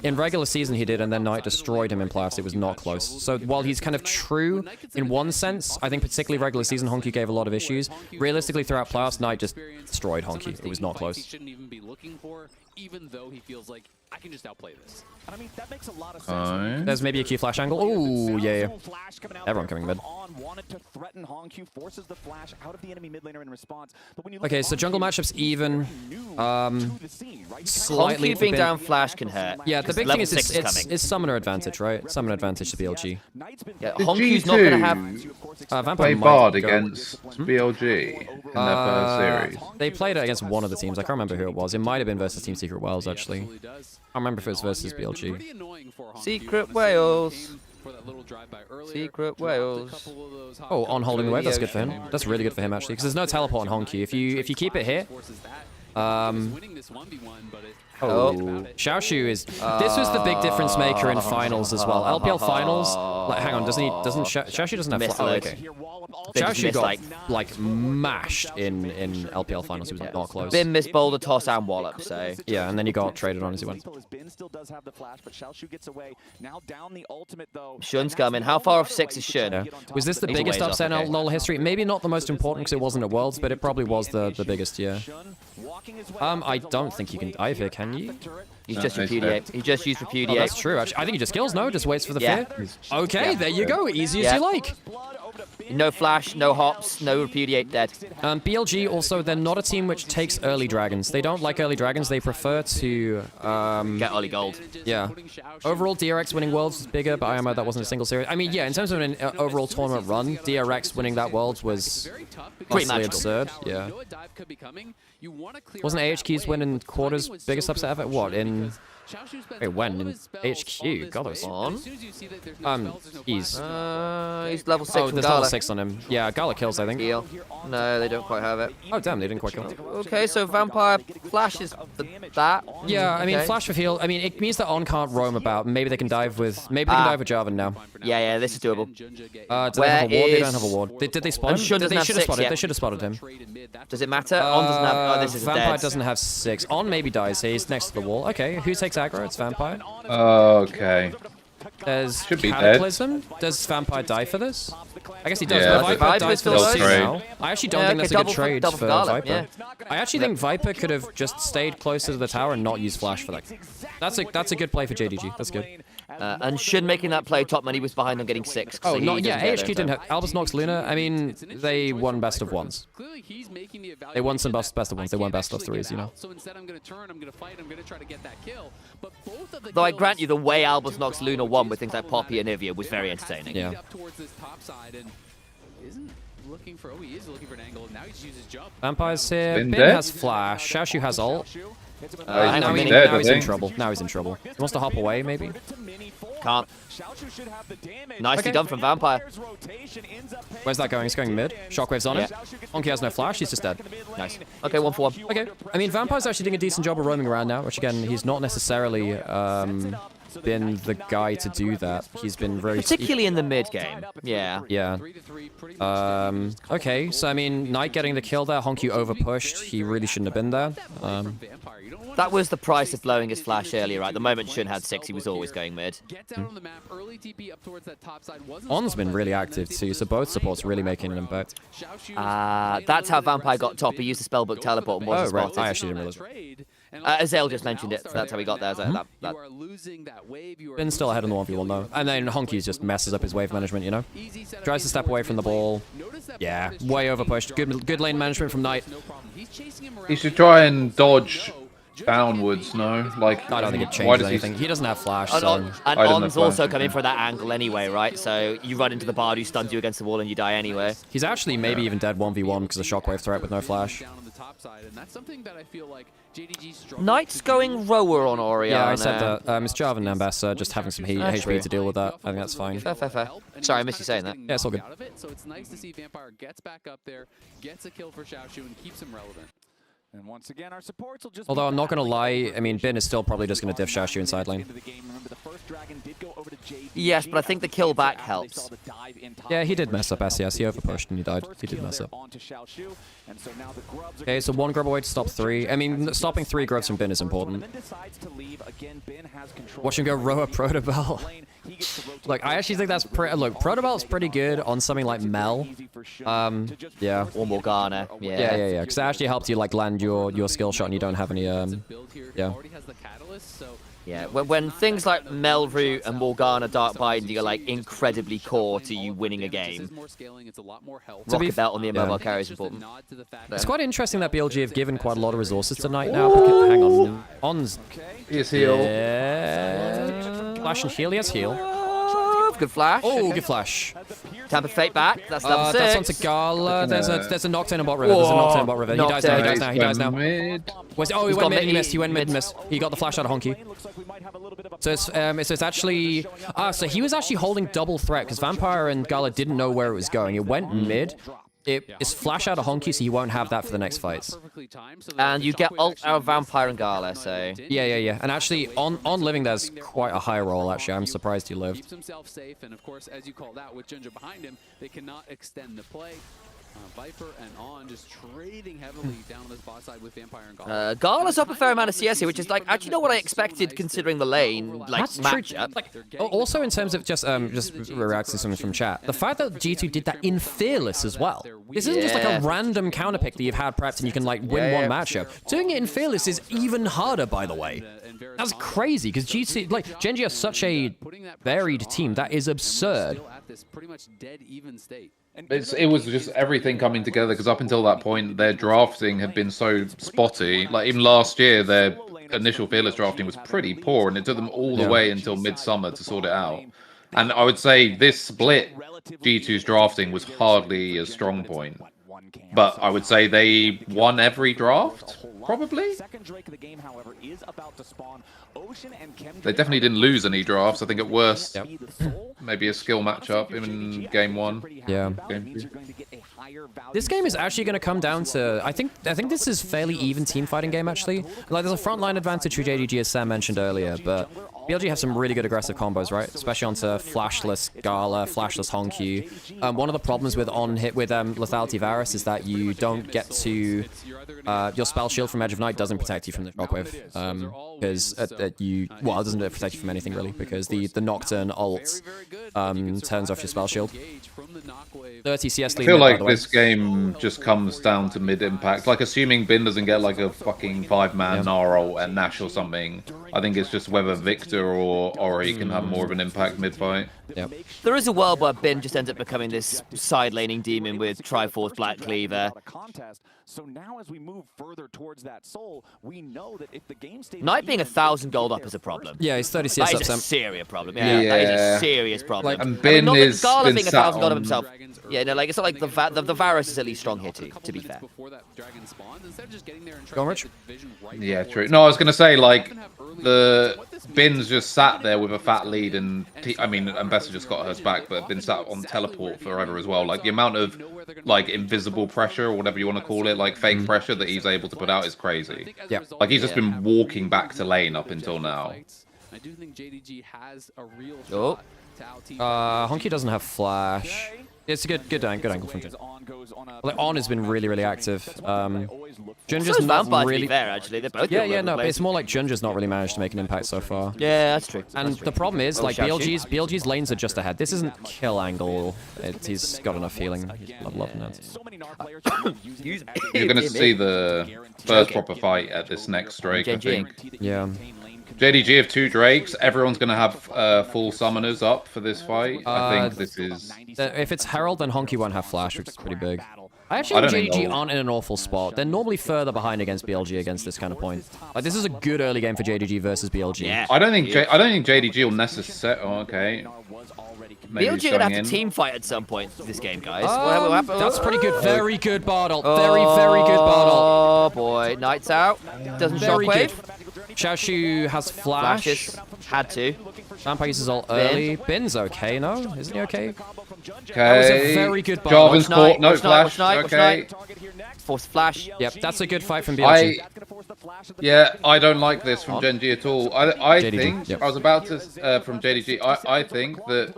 In regular season he did, and then Knight destroyed him in playoffs. It was not close. So while he's kind of true in one sense, I think particularly regular season Honku gave a lot of issues. Realistically, throughout playoffs, Knight just destroyed Honku. It was not close. He shouldn't even be looking for, even though he feels like I can just outplay this. I mean, that makes a lot of sense. There's maybe a Q flash angle. Oh, yeah. Everyone coming mid. Wanted to threaten Honku, forces the flash out of the enemy mid laner in response. But when you Okay, so jungle matchup's even. Slightly Honku being down flash can hurt. Yeah, the big thing is it's summoner advantage, right? Summoner advantage to BLG. Yeah, Honku's not going to have... Vampire play Bard against BLG in their first series. They played it against one of the teams. I can't remember who it was. It might have been versus Team Secret Wales, actually. I don't remember if it was versus BLG. Secret Wales. Secret Wales. Oh, On holding the wave. That's good for him. That's really good for him, actually, because there's no teleport on Honku. If you keep it here... Xiaoshu is... This was the big difference maker in finals as well. LPL finals... Like, hang on, Xiaoshu doesn't have... Oh, okay. Xiaoshu got, like, mashed in LPL finals. He was not close. Bim missed boulder toss and wallop, so... Yeah, and then he got traded on as he went. Shun's coming. How far off 6 is Shun? Yeah. Was this the biggest upset in LoL history? Maybe not the most important because it wasn't at Worlds, but it probably was the biggest, yeah. I don't think you can dive here, can you? He's just repudiate. He just used repudiate. Oh, that's true, actually. I think he just kills, no? Just waits for the fear? Okay, there you go. Easy as you like. No flash, no hops, no repudiate, dead. BLG also, they're not a team which takes early dragons. They don't like early dragons. They prefer to... get early gold. Yeah. Overall, DRX winning Worlds was bigger, but I am that wasn't a single series. I mean, yeah, in terms of an overall tournament run, DRX winning that Worlds was pretty absurd. Yeah. Wasn't AHQ's win in quarters biggest upset ever? What, in... Wait, when? In HQ? God, that was on. He's level 6. Oh, there's level 6 on him. Yeah, Gala kills, I think. Heal. No, they don't quite have it. Oh, damn, they didn't quite kill him. Okay, so Vampire Flash is that. Yeah, I mean, Flash with heal. I mean, it means that On can't roam about. Maybe they can dive with... Maybe they can dive with Jarvan now. Yeah, this is doable. Do they have a ward? They don't have a ward. Did they spot him? They should have spotted. They should have spotted him. Does it matter? On doesn't have... Oh, this is Vampire doesn't have 6. On maybe dies. He's next to the wall. Okay, who takes aggro? It's Vampire. Okay. There's Should be Cataclysm. Dead. Does Vampire die for this? I guess he does. Yeah, but Viper dies for this too now. I actually don't think that's a good trade for Viper. Yeah. I actually think Viper could have just stayed closer to the tower and not used Flash for that. That's a good play for JDG. That's good. And Shin making that play top money was behind on getting 6. Oh, so not yeah. doesn't AHQ get didn't there, have Albus Nox Luna. I mean, they won best of ones. They won some best of ones. They won best of threes, you know. So instead, I'm going to turn, I'm going to fight, I'm going to try to get that kill. But both of the Though I grant you, the way Albus Nox Luna won with things like Poppy and Ivia was very entertaining. Yeah. Up towards this top side and isn't looking for. Oh, he is looking for an angle. Now he just uses jump. Vampire's here. Bin Bin dead? has flash. Xiaoshu has ult. Now he's Now he's in dead, trouble. Now he's in trouble. He wants to hop away, maybe. Can't. Nicely done from Vampire. Where's that going? It's going mid. Shockwave's on it. Yeah. Honky has no flash. He's just dead. Nice. Okay, 1 for 1. Okay. I mean, Vampire's actually doing a decent job of roaming around now, which again, he's not necessarily been the guy to do that. He's been very... Particularly in the mid game. Yeah. Yeah. Okay, so I mean, Knight getting the kill there. Honky overpushed. He really shouldn't have been there. That was the price of blowing his flash earlier, right? The moment Shun had 6, he was always going mid. On's been really active too, so both supports really making an impact. That's how Vampire got top. He used the spellbook teleport and wasn't right. spotted. I actually didn't realize. Azale just mentioned it, so that's how he got there. So Bin's still ahead on the 1v1 though. And then Honky just messes up his wave management, you know? Tries to step away from the ball. Yeah, way overpushed. Good lane management from Knight. He should try and dodge downwards, no? Like, I don't think it why changes does anything. He doesn't have flash, And, so... and On's also coming for that angle anyway, right? So you run into the bard who stuns you against the wall and you die anyway. He's actually maybe even dead 1v1 because of shockwave threat with no flash. Knight's going rower on Orion. Yeah, I said that. It's Jarvan and Ambassador just having some HP to deal with that. I think that's fine. Fair. Sorry, I missed you saying that. Yeah, it's all good. So it's nice to see Vampire gets back up there, gets a kill for Xiaoshu, and keeps him relevant. And once again, our supports will just Although I'm not going to lie, I mean, Bin is still probably just going to diff Xiaoshu inside lane. Yes, but I think the kill back helps. Yeah, he did mess up SES. He overpushed and he died. He did mess up. Okay, so 1 grub away to stop 3. I mean, stopping 3 grubs from Bin is important. Watch him go row a Protobell. Look, I actually think that's pretty... Look, Protobell's pretty good on something like Mel. Yeah. Or Morgana. Yeah. Because it actually helps you, like, land your skill shot and you don't have any, yeah. Yeah, when things like Melroot and Morgana Dark Binding are like incredibly core to you winning a game, Rocket Belt on the immobile carry is important. It's quite interesting that BLG have given quite a lot of resources tonight now. Because, hang on. On's... He's heal. Yeah. Flash and heal. Yes, heal. Good flash. Oh, good flash. Tamper Fate back. That's level 6. That's onto Gala. There's a Nocturne in bot river. There's a Nocturne in bot river. He dies now. He dies now. Oh, he went mid. He missed. He went mid and missed. He got the flash out of Honky. So it's actually... so he was actually holding double threat because Vampire and Gala didn't know where it was going. It went mid. It's flash out of Honky, so you won't have that for the next fights. And you get ult out of Vampire and Gala, so... Yeah. And actually, on living, there's quite a high roll, actually. I'm surprised he lived. Keeps himself safe, and of course, as you called out, with Ginger behind him, they cannot extend the play. Viper and On just trading heavily down on this bot side with Vampire and Gala. Gala's up a fair amount of CS here, which is like actually not what I expected considering the lane like matchup. Like, also in terms of just reacting to something from chat, the fact that G2 did that in Fearless as well. This isn't just like a random counter pick that you've had prepped and you can like win one matchup. Doing it in Fearless is even harder, by the way. That's crazy because G2 like GENG are such a varied team that is absurd. Pretty much dead even state. It was just everything coming together because up until that point, their drafting had been so spotty. Like even last year, their initial Fearless drafting was pretty poor, and it took them all the way until midsummer to sort it out. And I would say this split, G2's drafting was hardly a strong point. But I would say they won every draft, probably. They definitely didn't lose any drafts. I think at worst, maybe a skill matchup in game 1. Yeah. Game 2. This game is actually going to come down to... I think this is fairly even team fighting game, actually. Like, there's a frontline advantage for JDG, as Sam mentioned earlier, but BLG have some really good aggressive combos, right? Especially onto flashless Gala, flashless Honky. One of the problems with lethality Varus is that you don't get to... your spell shield from Edge of Night doesn't protect you from the Shockwave. Because well, it doesn't protect you from anything really, because the Nocturne ult turns off your spell shield. 30 CS lead. I feel like this game just comes down to mid impact. Like, assuming Bin doesn't get like a fucking 5-man Gnar ult and Nash or something, I think it's just whether Victor or Ori can have more of an impact mid fight. Yep. There is a world where Bin just ends up becoming this side laning demon with Triforce Black Cleaver. So now as we move further towards that soul, we know that if the game stays Knight being 1,000 gold up is a problem. Yeah, he's 30 CS that up. Is a serious problem. Yeah, that is a serious problem. And Bin is Gala been being sat 1,000 gold up on... himself. Yeah, no, like it's not like the Varus is at least strong here too. To be fair. Go on, Rich. Yeah, true. No, I was gonna say like the Bin's just sat there with a fat lead, and I mean, Ambessa just got hers back, but been sat on teleport forever as well. Like the amount of like invisible pressure or whatever you want to call it, like fake pressure that he's able to put out is crazy. Yeah, like he's just been walking back to lane up until now. I do think JDG has a real shot. Honky doesn't have flash. It's a good angle from Jin. Like, On has been really active. Junja's not really fair, actually. They're both yeah, no, but it's more like Junja's not really managed to make an impact so far. Yeah, that's true. And the problem is, like, BLG's lanes are just ahead. This isn't kill angle. He's got enough healing. He's level up now. You're gonna see the first proper fight at this next Drake, I think. Yeah. JDG have 2 Drakes. Everyone's going to have full summoners up for this fight. I think this is... If it's Herald, then Honky won't have flash, which is pretty big. I actually think JDG aren't in an awful spot. They're normally further behind against BLG against this kind of point. Like, this is a good early game for JDG versus BLG. Yeah. I don't think JDG will necessarily... Oh, okay. BLG would have to team fight at some point this game, guys. That's pretty good. Very good bottle. Very good bottle. Oh, boy. Knight's out. Doesn't shockwave. Xiaoshu has flash. Flashes. Had to. Vampire uses ult early. Bin's okay, no? Isn't he okay? Okay. That was a very good bottle. Jarvan's caught. No flash. Okay. Force flash. Yep, that's a good fight from BLG. Yeah, I don't like this from GENG at all. I think, yep. I was about to, from JDG, I think that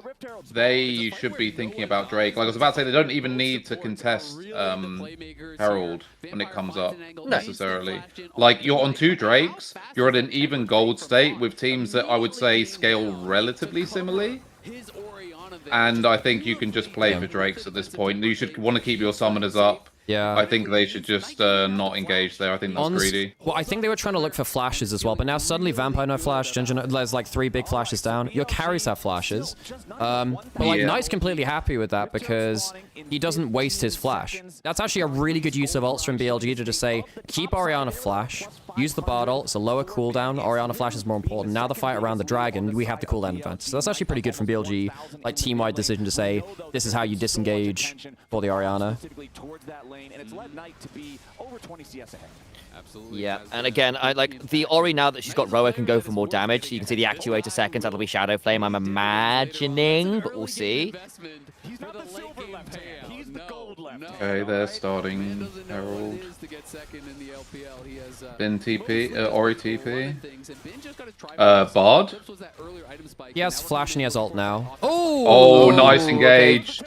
they should be thinking about Drake. Like I was about to say, they don't even need to contest Herald when it comes up, necessarily. Like, you're on 2 Drakes, you're at an even gold state with teams that I would say scale relatively similarly. And I think you can just play for Drakes at this point. You should want to keep your summoners up. Yeah. I think they should just not engage there. I think that's greedy. Well, I think they were trying to look for flashes as well, but now suddenly Vampire no flash, Ginger there's like 3 big flashes down. Your carries have flashes. But like Knight's completely happy with that because he doesn't waste his flash. That's actually a really good use of ults from BLG to just say, keep Orianna flash, use the Bard ult, it's a lower cooldown, Orianna flash is more important. Now the fight around the dragon, we have the cooldown advantage. So that's actually pretty good from BLG, like team-wide decision to say, this is how you disengage for the Orianna. And it's led Knight to be over 20 CS ahead. Absolutely. Yeah, and again, I like the Ori now that she's got Roa can go for more damage. You can see the actuator seconds, that'll be Shadow Flame, I'm imagining, but we'll see. He's not the silver left hand, he's the gold left hand. Okay, they're starting Herald. Bin TP, Ori TP. Bard. He has flash and he has ult now. Oh, nice engage.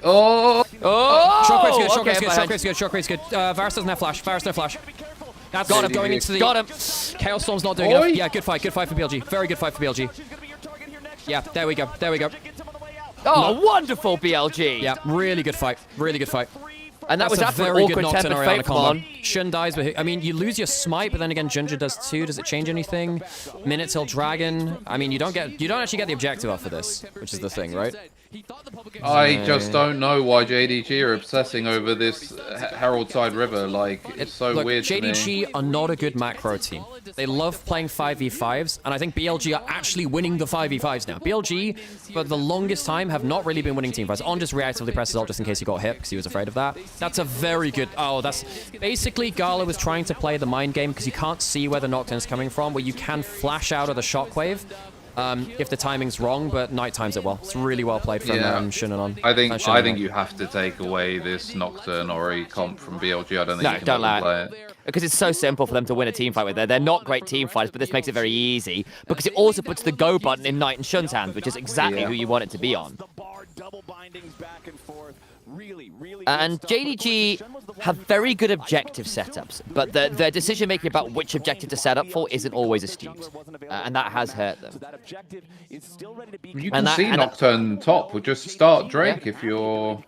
Oh! Shockwave's good, okay, Shockwave's good, Shockwave's good. Varus doesn't have flash, Varus no flash. That's got him going into the... Got him! Chaos Storm's not doing enough. Yeah, good fight for BLG. Very good fight for BLG. Yeah, there we go, there we go. Oh, wonderful BLG! Yeah, really good fight, really good fight. And that was after an very awkward good Nocturne tempered Orianna fate combo. Shun dies, but I mean, you lose your smite, but then again, Ginger does too. Does it change anything? Minute till Dragon. I mean, you don't actually get the objective off of this, which is the thing, right? I just don't know why JDG are obsessing over this Herald Side River. Like, it's so weird to me. JDG are not a good macro team. They love playing 5v5s, and I think BLG are actually winning the 5v5s now. BLG, for the longest time, have not really been winning team fights. On just reactively presses ult just in case he got hit, because he was afraid of that. That's a very good... Oh, that's... Basically, Gala was trying to play the mind game, because you can't see where the Nocturne's coming from, where you can flash out of the shockwave. If the timing's wrong, but Knight times it well. It's really well played from Shun and On. I think you have to take away this Nocturne Ori comp from BLG. I don't think you can let them play it. Because it's so simple for them to win a team fight with. They're not great team fighters, but this makes it very easy. Because it also puts the go button in Knight and Shun's hands, which is exactly who you want it to be on. Double bindings back and forth. And JDG have very good objective setups, but their decision-making about which objective to set up for isn't always astute, and that has hurt them. You can see Nocturne top would just start Drake if you're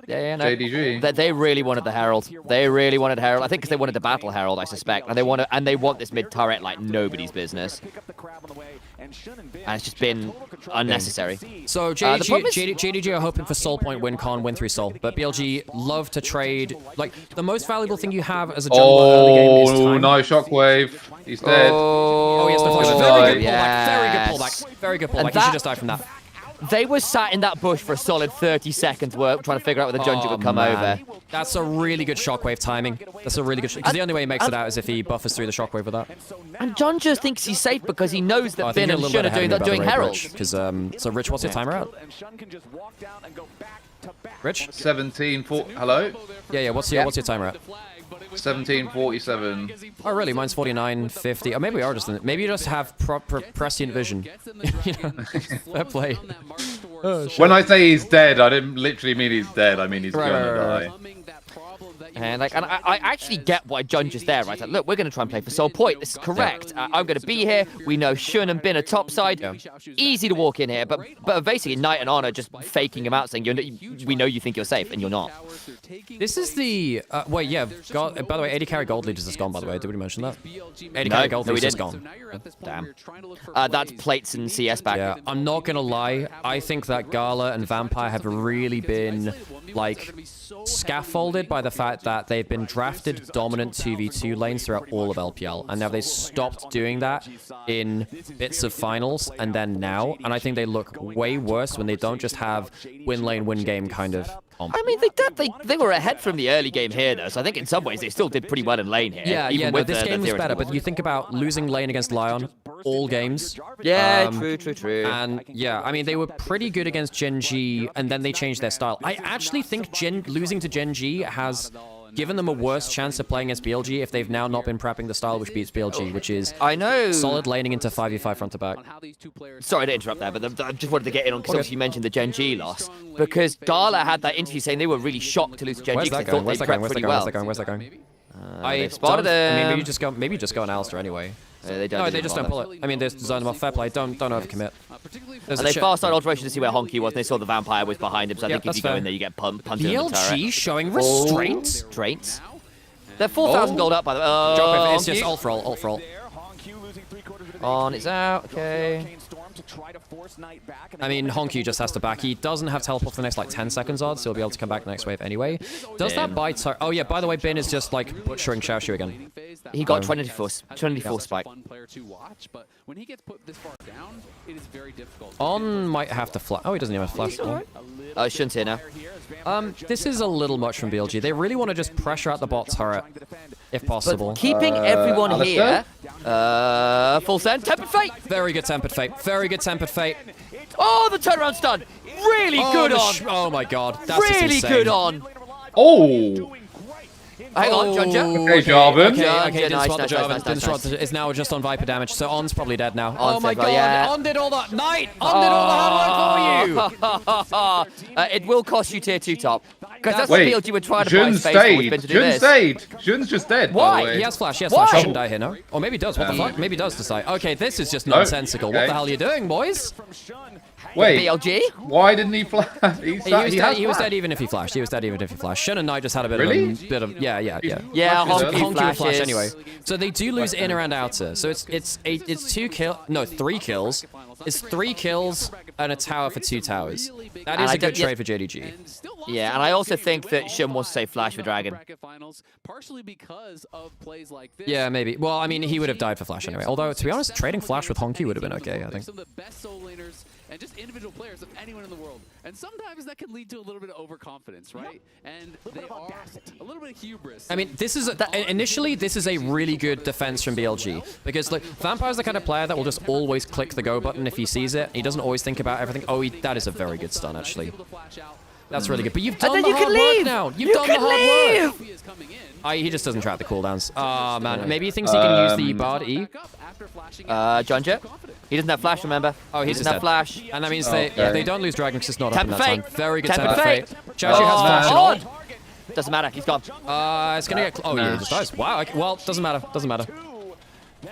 JDG. They really wanted the Herald. They really wanted Herald. I think because they wanted the Battle Herald, I suspect, and they want this mid turret like nobody's business. And it's just been unnecessary. So JDG are hoping for Soul Point win con, win 3 Soul, but BLG love to trade. Like, the most valuable thing you have as a jungler early game is time. Nice shockwave. He's dead. Oh, yes, the flash. Very good pullback. Very good pullback. Very good pullback. He should just die from that. They were sat in that bush for a solid 30 seconds trying to figure out where the Junji would come over. That's a really good shockwave timing. That's a really good because the only way he makes it out is if he buffers through the shockwave with that. And John just thinks he's safe because he knows that Bin and Shun are doing Herald. So Rich, what's your timer out? Rich? 17:40. Hello? Yeah. What's your timer at? 17:47. Oh, really? Mine's 49:50. Oh, maybe we are just maybe you just have proper prescient vision. Fair play. Oh, when I say he's dead, I didn't literally mean he's dead. I mean he's gonna die. And I actually get why Junj is there, right? Like, look, we're going to try and play for Soul Point. This is correct. I'm going to be here. We know Shun and Bin are topside. Easy to walk in here. But basically, Knight and Honor just faking him out, saying, we know you think you're safe, and you're not. This is the... wait, yeah. By the way, 80 carry gold leaders is gone, by the way. Did we mention that? 80 carry gold leaders is gone. Damn. That's plates and CS back. Yeah, I'm not going to lie. I think that Gala and Vampire have really been, like, scaffolded by the fact that they've been drafted dominant 2v2 lanes throughout all of LPL, and now they stopped doing that in bits of finals, and then now, and I think they look way worse when they don't just have win lane, win game kind of comp. I mean, they were ahead from the early game here, though, so I think in some ways they still did pretty well in lane here. Yeah, this game was better, but you think about losing lane against Lion all games. Yeah, true. And yeah, I mean, they were pretty good against GENG, and then they changed their style. I actually think losing to GENG has given them a worse chance of playing against BLG if they've now not been prepping the style which beats BLG, which is solid laning into 5v5 front to back. Sorry to interrupt there, but I just wanted to get in on, because obviously you mentioned the GENG loss, because Gala had that interview saying they were really shocked to lose to GENG because they thought they prepped pretty well. Where's that going? I spotted them. I mean, maybe just go on Alistair anyway. They just don't pull it. I mean, they zone them off. Fair play. Don't overcommit. And they fast-started alteration to see where Honky was, and they saw the Vampire was behind him, so I think if you go in there, you get punted in the turret. BLG showing restraint? Restraint. They're 4,000 gold up, by the way. It's just ult for all. On, it's out, okay. I mean, Honky just has to back. He doesn't have teleport for the next, like, 10 seconds odds, so he'll be able to come back next wave anyway. Does that buy... Oh, yeah, by the way, Bin is just, like, butchering Xiaoshu again. He got 24 spike. On might have to flash. Oh, he doesn't even have to flash. Oh, Shun's here now. This is a little much from BLG. They really want to just pressure out the bot turret, if possible. But keeping everyone here... full send. Tempered Fate! Very good Tempered Fate. Very good Tempered Fate. Oh, the turnaround stun! Really good on! Oh my god. That's really good on! Oh! Hang on, Junja. Okay, Jarvan. Okay, didn't spot the Jarvan. It's now just on Viper damage, so On's probably dead now. Oh my god, yeah. On did all that. Knight! On did all the hard work for you! It will cost you tier 2 top. Because that's what BLG would try to buy space for. Jun stayed. Jun's just dead, Why? by the way. He has flash, He shouldn't die here, no? Or maybe he does, what the fuck? Maybe he does decide. Okay, this is just nonsensical. What the hell are you doing, boys? Wait, BLG? Why didn't he flash? He was dead even if he flashed. Shun and Knight just had a bit of yeah. Honky would flash anyway. So they do lose inner and outer. So it's 3 kills. It's 3 kills and a tower for 2 towers. That is a good trade for JDG. Yeah, and I also think that Shun wants to save flash for Dragon. Yeah, maybe. Well, I mean, he would have died for flash anyway. Although, to be honest, trading flash with Honky would have been okay, I think. And just individual players of anyone in the world. And sometimes that can lead to a little bit of overconfidence, right? And they are a little bit of hubris. I mean, initially, this is a really good defense from BLG. Because, like, Vampire's the kind of player that will just always click the go button if he sees it. He doesn't always think about everything. Oh, that is a very good stun, actually. That's really good. But you've done then the you can hard work leave. now. You've You done the can hard work. leave. He just doesn't track the cooldowns. Oh, man. Maybe he thinks he can use the Bard E. Junja? He doesn't have flash, remember? Oh, he's doesn't just have flash. And that means they don't lose Dragon because it's not up in Temper that Fate. time. Very good Temper Temper Fate. Fate. Xiaoshu has flash Oh, on. doesn't matter. He's gone. It's going to get... Oh, yeah, he just dies. Wow. Okay, well, doesn't matter. Doesn't matter.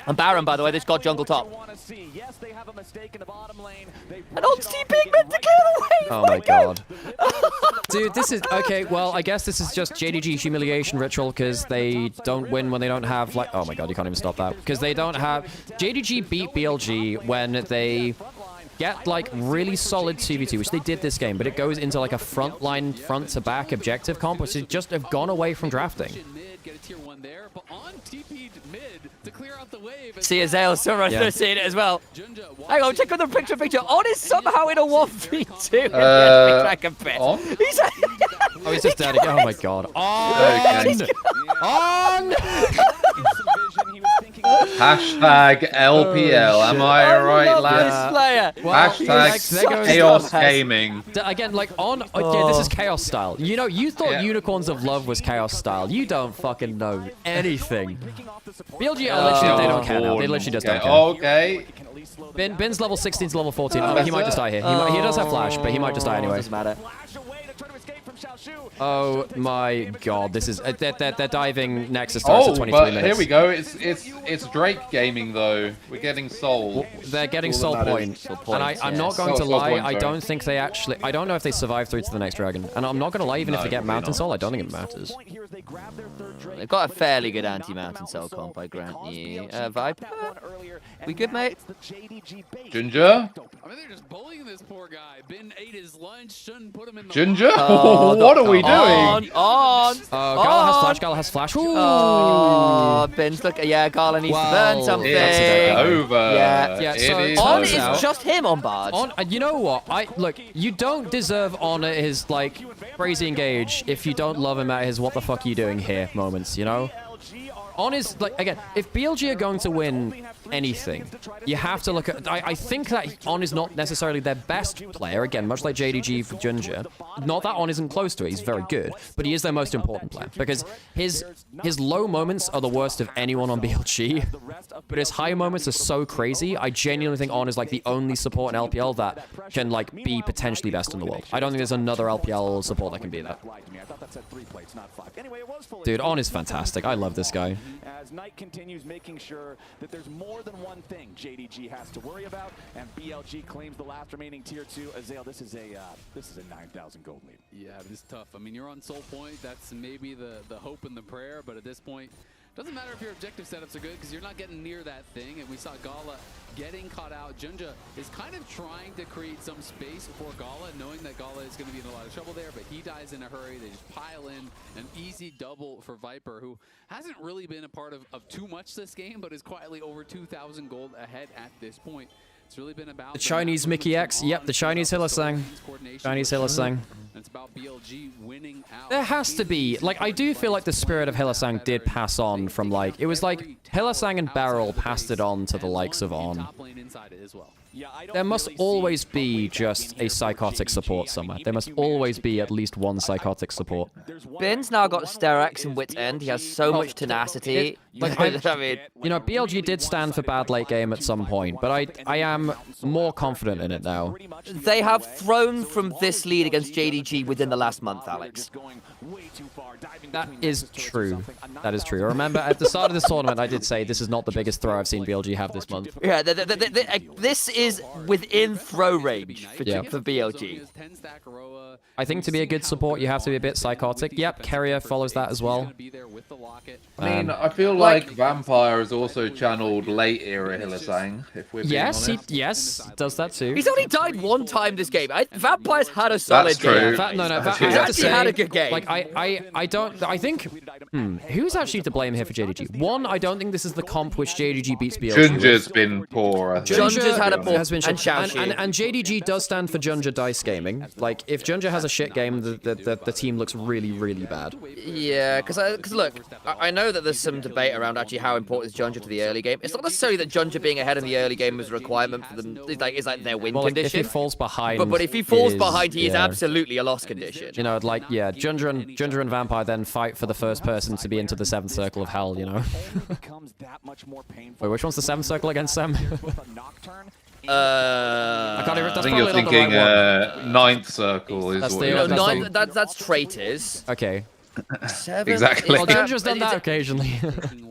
And Baron, by the way, this got jungle top. And on TPing mid to clear the way. Oh my god. Dude, this is... Okay, well, I guess this is just JDG humiliation ritual because they don't win when they don't have, like... Oh my god, you can't even stop that. Because they don't have... JDG beat BLG when they get, like, really solid 2v2, which they did this game, but it goes into, like, a frontline, front-to-back objective comp, which they just have gone away from drafting. See Azale, someone Yeah. seeing it as well. Hang on, check on the picture. On is somehow in a 1v2. On? He's Oh, he's just dead again. Oh my god. On! On! Hashtag LPL. Am I right, lads? Player. Well, Hashtag Chaos Gaming. Again, like, on... Yeah, this is Chaos style. You know, you thought Unicorns of Love was Chaos style. You don't fucking know anything. BLG are literally, they don't care now. They literally just don't care. Okay. Bin's level 16 to level 14. Oh, he might just die here. He does have flash, but he might just die anyway. Doesn't matter. Oh my god, this is... They're diving Nexus starts at 23 minutes. Here we go. It's Drake Gaming, though. We're getting Soul. They're getting Soul Point. And I'm not going to lie, I don't think they actually... I don't know if they survive through to the next dragon. And I'm not going to lie, even if they get Mountain Soul, I don't think it matters. They've got a fairly good anti-Mountain Soul comp, I grant you. Viper? We good, mate? Ginger? I mean, they're just bullying this poor guy. Ben ate his lunch, shouldn't put him in the... Ginger? What are we doing? On! Gala has flash, Gala has flash. Ooh. Oh, Ben's look. Yeah, Gala needs to burn something. It's over. Yeah. So On is just him on Bard. You know what? Look, you don't deserve On at his, like, crazy engage if you don't love him at his what the fuck are you doing here moments, you know? On is, like, again, if BLG are going to win anything, you have to look at... I think that On is not necessarily their best player, again, much like JDG for Ginger. Not that On isn't close to it, he's very good, but he is their most important player, because his low moments are the worst of anyone on BLG, but his high moments are so crazy, I genuinely think On is, like, the only support in LPL that can, like, be potentially best in the world. I don't think there's another LPL support that can be that. Dude, On is fantastic. I love this guy. As Knight continues making sure that there's more than one thing JDG has to worry about, and BLG claims the last remaining tier 2. Azale, this is a 9,000 gold lead. Yeah, but it's tough. I mean, you're on Soul Point. That's maybe the hope and the prayer, but at this point, doesn't matter if your objective setups are good because you're not getting near that thing. And we saw Gala getting caught out. Junja is kind of trying to create some space for Gala, knowing that Gala is going to be in a lot of trouble there, but he dies in a hurry. They just pile in an easy double for Viper, who hasn't really been a part of too much this game, but is quietly over 2,000 gold ahead at this point. It's really been about The Chinese Mickey X. Yep, the Chinese Hillisang. Chinese Hillisang. It's about BLG winning out. There has to be, like, I do feel like the spirit of Hillisang did pass on from, like, it was like Hillisang and Barrel passed it on to the likes of On. There must always be just a psychotic support somewhere. There must always be at least one psychotic support. Ben's now got Sterex and Wit's End. He has so much tenacity. I mean, you know, BLG did stand for bad late game at some point, but I am more confident in it now. They have thrown from this lead against JDG within the last month, Alex. That is true. That is true. Remember, at the start of this tournament, I did say this is not the biggest throw I've seen BLG have this month. Yeah, this is within throw range for BLG. I think to be a good support, you have to be a bit psychotic. Yep, Carrier follows that as well. I mean, I feel like Vampire has also channeled late era Hillisang, if we're being honest. Yes, does that too. He's only died one time this game. Vampire's had a solid game. He's actually had a good game. Like, I think, who's actually to blame here for JDG? One, I don't think this is the comp which JDG beats BLG. Ginger's been poor, I think. Ginger's had a has been and shit. And JDG does stand for Junja Dice Gaming. Like, if Junja has a shit game, the team looks really, really bad. Yeah, because look, I know that there's some debate around actually how important is Junja to the early game. It's not necessarily that Junja being ahead in the early game is a requirement for them. It's like their win condition. If he falls behind, but if he falls behind, he is absolutely a lost condition. You know, like Junja and Vampire then fight for the first person to be into the 7th circle of hell. You know. Wait, which one's the 7th circle again, Sam? I can't even. I think you're thinking 9th circle is what. That's traitors. Okay. 7? Exactly. Well, Junja's done that occasionally.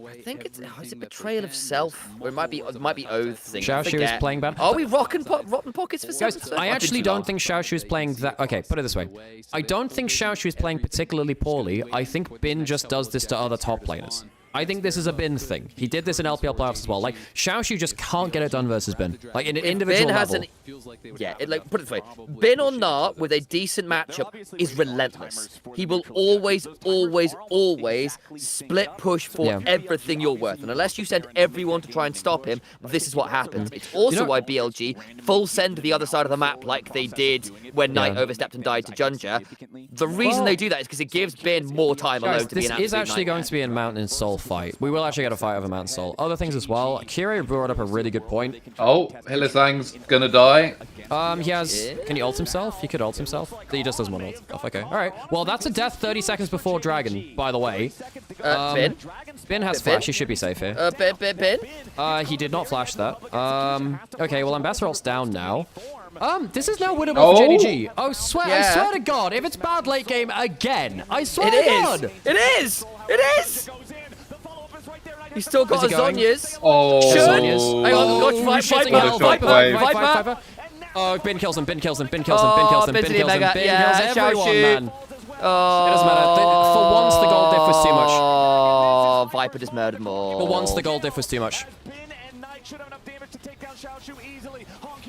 I think is it betrayal of self, or it might be oaths. Xiaoshu is playing bad. Are we rotten pockets for guys? I actually don't think Xiaoshu is playing that. Okay, put it this way. I don't think Xiaoshu is playing particularly poorly. I think Bin just does this to other top laners. I think this is a Bin thing. He did this in LPL playoffs as well. Like, Xiaoshu just can't get it done versus Bin. Like, in an individual level. Put it this way. Bin or Nar with a decent matchup is relentless. He will always split push for everything you're worth. And unless you send everyone to try and stop him, this is what happens. It's also why BLG full send to the other side of the map like they did when Knight overstepped and died to Junja. The reason they do that is because it gives Bin more time alone to be an absolute This is actually going to be a Mountain Soul fight. We will actually get a fight over Mountain Soul. Other things as well. Kyrie brought up a really good point. Oh, Hylissang's gonna die. He has... Can he ult himself? He could ult himself. He just doesn't want to ult himself. Okay, alright. Well, that's a death 30 seconds before Dragon, by the way. Bin has flash. He should be safe here. Bin? He did not flash that. Okay, well, Ambassador ult's down now. This is now winnable for JDG. I swear to God, if it's bad late game again, I swear to God. It is! He's still got his Zonyas. Oh. Zonyas. Hang on, Viper. Oh, Bin kills him, Bin kills everyone, man. It doesn't matter. For once, the gold diff was too much. Oh, Viper just murdered more. For once, the gold diff was too much.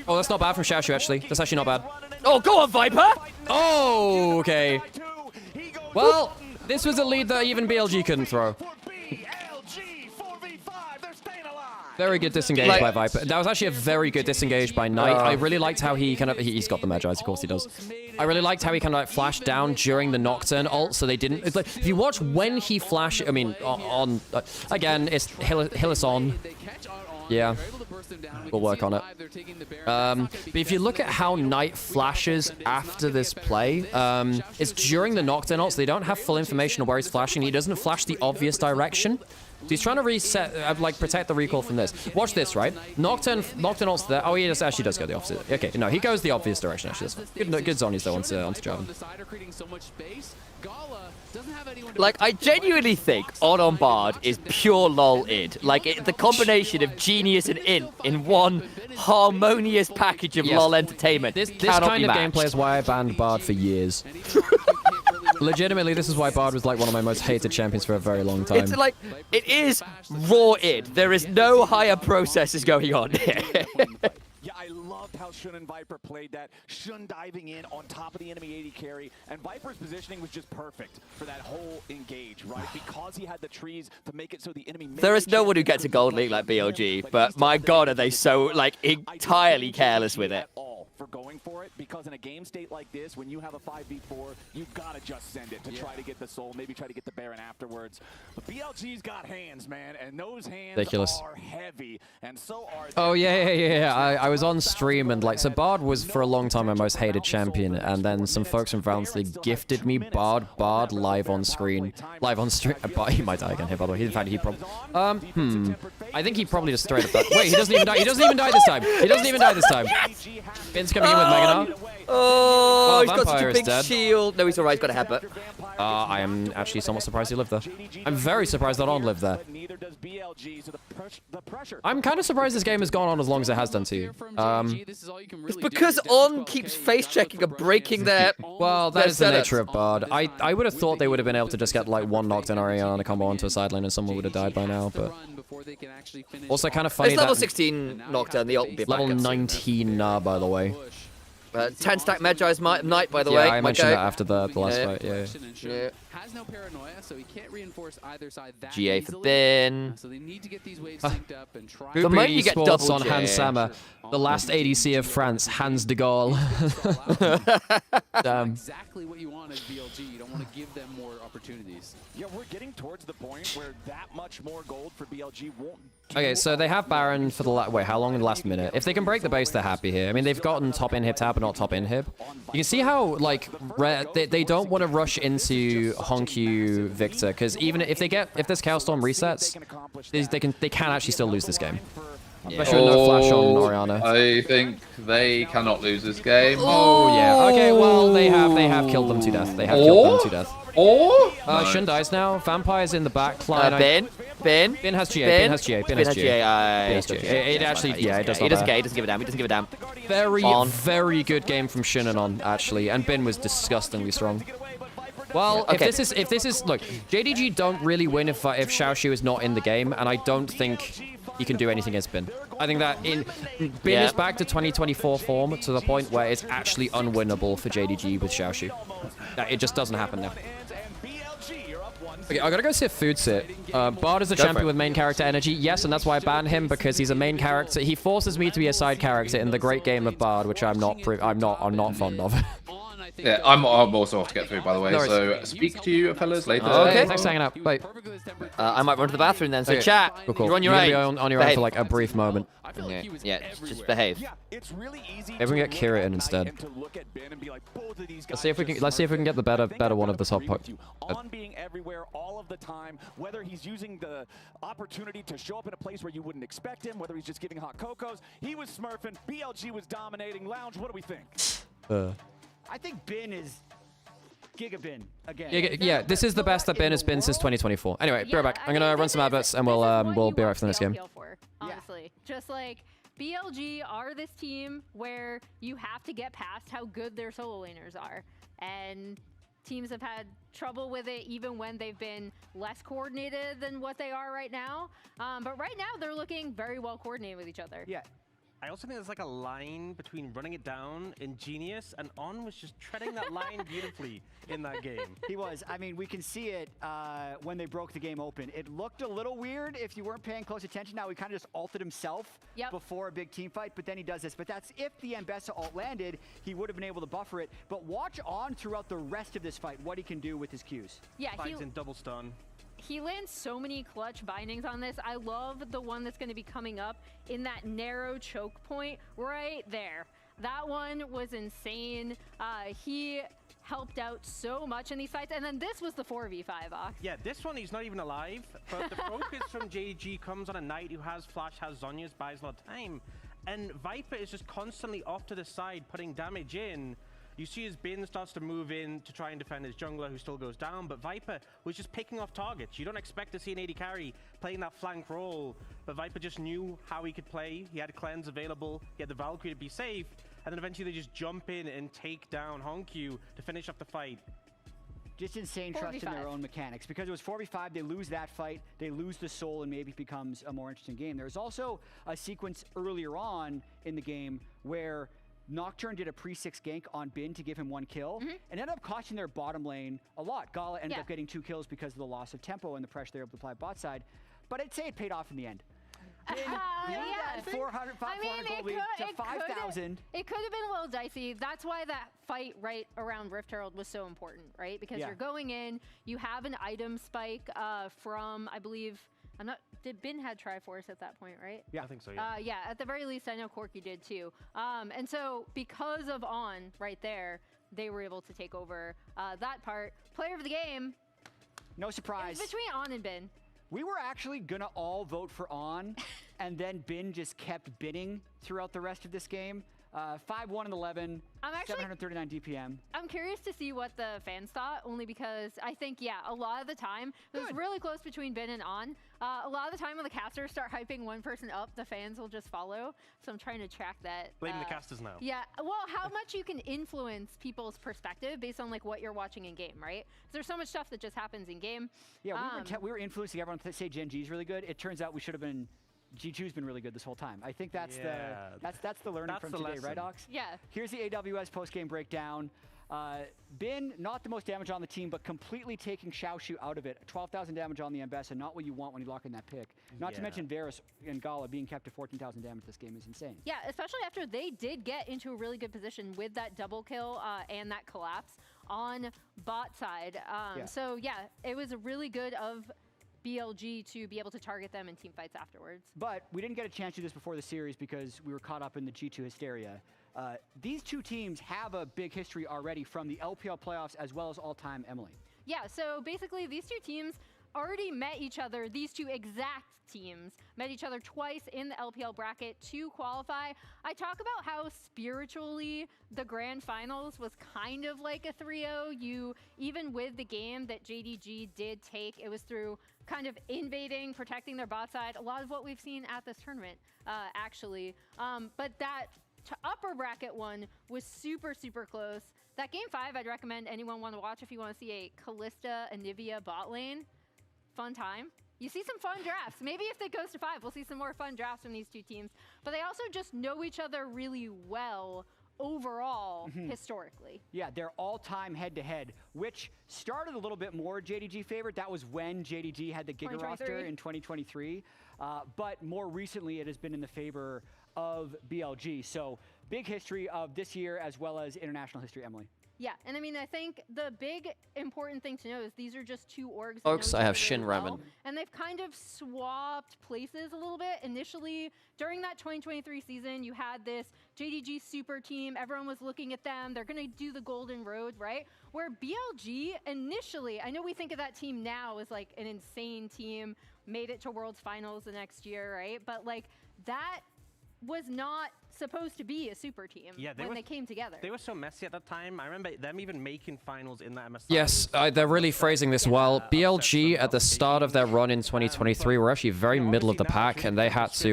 Oh, that's not bad from Xiaoshu, actually. That's actually not bad. Oh, go on, Viper! Oh, okay. Well, this was a lead that even BLG couldn't throw. Very good disengage by Viper. That was actually a very good disengage by Knight. I really liked how he kind of... He's got the Magi's, of course he does. I really liked how he kind of like flashed down during the Nocturne ult, so they didn't... It's like, if you watch when he flashed... I mean, again, it's Hylissang. Yeah. We'll work on it. But if you look at how Knight flashes after this play, it's during the Nocturne ult, so they don't have full information of where he's flashing. He doesn't flash the obvious direction. So he's trying to reset, protect the recall from this. Watch this, right? Nocturne ult's there. Oh, he actually does go the opposite. Okay, no, he goes the obvious direction, actually. Good zonies, though, onto Jarvan. Like, I genuinely think on Bard is pure lol id. Like, the combination of genius and int in one harmonious package of lol entertainment. This kind of gameplay is why I banned Bard for years. Legitimately, this is why Bard was like one of my most hated champions for a very long time. It's like, it is raw id. There is no higher processes going on here. Yeah, I loved how Shun and Viper played that. Shun diving in on top of the enemy AD carry, and Viper's positioning was just perfect for that whole engage, right? Because he had the trees to make it so the enemy... There is no one who gets a gold league like BLG, but my God, are they so, like, entirely careless with it. For going for it, because in a game state like this, when you have a 5v4, you've got to just send it to try to get the soul, maybe try to get the Baron afterwards. But BLG's got hands, man, and those hands are heavy, and so are... Oh, yeah. I was on stream, and like, so Bard was for a long time my most hated champion, and then some folks from Valence League gifted me Bard live on screen. He might die again here, by the way. In fact, he probably... I think he probably just straight up died. Wait, he doesn't even die. He doesn't even die this time. Bin's coming in with Meganar. Oh, he's got such a Vampire big is dead. shield. No, he's alright. He's got a headbutt. I am actually somewhat surprised he lived there. I'm very surprised that On lived there. I'm kind of surprised this game has gone on as long as it has done to you. It's because On keeps face-checking and breaking their... Well, that is the nature of Bard. I would have thought they would have been able to just get like one knocked in Oriana combo onto a side lane and someone would have died by now, but... Also kind of funny It's level 16 Nocturne, the ult will be level 19 now, by the way. 10 stack Magi's Knight, by the way. Yeah, I mentioned that after the last fight, yeah. has no paranoia, so he can't reinforce either side that GA easily. for Bin. So they need to get these waves synced up and try. The moment you get Esports double on J. Hans Sammer, the last ADC of France, Hans de Gaulle. Damn. Exactly what you want as BLG. You don't want to give them more opportunities. Yeah, we're getting towards the point where that much more gold for BLG won't. Okay, so they have Baron for the wait, how long in the last minute? If they can break the base, they're happy here. I mean, they've gotten top inhib tab, but not top inhib. You can see how, like, they don't want to rush into Honkyu Victor, because even if this Chaos Storm resets, they can actually still lose this game. Especially with no flash on Orianna. I think they cannot lose this game. Oh yeah. Okay, well they have killed them to death. They have killed them to death. Or Shun dies now. Vampire's in the back line. Bin has GA. Bin has GA. Bin has GA. It actually, yeah, it does not. He doesn't care. He doesn't give a damn. He doesn't give a damn. Very good game from Shinnon actually, and Bin was disgustingly strong. Well, if this is look, JDG don't really win if Xiaoshu is not in the game, and I don't think he can do anything against Bin. I think that Bin is back to 2024 form to the point where it's actually unwinnable for JDG with Xiaoshu. It just doesn't happen now. Okay, I gotta go see a food sit. Bard is a champion with main character energy. Yes, and that's why I ban him, because he's a main character. He forces me to be a side character in the great game of Bard, which I'm not fond of. Yeah, I'm also off to get food, by the way, so speak to you fellas later. Okay, thanks for hanging out. Bye. I might run to the bathroom then, so chat. Cool. You're on your own. On your own for like a brief moment. Okay. Yeah, just behave. Maybe we can get Kira in instead. Let's see if we can get the better one of the top. On being everywhere all of the time, whether he's using the opportunity to show up in a place where you wouldn't expect him, whether he's just giving hot cocos. He was smurfing, BLG was dominating. Lounge, what do we think? I think Bin is Gigabin again. Yeah, this is the best that Bin has been since 2024. Anyway, be right back. I'm gonna run some adverts and we'll be right for the next game. Honestly, just like BLG are this team where you have to get past how good their solo laners are, and teams have had trouble with it even when they've been less coordinated than what they are right now. But right now they're looking very well coordinated with each other. Yeah. I also think there's like a line between running it down and Genius, and On was just treading that line beautifully in that game. He was. I mean, we can see it when they broke the game open. It looked a little weird if you weren't paying close attention. Now he kind of just ulted himself before a big team fight, but then he does this. But that's if the Ambessa ult landed, he would have been able to buffer it. But watch On throughout the rest of this fight, what he can do with his Qs. Yeah, Fights in double stun. He lands so many clutch bindings on this. I love the one that's going to be coming up in that narrow choke point right there. That one was insane. He helped out so much in these fights. And then this was the 4v5, Ox. Yeah, this one he's not even alive. But the focus from JG comes on a Knight who has Flash, has Zhonya's, buys a lot of time. And Viper is just constantly off to the side, putting damage in. You see his Bin starts to move in to try and defend his jungler, who still goes down, but Viper was just picking off targets. You don't expect to see an AD carry playing that flank role, but Viper just knew how he could play. He had a cleanse available, he had the Valkyrie to be safe, and then eventually they just jump in and take down Honkyu to finish off the fight. Just insane trust in their own mechanics. Because it was 4v5, they lose that fight, they lose the soul, and maybe it becomes a more interesting game. There's also a sequence earlier on in the game where Nocturne did a pre-6 gank on Bin to give him 1 kill, and ended up costing their bottom lane a lot. Gala ended up getting 2 kills because of the loss of tempo and the pressure they were able to apply bot side. But I'd say it paid off in the end. Bin grew that 400 gold lead to 5,000. It could have been a little dicey. That's why that fight right around Rift Herald was so important, right? Because you're going in, you have an item spike from, I believe, did Bin had Triforce at that point, right? Yeah, I think so, yeah. Yeah, at the very least, I know Corki did too. And so because of On right there, they were able to take over that part. Player of the game. No surprise. It was between On and Bin. We were actually gonna all vote for On, and then Bin just kept bidding throughout the rest of this game. 5-1 and 11, 739 DPM. I'm curious to see what the fans thought, only because I think, a lot of the time, it was really close between Bin and On. A lot of the time when the casters start hyping one person up, the fans will just follow. So I'm trying to track that. Blaming the casters now. Yeah, well, how much you can influence people's perspective based on like what you're watching in game, right? There's so much stuff that just happens in game. Yeah, we were influencing everyone to say Gen G is really good. It turns out we should have been G2's been really good this whole time. I think that's the learning from today, right, Ox? Yeah. Here's the AWS post-game breakdown. Bin, not the most damage on the team, but completely taking Xiaoshu out of it. 12,000 damage on the Ambessa, not what you want when you lock in that pick. Not to mention Varus and Gala being kept to 14,000 damage this game is insane. Yeah, especially after they did get into a really good position with that double kill and that collapse on bot side. So yeah, it was really good of BLG to be able to target them in team fights afterwards. But we didn't get a chance to do this before the series because we were caught up in the G2 hysteria. These two teams have a big history already from the LPL playoffs as well as all-time Emily. Yeah, so basically these two teams already met each other, these two exact teams met each other twice in the LPL bracket to qualify. I talk about how spiritually the grand finals was kind of like a 3-0. Even with the game that JDG did take, it was through kind of invading, protecting their bot side, a lot of what we've seen at this tournament, actually. But that upper bracket one was super, super close. That game 5, I'd recommend anyone want to watch if you want to see a Kalista Anivia bot lane. Fun time. You see some fun drafts. Maybe if it goes to 5, we'll see some more fun drafts from these two teams. But they also just know each other really well overall, historically. Yeah, they're all-time head-to-head, which started a little bit more JDG favorite. That was when JDG had the Giga roster in 2023. But more recently, it has been in the favor of BLG. So big history of this year as well as international history, Emily. Yeah, and I mean, I think the big important thing to know is these are just two orgs. Folks, I have Shin Ramen. And they've kind of swapped places a little bit. Initially, during that 2023 season, you had this JDG super team. Everyone was looking at them. They're going to do the Golden Road, right? Where BLG initially, I know we think of that team now as like an insane team, made it to Worlds Finals the next year, right? But like that was not supposed to be a super team when they came together. They were so messy at that time. I remember them even making finals in that MSI. Yes, they're really phrasing this well. BLG at the start of their run in 2023 were actually very middle of the pack, and they had to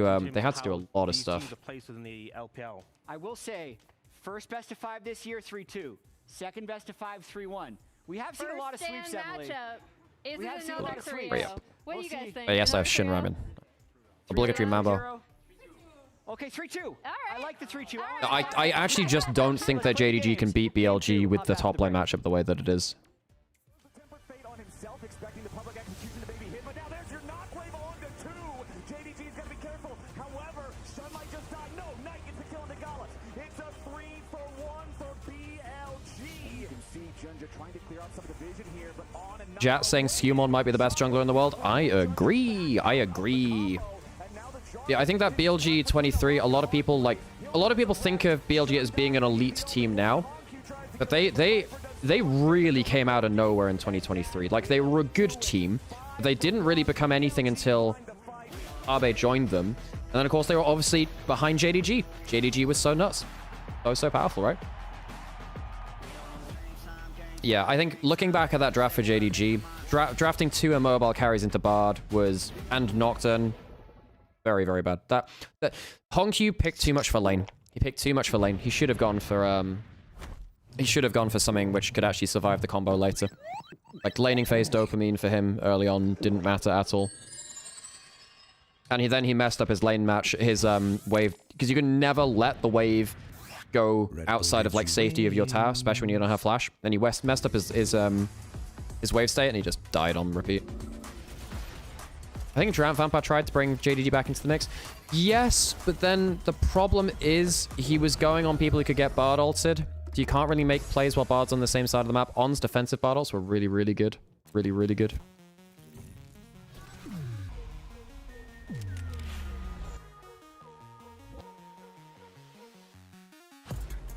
do a lot of stuff. In the LPL. I will say, first best of 5 this year, 3-2. Second best of 5, 3-1. We have seen a lot of sweeps, Emily. Is we it have seen a lot of sweeps. What do you guys think? But yes, I have Shin Ramen. Obligatory Mambo. Okay, 3-2. I like the 3-2. I actually just don't think that JDG can beat BLG with the top lane matchup the way that it is. Jat saying Skumon might be the best jungler in the world. I agree. I agree. Yeah, I think that BLG 23, a lot of people think of BLG as being an elite team now, but they really came out of nowhere in 2023. Like, they were a good team, but they didn't really become anything until Abe joined them. And then, of course, they were obviously behind JDG. JDG was so nuts. So powerful, right? Yeah, I think looking back at that draft for JDG, drafting 2 immobile carries into Bard and Nocturne, very, very bad. That Hongyu picked too much for lane. He picked too much for lane. He should have gone for something which could actually survive the combo later. Like laning phase dopamine for him early on didn't matter at all. And then he messed up his lane match, his wave, because you can never let the wave go outside of like safety of your tower, especially when you don't have flash. Then he messed up his wave state and he just died on repeat. I think Vampire tried to bring JDG back into the mix. Yes, but then the problem is he was going on people who could get Bard ulted. So you can't really make plays while Bard's on the same side of the map. On's defensive Bard ults were really, really good. Really, really good.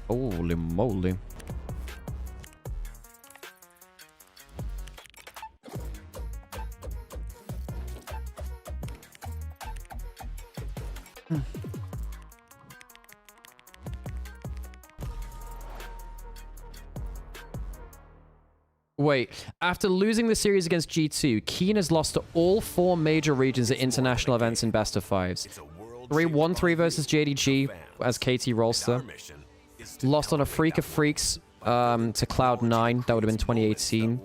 Holy moly. Wait, after losing the series against G2, Keen has lost to all 4 major regions at international events in best of 5s. 1-3 versus JDG as KT Rolster. Lost on a Freak of Freaks to Cloud9. That would have been 2018.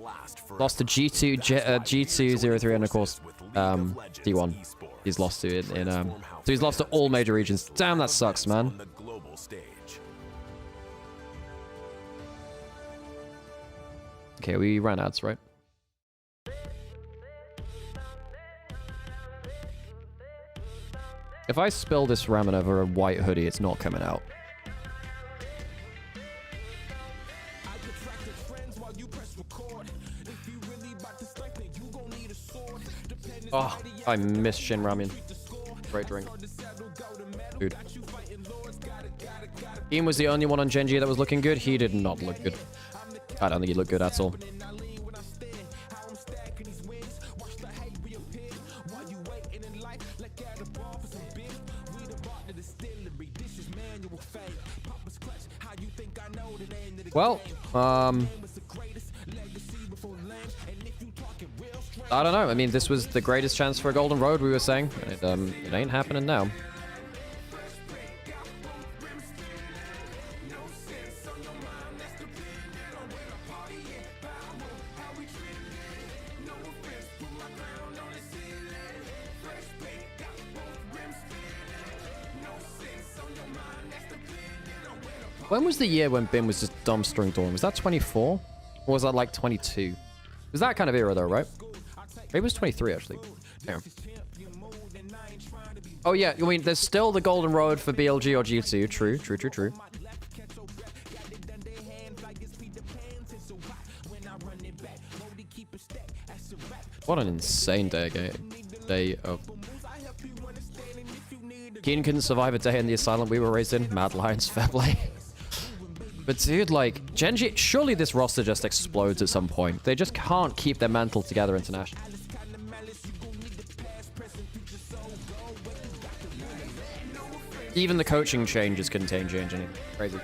Lost to G2 0-3, and of course D1. He's lost to it in so he's lost to all major regions. Damn, that sucks, man. Okay, we ran ads, right? If I spill this ramen over a white hoodie, it's not coming out. Oh, I miss Shin Ramen. Great drink. Dude. Ian was the only one on Genji that was looking good. He did not look good. I don't think he looked good at all. Well, I don't know. I mean, this was the greatest chance for a Golden Road, we were saying. It ain't happening now. When was the year when Bin was just dumpstering Dawn? Was that 24? Or was that like 22? It was that kind of era though, right? Maybe it was 23 actually. Yeah. Oh yeah, I mean, there's still the Golden Road for BLG or G2. True, true, true, true. What an insane day of... Keen couldn't survive a day in the asylum we were raised in. Mad Lions, fair play. But dude, like, Genji, surely this roster just explodes at some point. They just can't keep their mantle together internationally. Even the coaching changes contain changing. Crazy.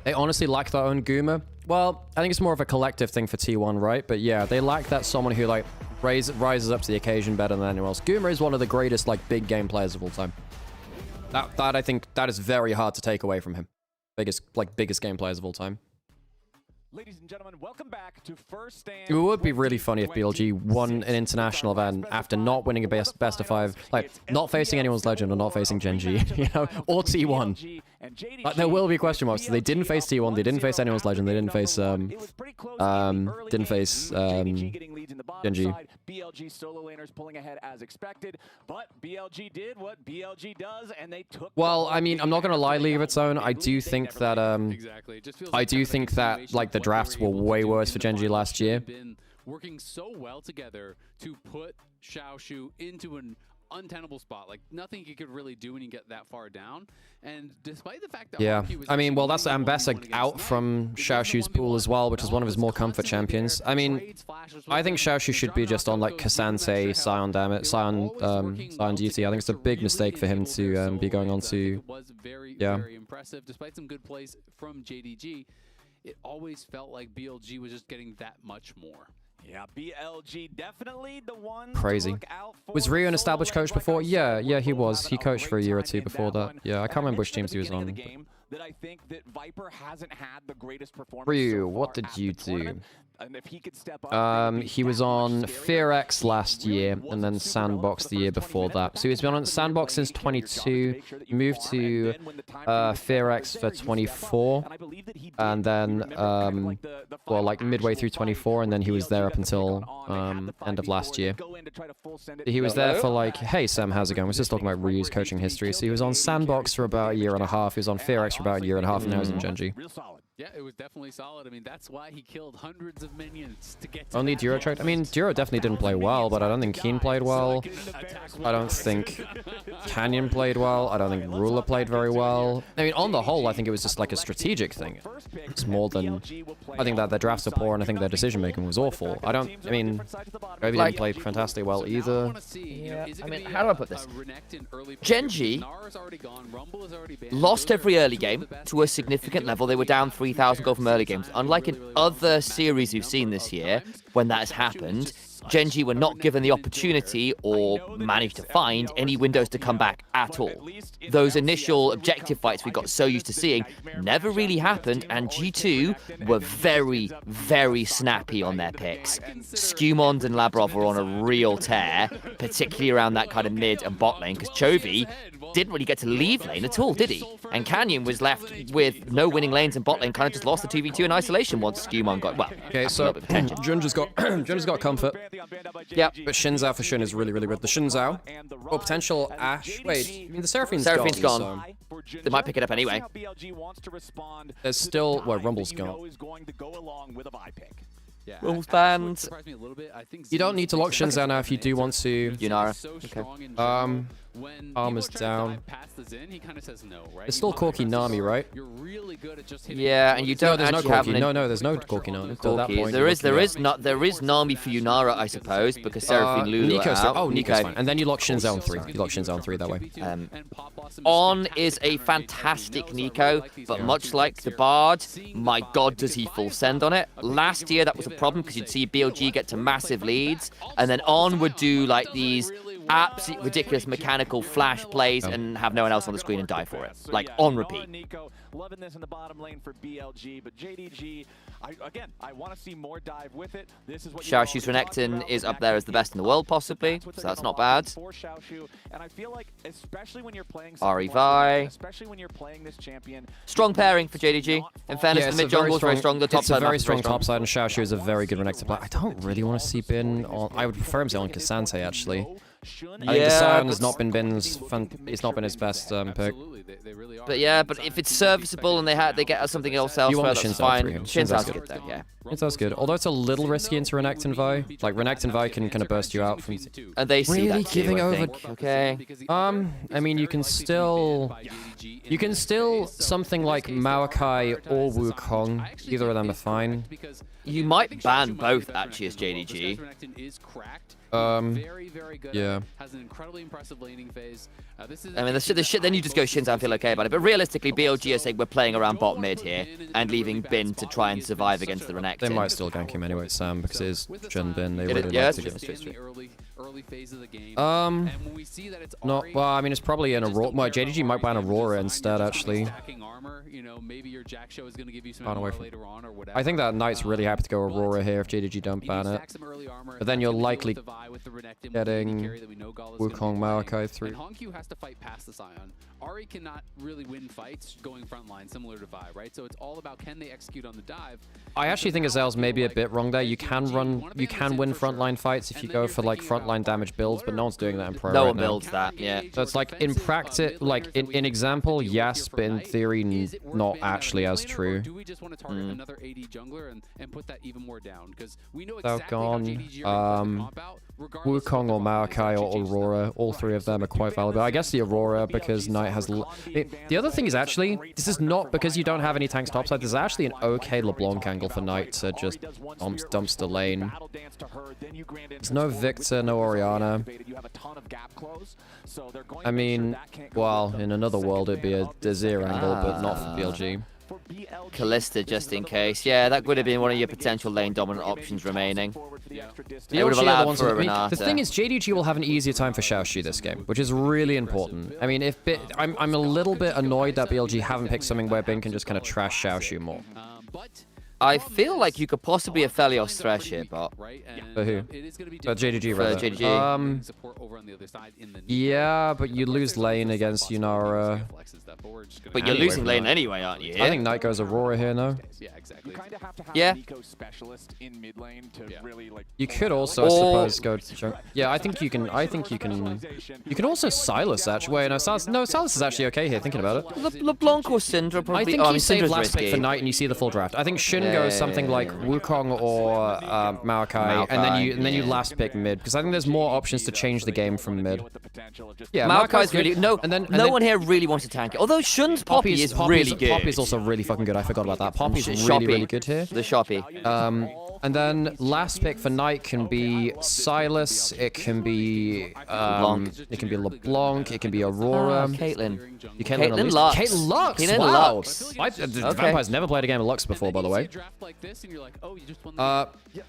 They honestly lack their own Goomer. Well, I think it's more of a collective thing for T1, right? But yeah, they lack that someone who like rises up to the occasion better than anyone else. Goomer is one of the greatest like big game players of all time. That I think that is very hard to take away from him. Biggest game players of all time. Ladies and gentlemen, welcome back to First Stand. It would be really funny if BLG won an international event after not winning a best of 5, like not facing anyone's legend or not facing Genji, you know, or T1. Like, there will be question marks. So they didn't face T1, they didn't face anyone's legend, they didn't face Genji. BLG solo laners pulling ahead as expected, but BLG did what BLG does, and they took. Well, I mean, I'm not gonna lie, League of Its Own. I do think that like the drafts were way worse for Genji last year. Been working so well together to put Xiaoshu into an untenable spot. Like nothing he could really do when you get that far down. And despite the fact that I mean, well, that's Ambessa out from Xiaoshu's pool as well, which is one of his more comfort champions. I mean, I think Xiaoshu should be just on like Cassante, Scion duty. I think it's a big mistake for him to be going on to. Very impressive. Despite some good plays from JDG, it always felt like BLG was just getting that much more. Yeah, BLG definitely the one. Crazy. Was Rio an established coach before? Yeah, he was. He coached for a year or two before that. Yeah, I can't remember which teams he was on. That I think that Viper hasn't had the greatest performance. Ryu, what did you do? And if he could step up, he was on FearX last year and then Sandbox the year before that. So he's been on Sandbox since 22, moved to FearX for 24, and then well, like midway through 24, and then he was there up until end of last year. He was there for like, hey Sam, how's it going? We're just talking about Ryu's coaching history. So he was on Sandbox for about a year and a half. He was on FearX for about a year and a half, and now he's in Genji. Yeah, it was definitely solid. I mean, that's why he killed hundreds of minions to get to Only Duro tried. I mean, Duro definitely didn't play well, but I don't think Keen played well. I don't think Canyon played well. I don't think Ruler played very well. I mean, on the whole, I think it was just like a strategic thing. It's more than... I think that their drafts are poor, and I think their decision-making was awful. I mean, Kobe didn't play fantastically well either. Yeah, I mean, how do I put this? Genji lost every early game to a significant level. They were down 3-0 3,000 gold from early games. Unlike in other series we've seen this year, when that has happened, GENG were not given the opportunity or managed to find any windows to come back at all. Those initial objective fights we got so used to seeing never really happened, and G2 were very, very snappy on their picks. Skumond and Labrov were on a real tear, particularly around that kind of mid and bot lane, because Chovy didn't really get to leave lane at all, did he? And Canyon was left with no winning lanes, and bot lane kind of just lost the 2v2 in isolation once Skumond got, well, okay, so Junja's got comfort. Yeah, but Xin Zhao for Xin is really, really good. The Xin Zhao, or potential Ashe. Wait, I mean the Seraphine's gone. So. They might pick it up anyway. There's still, well, Rumble's gone. Yeah, Rumble's banned. You don't need to lock Xin Zhao now if you do want to. Yunara. Okay. Armor's down. There's still Corki Nami, right? Yeah, and you don't there's actually no have Corki. No, there's no Corki Nami. At that point, there is Nami for Yunara, I suppose, because Seraphine Lulu Nico's are out. Oh, Nico's fine. And then you lock Xin Zhao on 3. You lock Xin Zhao on 3 that way. On is a fantastic Nico, but much like the Bard, my god does he full send on it. Last year that was a problem because you'd see BLG get to massive leads, and then On would do like these absolutely ridiculous mechanical flash plays and have no one else on the screen and die for it. Like, on repeat. Loving this in the bottom lane for BLG, but JDG, I want to see more dive with it. This is what Xiaoshu's Renekton is up there as the best in the world, possibly, so that's not bad. And I feel like, especially when you're playing especially when you're playing this champion. Strong pairing for JDG. In fairness, the mid jungle is very strong. The top it's side a very strong top side, and Xiaoshu is a very good Renekton player. I don't really want to see Bin on. I would prefer him to on Cassante actually. I think Sion has not been Bin's. It's not been his best pick. But yeah, but if it's serviceable and they get us something else elsewhere, that's fine. Shinzao's good though, yeah. Shinzao's good. Although it's a little risky into Renekton Vi. Like Renekton Vi can kind of burst you out from. And they see really that giving too, I over. think. Okay. I mean, you can still something like Maokai or Wukong. Either of them are fine. You might ban both actually as JDG. Yeah. Has an incredibly impressive laning phase. I mean, the shit. Then you just go Shinzao and feel okay about it. But realistically, BLG are saying we're playing around bot mid here and leaving Bin to try and survive against the Renekton. They might still gank him anyway, Sam, because it is Jin Bin. They really yeah, like to get. Not well. I mean, it's probably an Aurora. Well, JDG might ban Aurora instead, actually. I think that Knight's really happy to go Aurora here if JDG don't ban it. But then you're likely getting Wukong Maokai through. And Hongq has to fight past the Sion. Ahri cannot really win fights going frontline, similar to Vi, right? So it's all about can they execute on the dive. I actually think Azel's maybe a bit wrong there. You can win frontline fights if you go for like frontline damage builds, but no one's doing that in pro. No one builds that, yeah. So it's like in practice, like in example, yes, but in theory, not actually as true. Do we just want to target another AD jungler and put that even more down? Because we know So exactly how JDG are going to comp out. Wukong or Maokai or Aurora, all three of them are quite valuable. I guess the Aurora because Knight has... The other thing is actually, this is not because you don't have any tanks topside, there's actually an okay LeBlanc angle for Knight to just dumpster lane. There's no Victor, no Orianna. I mean, well, in another world it'd be a Desir angle, but not for BLG. Kalista just in case. Yeah, that would have been one of your potential lane dominant options remaining. They would have BLG are the allowed ones for a I mean, Renata. the thing is, JDG will have an easier time for Xiaoshu this game, which is really important. I mean, I'm a little bit annoyed that BLG haven't picked something where Bin can just kind of trash Xiaoshu more. I feel like you could possibly have Felios Thresh here, but... For who? For JDG, rather. For JDG. Yeah, but you lose lane against Yunara. But you're losing lane anyway, aren't you? I think Knight goes Aurora here, no? Yeah, exactly. You kind of have to have yeah. an eco specialist in mid lane to really like. You could also, I suppose, go. Yeah, I think you can. You can also Silas actually. Wait, no, Silas is actually okay here. Thinking about it. LeBlanc or Syndra probably. I think you save last pick for Knight and you see the full draft. I think Shin goes something like Wukong or Maokai, and then you last pick mid because I think there's more options to change the game from mid. Yeah, Maokai's really no one here really wants to tank it. Although Shun's Poppy is really good. Poppy's also really fucking good. I forgot about that. Poppy's really good here. The Shoppy. And then last pick for Knight can be Silas. It can be it can be LeBlanc. It can be Aurora. Caitlyn. Caitlyn Lux. Caitlyn Lux. Caitlyn Wow. Lux. Vampire's never played a game of Lux before, by the way.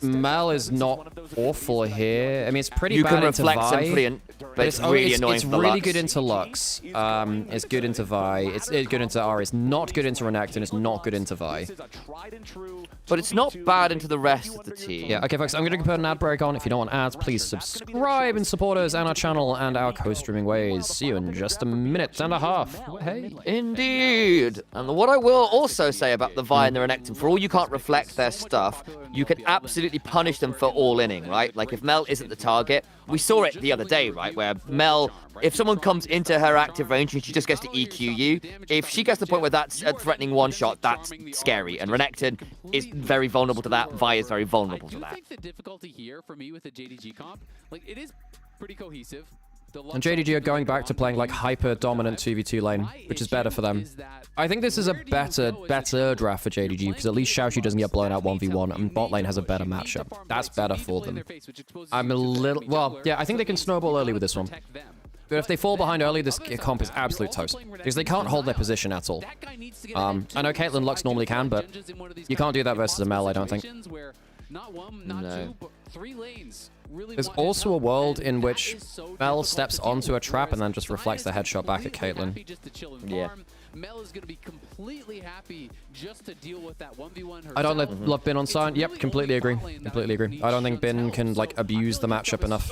Mel is not awful here. I mean, it's pretty bad into reflect Vi. some brilliant, but it's really annoying It's for the really Lux. good into Lux. It's good into Vi. It's good into Ari. It's not good into Renekton. It's not good into Vi. But it's not bad into the rest of the team. Yeah, okay, folks, I'm going to put an ad break on. If you don't want ads, please subscribe and support us and our channel and our co-streaming ways. See you in just a minute and a half. Hey. Indeed. And what I will also say about the Vi and the Renekton, for all you can't reflect their stuff, you can absolutely punish them for all-inning, right? Like, if Mel isn't the target, we saw it the other day, right? Where Mel, if someone comes into her active range and she just gets to EQ you, if she gets to the point where that's a threatening one-shot, that's scary. And Renekton is very vulnerable to that. Vi is very vulnerable to that. I think the difficulty here for me with the JDG comp, like, it is pretty cohesive. And JDG are going back to playing like hyper-dominant 2v2 lane, which is better for them. I think this is a better draft for JDG, because at least Xiaoxu doesn't get blown out 1v1, and bot lane has a better matchup. That's better for them. I'm a little... Well, yeah, I think they can snowball early with this one. But if they fall behind early, this comp is absolute toast. Because they can't hold their position at all. I know Caitlyn Lux normally can, but you can't do that versus a Mel, I don't think. No. There's also a world in which Mel steps onto a trap and then just reflects the headshot back at Caitlyn. Yeah. Mel is going to be completely happy just to deal with that 1v1 herself. I don't love Bin on silent. Yep, completely agree. Completely agree. I don't think Bin can, like, abuse the matchup enough.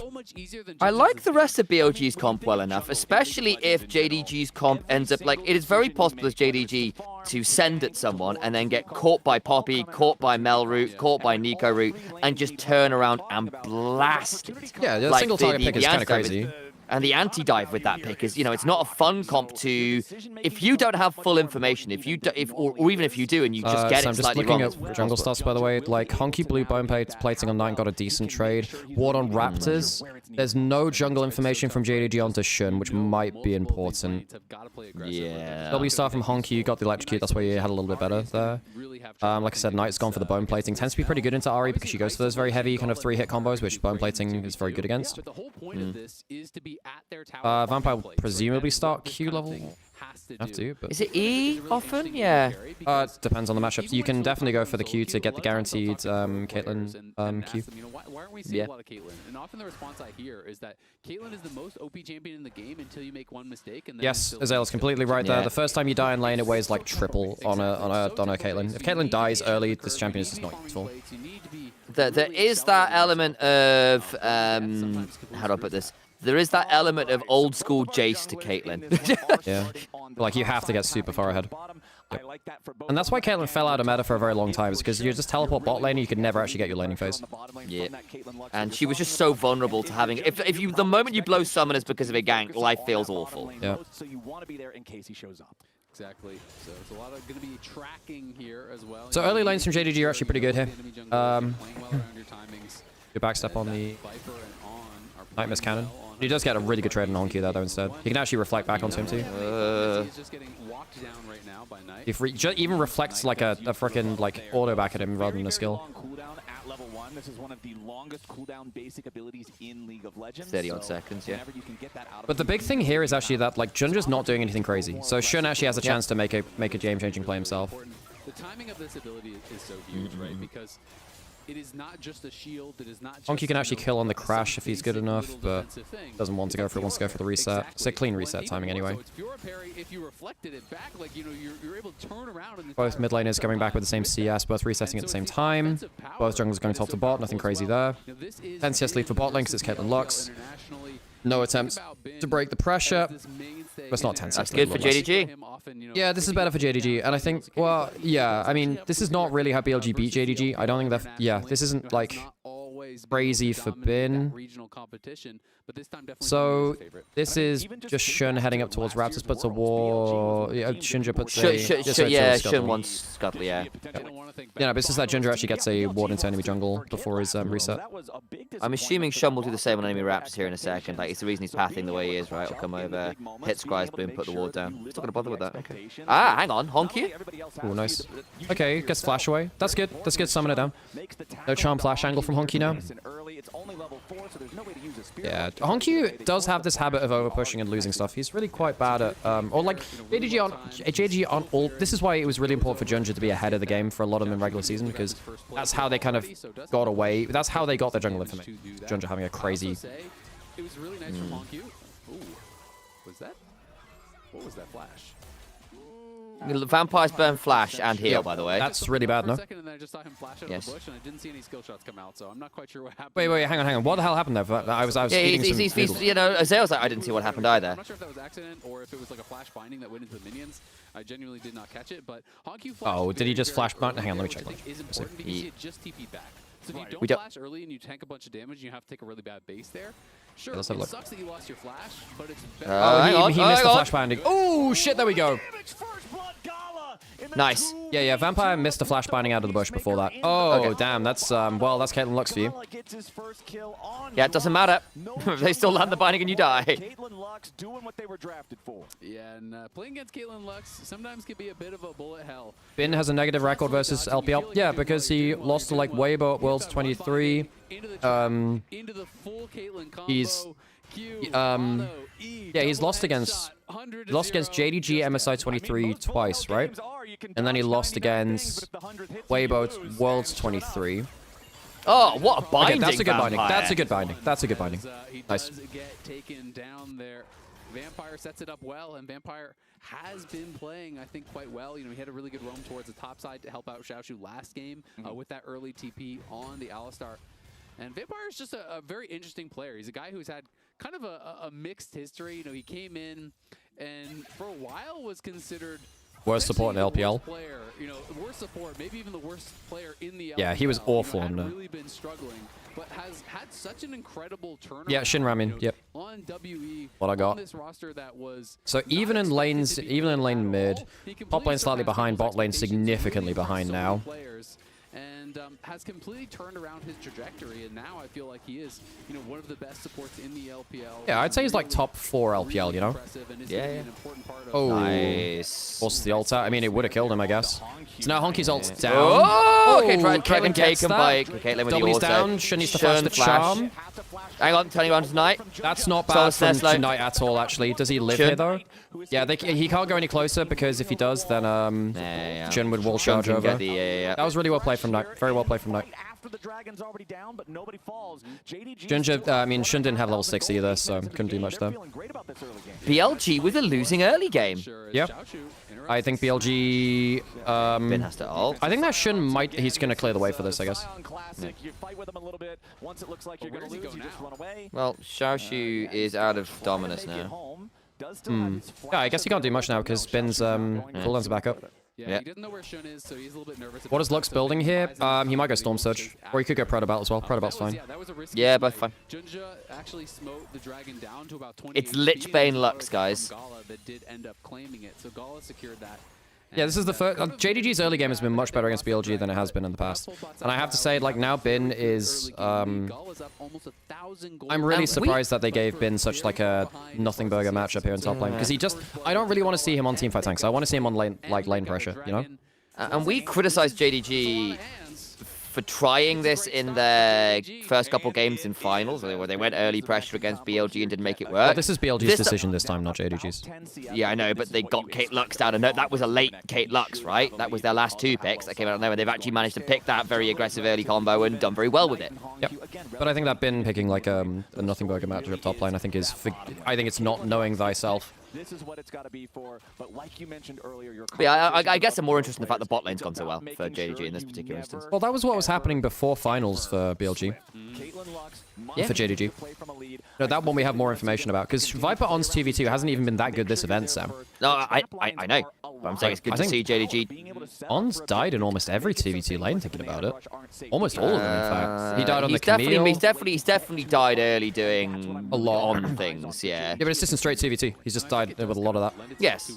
I like the rest of BLG's comp well enough, especially if JDG's comp ends up, like, it is very possible as JDG to send at someone and then get caught by Poppy, caught by Mel Root, caught by Nico Root, and just turn around and blast it. Yeah, the single target pick is kind of crazy. And the anti-dive with that pick is, you know, it's not a fun comp to... If you don't have full information, or even if you do and you just get so it slightly I'm wrong... just looking at jungle stats, by the way. Like, Honky Blue bone plating on 9 got a decent trade. Ward on Raptors. There's no jungle information from JDG onto Shun, which might be important. Yeah. W star from Honky got the electrocute. That's why you had a little bit better there. Like I said, Knight's gone for the bone plating. Tends to be pretty good into Ari because she goes for those very heavy kind of 3-hit combos, which bone plating is very good against. Vampire will presumably start Q level. Have to, but... Is it E often? Yeah. It depends on the matchup. You can definitely go for the Q to get the guaranteed Caitlyn Q. Why aren't we seeing a lot of Caitlyn? And often the response I hear is that Caitlyn is the most OP champion in the game until you make one mistake. And then Yes, Azale's completely right there. The first time you die in lane, it weighs like triple on a Caitlyn. If Caitlyn dies early, this champion is just not useful. There is that element of... how do I put this? There is that element of old school Jace to Caitlyn. Yeah. Like, you have to get super far ahead. Yep. And that's why Caitlyn fell out of meta for a very long time, is because you just teleport bot lane and you could never actually get your laning phase. Yeah. And she was just so vulnerable to having... If you... The moment you blow summoners because of a gank, life feels awful. Yeah. So you want to be there in case he shows up. Exactly. So it's a lot of going to be tracking here as well. So early lanes from JDG are actually pretty good here. Good backstep on the Nightmare's cannon. He does get a really good trade on Honky there, though, instead. He can actually reflect back onto him, too. Even reflects like a frickin' like auto back at him rather than a skill. This is one of the longest cooldown basic abilities in League of Legends. 30-odd seconds, yeah. But the big thing here is actually that like Junja's not doing anything crazy, so Shun actually has a chance to make a game-changing play himself. The timing of this ability is so huge, right? Because it is not just a shield, it is not just... Honky can actually kill on the crash if he's good enough, but doesn't want to go for it, wants to go for the reset. It's a clean reset timing anyway. Both mid laners coming back with the same CS, both resetting at the same time. Both junglers going top to bot, nothing crazy there. 10 CS lead for bot lane because it's Caitlyn Lux. No attempts to break the pressure. But it's not 10 CS. That's good for JDG. Yeah, this is better for JDG, and I think, well, yeah, I mean, this is not really how BLG beat JDG. I don't think that, yeah, this isn't like, always crazy for Bin. regional competition, but this time definitely So this is just Shun heading up towards Raptors, puts a war. Yeah, Shinja puts a. Yeah, Shun wants Scuttle, yeah. Yeah, but it's just that Ginger actually gets a ward into enemy jungle before his reset. I'm assuming Shun will do the same on enemy Raptors here in a second. Like, it's the reason he's pathing the way he is, right? He'll come over, hit Scry's boom, put the ward down. He's not going to bother with that. Okay. Ah, hang on. Honky? Oh, nice. Okay, gets flash away. That's good. That's good. Summon it down. No charm flash angle from Honky now. Yeah, Honky does have this habit of over-pushing and losing stuff. He's really quite bad at... or like, JDG on all... This is why it was really important for Ginger to be ahead of the game for a lot of them in regular season, because that's how they kind of got away. That's how they got their jungle information. Ginger having a crazy... It was really nice from Honky. Ooh, was that? What was that flash? Vampires burn flash and heal, by the way. That's really bad, no? And then I just saw him flash out of the bush, and I didn't see any skill shots come out, so I'm not quite sure what happened. Wait, hang on. What the hell happened there? I was eating some noodles. You know, Azale's like, I didn't see what happened either. I'm not sure if that was accident or if it was like a flash binding that went into the minions. I genuinely did not catch it, but Honky flash. Oh, did he just flash bind? Hang on, let me check. Is important because he had just TP'd back. So if you don't flash early and you tank a bunch of damage, and you have to take a really bad base there. Sure, it sucks that you lost your flash, but it's better. He missed the flash binding. Oh, shit, there we go. Nice. Yeah, Vampire missed the flash binding out of the bush before that. Oh, damn, that's, well, that's Caitlyn Lux for you. Yeah, it doesn't matter. They still land the binding and you die. Caitlyn Lux doing what they were drafted for. Yeah, and playing against Caitlyn Lux sometimes can be a bit of a bullet hell. Bin has a negative record versus LPL. Yeah, because he lost to, like, Weibo at Worlds 23. Into the full Caitlyn combo. He's lost against JDG MSI 23 twice, right? And then he lost against Weibo Worlds 23. Oh, what a binding! Okay, that's a good Vampire. binding. That's a good binding. That's a good binding. Nice. He does get taken down there. Vampire sets it up well, and Vampire has been playing, I think, quite well. You know, he had a really good roam towards the top side to help out Xiaoshu last game with that early TP on the Alistar. And Vampire is just a very interesting player. He's a guy who's had kind of a mixed history. You know, he came in and for a while was considered worst support in LPL. Player, you know, worst support, maybe even the worst player in the LPL. Yeah, he was awful. You know, really been struggling, but has had such an incredible turnaround. Yeah, Shin Ramin. Yep. On WE. What I got. On this roster that was so even in lane mid, top lane slightly behind, bot lane significantly behind now. And has completely turned around his trajectory, and now I feel like he is, you know, one of the best supports in the LPL. Yeah, I'd say he's like top 4 LPL, you know? Yeah. Oh, nice. What's the ult at? I mean, it would have killed him, I guess. So now Honky's ult's down. Oh, okay, try and take him by Caitlyn with the W's auto. down. Shun needs to flash the charm. Hang on, turning around tonight. That's not bad from Tonight at all, actually. Does he live here, though? Yeah, he can't go any closer, because if he does, then Shun would wall charge over. That was really well played from Knight. Very well played from Knight. After the dragon's already down, but nobody falls. Ginger, I mean, Shun didn't have level 6 either, so couldn't do much there. BLG with a losing early game. Yeah. I think BLG... Bin has to ult. I think that Shun might... He's going to clear the way for this, I guess. You fight with him a little bit. Once it looks like you're going to lose, you just run away. Well, Xiaoshu is out of Dominus now. Yeah, I guess he can't do much now because Bin's cooldowns are back up. Yeah, he doesn't know where Shun is, so he's a little bit nervous. What is Lux building here? He might go Storm Surge, or he could go Protobelt as well. Protobelt's fine. Yeah, both fine. Junja actually smote the dragon down to about 20. It's Lichbane Lux, guys. Gala that did end up claiming it, so Gala secured that. Yeah, this is the first... JDG's early game has been much better against BLG than it has been in the past. And I have to say, like, now Bin is... I'm really surprised that they gave Bin such, like, a nothing burger matchup here in top lane. Because he just... I don't really want to see him on teamfight tanks. I want to see him on lane, like, lane pressure, you know? And we criticized JDG for trying this in their first couple games in finals, where they went early pressure against BLG and didn't make it work. Well, this is BLG's decision this time, not JDG's. Yeah, I know, but they got Kate Lux down. And that was a late Kate Lux, right? That was their last 2 picks that came out of nowhere. They've actually managed to pick that very aggressive early combo and done very well with it. Yep. But I think that Bin picking like a nothing burger matchup top lane, I think it's not knowing thyself. This is what it's got to be for, but like you mentioned earlier, yeah, I guess I'm more interested in the fact the bot lane's gone so well for JDG in this particular instance. Well, that was what was happening before finals for BLG. Yeah. For JDG. No, that one we have more information about, because Viper On's 2v2 hasn't even been that good this event, Sam. No, I know. But I'm saying it's good to see JDG. On's died in almost every 2v2 lane, thinking about it. Almost all of them, in fact. He died on the Camille. He's definitely died early doing a lot on things, yeah. Yeah, but it's just in straight 2v2. He's just died with a lot of that. Yes.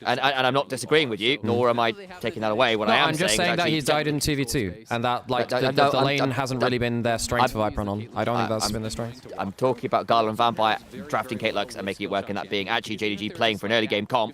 And I'm not disagreeing with you, nor am I taking that away. What I am I'm just saying that he's died in 2v2, and that like the lane hasn't really been their strength for Viper on. I don't think that's been their strength. I'm talking about Gala and Vampire drafting Kate Lux and making it work, and that being actually JDG playing for an early game comp,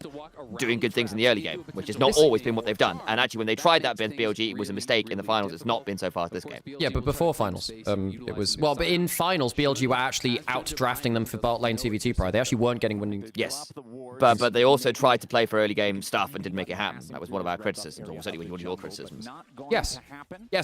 doing good things in the early game, which has not always been what they've done. And actually, when they tried that against BLG, it was a mistake in the finals. It's not been so far this game. Yeah, but before finals, it was well. But in finals, BLG were actually out drafting them for bot lane 2v2 pride. They actually weren't getting winning. Yes, but they also tried to play for early game stuff and didn't make it happen. That was one of our criticisms, or certainly one of your criticisms. Yes,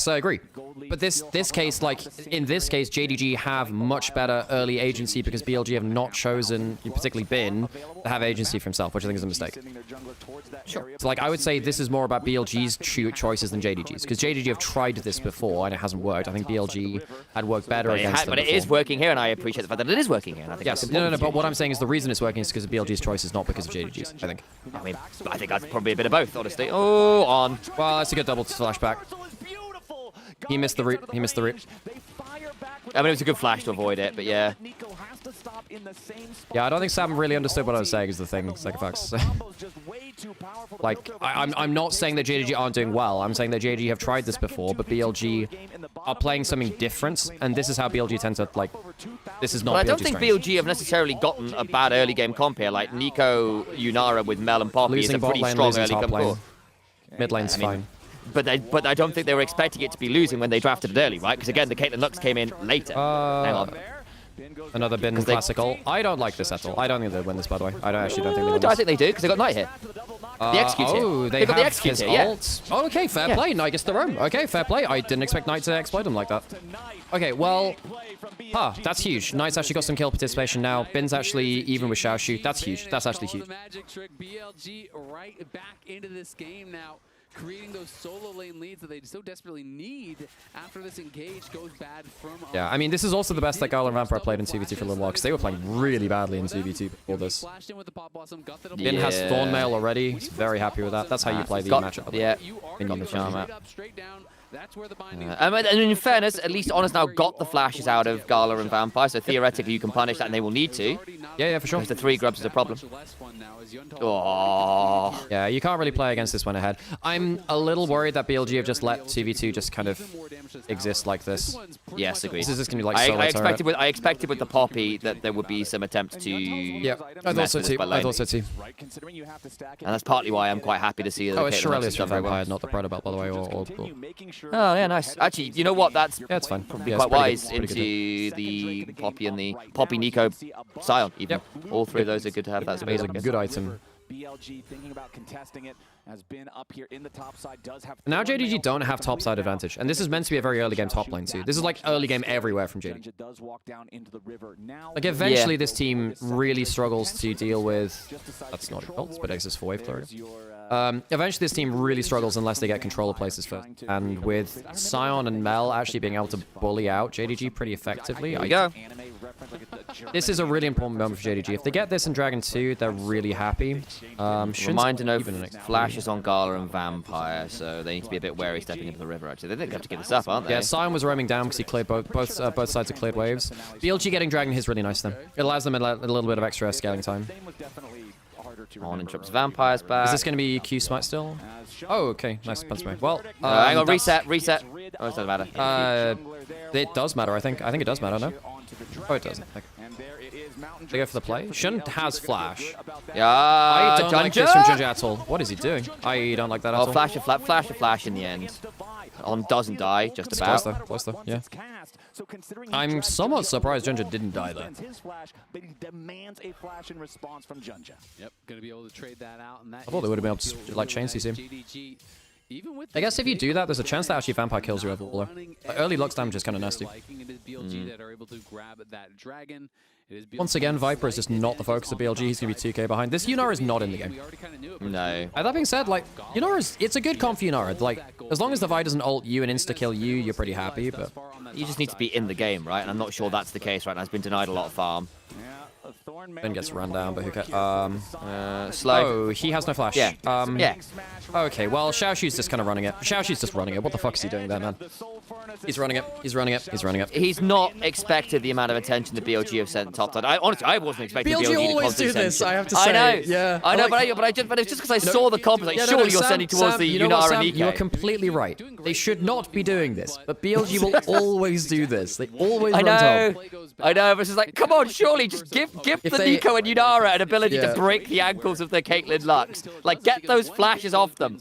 I agree. But this case, like in this case, JDG have much better early agency because BLG have not chosen, particularly Bin, to have agency for himself, which I think is a mistake. Sure. So like I would say this is more about BLG's choices than JDG's, because JDG have tried this before and it hasn't worked. I think BLG had worked better against them But it is working here, and I appreciate the fact that it is working here. And I think yes, no, but what I'm saying is the reason it's working is because of BLG's choices, not because of JDG's, I think. I think that's probably a bit of both, honestly. Oh, on. Well, that's a good double flashback. He missed the route. He missed the route. I mean, it was a good flash to avoid it, but yeah. Yeah, I don't think Sam really understood what I was saying is the thing, Sacrifax. Like, I'm not saying that JDG aren't doing well. I'm saying that JDG have tried this before, but BLG are playing something different, and this is how BLG tend to, like, this is not BLG's I don't think strength. BLG have necessarily gotten a bad early game comp here. Like, Nico, Yunara with Mel and Poppy is a pretty strong early comp core. Mid lane's fine. But I don't think they were expecting it to be losing when they drafted it early, right? Because again, the Caitlyn Lux came in later. Hang on. Another Bin classical. I don't like this at all. I don't think they win this, by the way. I actually don't think they win this. I think they do, because they got Knight here. The Execute here. Oh, they got the Execute here, yeah. Oh, okay, fair play. Knight gets the roam. Okay, fair play. I didn't expect Knight to exploit him like that. Okay, well... that's huge. Knight's actually got some kill participation now. Bin's actually even with Xiaoshu. That's huge. That's actually huge. Magic trick, BLG right back into this game now, creating those solo lane leads that they so desperately need after this engage goes bad from... Yeah, I mean, this is also the best that Gala and Vampire played in 2v2 for a little while, because they were playing really badly in 2v2 before this. Bin has Thornmail already. He's very happy with that. That's how you play the matchup. Yeah, got the charm. And in fairness, at least Honor's now got the flashes out of Gala and Vampire, so theoretically you can punish that and they will need to. Yeah, for sure. Because the 3 grubs is a problem. Oh. Yeah, you can't really play against this one ahead. I'm a little worried that BLG have just let 2v2 just kind of exist like this. Yes, agreed. This is just going to be like solo I expected with the Poppy that there would be some attempts to... Yeah, I thought so too. I thought so too. And that's partly why I'm quite happy to see that. Oh, it's Shirelius for Vampire, not the Prada belt, by the way. Or... Oh, yeah, nice. Actually, you know what? That's it's fine. Probably quite wise into the Poppy and the Poppy, Nico, Sion, even. Yep. All 3 of those are good to have that space. It's a good item. BLG thinking about contesting it, has been up here in the top side, does have... Now JDG don't have top side advantage, and this is meant to be a very early game top lane too. This is like early game everywhere from JDG. Like eventually this team really struggles to deal with... That's not a cult, but Exodus 4 wave flurry. Eventually this team really struggles unless they get control of places first. And with Sion and Mel actually being able to bully out JDG pretty effectively... Here we go. This is a really important moment for JDG. If they get this in Dragon 2, they're really happy. Reminder no flashes on Gala and Vampire, so they need to be a bit wary stepping into the river, actually. They think they have to give this up, aren't they? Yeah, Sion was roaming down because he cleared both sides of cleared waves. BLG getting Dragon is really nice then. It allows them a little bit of extra scaling time. On interrupts Vampire's back. Is this going to be Q Smite still? Oh, okay. Nice punch me. Well, hang on, reset. Oh, it doesn't matter. It does matter, I think. I think it does matter, no? Oh, it doesn't. Okay. They go for the play. Shouldn't has flash. Yeah, I don't like this from Junja at all. What is he doing? I don't like that at all. Flash in the end. On doesn't die, just about. Close though, yeah. I'm somewhat surprised Junja didn't die though. But he demands a flash in response from Junja. Yep, gonna be able to trade that out. And that I thought they would have been able to like chain CC him. I guess if you do that, there's a chance that actually Vampire kills your Overwaller. Like, early Lux damage is kind of nasty. Once again, Viper is just not the focus of BLG. He's going to be 2k behind. This Yunara is not in the game. No. That being said, like, it's a good comp for Yunara. Like, as long as the Vi doesn't ult you and insta-kill you, you're pretty happy, but... You just need to be in the game, right? And I'm not sure that's the case right now. It's been denied a lot of farm. Then gets run down, but who cares? Slow. Oh, he has no flash. Yeah. Yeah. Okay, well, Xiaoshu's just kind of running it. Xiaoshu's just running it. What the fuck is he doing there, man? He's running it. He's running it. He's running it. He's not expected the amount of attention that BLG have sent top side. Honestly, I wasn't expecting BLG BLG to always do constantly this, send. I have to say. I know. Yeah. I know, Like, but it's just because I saw the comments. Like, yeah, surely you're Sam, sending towards the you know what, Nymaera Sam? and You're completely right. They should not be doing this, but BLG will always do this. They always run top. I know, but it's just like, come on, surely just give the Nico and Nymaera an ability to break the ankles of the Caitlyn Lux. Like, get those flashes off them.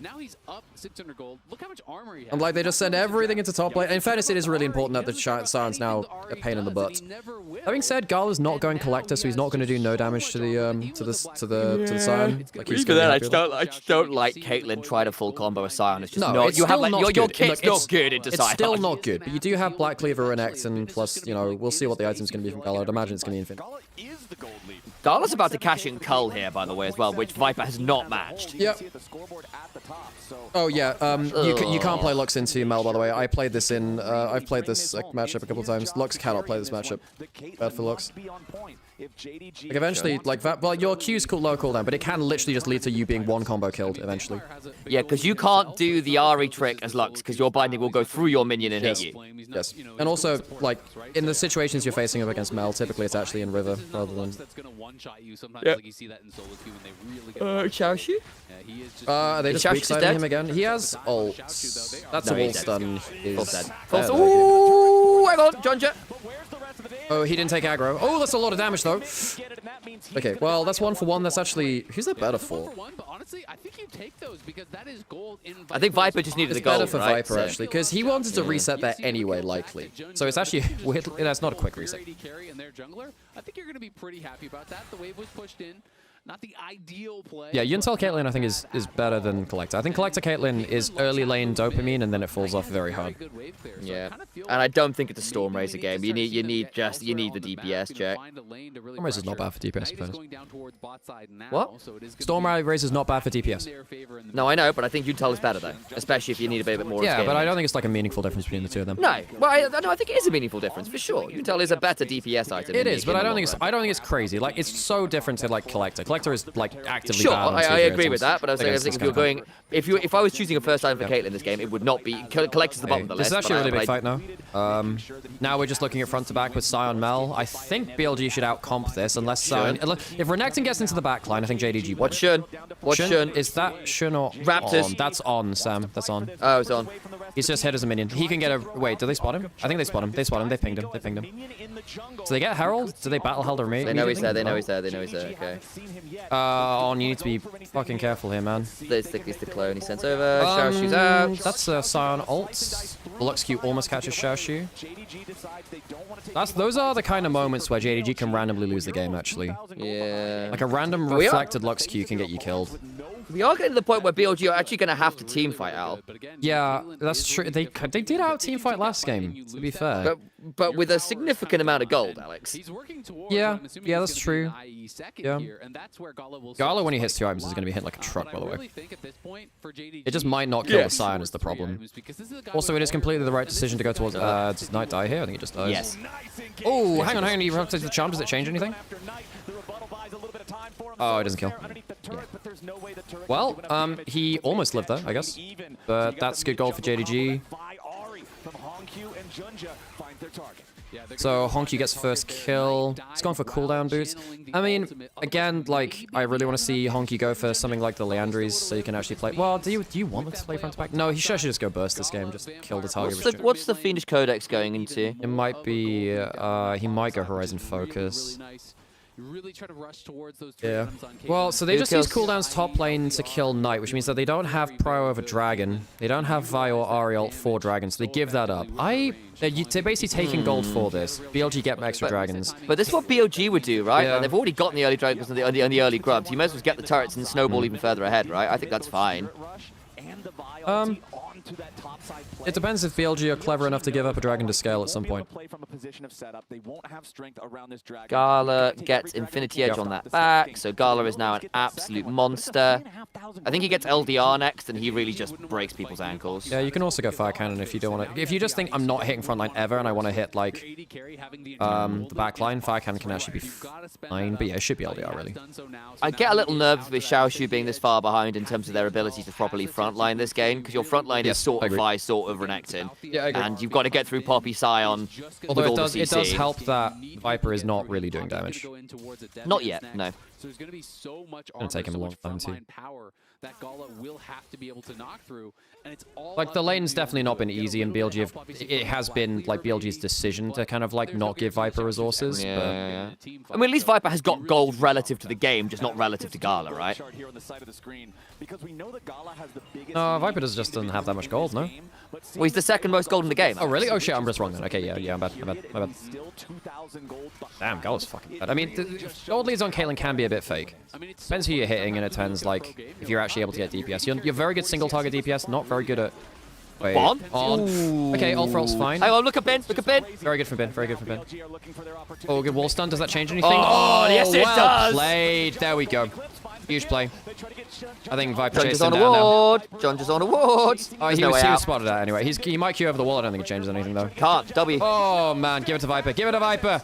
Now he's up 600 gold. Look how much armor he has. And like they just send everything into top lane. In fairness, it is really important that the Sion's now a pain in the butt. Having said, Gala's not going Collector, so he's not going to do no damage to the Sion. Like he's Even then, I just don't like Caitlyn trying to full combo a Sion. It's just no, not. it's You have still like not your good. kit's Look, not good into Sion. It's still not good, but you do have Black Cleaver and X, and plus, you know, we'll see what the item's going to be from Gala. I'd imagine it's going to be infinite. Gala's about to cash in Cull here, by the way, as well, which Viper has not matched. Yep. Oh yeah, you can't play Lux into Mel, by the way. I played this in, I've played this matchup a couple of times. Lux cannot play this matchup. Bad for Lux. Like eventually, like that, well, your Q's low cooldown, but it can literally just lead to you being one combo killed eventually. Yeah, because you can't do the Ari trick as Lux, because your binding will go through your minion and hit you. Yes. And also, like, in the situations you're facing up against Mel, typically it's actually in River rather than... Yeah. Xiaoshu? Are they just weak siding him again? He has ults. That's a wall stun. Full dead. Ooh, hang on, Junja. Oh, he didn't take aggro. Oh, that's a lot of damage, though. Okay, well, that's 1 for 1. That's actually... Who's that better for? I think Viper just needed the It's gold, better for right? Viper, actually, because he wanted to reset there anyway, likely. So it's actually... weird. That's not a quick reset. I think you're going to be pretty happy about that. The wave was pushed in. Not the ideal play. Yeah, Yuntel Caitlyn, I think, is better than Collector. I think Collector Caitlyn is early lane dopamine, and then it falls off very hard. Yeah, and I don't think it's a Storm Razor game. You need the DPS check. Storm Razor's not bad for DPS, in fairness. What? Storm Razor's not bad for DPS. No, I know, but I think Yuntel is better, though. Especially if you need a bit more Yeah, but I don't think it's like a meaningful difference between the two of them. No, well, I think it is a meaningful difference, for sure. Yuntel is a better DPS item. It is, but I don't think it's crazy. Like, it's so different to, like, Collector. Collector is, like, actively sure, bad on I agree with that, but I was saying, against if you're going... If I was choosing a first item for Caitlyn in this game, it would not be... Collector's the bottom of the list. This is actually a really big fight now. Now we're just looking at front to back with Sion Mel. I think BLG should out-comp this, unless Sion... If Renekton gets into the back line, I think JDG... What's Shun? What's Shun? Is that Shun or Raptors. On? That's on, Sam. That's on. Oh, it's on. He's just hit as a minion. He can get a... Wait, do they spot him? I think they spot him. They spot him. They pinged him. They pinged him. Do they get Herald? Do they battle Helder me? They know he's there. They know he's there. They know he's there. Okay. On, you need to be fucking careful here, man. It's the clone he sends over. Xiaoshu's out. That's Sion ult. The Lux Q almost catches Xiaoshu. Those are the kind of moments where JDG can randomly lose the game, actually. Yeah. Like a random reflected Lux Q can get you killed. We are getting to the point where BLG are actually going to have to team fight, Al. Yeah, that's true. They did out team fight last game, to be fair. But with a significant amount of gold, Alex. Yeah, that's true. Yeah. Gala, when he hits 2 items, is going to be hit like a truck, by the way. It just might not kill the Sion is the problem. Also, it is completely the right decision to go towards... does Knight die here? I think it just dies. Yes. Oh, hang on. You have to take the charm. Does it change anything? Oh, it doesn't kill. Yeah. Well, he almost lived there, I guess. But that's good gold for JDG. So Honky gets first kill. He's going for cooldown boots. I mean, again, like, I really want to see Honky go for something like the Leandries so you can actually play... Well, do you want him to play front to back? No, he should just go burst this game. Just kill the target. What's the Fiendish Codex going into? It might be... he might go Horizon Focus. Really try to rush towards those yeah. Well, so they just use cooldowns top lane to kill Knight, which means that they don't have Prio over Dragon. They don't have Vi or Ariel for Dragons, so they give that up. They're basically taking gold for this. BLG get extra dragons. But this is what BLG would do, right? Yeah. Like they've already gotten the early dragons and the early grubs. You might as well get the turrets and snowball even further ahead, right? I think that's fine. It depends if BLG are clever enough to give up a dragon to scale at some point. position of setup. They won't have strength around this dragon. Gala gets Infinity Edge on that back, so Gala is now an absolute monster. I think he gets LDR next, and he really just breaks people's ankles. Yeah, you can also go Fire Cannon if you don't want to. If you just think I'm not hitting frontline ever, and I want to hit like the back line, Fire Cannon can actually be fine. But yeah, it should be LDR really. I get a little nervous with Xiaoshu being this far behind in terms of their ability to properly frontline this game, because your frontline is sort of Vi, sort of Renekton. Yeah, I agree. And you've got to get through Poppy Scion. Although it does help that Viper is not really doing damage. Not yet, no. So there's going to be so much It'll take him a long time too. Power that Gala will have to be able to knock through, and it's all like the lane's definitely not been easy in BLG. It has been like BLG's decision to kind of like not give Viper resources. Yeah. I mean, at least Viper has got gold relative to the game, just not relative to Gala, right? No, Viper doesn't have that much gold, no? Well, he's the second most gold in the game. Oh, really? Oh, shit, I'm just wrong then. Okay, yeah, my bad. Damn, Gala's fucking bad. I mean, gold leads on Caitlyn can be a bit fake. Depends who you're hitting, and it depends, like, if you're actually able to get DPS. You're very good single-target DPS, not very good at... Wait, on? Okay, ult for ult's fine. Hang on, look at Ben, look at Ben. Very good for Ben, very good for Ben. Oh, good wall stun. Does that change anything? Oh, yes, it well does. Played. There we go. Huge play. I think Viper John chased just him on a down now. ward. John just on a ward. Oh, he was spotted out anyway. He might queue over the wall. I don't think it changes anything, though. Can't. W. Oh, man. Give it to Viper. Give it to Viper.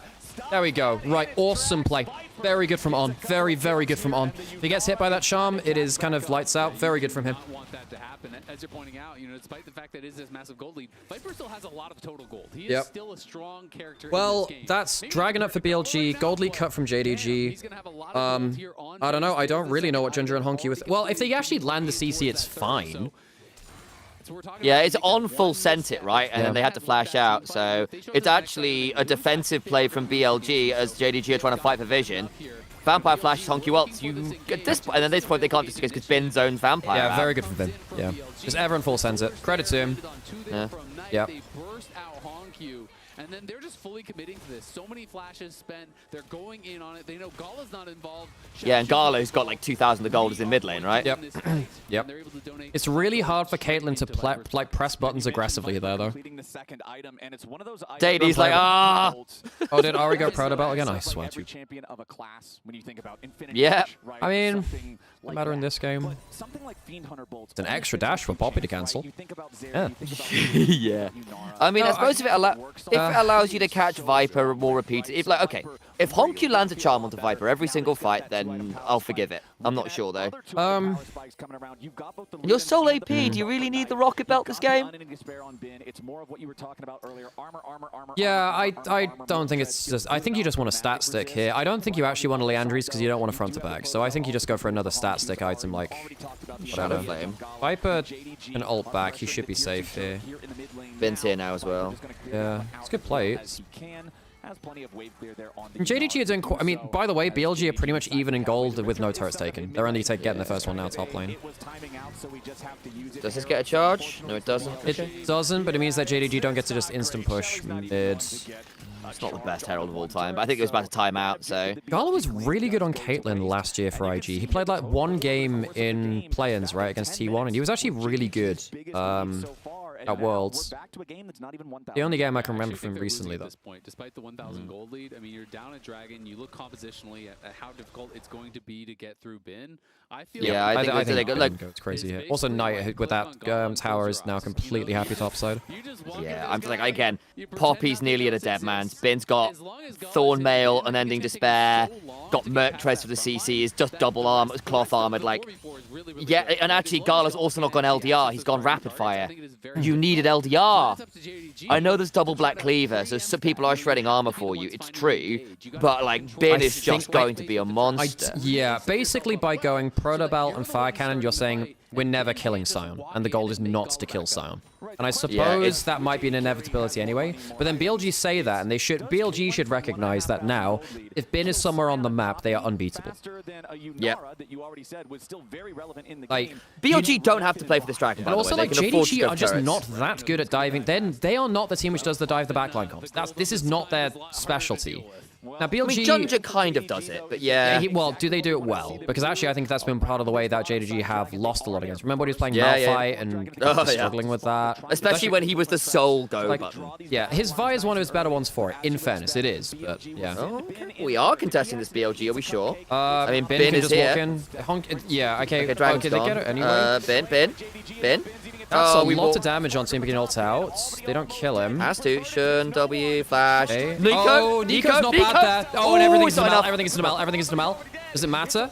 There we go. Right. Awesome play. Very good from On. Very, very good from On. If he gets hit by that charm, it is kind of lights out. Very good from him. Want that to happen. As you're pointing out, you know, despite the fact that it is this massive gold lead, Viper still has a lot of total gold. He is still a strong character. Well, in this game. that's Dragon up for BLG, gold lead cut from JDG. I don't know. I don't really know what Ginger and Honky with. Well, if they actually land the CC, it's fine. Yeah, it's on full sent it, right? And then they had to flash out. So it's actually a defensive play from BLG as JDG are trying to fight for vision. Vampire flashes Honky ults. You at this point, and at this point they can't just because Ben zones Vampire. Yeah, out. very good for Ben. Yeah, just everyone full sends it. Credit to him. Yeah. Yep. They burst out Honky, and then they're just fully committing to this. So many flashes spent. They're going in on it. They know Gala's not involved. Yeah, and Gala's got like 2,000 of gold is in mid lane, right? Yep. Yep. It's really hard for Caitlyn to like press buttons aggressively there, though. JD's like, ah. Oh, did Ari go pro belt again? I swear to. Yeah. I mean, no matter in this game. It's an extra dash for Poppy to cancel. Yeah. Yeah. I mean, I suppose if it allows you to catch Viper more repeated, if Honky lands a charm onto Viper every single fight, then I'll forgive it. I'm not sure though. You're Soul AP. Do you really need the Rocket Belt this game? Yeah, I don't think it's just. I think you just want a stat stick here. I don't think you actually want a Leandries because you don't want a front to back. So I think you just go for another stat stick item like Shadow Flame. Viper and ult back. He should be safe here. Ben's here now as well. Yeah, it's a good play. JDG are doing I mean, by the way, BLG are pretty much even in gold with no turrets taken. They're only getting the first one now top lane. Does this get a charge? No, it doesn't. It doesn't, but it means that JDG don't get to just instant push mid. It's not the best Herald of all time, but I think it was about to time out, so... Gala was really good on Caitlyn last year for IG. He played like one game in play-ins, right, against T1, and he was actually really good at Worlds. The only game I can remember from recently, though. At this point, despite the 1,000 gold lead, I mean, you're down at Dragon. You look compositionally at how difficult it's going to be to get through Bin. I feel I think it's crazy here. Also, Knight with that tower is now completely happy topside. Yeah, I'm just like, again, Poppy's nearly at a dead man's. Bin's got Thornmail, Unending Despair, got Merc Treads for the CC, is just double armored, cloth armored, like... Yeah, and actually, Gala's also not gone LDR, he's gone Rapid Fire. You needed LDR. I know there's double Black Cleaver, so some people are shredding armor for you, it's true, but, like, Bin is just going to be a monster. Yeah, basically by going Proto Belt and Fire Cannon, you're saying we're never killing Sion, and the goal is not to kill Sion. And I suppose that might be an inevitability anyway, but then BLG say that, and BLG should recognize that now, if Bin is somewhere on the map, they are unbeatable. Yeah. Like, BLG don't have to play for this dragon, by the way. Also, like, JDG are just not that good at diving. Then they are not the team which does the dive the backline comps. This is not their specialty. Now, BLG... I mean, Junja kind of does it, but yeah. Well, do they do it well? Because actually, I think that's been part of the way that JDG have lost a lot against. Remember when he was playing Malphite and struggling with that? Especially when he was the sole go button. Yeah, his Vi is one of his better ones for it. In fairness, it is, but yeah. Oh, okay. We are contesting this BLG, are we sure? I mean, Bin can just walk in. Yeah, okay. Dragon's they get it anyway? Bin. That's a lot of damage on Team Begin ult out. They don't kill him. Has to. Shun, W, Flash. Okay. Nico! Nico's not bad there. Oh, and everything's in the Mel. Everything's in the Mel. Everything's in the Mel. Does it matter?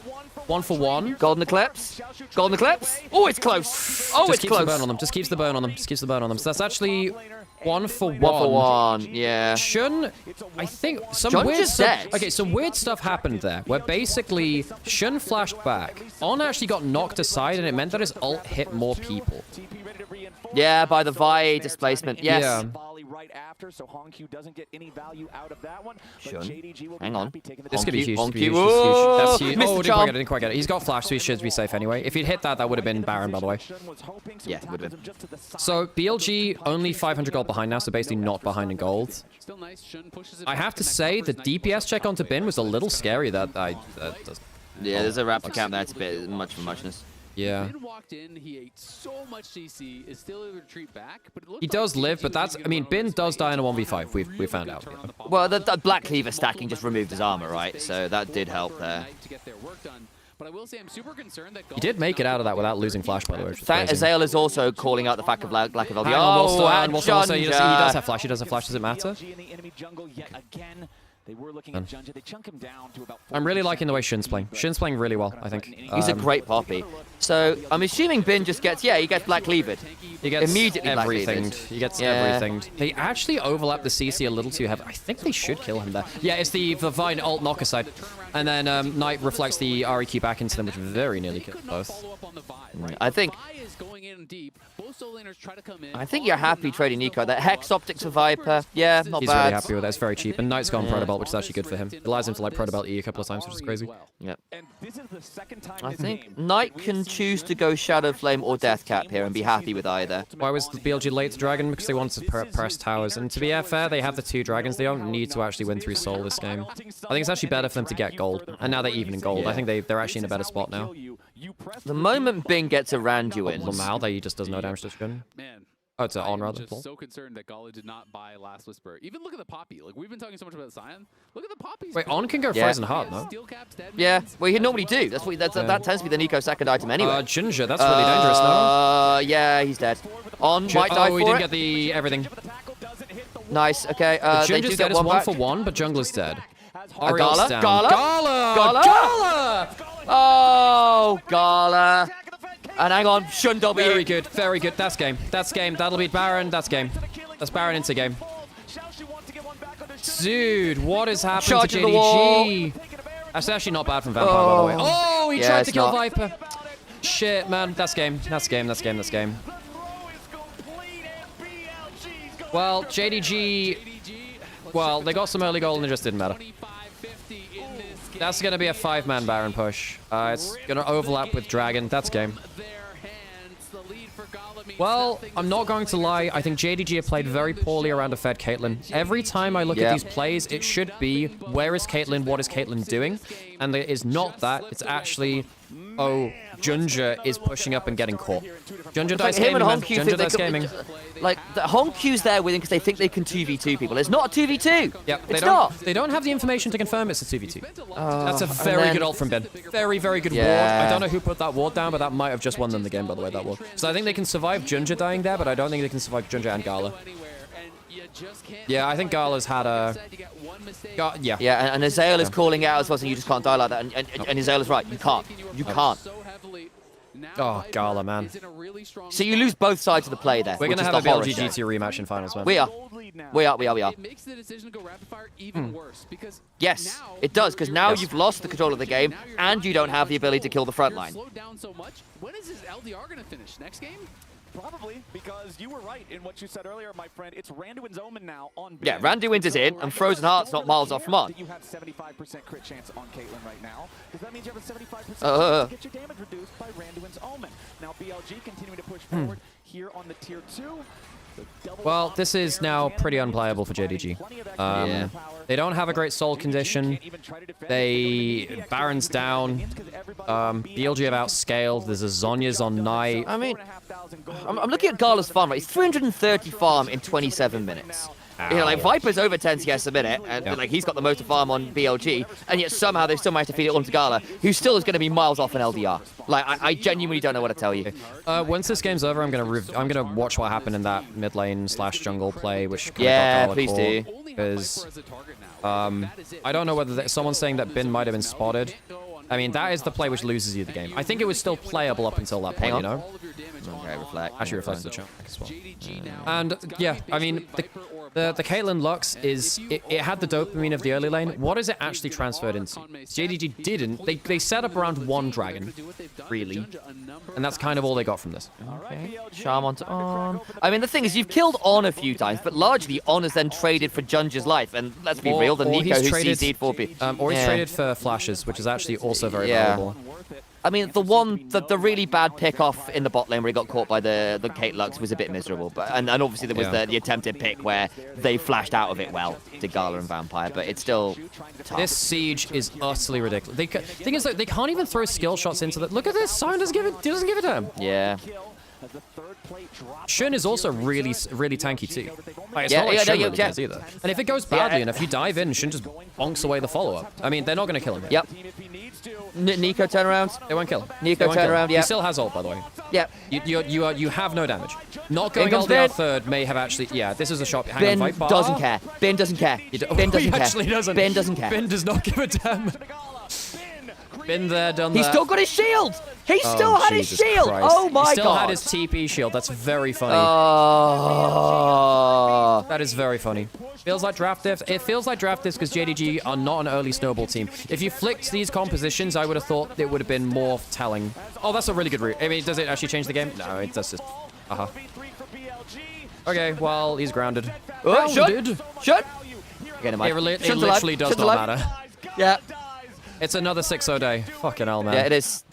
1 for 1. Golden Eclipse. Golden Eclipse. Oh, it's close. Oh, it's close. The burn on them. Just keeps the burn on them. Just keeps the burn on them. So that's actually 1 for 1. 1 for 1, yeah. Shun, I think some Shun weird just stuff. dead. Okay, some weird stuff happened there where basically Shun flashed back. On actually got knocked aside, and it meant that his ult hit more people. Yeah, by the Vi displacement. Yes. Yeah. Right after, so Hongq doesn't get any value out of that one. Shun. Hang on. This could be huge. Hongq. That's huge. Oh, Mr. didn't quite get it. He's got flash, so he should be safe anyway. If he'd hit that, that would have been Baron, by the way. Yeah, it would have been. So BLG only 500 gold behind now, so basically not behind in gold. I have to say, the DPS check onto Bin was a little scary. Yeah, there's a Raptor camp there. It's a bit much for muchness. Yeah. Bin walked in, he ate so much CC, is still able to retreat back, but it He does live, but that's, I mean, Bin does die in a 1v5, we found out. Yeah. Well, the Black Cleaver stacking just removed his armor, right? So that did help there. But I will say I'm super concerned that He did make it out of that without losing flash, by the way. Azael is also calling out the fact of lack of LPL. He does have flash, Does it matter? They were looking at Junja. They chunk him down to about I'm really liking the way Shin's playing. Shin's playing really well, I think. He's a great poppy. So I'm assuming Bin just gets, he gets Black Cleavered. He gets immediately everything. He gets everything. They actually overlap the CC a little too heavy. I think they should kill him there. Yeah, it's the Vine ult knock aside. And then Knight reflects the REQ back into them, which very nearly killed both. I think you're happy trading Nico. That Hex Optics for Viper, yeah, not He's bad. really happy with that. It's very cheap. And Knight's gone Protobelt, which is actually good for him. It allows him to like Protobelt E a couple of times, which is crazy. Yep. I think Knight can choose to go Shadow Flame or Deathcap here and be happy with either. Why was BLG late to Dragon? Because they wanted to press towers. And to be fair, they have the 2 dragons. They don't need to actually win through Soul this game. I think it's actually better for them to get gold. And now they're even in gold. Yeah. I think they're actually in a better spot now. The moment Bing gets a Randuin. Lamau, that he just does no damage to Shun. Oh, it's on rather. I'm just so concerned that Gala did not buy Last Whisper. Even look at the Poppy. Like, we've been talking so much about Sion. Look at the Poppies. Wait, On can go Frozen Heart, no? Yeah, well, he'd normally do. That tends to be the Nico second item anyway. Ginger, that's really dangerous, no? Yeah, he's dead. On might die for he didn't get the everything. Nice, okay. Ginger's dead is 1 for 1, but Jungler's dead. Gala? Down. Gala? Gala! Oh, Gala. And hang on, Shun W. Very good, very good. That's game. That's game. That'll beat Baron. That's game. That's Baron into game. Dude, what is happening to JDG? That's actually not bad from Vampire, by the way. Oh, he tried to kill Viper. Shit, man. That's game. That's game. That's game. That's game. Well, JDG... Well, they got some early goal and it just didn't matter. That's going to be a 5-man Baron push. It's going to overlap with Dragon. That's game. Well, I'm not going to lie. I think JDG have played very poorly around a fed Caitlyn. Every time I look at these plays, it should be, where is Caitlyn? What is Caitlyn doing? And it is not that. It's actually, oh, Junja is pushing up and getting caught. Junja dies gaming, man. Junja dies gaming. Like, the Hongq's there with him because they think they can 2v2 people. It's not a 2v2. Yep, They don't have the information to confirm it's a 2v2. That's a very good ult from Ben. Very, very good ward. I don't know who put that ward down, but that might have just won them the game, by the way, that ward. So I think they can survive Junja dying there, but I don't think they can survive Junja and Gala. Yeah, I think Gala's had a... Yeah, and Azael is calling out as well, saying you just can't die like that. And Azael is right. You can't. You can't. Oh, Gala, man. So you lose both sides of the play there. We're going to have a BLG GT rematch in finals, man. We are. It makes the decision to go rapid fire even worse because yes, it does, because now you've lost the control of the game and you don't have the ability to kill the front line. Slowed down so much. When is his LDR going to finish? Next game? Probably, because you were right in what you said earlier, my friend. It's Randuin's Omen now on Yeah, Randuin's is in, and Frozen Heart's not miles off from on. You have 75% crit chance on Caitlyn right now, because that means you have a 75% chance to get your damage reduced by Randuin's Omen. Now BLG continuing to push forward here on the tier 2. Well, this is now pretty unplayable for JDG. They don't have a great soul condition. Baron's down. BLG have outscaled. There's a Zhonya's on Knight. I mean, I'm looking at Gala's farm, right? It's 330 farm in 27 minutes. You know, like, Viper's over 10 CS a minute, and like he's got the most farm on BLG, and yet somehow they still managed to feed it onto Gala, who still is going to be miles off an LDR. Like, I genuinely don't know what to tell you. Once this game's over, I'm gonna watch what happened in that mid lane / jungle play, which please do. Because I don't know whether someone's saying that Bin might have been spotted. I mean, that is the play which loses you the game. I think it was still playable up until that point, you know? Okay, reflect. Actually reflects the chat as well. And yeah, I mean, the Caitlyn Lux is, it had the dopamine of the early lane. What is it actually transferred into? JDG didn't. They set up around one dragon, really. And that's kind of all they got from this. Okay. Charm onto On. I mean, the thing is, you've killed On a few times, but largely On has then traded for Junge's life. And let's be real, the Nico who CC'd 4P. Or he's traded for flashes, which is actually also very valuable. I mean, the really bad pick off in the bot lane where he got caught by the Kate Lux was a bit miserable. But and obviously there was the attempted pick where they flashed out of it well to Gala and Vampire, but it's still tough. This siege is utterly ridiculous. Thing is, though, they can't even throw skill shots into the. Look at this. Sion doesn't give it to him. Yeah. Shun is also really tanky too. Like, it's not like Shun really cares either. And if it goes badly, and if you dive in, Shun just bonks away the follow-up. I mean, they're not going to kill him. Yep. Nico turnaround. They won't kill him. Nico turnaround, yeah. He still has ult, by the way. Yep. You have no damage. Not going LDR third may have actually... Yeah, this is a shot. Hang on, Viper. Doesn't care. Ben doesn't care. Ben doesn't care. Actually doesn't. Ben doesn't care. Ben does not give a damn. Been there, done that. He's still got his shield! He still had his shield! Christ. Oh my god! He still had his TP shield. That's very funny. That is very funny. Feels like draft diff. It feels like draft diff because JDG are not an early snowball team. If you flicked these compositions, I would have thought it would have been more telling. Oh, that's a really good route. I mean, does it actually change the game? No, it does just... Okay, well, he's grounded. Grounded? Shut! It literally does not matter. Yeah. It's another 6-0 day. Fucking hell, man. Yeah, it is.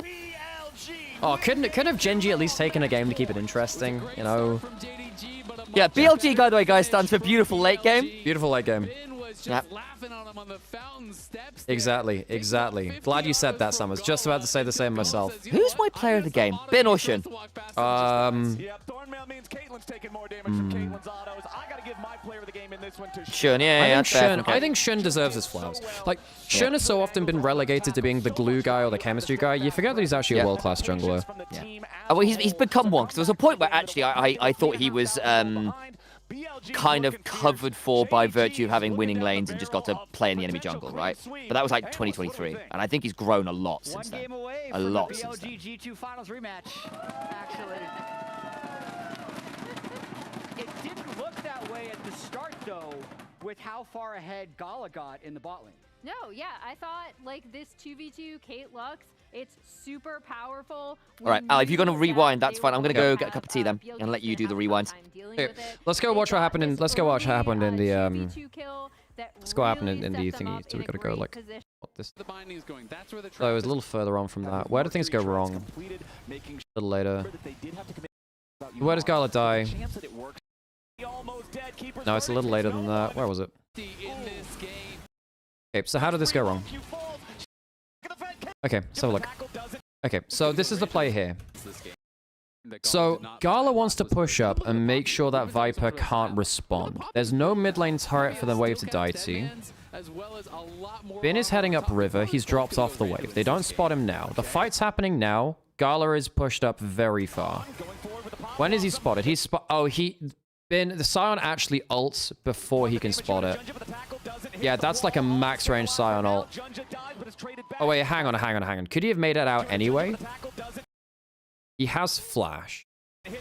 Oh, couldn't have GENG at least taken a game to keep it interesting, you know? Yeah, BLG, by the way, guys, stands for beautiful late game. Beautiful late game. Yep. Exactly. Glad you said that, Summers. Just about to say the same myself. Who's my player of the game? Ben or Shun? Shun, yeah, I think Shun deserves his flowers. Like, Shun has so often been relegated to being the glue guy or the chemistry guy. You forget that he's actually a world-class jungler. Yeah. Well, he's become one, because there was a point where actually I thought he was kind of covered for by virtue of having winning lanes and just got to play in the enemy jungle, right? But that was like 2023, and I think he's grown a lot since then. A lot since then. G2 Finals rematch, actually. It didn't look that way at the start, though, with how far ahead Gala got in the bot lane. No, yeah, I thought like this 2v2 Kate Lux, it's super powerful. All right, Al, if you're gonna rewind, that's fine. I'm gonna go get a cup of tea then and let you do the rewind. Okay, let's go watch what happened in. Let's go watch what happened in the. Let's go what happened in the thingy. So we gotta go like. What this? So it was a little further on from that. Where do things go wrong? A little later. Where does Gala die? No, it's a little later than that. Where was it? Okay, so how did this go wrong? Okay, let's have a look. Okay, so this is the play here. So, Gala wants to push up and make sure that Viper can't respond. There's no mid lane turret for the wave to die to. Bin is heading up river. He's dropped off the wave. They don't spot him now. The fight's happening now. Gala is pushed up very far. When is he spotted? He's the Sion actually ults before he can spot it. Yeah, that's like a max range Sion ult. Oh wait, hang on. Could he have made it out anyway? He has flash. I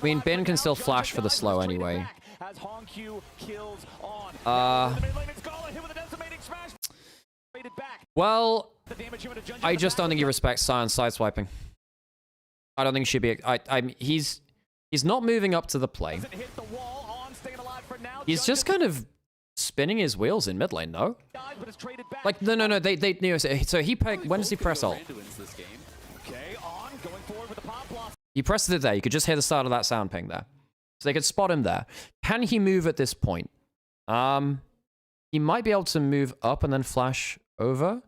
mean, Bin can still flash for the slow anyway. Well, I just don't think he respects Sion sideswiping. I don't think he should be. He's not moving up to the play. He's just kind of spinning his wheels in mid lane, no? Like, no. So when does he press ult? He pressed it there. You could just hear the start of that sound ping there. So they could spot him there. Can he move at this point? He might be able to move up and then flash over.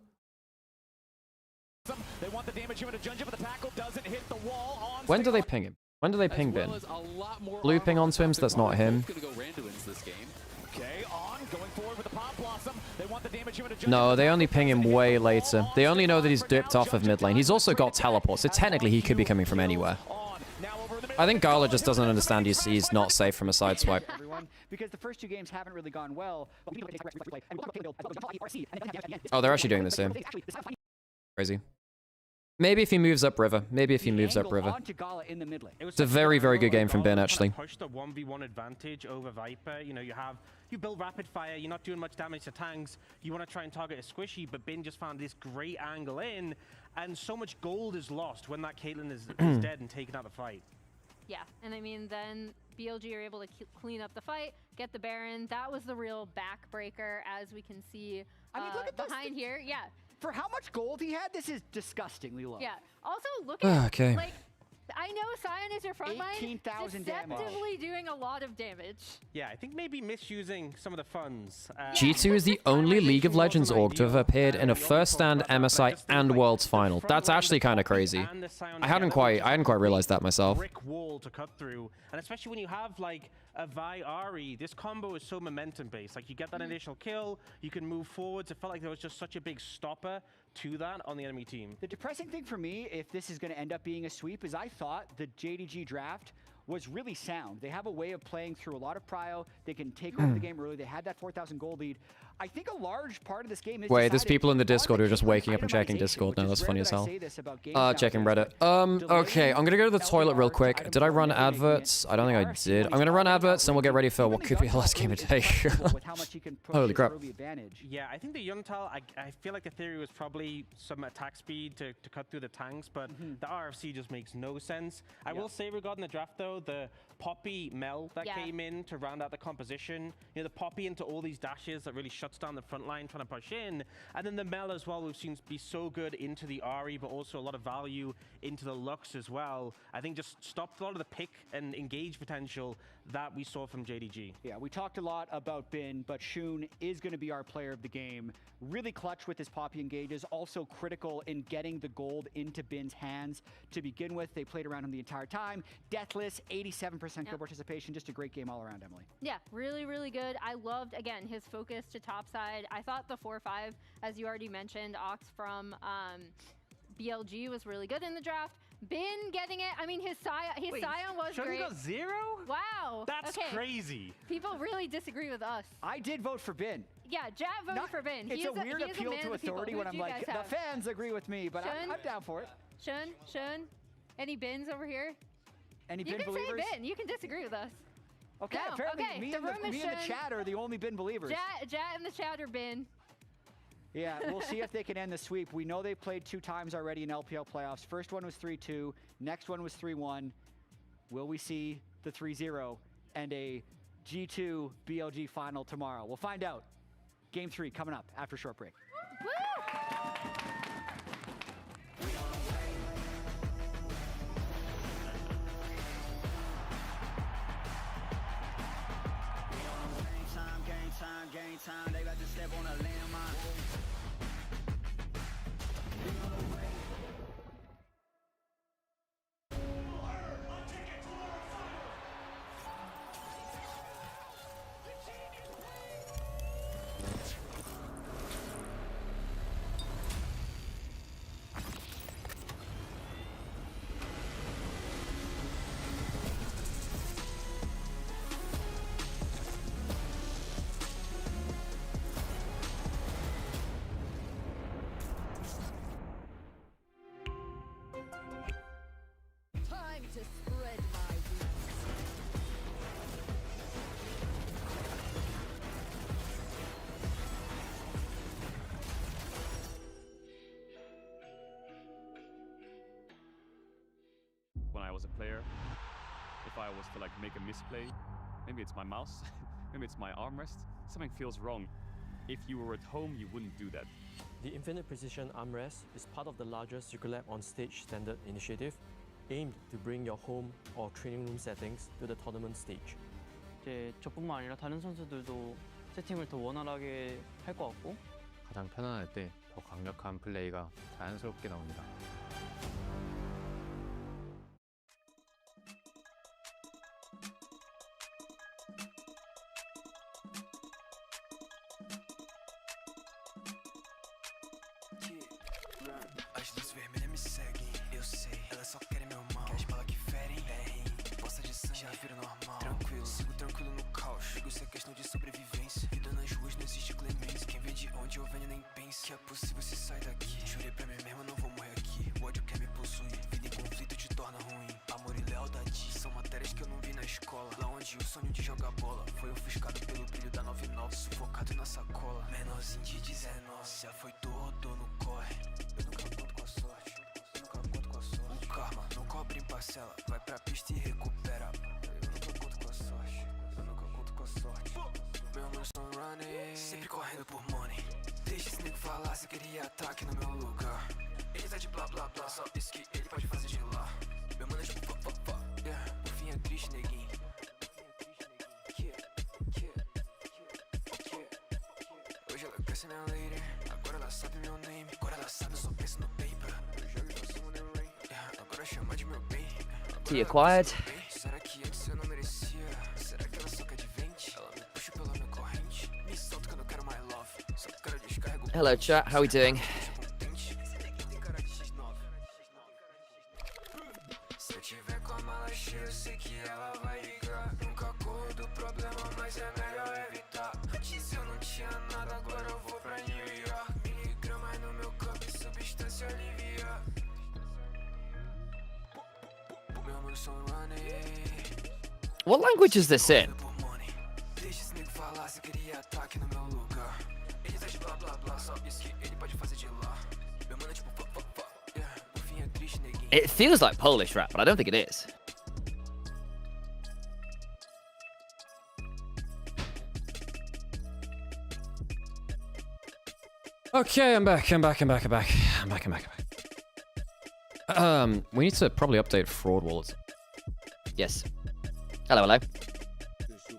They want the damage here to Junja, but the tackle doesn't hit the wall on. When do they ping him? When do they ping Bin? Blue ping onto him, so that's not him. Okay, on, going forward with the Pop Blossom. They want the damage here to Junja. No, they only ping him way later. They only know that he's dipped off of mid lane. He's also got teleport, so technically he could be coming from anywhere. I think Gala just doesn't understand he's not safe from a side swipe. Because the first 2 games haven't really gone well. Oh, they're actually doing the same. Crazy. Maybe if he moves up river. Maybe if he moves up river. It's a very, very good game from Bin, actually. Push the 1v1 advantage over Viper. You know, you build rapid fire, you're not doing much damage to tanks. You want to try and target a squishy, but Bin just found this great angle in, and so much gold is lost when that Caitlyn is dead and taken out the fight. Yeah, and I mean, then BLG are able to clean up the fight, get the Baron. That was the real backbreaker, as we can see look at behind here. Yeah. For how much gold he had, this is disgustingly low. Yeah. Also, look at okay. like, I know Sion is your front line. 18,000 damage. Deceptively doing a lot of damage. Yeah, I think maybe misusing some of the funds. G2 is the only League of Legends org to have appeared in a first stand, MSI, and Worlds final. That's actually kind of crazy. I hadn't quite realized that myself. Brick wall to cut through, and especially when you have like a Vi Ari, this combo is so momentum based. Like you get that initial kill, you can move forwards. It felt like there was just such a big stopper to that on the enemy team. The depressing thing for me, if this is going to end up being a sweep, is I thought the JDG draft was really sound. They have a way of playing through a lot of prio. They can take over the game early. They had that 4,000 gold lead. I think a large part of this game is Wait, there's people in the Discord who are just waking up and checking Discord now. That's funny as hell. Checking Reddit. Okay, I'm gonna go to the toilet real quick. Did I run adverts? I don't think I did. I'm gonna run adverts and we'll get ready for what could be the last game of the day. Holy crap. Yeah, I think the Yuntal, I feel like the theory was probably some attack speed to cut through the tanks, but the RFC just makes no sense. I will say regarding the draft though, the Poppy Mel that came in to round out the composition, you know, the Poppy into all these dashes that really shuts down the front line trying to push in, and then the Mel as well, we've seen be so good into the Ari, but also a lot of value into the Lux as well. I think just stopped a lot of the pick and engage potential that we saw from JDG. Yeah, we talked a lot about Bin, but Shun is going to be our player of the game. Really clutch with his Poppy engages, also critical in getting the gold into Bin's hands to begin with. They played around him the entire time. Deathless, 87% kill participation, just a great game all around, Emily. Yeah, really, really good. I loved, again, his focus to topside. I thought the 4-5, as you already mentioned, Ox from BLG was really good in the draft. Bin getting it. I mean, his Sion was great. Got 0? Wow. That's crazy. People really disagree with us. I did vote for Bin. Yeah, Jab voted for Bin. It's a weird appeal to authority when I'm like, the fans agree with me, but I'm down for it. Shun, any Bins over here? Any Bin believers? You can say Bin. You can disagree with us. Okay, no, apparently okay. me and the chat are the only Bin believers. Jat and the chat are Bin. Yeah, we'll see if they can end the sweep. We know they played 2 times already in LPL playoffs. First one was 3-2. Next one was 3-1. Will we see the 3-0 and a G2 BLG final tomorrow? We'll find out. Game 3 coming up after a short break. Game time, they about to step on a landmine. To spread my wings. When I was a player, if I was to like make a misplay, maybe it's my mouse, maybe it's my armrest, something feels wrong. If you were at home, you wouldn't do that. The Infinite Precision Armrest is part of the larger Circle Lab on Stage standard initiative. aimed to bring your home or training room settings to the tournament stage. 이제 저뿐만 아니라 다른 선수들도 세팅을 더 원활하게 할 것 같고 가장 편안할 때 더 강력한 플레이가 자연스럽게 나옵니다. As luzes vermelhas me seguem, eu sei, elas só querem meu mal. Quer as balas que ferem, bem, poça de sangue já vira normal. Tranquilo, sigo tranquilo no caos. Digo isso é questão de sobrevivência. Vida nas ruas não existe clemência. Quem vem de onde eu venho nem pensa que é possível se sair daqui. Jurei pra mim mesmo, não vou morrer aqui. O ódio quer me possuir, vida em conflito te torna ruim. Amor e lealdade são matérias que eu não vi na escola. Lá onde o sonho de jogar bola foi ofuscado pelo brilho da 99, sufocado na sacola. Menorzinho de 19, já foi todo no corre. Eu nunca conto com a sorte, eu nunca conto com a sorte. O karma não cobra em parcela, vai pra pista e recupera. Eu nunca conto com a sorte, eu nunca conto com a sorte. Meu mano são running, sempre correndo por money. Deixa esse nego falar, se queria ataque no meu lugar. Ele tá de blá blá blá, só isso que ele pode fazer de lá. Meu mano é tipo yeah, o fim é triste, neguinho. Hoje ela cresce na lady, agora ela sabe meu name. Agora ela sabe, eu só penso no paper. Eu jogo e faço no rain, agora chama de meu bem. Key acquired. Será que antes eu não merecia? Será que ela só quer de 20? Ela me puxa pela minha corrente. Me solta quando eu quero my love. Só quero descarrego. Hello chat, how are we doing? Se eu tiver com a mala cheia, eu sei que ela vai ligar. Nunca corro do problema, mas é melhor evitar. Antes eu não tinha nada, agora eu vou pra New York. Miligramas no meu corpo e substância alivia. Meu mano são running. What language is this in? Deixa esse nego falar, se queria ataque no meu lugar. Ele tá de blá blá blá, só isso que ele pode fazer de lá. Meu mano é tipo yeah, o fim é triste, neguinho. It feels like Polish rap, but I don't think it is. Okay, I'm back. We need to probably update fraud wallets. Yes. Hello.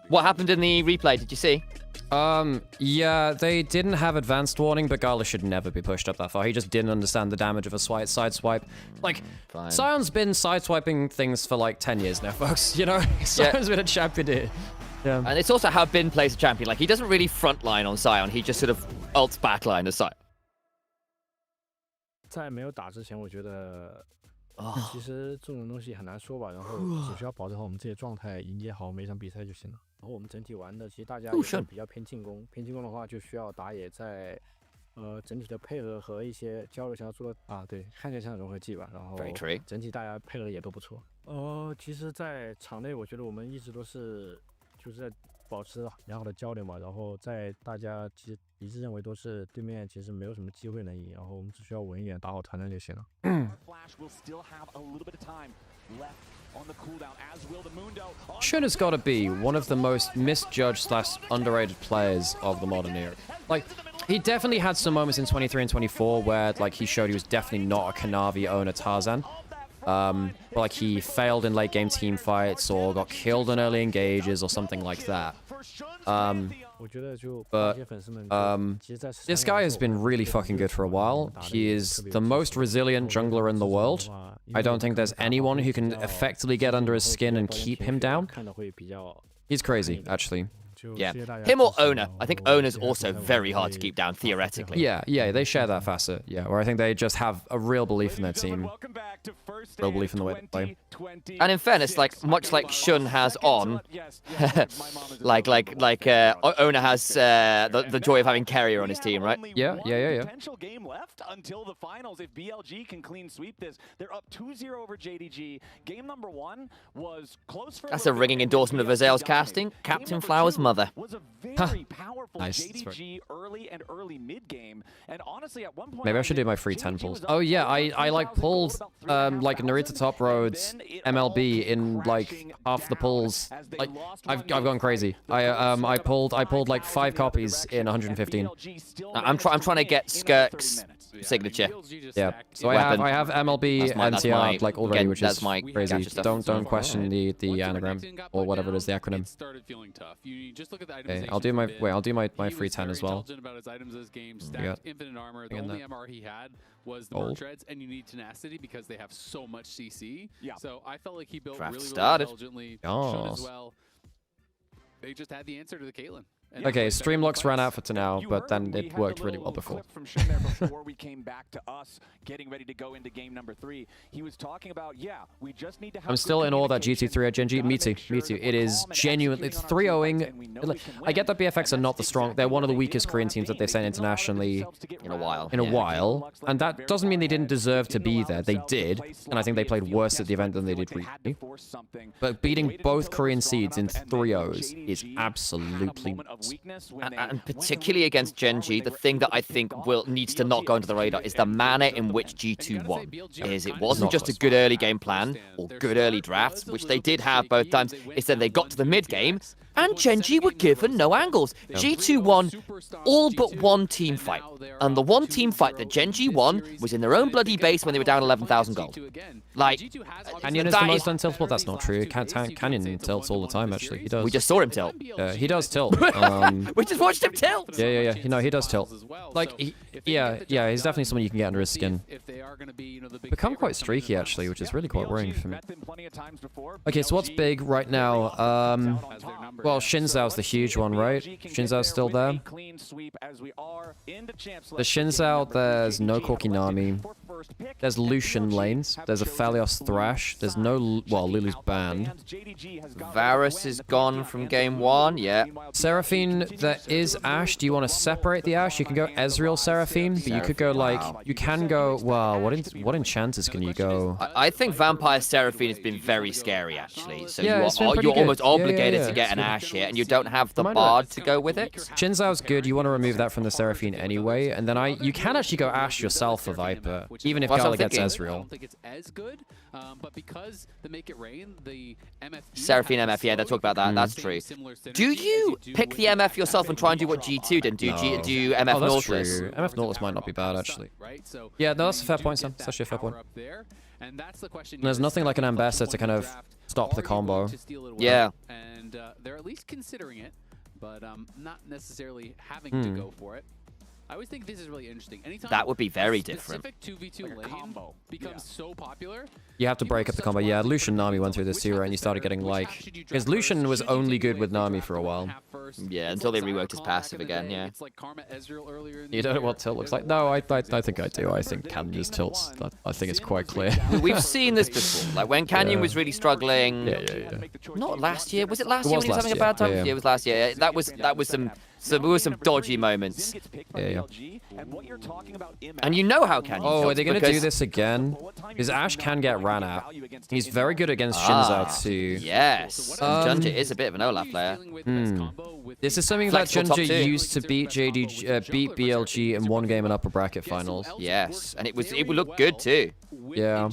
What happened in the replay? Did you see? Yeah, they didn't have advanced warning, but Gala should never be pushed up that far. He just didn't understand the damage of a side swipe. Like, Fine. Sion's been sideswiping things for like 10 years now, folks. You know, Sion's been a champion here. Yeah. And it's also how Bin plays a champion. Like, he doesn't really frontline on Sion. He just sort of ults backline as Sion. 在没有打之前，我觉得其实这种东西很难说吧。然后只需要保持好我们自己的状态，迎接好每一场比赛就行了。然后我们整体玩的，其实大家也是比较偏进攻。偏进攻的话，就需要打野在整体的配合和一些交流想要做的啊，对，看起来像融合技吧。然后整体大家配合也都不错。其实，在场内我觉得我们一直都是就是在保持良好的交流嘛，然后在大家其实一致认为都是对面其实没有什么机会能赢，然后我们只需要稳一点打好团战就行了。Shun has got to be one of the most misjudged / underrated players of the modern era. Like, he definitely had some moments in 23 and 24 where, like, he showed he was definitely not a Kanavi owner Tarzan. But, like, he failed in late game team fights or got killed in early engages or something like that. But this guy has been really fucking good for a while. He is the most resilient jungler in the world. I don't think there's anyone who can effectively get under his skin and keep him down. He's crazy, actually. Yeah, him or Owner. I think Owner's also very hard to keep down, theoretically. Yeah, they share that facet, yeah, where I think they just have a real belief in their team. Real belief in the way they play. And in fairness, like, much like Shun has on, like Owner has the joy of having Carrier on his team, right? Yeah. Potential game left until the finals. If BLG can clean sweep this, they're up 2-0 over JDG. Game number 1 was close for That's a ringing endorsement of Azael's casting. Captain Flower's mother. Was a very powerful Nice. JDG early mid game, and honestly at one point Maybe I should do my free 10 pulls. Oh yeah, I like pulled like Narita top roads MLB in like half the pulls. Like I've gone crazy. I pulled like 5 copies in 115. I'm trying to get Skirk's signature. Yeah. So I have MLB NTR like already, which is crazy. Don't question the anagram or whatever it is, the acronym. Okay, I'll do my free 10 as well. About his items this game, Yeah. stacked infinite armor. The only MR he had was the Merc Treads, and you need tenacity because they have so much CC. Yeah. So I felt like he built Draft really started. intelligently. Shun as Yes. well. They just had the answer to the Caitlyn. Okay, Streamlocks ran out for now, but then it worked really well before. From Shun there before we came back to us getting ready to go into game number 3. He was talking about, we just need to have I'm still in awe that GT3 at GENG. Me too. It is genuinely 3-0ing. I get that BFX are not the strong. They're one of the weakest Korean teams that they've sent internationally in a while. And that doesn't mean they didn't deserve to be there. They did, and I think they played worse at the event than they did recently. But beating both Korean seeds in 3-0s is absolutely nuts. And particularly against GENG, the thing that I think needs to not go under the radar is the manner in which G2 won. It wasn't just a good early game plan or good early drafts, which they did have both times. It's then they got to the mid game and GENG were given no angles. G2 won all but one team fight. And the one team fight that GENG won was in their own bloody base when they were down 11,000 gold. Like, Canyon is the most untiltable. That's not true. Canyon tilts all the time, actually. He does. We just saw him tilt. He does tilt. We just watched him tilt. Yeah. No, he does tilt. Like, he's definitely someone you can get under his skin. Become quite streaky, actually, which is really quite worrying for me. Okay, so what's big right now? Well, Shinzao's the huge one, right? Shinzao's still there. The Shinzao, there's no Corki Nami. There's Lucian lanes. There's a Phalios Thrash. There's no... Well, Lulu's banned. Varus is gone from game 1, yeah. Seraphine, there is Ashe. Do you want to separate the Ashe? You can go Ezreal Seraphine, but you could go like... You can go... Wow, what enchanters can you go? I think Vampire Seraphine has been very scary, actually. So Yeah, you're almost obligated to get an Ashe here, and you don't have the Bard to go with it. Shinzao's good. You want to remove that from the Seraphine anyway. And then you can actually go Ashe yourself for Viper, even if Gala gets Ezreal. I don't think it's as good, but because the Make It Rain, the MF... Seraphine MF, yeah, they talk about that. That's true. Do you pick the MF yourself and try and do what G2 did? Do you MF that's Nautilus? True. MF Nautilus might not be bad, actually. Yeah, no, that's a fair point, Sam. That's actually a fair point. And that's the question. There's nothing like an ambassador to kind of stop the combo. Yeah. And they're at least considering it, but not necessarily having to go for it. I always think this is really interesting. Anytime that would be very different. Specific 2v2 lane becomes so popular. You have to break up the combo. Yeah, Lucian Nami went through this too, right? And you started getting like... Because Lucian was only good with Nami for a while. Yeah, until they reworked his passive again, yeah. You don't know what tilt looks like? No, I think I do. I think Canyon just tilts. I think it's quite clear. We've seen this before. Like when Canyon was really struggling... Yeah. Not last year. Was it last year when he was having a bad time? Yeah, it was last year. That was some... So there were some dodgy moments. Yeah. And you know how Canyon are they going to do this again? Because Ashe can get ran out. He's very good against Shinzao too. Yes. Junja is a bit of an Olaf player. This is something that Junja used to beat BLG in one game in upper bracket finals. Yes, and it would look good too. Yeah.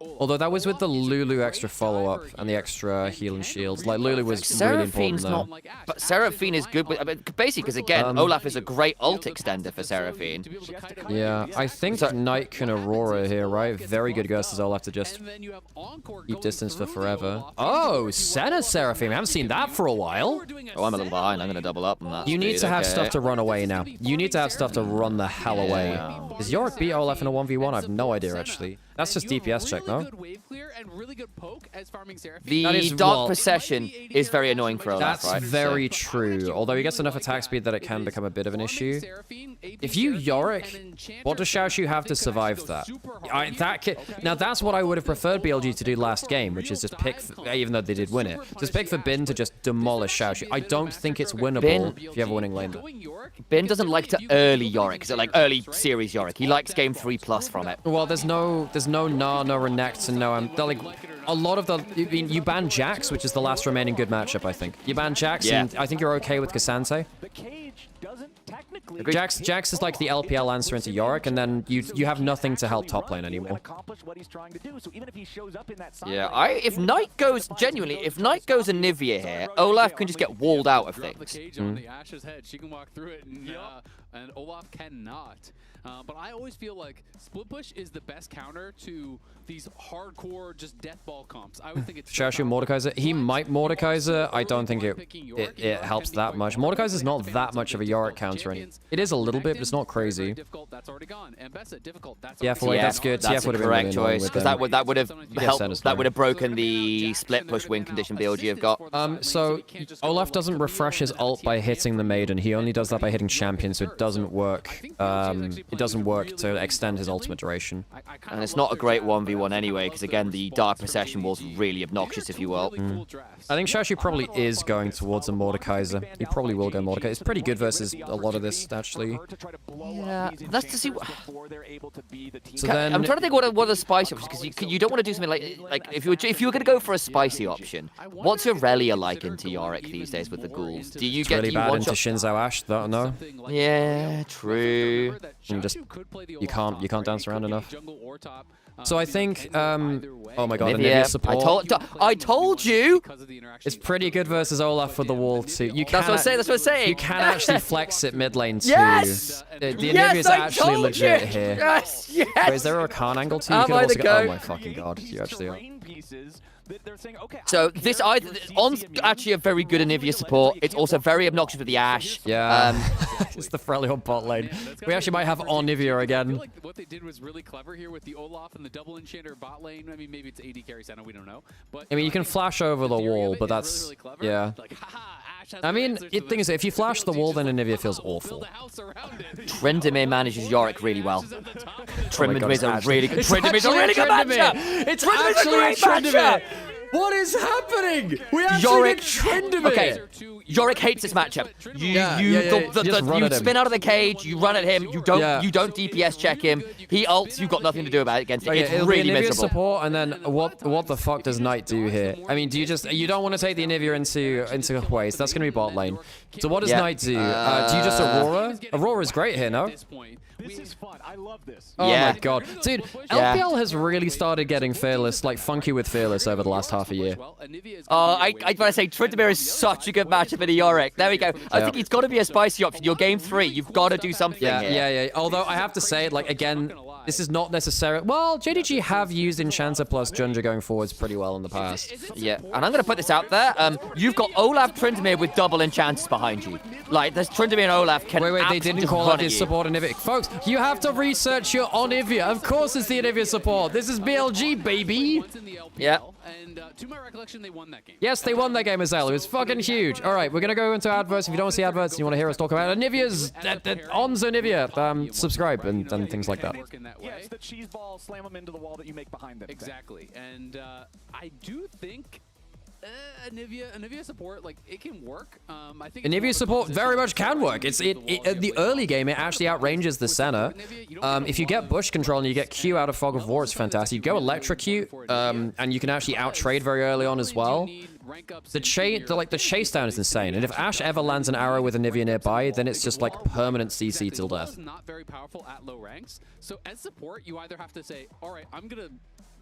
Although that was with the Lulu extra follow-up and the extra heal and shields. Like, Lulu was really important though. But Seraphine is good with... I mean, basically, because again, Olaf is a great ult extender for Seraphine. Yeah, I think Knight can Aurora here, right? Very good versus Olaf to just keep distance for forever. Oh, Senna Seraphine. I haven't seen that for a while. Oh, I'm a little behind. I'm going to double up on that. You need to have stuff to run away now. You need to have stuff to run the hell away. Is Yorick beat Olaf in a 1v1? I have no idea, actually. That's just DPS check, no? The Dark Possession is very annoying for Olaf, right? That's very true. Although he gets enough attack speed that it can become a bit of an issue. If you Yorick, what does Xiaoshu have to survive that? Now that's what I would have preferred BLG to do last game, which is just pick, even though they did win it, just pick for Bin to just demolish Xiaoshu. I don't think it's winnable if you have a winning lane. Bin doesn't like to early Yorick, so like early series Yorick. He likes game 3+ from it. Well, there's no Gnar, no Renekton, and no like a lot of the you ban Jax, which is the last remaining good matchup, I think. You ban Jax, and I think you're okay with Cassante. Jax is like the LPL answer into Yorick, and then you have nothing to help top lane anymore. Yeah, if Knight goes if Knight goes Anivia here, Olaf can just get walled out of things. She can walk through it and and Olaf cannot. But I always feel like split push is the best counter to these hardcore just death ball comps. I would think it's Shashu Mordekaiser. He might Mordekaiser. I don't think it helps that much. Mordekaiser's not that much of a Yorick counter. It is a little bit, but it's not crazy. That's already gone. And Bessa, difficult. That's Yeah, that's good. That's TF a correct choice, because that would have helped. That would have broken the split push win condition BLG have got. So Olaf doesn't refresh his ult by hitting the Maiden. He only does that by hitting champion, so it doesn't work. It doesn't work to extend his ultimate duration. And it's not a great 1v1 anyway, because again, the Dark Procession was really obnoxious, if you will. I think Shashu probably is going towards a Mordekaiser. He probably will go Mordekaiser. It's pretty good versus a lot of this, actually. Yeah, that's to see. So then, I'm trying to think what a spicy option, because you don't want to do something like if you were going to go for a spicy option, what's Aurelia like into Yorick these days with the ghouls? Do you get really bad into Shinzo Ash? No. Yeah, true. You can't dance around enough. So I think, oh my god, Anivia support. I told you! It's pretty good versus Olaf for the wall too. That's what I'm saying. You can actually flex it mid lane too. Yes! The Anivia's actually legit here. Yes! Wait, is there a Khan angle too? You could also go, oh my fucking god, you actually are. So this On's actually a very good Anivia support. It's also very obnoxious with the Ashe. Yeah. It's the Freljord bot lane. We actually might have Onivia again. I feel like what they did was really clever here with the Olaf and the double enchanter bot lane. I mean, maybe it's AD carry center, we don't know. But I mean, you can flash over the wall, but that's yeah. I mean, the thing is, if you flash the wall, then Anivia feels awful. Tryndamere manages Yorick really well. Tryndamere's a really good. Tryndamere's a really good matchup. It's actually a Tryndamere. What is happening? We actually get Tryndamere. Okay. Yorick hates this matchup. You spin out of the cage, you run at him, you don't DPS check him. He ults, you've got nothing to do about it against it. It's really miserable. Support, and then what the fuck does Knight do here? I mean, you don't want to take the Anivia into waste. That's gonna be bot lane. So what does Knight do? Do you just Aurora? Aurора's great here, no? This is fun. I love this. Oh my god. Dude, LPL has really started getting fearless, like funky with fearless over the last half a year. I gotta say, Tryndamere is such a good matchup in a Yorick. There we go. I think he's got to be a spicy option. Your game 3, you've got to do something here. Yeah. Although I have to say, like, again, this is not necessarily... Well, JDG have used Enchanter plus Junja going forwards pretty well in the past. Yeah, and I'm going to put this out there. You've got Olaf Tryndamere with double enchanters behind you. Like, there's Tryndamere and Olaf can Wait, they didn't call out his support Anivia. Folks, you have to research your Onivia. Of course it's the Anivia support. This is BLG, baby. Yeah. And to my recollection, they won that game. Yes, they won that game as well. It was fucking huge. All right, we're going to go into adverts. If you don't want to see adverts and you want to hear us talk about Anivia's, On's Anivia, subscribe and things like that. Yeah, it's the cheese ball, slam them into the wall that you make behind them. Exactly. And I do think Anivia support, like, it can work. I think Anivia support very much can work. At the early game, it actually outranges the center. If you get bush control and you get Q out of Fog of War, it's fantastic. You go electrocute, and you can actually out-trade very early on as well. The chase down is insane. And if Ashe ever lands an arrow with Anivia nearby, then it's just like permanent CC till death. Not very powerful at low ranks. So as support, you either have to say, all right, I'm gonna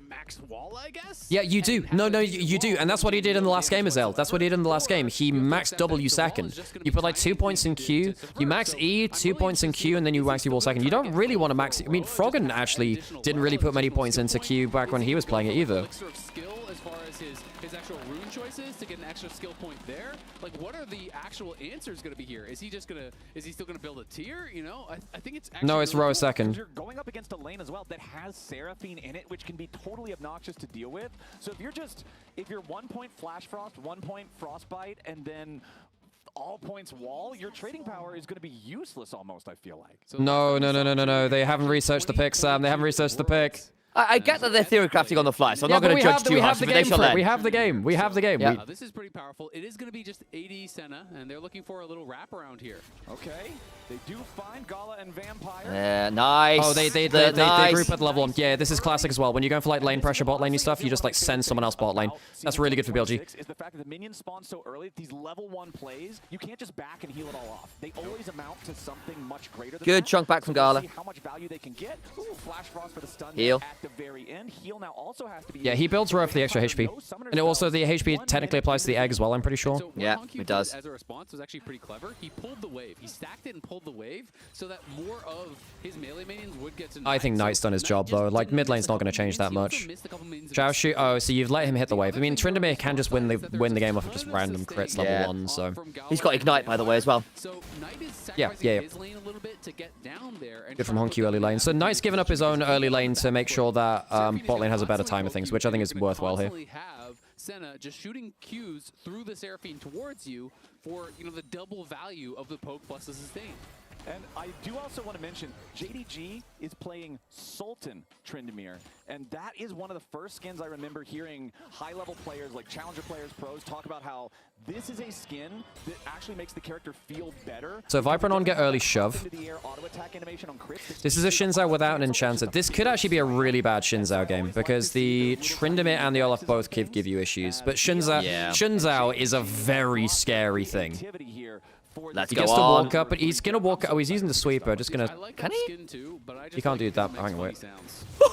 max wall, I guess? Yeah, you do. No, you do. And that's what he did in the last game, Azel. That's what he did in the last game. He maxed W second. You put like 2 points in Q, you max E, 2 points in Q, and then you max your wall second. You don't really want to max... I mean, Froggen actually didn't really put many points into Q back when he was playing it either. As far as his actual rune choices to get an extra skill point there, like, what are the actual answers going to be here? Is he still going to build a tier? You know, I think it's actually... No, it's row second. You're going up against a lane as well that has Seraphine in it, which can be totally obnoxious to deal with. So if you're 1 point Flash Frost, 1 point Frostbite, and then all points wall, your trading power is going to be useless almost, I feel like. No. They haven't researched the pick, Sam. They haven't researched the pick. I get that they're theory crafting on the fly, so I'm not going to judge too harshly, but they shall learn. We have the game. We have the game. Yeah. This is pretty powerful. It is going to be just AD Senna, and they're looking for a little wraparound here. Okay. They do find Gala and Vampire. Nice. Oh, they group at level 1. Yeah, this is classic as well. When you're going for like lane pressure, bot laney stuff, you just like send someone else bot lane. That's really good for BLG. Is the fact that the minions spawn so early, these level 1 plays, you can't just back and heal it all off. They always amount to something much greater than Good that. chunk back from Gala. See how much value they can get. Ooh, Flash Frost for the stun Heal. at at the very end. Heal now also has to be. Yeah, he builds Row for the extra HP. And also the HP technically applies to the egg as well, I'm pretty sure. So yeah, Honky it does. As a response was actually pretty clever. He pulled the wave. He stacked it and pulled the wave so that more of his melee minions would get to. I think Knight's done his job though. Like mid lane's not going to change that much. Xiaoshu, oh, so you've let him hit the wave. I mean, Tryndamere can just win the game off of just random crits level 1, so. He's got Ignite, by the way, as well. So Knight is Yeah. his lane a little bit to get down there. And Good from Honky early lane. So Knight's given up his own early lane to make sure that bot lane has a better time of things, which I think is worthwhile here. Have Senna just shooting Qs through the Seraphine towards you for the double value of the poke plus the sustain. And I do also want to mention, JDG is playing Sultan Tryndamere, and that is one of the first skins I remember hearing high-level players, like Challenger players, pros, talk about how this is a skin that actually makes the character feel better. So Viper and On get early shove. This is a Shinzao without an Enchanter. This could actually be a really bad Shinzao game, because the Tryndamere and the Olaf both give you issues. But Shinzao is a very scary thing. Let's he go gets to on. walk up, but he's gonna walk. Oh, he's using the sweeper. Just gonna. Can he? He can't do that. Hang on, wait.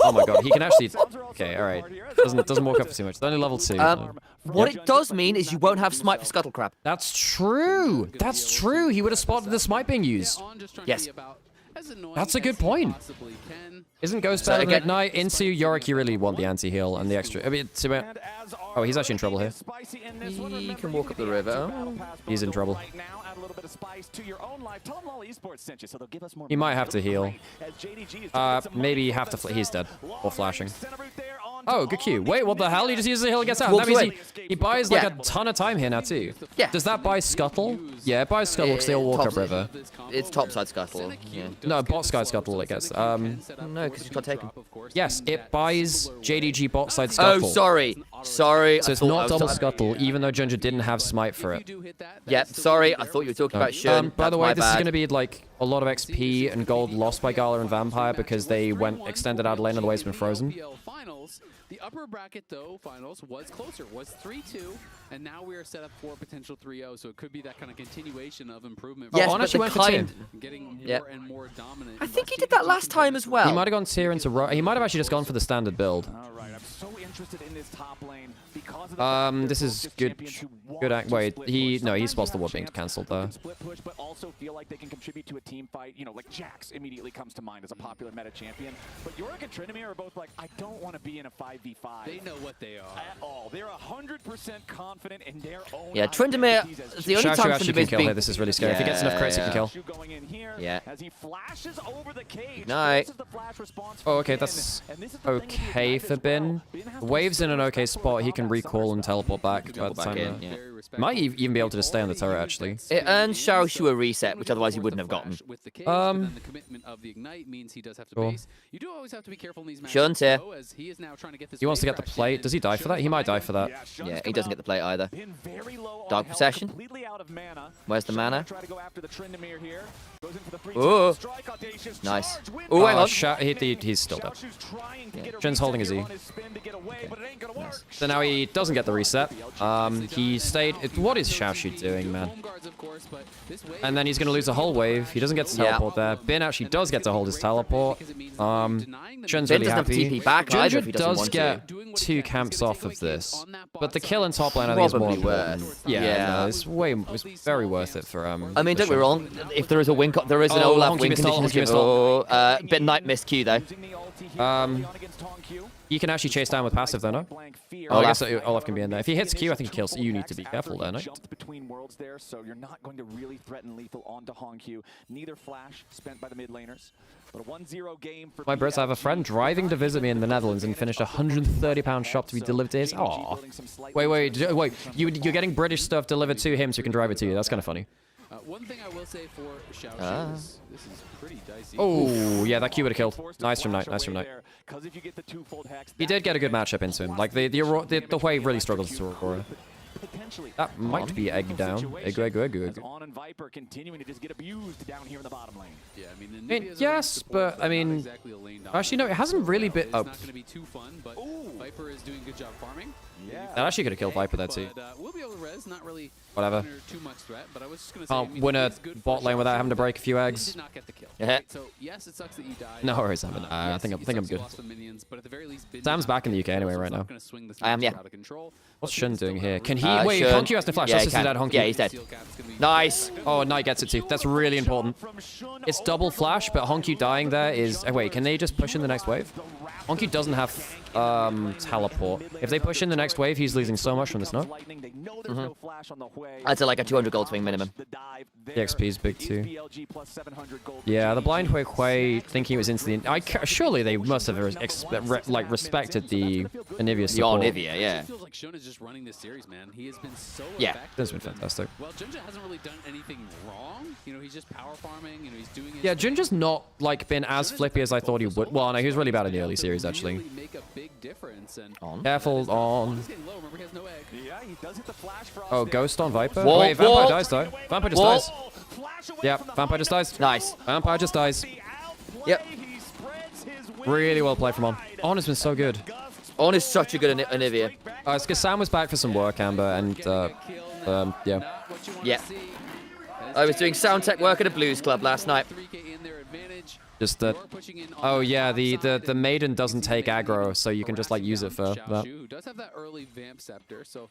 Oh my god, he can actually. Okay, all right. Doesn't walk up for too much. It's only level 2. What it does mean is you won't have smite for Scuttle Crab. That's true. That's true. He would have spotted the smite being used. Yes. That's a good point. Isn't Ghost better than Ignite? Into Yorick, you really want the anti-heal and the extra. I mean, oh, he's actually in trouble here. He can walk up the river. He's in trouble. Little bit of spice to your own life. Tell them all Esports sent you, so they'll give us more. He might have to heal. Maybe have to. He's dead or flashing. Oh, good Q. Wait, what the hell? He just uses the heal and gets out. That means he buys like a ton of time here now too. Yeah. Does that buy Scuttle? Yeah, it buys Scuttle because they all walk up river. It's topside Scuttle. Yeah. No, bot side Scuttle it gets. No, because you got taken. Yes, it buys JDG bot side Scuttle. Oh, sorry. Sorry. So it's not double Scuttle, even though Ginger didn't have smite for it. Yep, sorry. I thought you were talking about Shun. By the way, this is going to be like a lot of XP and gold lost by Gala and Vampire because they went extended out lane and the way's been frozen. The upper bracket, though, finals was closer, was 3-2, and now we are set up for a potential 3-0, so it could be that kind of continuation of improvement. Yes, On actually went for tier. Getting more and more dominant. I think he did that last time as well. He might have gone tier into row. He might have actually just gone for the standard build. All right, I'm so interested in this top lane because of this is good. Good. Wait, he spots the ward being cancelled though. Split push, but also feel like they can contribute to a team fight. You know, like Jax immediately comes to mind as a popular meta champion. But Yorick and Tryndamere are both like, I don't want to be in a 5v5. They know what they are. At all. They're 100% confident in their own. Yeah, Tryndamere. The only time actually can kill here. This is really scary. If he gets enough crits, he can kill. Yeah. As he flashes over the cage. Night. Oh, okay, that's okay for Bin. The wave's in an okay spot. He can recall and teleport back by the time. Might even be able to just stay on the turret, actually. It earns Xiaoshu a reset, which otherwise he wouldn't have gotten. The commitment of the Ignite means he does have to base. You do always have to be careful in these matches. Shun's here. He is now trying to get this. He wants to get the plate. Does he die for that? He might die for that. Yeah, he doesn't get the plate either. Dark Procession. Where's the mana? Ooh. Nice. Ooh, hang on. He's still dead. Yeah. Jin's holding his E. Nice. So now he doesn't get the reset. He stayed. What is Xiaoshu doing, man? And then he's going to lose a whole wave. He doesn't get to teleport there. Bin actually does get to hold his teleport. Jin's really happy. Ginger does get 2 camps off of this. But the kill in top lane I think is more important. Yeah, no, it's very worth it for I mean, don't be wrong. If there is a win, there is an Olaf win condition. Bit Knight missed Q though. You can actually chase down with passive though, no? Oh, I guess Olaf can be in there. If he hits Q, I think he kills. You need to be careful there, no? Jumped between worlds there, so you're not going to really threaten lethal onto Hongq. Neither flash spent by the mid laners. But a 1-0 game for my Brits, I have a friend driving to visit me in the Netherlands and finished a £130 shop to be delivered to his. Aww. Wait. You're getting British stuff delivered to him so he can drive it to you. That's kind of funny. One thing I will say for Xiaoshu is this is pretty dicey. Oh, yeah, that Q would have killed. Nice from Knight. Nice from Knight. He did get a good matchup into him. Like, the wave really struggles to Aurora. potentially. That might be egg down. Egg. As On and Viper continuing to just get abused down here in the bottom lane. Yeah, I mean, I mean, yes, but I mean, actually no, it hasn't really been. Oh, It's not going to be too fun, but Viper is doing a good job farming. Yeah. that actually could have killed Viper there too. But we'll be able to res, not really Whatever. under too much threat, but I was just going to say, I Can't mean, win a it's good bot for lane without Shao having to Shu. break a few He eggs. did not get the kill. Yeah. Right? So yes, it sucks that you died. No worries, Evan. I Yes, think it I'm sucks you good. lost the minions, but at the very least, Bin Sam's did not back in the get UK the anyway kill, so right it's not now. gonna swing this I am, match yeah. out of control. What's Shun doing here? Can he? Shun. Wait, Honky has to flash. Yeah, That's he his dad, can. Honky. Yeah, he's dead. Nice. Oh, Knight gets it too. That's really important. It's double flash, but Honky dying there is... Oh, wait, can they just push in the next wave? Honky doesn't have teleport. If they push in the next wave, he's losing so much from the snow. I'd say like a 200 gold swing minimum. The XP is big too. Yeah, the blind Hui thinking it was into the... Surely they must have respected the Anivia support. The Anivia, yeah. It feels like Shun is just running this series, man. He has been so Yeah, that's been fantastic. Well, Junja hasn't really done anything wrong. You know, he's just power farming. You know, he's doing. Yeah, Junja's not like been as flippy as I thought he would. Well, no, he was really bad in the early series actually. Make a big difference. And Careful on. Remember, he has no egg. Yeah, he does hit the flash for Oh, Ghost on Viper. Whoa, Wait, Vampire whoa. dies though. Vampire just Whoa. dies. Yeah, Vampire just dies. Nice. Vampire just dies. Yep. Really well played from On. On has been so good. On is such a good Anivia. It's because Sam was back for some work, Amber, and yeah. Yeah. I was doing sound tech work at a blues club last night. Just that. Oh yeah, the maiden doesn't take aggro, so you can just like use it for that. Who does have that early Vamp Scepter, so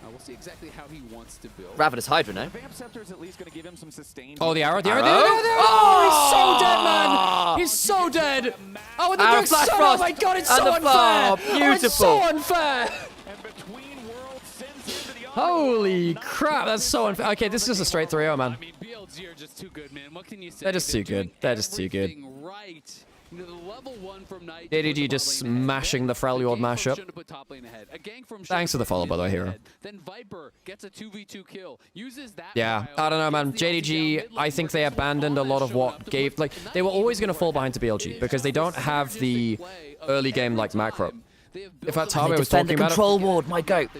we'll see exactly how he wants to build. Ravenous Hydra, no? Vamp Scepter is at least going to give him some sustained. Oh, the arrow, the arrow, Arrow? the arrow! Oh, he's so dead, man! He's so dead! Oh, and the Arrow Duke's Flash so... Oh Frost my god, it's and so the unfair! farm. Oh, it's so Beautiful. unfair! Holy crap, that's so unfair. Okay, this is just a straight 3-0, man. I mean, BLG are just too good, man. What can you say? They're just too good. They're just too good. Everything right. You know, the level 1 from Knight. JDG just smashing the Freljord mashup. Shun to put top lane ahead. A gank from Shun Thanks for the follow, by the way, Hero. ahead. Then Viper gets a 2v2 kill. Uses that. Yeah, I don't know, man. JDG, I think they abandoned a lot of what gave... Like, they were always going to fall behind to BLG because they don't have the early game, like, macro. In fact, Tabe was talking about control it. ward, my goat.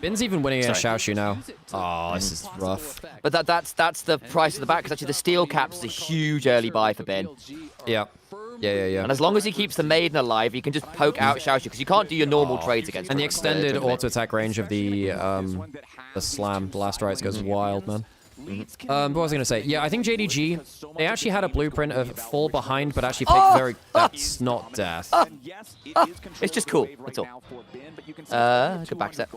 Bin's even winning against Shao Shu now. Oh, this is rough. But that's the price of the back, because actually the steel caps is a huge early buy for Bin. Yeah. Yeah. And as long as he keeps the maiden alive, you can just poke out Shao Shu, because you can't do your normal trades against him. And the extended auto-attack range of the slam, the last rights goes wild, man. What was I going to say? Yeah, I think JDG, they actually had a blueprint of fall behind, but actually picked very... That's not death. It's just cool, that's all. Good back step.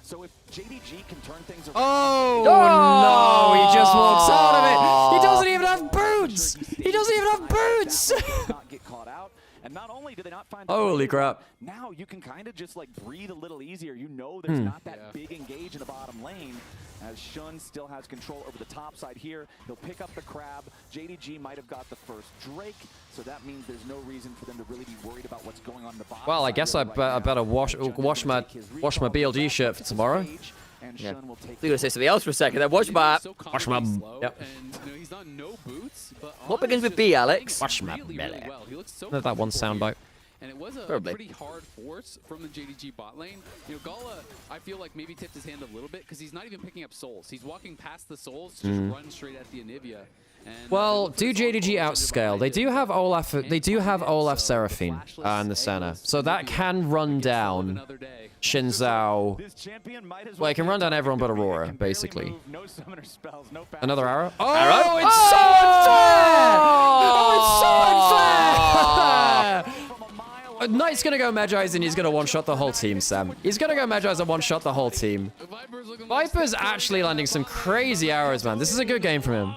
So if JDG can turn things around. Oh, no, he just walks out of it. He doesn't even have boots. He doesn't even have boots. Not get caught out. And not only do they not find Holy crap. Now you can kind of just like breathe a little easier. You know there's not that big engage in the bottom lane, as Shun still has control over the top side here. He'll pick up the crab. JDG might have got the first Drake, so that means there's no reason for them to really be worried about what's going on in the bottom. Well, I guess I better wash my BLG shirt for tomorrow. Yeah. You're going to say something else for a second then. Watch my... Yep. What begins with B, Alex? Watch my belly. That one soundbite. And it was a pretty hard force from the JDG bot lane. You know, Gala, I feel like maybe tipped his hand a little bit because he's not even picking up souls. He's walking past the souls to just run straight at the Anivia. And well, do JDG outscale? They do have Olaf. They do have Olaf Seraphine in the center, so that can run down Xin Zhao. Well, it can run down everyone but Aurora, basically. Another arrow. Oh, Arrow? It's so unfair! Oh, it's so unfair! Knight's gonna go Magi's and he's gonna one-shot the whole team, Sam. He's gonna go Magi's and one-shot the whole team. Viper's actually landing some crazy arrows, man. This is a good game from him.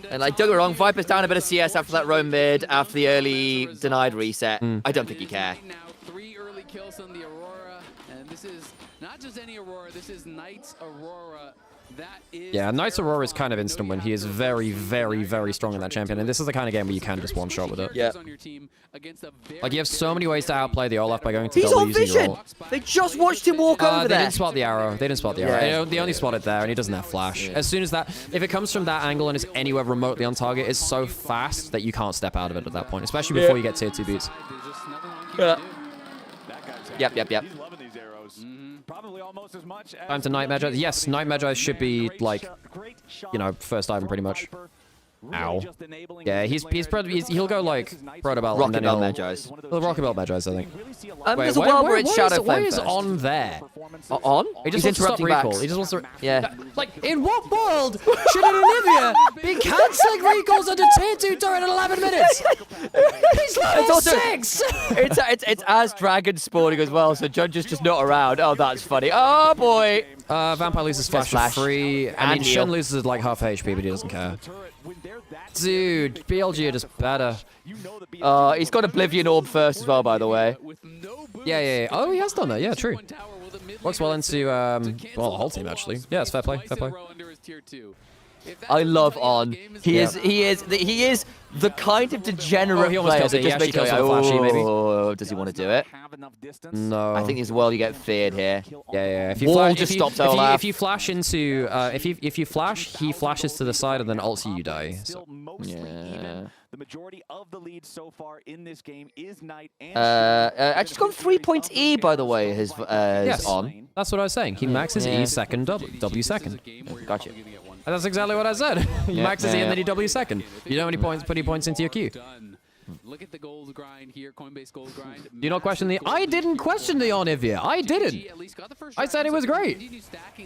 And like, don't get me wrong, Viper's down a bit of CS after that roam mid, after the early denied reset. I don't think you care. Now 3 early kills on the Aurora, and this is not just any Aurora, this is Knight's Aurora. That is Yeah, Knight's Aurora is kind of instant win. He is very, very, very strong in that champion, and this is the kind of game where you can just one-shot with it. Yeah. Like, you have so many ways to outplay the Olaf by going to He's double on using your vision! ult. They just watched him walk over They there. didn't spot the arrow. They didn't spot the arrow. Yeah. They only spotted there, and he doesn't have flash. As soon as that, if it comes from that angle and is anywhere remotely on target, it's so fast that you can't step out of it at that point, especially before you get tier 2 beats. Yep. He's loving these arrows. Probably almost as much as Time to Night Magi. Yes, Night Magi should be like, you know, first item pretty much. Ow. Yeah, he'll go like Proto Belt and then Rocket Belt Magi's. Well, Rocket Belt Magi's, I think. There's a world where it's Shadow Flame Why is first. On there? On? He just He's wants to stop interrupting recall. backs. He just wants to. Yeah. Like, in what world should an Olivia be cancelling recalls under tier 2 turret in 11 minutes? He's level 6! It's as dragon spawning as well, so Judge is just not around. Oh, that's funny. Oh, boy. Vampire loses flash for free. I mean, Shen loses like half HP, but he doesn't care. Dude, BLG are just better. He's got Oblivion Orb first as well, by the way. Yeah. Oh, he has done that. Yeah, true. Works well into, well, the whole team, actually. Yeah, it's fair play. I love On. He is the kind of degenerate he almost player kills that it. He just actually makes you kills go, with a flashy, maybe. oh, does he want to do it? No. I think this world you get feared here. Yeah. If Wall just stops Olaf. If you flash into, if you flash, he flashes to the side and then ults you, you die. So. Yeah. The majority of the lead so far in this game is Knight and I just got 3 points E, by the way, his Yes, On. that's what I was saying. He maxes E second, W second. Gotcha. And that's exactly what I said. He maxes E and then he W second. You know how many points, put points into your queue. Look at the gold grind here, Coinbase gold grind. Do you not question the... I didn't question the Onivia. I didn't. I said it was great.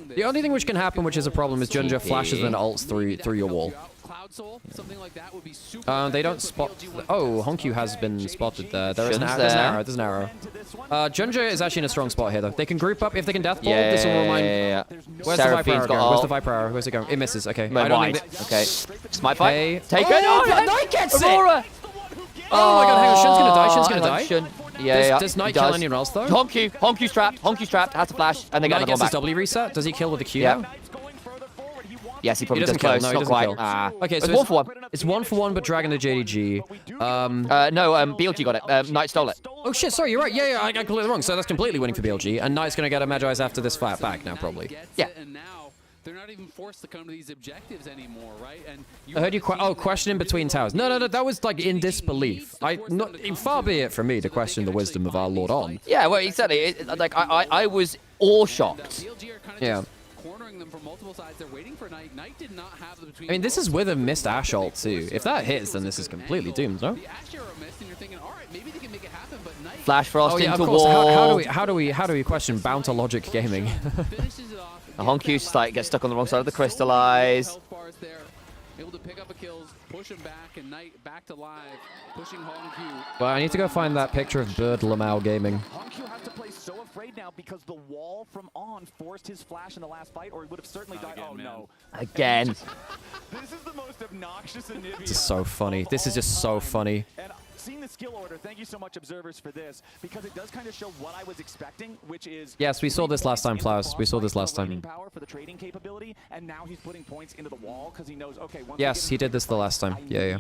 The only thing which can happen, which is a problem, is Junja flashes and ults through your wall. They don't spot... Oh, Honkyu has been spotted there. There's an arrow. There's an arrow. Junja is actually in a strong spot here, though. They can group up if they can death ball. This will remind... Yeah. Where's the Viper arrow going? Where's the Viper arrow? Where's it going? It misses. Okay. No, I don't wide. think Okay. Smite fight. Take it. Oh, Knight gets Aurora. it! Oh my god, hang on. Shen's gonna die. Yeah. Does Knight kill anyone else, though? Honkyu's trapped. Has to flash, and they get Knight another one gets his back. W reset. Does he kill with the Q? Yeah. Yes, he probably doesn't does kill. close. No, he Not doesn't quite. kill. Okay, so it's 1 for 1. It's 1 for 1, but Dragon to JDG. No, BLG got it. Knight stole it. Oh shit, sorry, you're right. Yeah, I got completely wrong. So that's completely winning for BLG, and Knight's gonna get a Magi's after this fight back now, probably. Yeah. And now they're not even forced to come to these objectives anymore, right? And I heard you question in between towers. No, that was like in disbelief. Far be it from me to question the wisdom of our Lord On. Yeah, well, exactly. Like I was awe-shocked. Yeah. Cornering them from multiple sides. They're waiting for Knight. Knight did not have the between. I mean, this is with a missed Ash ult too. If that hits, then this is completely doomed, no? The Ash arrow missed, and you're thinking, all right, maybe they can make it happen, but Knight. Flash Frost of into course. wall. How do we question Bounty Logic Gaming? Honkyu's like gets stuck on the wrong side of the crystallize. Able to pick up a kills, push him back, and Knight back to live, pushing Honkyu. Well, I need to go find that picture of Bird Lamau Gaming. Honkyu has to play so afraid now because the wall from On forced his flash in the last fight, or he would have certainly died. Again, oh man. no! Again. This is the most obnoxious Anivia. This is so funny. This is just so funny. And seeing the skill order, thank you so much, observers, for this, because it does kind of show what I was expecting, which is... Yes, we saw this last time, Flowers. We saw this last time. ...power for the trading capability, and now he's putting points into the wall because he knows, okay... Yes, he did this the last time. Yeah.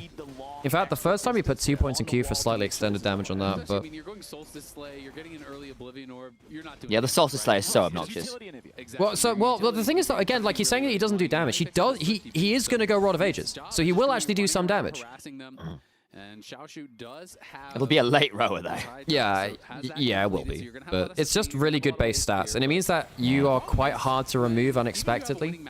In fact, the first time he put 2 points in Q for slightly extended damage on that, but... I mean, you're going Solstice Slay, you're getting an early Oblivion Orb, you're not doing... Yeah, the Solstice Slayer is so obnoxious. Well, the thing is that, again, like, he's saying that he doesn't do damage. He is going to go Rod of Ages, so he will actually do some damage. And Xiaoshu does have... It'll be a late rower, though. Yeah, it will be. But it's just really good base stats, and it means that you are quite hard to remove unexpectedly.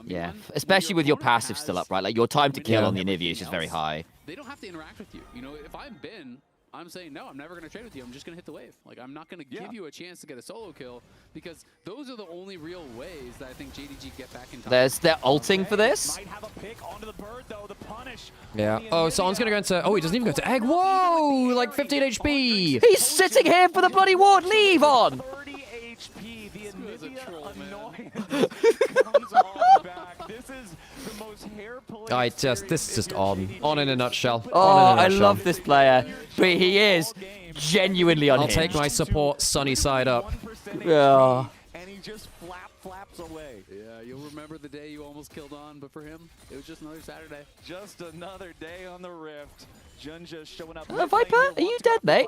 Yeah, especially with your passive still up, right? Like, your time to kill on the Anivia is just very high. They don't have to interact with you. You know, if I'm Ben, I'm saying, no, I'm never going to trade with you. I'm just going to hit the wave. Like, I'm not going to give you a chance to get a solo kill, because those are the only real ways that I think JDG get back in time. They're ulting for this. Might have a pick onto the bird, though, the punish. Yeah. Oh, so On's going to go into... Oh, he doesn't even go to Egg. Whoa! Like 15 HP! He's sitting here for the bloody ward. Leave On! 30 HP, the Anivia annoyance comes on back. This is the most hair-pulling... This is just On in a nutshell. Oh, I love this player. But he is genuinely unhinged. I'll take my support sunny side up. Yeah. And he just flaps away. Yeah, you'll remember the day you almost killed On, but for him, it was just another Saturday. Just another day on the Rift. Junja showing up. Viper, are you dead, mate?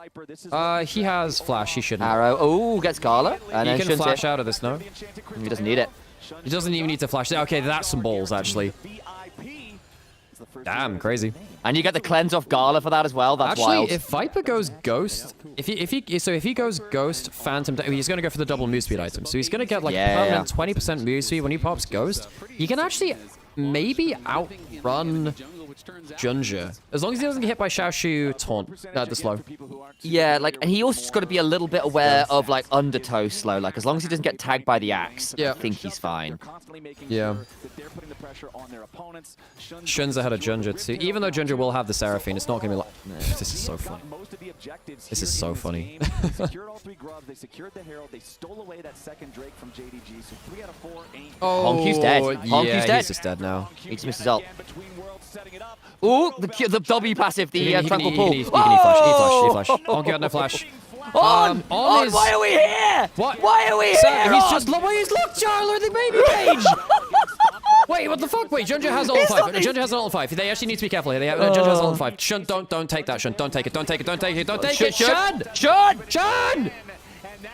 He has flash. He shouldn't. Arrow. Oh, gets Gala. And he then can flash out of this, no? He doesn't need it. He doesn't even need to flash. Okay, that's some balls, actually. Damn, crazy. And you get the cleanse off Gala for that as well. That's Actually, wild. if Viper goes Ghost, if he goes Ghost, Phantom, he's gonna go for the double move speed item. So he's gonna get like permanent 20% move speed when he pops Ghost. He can actually maybe outrun Junja, as long as he doesn't get hit by Xiaoshu taunt the slow. Yeah, like, and he also just got to be a little bit aware of like undertow slow. Like, as long as he doesn't get tagged by the axe, I think he's fine. Yeah. Shun's ahead of Junja too. Even though Junja will have the Seraphine, it's not gonna be like. This is so funny. This is so funny. Oh, Honkyu's dead. Honkyu's yeah, dead. He's just dead now. He just missed his ult. Ooh, the W passive, the tranquil pull. He flash. Honky had no flash. On, why are we here? What? Why are we here? He's looked Charler the baby page. Wait, what the fuck? Wait, Junja has ult 5. Junja has ult 5. They actually need to be careful here. Junja has ult 5. Shun, don't take that, Shun. Don't take it. Don't take it. Shun!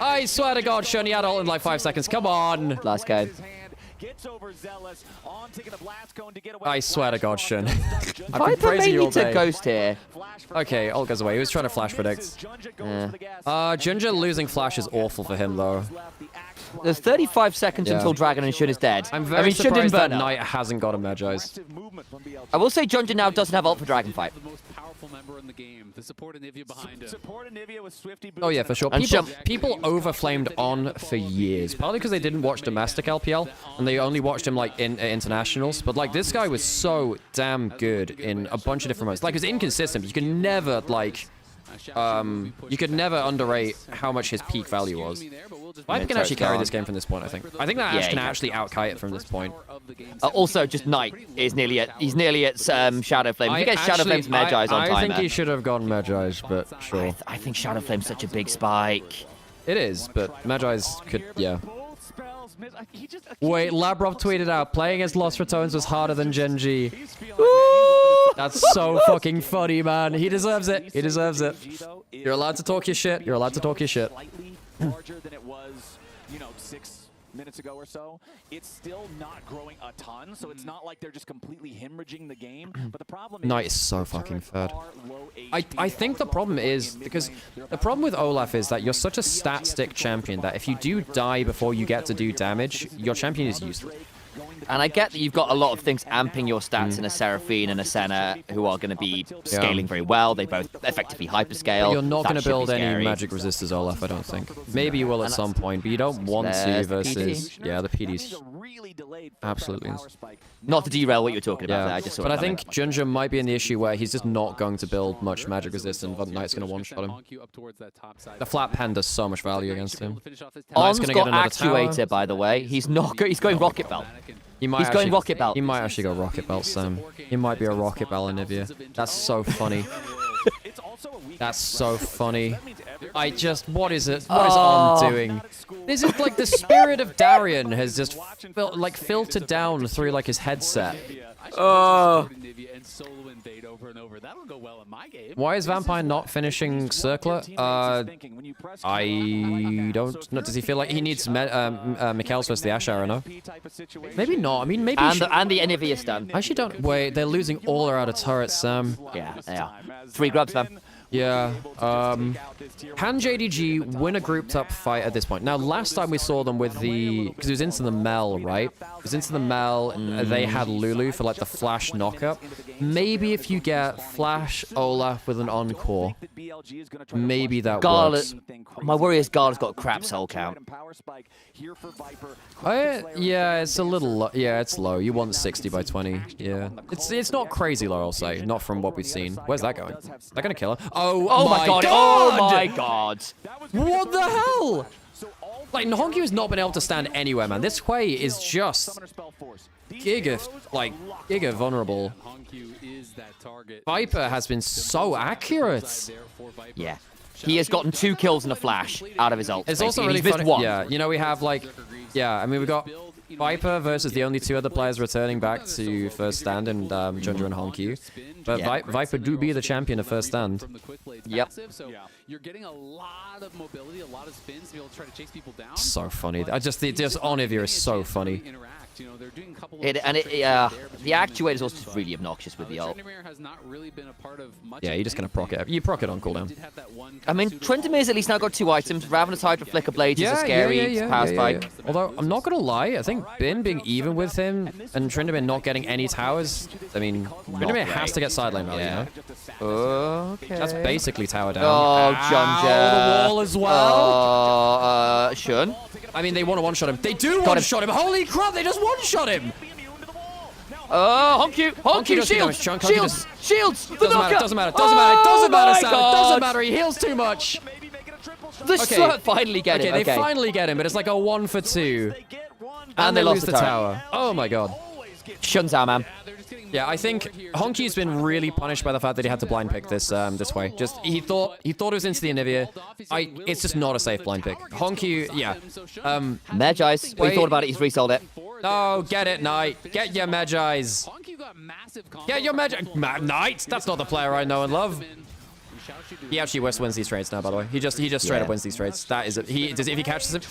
I swear to God, Shun, he had ult in like 5 seconds. Come on. Last game. I swear to God, Shun. Viper may need to Ghost here. Okay, ult goes away. He was trying to flash predict. Yeah. Junja losing flash is awful for him, though. There's 35 seconds until Dragon and Shun is dead. I'm very surprised that Knight hasn't got a Magi's. I will say Junja now doesn't have ult for Dragon Fight. Oh yeah, for sure. People overflamed On for years, partly because they didn't watch domestic LPL and they only watched him like in internationals. But like this guy was so damn good in a bunch of different modes. Like, it was inconsistent, but you can never like you could never underrate how much his peak value was. Viper can actually carry this game from this point, I think. I think that Ash can actually out-kite it from this point. Also, just Knight is nearly at, he's nearly at Shadow Flame. If he gets Shadow Flame's Magi's on timer. I think he should have gone Magi's, but sure. I think Shadow Flame's such a big spike. It is, but Magi's could, yeah. Wait, Labrov tweeted out, playing as Lost Retones was harder than GENG. That's so fucking funny, man. He deserves it. He deserves it. You're allowed to talk your shit. You're allowed to talk your shit. Larger than it was, 6 minutes ago or so. It's still not growing a ton, so it's not like they're just completely hemorrhaging the game. But the problem is, Knight is so fucking third. I think the problem is, because the problem with Olaf is that you're such a stat stick champion that if you do die before you get to do damage, your champion is useless. And I get that you've got a lot of things amping your stats in a Seraphine and a Senna who are going to be scaling very well. They both effectively hyperscale. But you're not going to build any magic resistors, Olaf, I don't think. Maybe you will at some point, but you don't want to versus... Yeah, the PD's... Absolutely. Not to derail what you're talking about there. I just but I think Junja might be in the issue where he's just not going to build much magic resistance, but Knight's going to one-shot him. The flat pen does so much value against him. On's got Actuator, by the way. He's going Rocket Belt. He's going Rocket Belt. He might actually go Rocket Belt, Sam. He might be a Rocket Belt Anivia. That's so funny. That's so funny. What is it? What is On doing? This is like the spirit of Darian has just filtered down through like his headset. Why is Vampire not finishing Circlet? I don't know. Does he feel like he needs Mikhail's versus the Ashe Arrow, no? Maybe not. I mean, maybe... And the Anivia stun. I actually don't... Wait, they're losing all their out of turrets, Sam. Yeah, they are. 3 grubs, fam. Yeah. Can JDG win a grouped up fight at this point? Now, last time we saw them with the... Because it was into the Mel, right? It was into the Mel, and they had Lulu for, like, the Flash knockup. Maybe if you get Flash, Olaf with an Encore, maybe that works. My worry is Gala's got a crap soul count. Yeah, it's a little low. Yeah, it's low. You want 60 by 20. Yeah. It's not crazy low, I'll say. Not from what we've seen. Where's that going? Is that going to kill her? Oh my god! Oh my god! What the hell? Like, Honky has not been able to stand anywhere, man. This Hui is just giga vulnerable. Viper has been so accurate. Yeah. He has gotten 2 kills and a flash out of his ult. It's also really funny. Yeah, we have like... Yeah, I mean, we've got Viper versus the only 2 other players returning back to First Stand, and Junja and Honky. But Viper do be the champion of First Stand. Yep. So you're getting a lot of mobility, a lot of spins to be able to try to chase people down. So funny. Just Onivia is so funny. You know, they're doing a couple the actuator is also just really obnoxious with the ult. Tryndamere has not really been a part of much. Yeah, you're just gonna proc it. You proc it on cooldown. I mean, Tryndamere's at least now got 2 items. Ravenous Hydra Flicker Blades is a scary power spike. Although, I'm not gonna lie, I think Bin being even with him and Tryndamere not getting any towers, I mean, Tryndamere has to get side lane value, you know? Okay. That's basically tower down. Oh, Junja. The wall as well. Shun. I mean, they want to one-shot him. They do one-shot him. Holy crap, they just one-shot him. Honku, shields. The knocker. Doesn't matter, Sam. It doesn't matter. He heals too much. Finally get him. Okay, they finally get him, but it's like a 1 for 2. And they lose the tower. Oh my god. Shun's our man. Yeah, I think Honky's been really punished by the fact that he had to blind pick this this way. Just he thought it was into the Anivia. It's just not a safe blind pick. Honky, yeah. Magi's. We thought about it. He's resold it. Oh, get it, Knight. Get your Magi's. Get your Knight. That's not the player I know and love. He actually wins these trades now, by the way. He just straight up wins these trades. That is it. If he catches him,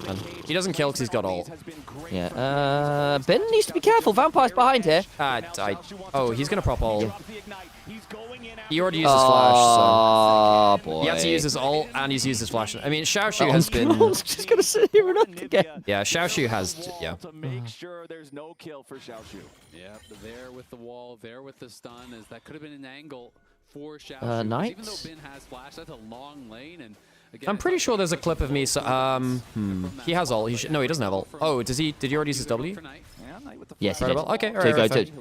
and he doesn't kill because he's got ult. Yeah. Ben needs to be careful. Vampire's behind here. Oh, he's gonna prop ult. He already used his flash, so oh boy. He had to use his ult and he's used his flash. I mean, Xiaoshu has been. just gonna sit here and ult again. Yeah, Xiaoshu has. Yeah. To make sure there's no kill for Xiaoshu. Yeah, there with the wall, there with the stun, as that could have been an angle for Xiaoshu. Nice. Even though Bin has flash, that's a long lane, and again, I'm pretty sure there's a clip of me. So, he has ult. No, he doesn't have ult. Oh, does he? Did he already use his W? Yes, he did. Okay, Good.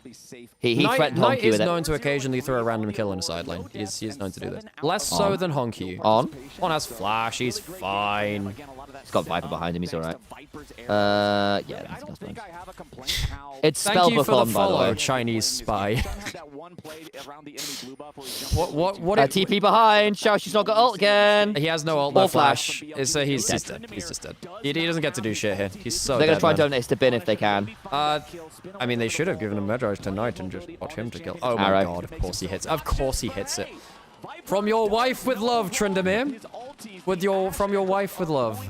He threatened Knight Honky is with it. known to occasionally throw a random kill in a side lane. He's known to do this. Less so than Honky. On has flash. He's fine. He's got Viper behind him. He's all right. Yeah, that's fine. It's Thank you for the Spellbook on, by the follow, way. Chinese spy. What? TP behind. Xiaoshu's not got ult again. He has no ult, no flash. He's dead. He's just dead. He doesn't get to do shit here. He's so They're dead, gonna try and man. donate to Bin if they can. I mean, they should have given him Medrage tonight and just watch him to kill. Oh my god, of course he hits. Of course he hits it. From your wife with love, Tryndamere. From your wife with love.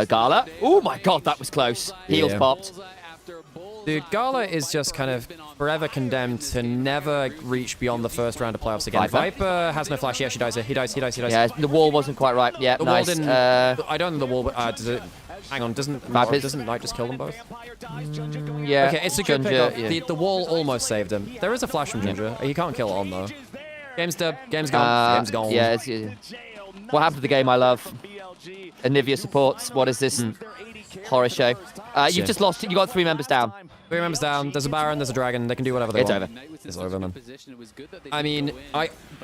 Gala. Oh my god, that was close. Heels popped. Dude, Gala is just kind of forever condemned to never reach beyond the first round of playoffs again. Viper has no flash. Yeah, she dies here. He dies. Yeah, the wall wasn't quite right. Yeah, the nice. wall didn't. I don't know the wall, but does it? Hang on, doesn't Knight just kill them both? Yeah. Okay, it's a good pickup. The wall almost saved him. There is a flash from Ginger. He can't kill on though. Game's dead. Game's gone. Game's gone. Yeah, what happened to the game I love? Anivia supports. What is this horror show? You've just lost. You got 3 members down. 3 members down. There's a Baron. There's a Dragon. They can do whatever they want. It's over, man. I mean,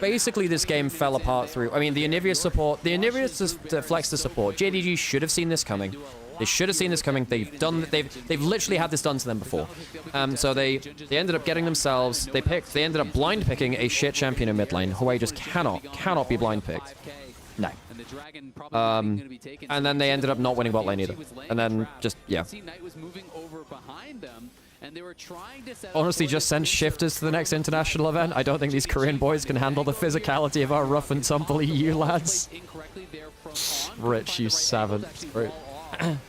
basically this game fell apart through. I mean, the Anivia support. The Anivia deflects the support. JDG should have seen this coming. They should have seen this coming. They've literally had this done to them before. So they ended up getting themselves. They ended up blind picking a shit champion in mid lane. Huawei just cannot be blind picked. No. And then they ended up not winning bot lane either. And then just honestly, just send shifters to the next international event. I don't think these Korean boys can handle the physicality of our rough and tumble EU lads. Rich, you savant.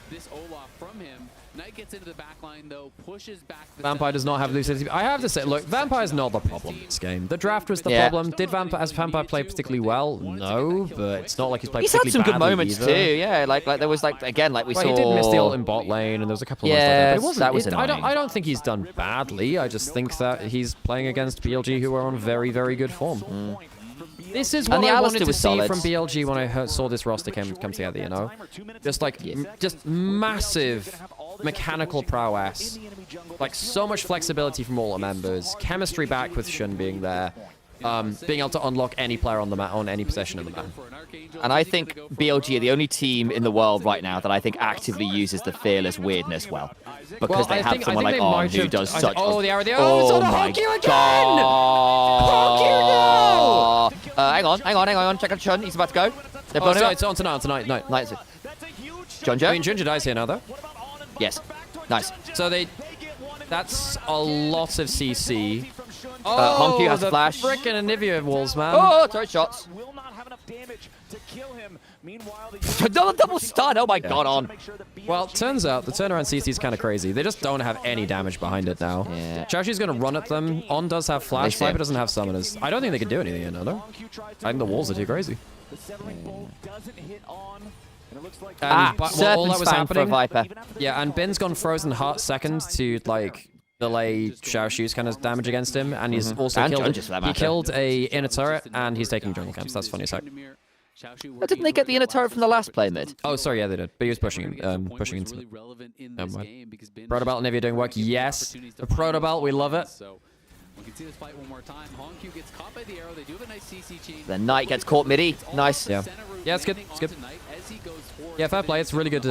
This Olaf from him. Knight gets into the back line though, pushes back the Vampire does not have lucidity. I have to say, look, Vampire's not the problem in this game. The draft was the problem. Did Vampire play particularly well? No, but it's not like he's played particularly badly. He's had some good moments either. too, yeah. Like there was again, we saw. He did miss the ult in bot lane, and there was a couple of that was I don't think he's done badly. I just think that he's playing against BLG, who are on very, very good form. This is what I wanted to see from BLG when I saw this roster come together, you know? Just massive mechanical prowess. Like, so much flexibility from all the members. Chemistry back with Shun being there. Being able to unlock any player on the map, on any possession of the map. And I think BLG are the only team in the world right now that I think actively uses the fearless weirdness well. Because they have someone like On who does such... Oh, the arrow, oh, it's on Honky again! Honky, no! Hang on. Check out Chun. He's about to go. It's on tonight. Junja? I mean, Junja dies here now, though. Yes. Nice. So that's a lot of CC. Honky has the a flash. frickin' Anivia walls, man. Oh, turret shots. Another double stun. Oh my god, on. Well, turns out the turnaround CC is kind of crazy. They just don't have any damage behind it now. Yeah. Xiaoxi's going to run at them. On does have flash. Viper doesn't have summoners. I don't think they can do anything here, no? I think the walls are too crazy. And all that was happening, Viper. Yeah, and Bin's gone Frozen Heart second to, like, delay Xiaoxi's kind of damage against him, and he's also killed a inner turret, and he's taking jungle camps. That's funny as heck. Didn't they get the inner turret from the last play mid? Oh, sorry, yeah, they did. But he was pushing into it. Protobelt and Nivea doing work. Yes. The Protobelt, we love it. We can see this fight one more time. Honku gets caught by the arrow. They do have a nice CC chain. The Knight gets caught midi. Nice. Yeah. Yeah, it's good. It's good. Yeah, fair play. It's really good.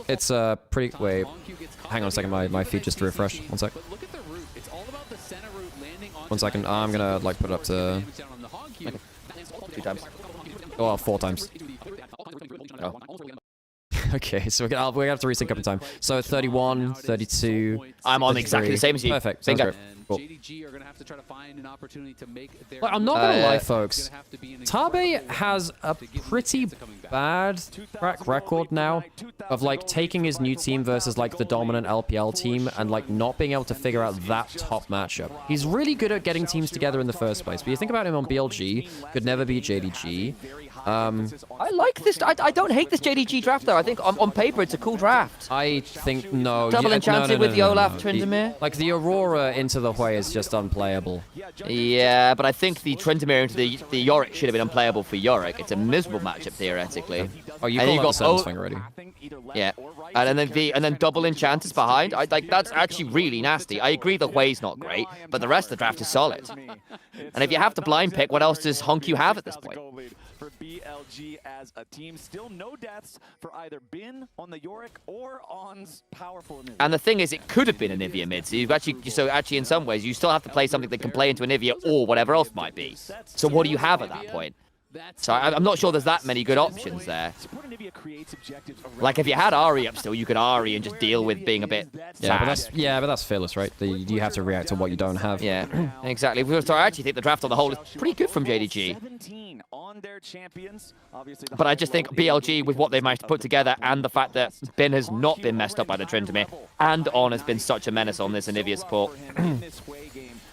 It's pretty... Wait. Hang on a second. My feed just refreshed. 1 sec. 1 second. I'm gonna, like, put it up to... Okay. 2 times. Oh, 4 times. Oh. Okay, so we're gonna have to resync up in time. So 31, 32. I'm on exactly the same as you. Perfect. Sounds great. Cool. Like, I'm not gonna lie, folks. Tabe has a pretty bad track record now of like taking his new team versus like the dominant LPL team and like not being able to figure out that top matchup. He's really good at getting teams together in the first place, but you think about him on BLG, could never be JDG. I like this. I don't hate this JDG draft though. I think on paper it's a cool draft. I think no. Double enchanted with the Olaf Tryndamere. Like the Aurora into the Hui is just unplayable. Yeah, but I think the Tryndamere into the Yorick should have been unplayable for Yorick. It's a miserable matchup theoretically. Oh, you got the Seventh thing already. Yeah, and then double enchanters behind. I like that's actually really nasty. I agree the Hui's not great, but the rest of the draft is solid. And if you have to blind pick, what else does Honku have at this point? For BLG as a team, still no deaths for either Bin on the Yorick or On's powerful Anivia. And the thing is, it could have been Anivia mid. So actually, in some ways, you still have to play something that can play into Anivia or whatever else might be. So what do you have at that point? So I'm not sure there's that many good options there. Like if you had Ahri up still, you could Ahri and just deal with being a bit sad. But that's fearless, right? You have to react to what you don't have. Yeah, exactly. So I actually think the draft on the whole is pretty good from JDG. But I just think BLG, with what they managed to put together and the fact that Bin has not been messed up by the Tryndamere and On has been such a menace on this Anivia support.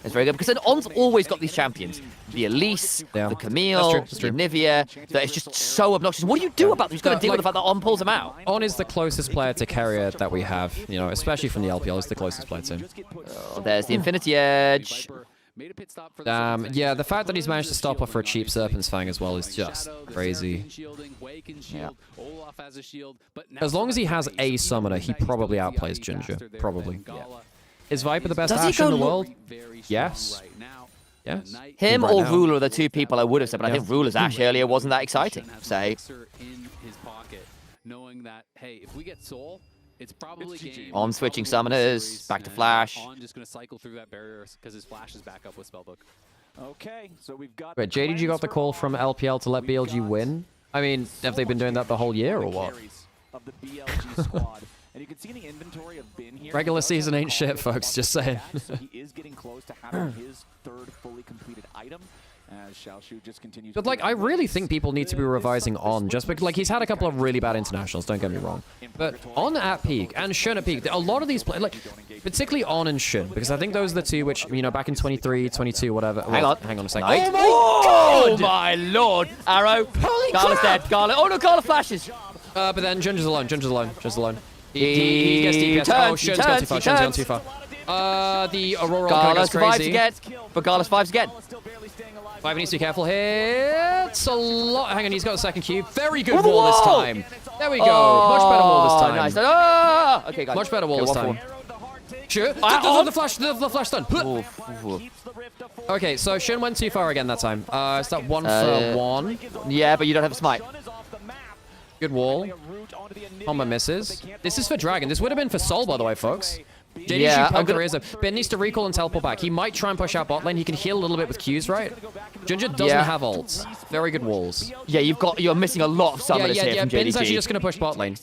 It's very good because then On's always got these champions. The Elise, the Camille, the Nivea, that is just so obnoxious. What do you do about them? You've got to deal with the fact that On pulls them out. On is the closest player to carrier that we have, you know, especially from the LPL. He's the closest player to him. Oh, there's the Infinity Edge. Yeah, the fact that he's managed to stop off for a cheap Serpent's Fang as well is just crazy. Yeah. As long as he has a summoner, he probably outplays Ginger. Probably. Yeah. Is Viper the best Ashe in the world? Yes. Yes. Him or Ruler are the two people I would have said, but I think Ruler's Ashe earlier wasn't that exciting. Say. It's probably game. On switching summoners, back to Flash. On just going to cycle through that barrier because his Flash is back up with Spellbook. Okay, so we've got... Wait, JDG got the call from LPL to let BLG win? I mean, have they been doing that the whole year or what? Of the BLG squad. And you can see in the inventory of Bin here. Regular season ain't shit, folks, just saying. So he is getting close to having his third fully completed item. As Xiaoshu just continues. But like, I really think people need to be revising On, just because like he's had a couple of really bad internationals. Don't get me wrong, but On at peak and Shun at peak, a lot of these players, like particularly On and Shun, because I think those are the two which back in 23, 22, whatever. Hang on a second. Nice. Oh my lord! Arrow. Gala's dead. Gala. Oh no, Gala flashes. But then Ginger's alone. He gets DPS. Oh, Shun's gone too far. Shun's gone too far. The Aurora Gala goes crazy. Again, but Gala survives again. Viper needs to be careful here. It's a lot. Hang on, he's got a second cube. Very good wall this time. There we go. Much better wall this time. Nice. Ah! Okay, guys. Much better wall this time. Sure. The flash stun. Okay, so Shun went too far again that time. It's that 1 for 1. Yeah, but you don't have a smite. Good wall. Combo misses. This is for Dragon. This would have been for Soul, by the way, folks. JDG poked the razor. Ben needs to recall and teleport back. He might try and push out bot lane. He can heal a little bit with Qs, right? Ginger doesn't have ults. Very good walls. Yeah, you're missing a lot of summoners here from JDG. Ben's actually just going to push bot lane.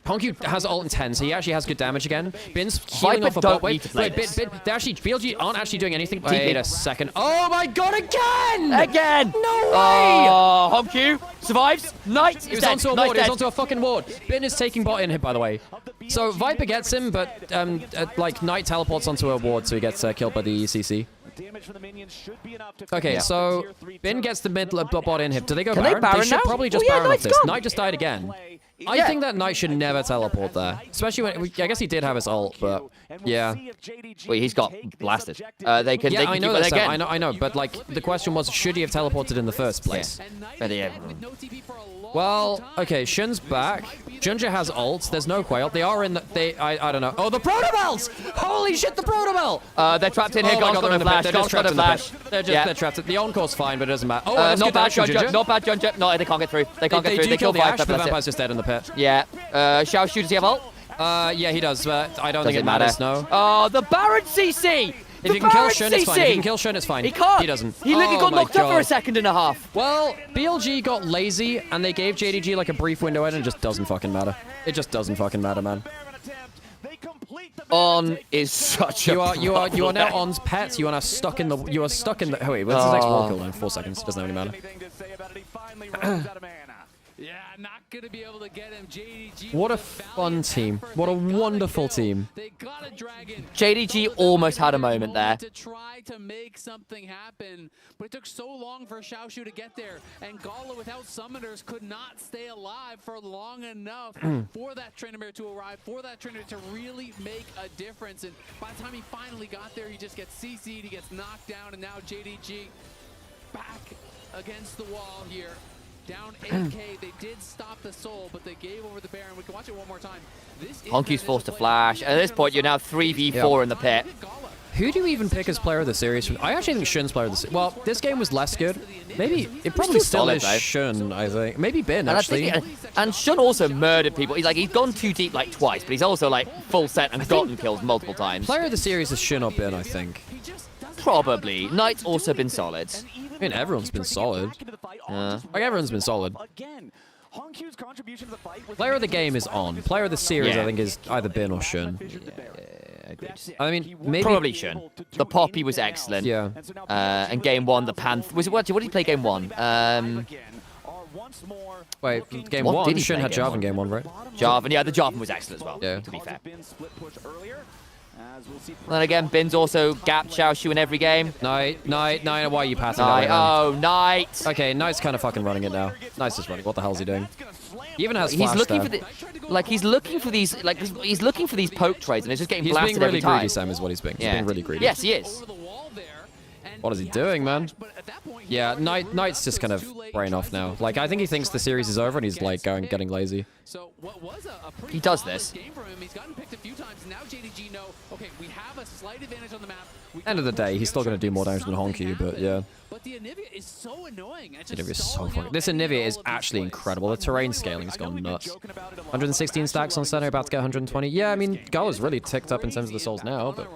Honky has ult in 10, so he actually has good damage again. Bin's healing off a bot wave. Wait, Bin, they actually, BLG aren't actually doing anything. Wait a second. Oh my god, again! Again! No way! Oh, Honky survives. Knight He was onto a ward, he was onto a fucking ward. Bin is taking bot in hit, by the way. So Viper gets him, but like Knight teleports onto a ward, so he gets killed by the CC. Okay, so Bin gets the mid bot in hit. Do they go Baron? They should probably just Baron off this. Knight just died again. I think that Knight should never teleport there. Especially when... I guess he did have his ult, but... Yeah. Wait, he's got blasted. They can I know that, again. I know, but like, the question was, should he have teleported in the first place? Yeah. Well, okay, Shun's back. Junja has ult. There's no Quail. They are in the... I don't know. Oh, the Protobelts! Holy shit, the Protobelt! They're trapped in here. Oh my God's god, they're in the pit. They're just trapped in the flash. pit. They're trapped. The encore's fine, but it doesn't matter. Oh, that's not good bad, action, Junja. Not bad, Junja. No, they can't get through. They can't get through. They kill the Ashe, Viper. the Vampire's just dead in the pit. Yeah. Shao Shu, does he have ult? Yeah, he does, but I don't think it matters, no. Oh, the Baron CC! If you can kill Shun, it's fine. If you can kill Shun, it's fine. He can't. He doesn't. He literally got knocked up for a second and a half. Well, BLG got lazy, and they gave JDG like a brief window in, and it just doesn't fucking matter. It just doesn't fucking matter, man. On is such a you are now On's pet. You are now stuck in the. You are stuck in the. Oh wait, what's his next wall cooldown? 4 seconds. Doesn't really matter. Yeah, not gonna be able to get him. JDG. What a fun team. What a wonderful team. JDG almost had a moment there. To try to make something happen, but it took so long for Xiaoshu to get there, and Gala without summoners could not stay alive for long enough for that Tryndamere to arrive, for that Tryndamere to really make a difference. And by the time he finally got there, he just gets CC'd, he gets knocked down, and now JDG back against the wall here. Down 8k, they did stop the soul, but they gave over the Baron. We can watch it one more time. Honky's forced to flash. At this point, you're now 3v4 in the pit. Who do you even pick as player of the series? I actually think Shun's player of the series. Well, this game was less good. Maybe it probably still is Shun, I think. Maybe Bin, actually. And Shun also murdered people. He's gone too deep like twice, but he's also like full set and gotten kills multiple times. Player of the series is Shun or Bin, I think. Probably. Knight's also been solid. I mean, everyone's been solid. Like, everyone's been solid. Player of the game is On. Player of the series, I think, is either Bin or Shun. Yeah, agreed. I mean, maybe... Probably Shun. The Poppy was excellent. Yeah. And game one, the Panther... What did he play game one? Wait, game one, Shun had Jarvan game one, right? Jarvan, yeah, the Jarvan was excellent as well, yeah. To be fair. And again, Bin's also gapped Xiaoshu in every game. Knight, why are you passing Knight, that way, oh, Knight. Okay, Knight's kind of fucking running it now. Knight's just running. What the hell is he doing? He even has flash he's looking there. he's looking for these, he's looking for these poke trades, and it's just getting blasted every time. He's being really greedy, Sam, is what he's being. He's being really greedy. Yes, he is. What is he doing, man? Yeah, Knight's just kind of brain off now. Like, I think he thinks the series is over, and he's like getting lazy. So what was a he does this. Game for him. He's gotten picked a few times. Now JDG know, okay, we have a slight advantage on the map. End of the day, he's still going to do more damage than Honky, but yeah. But the Anivia is so annoying. Anivia is so fucking... This Anivia is actually incredible. The terrain scaling has gone nuts. 116 stacks on center, about to get 120. Yeah, I mean, Gala's really ticked up in terms of the souls now, but...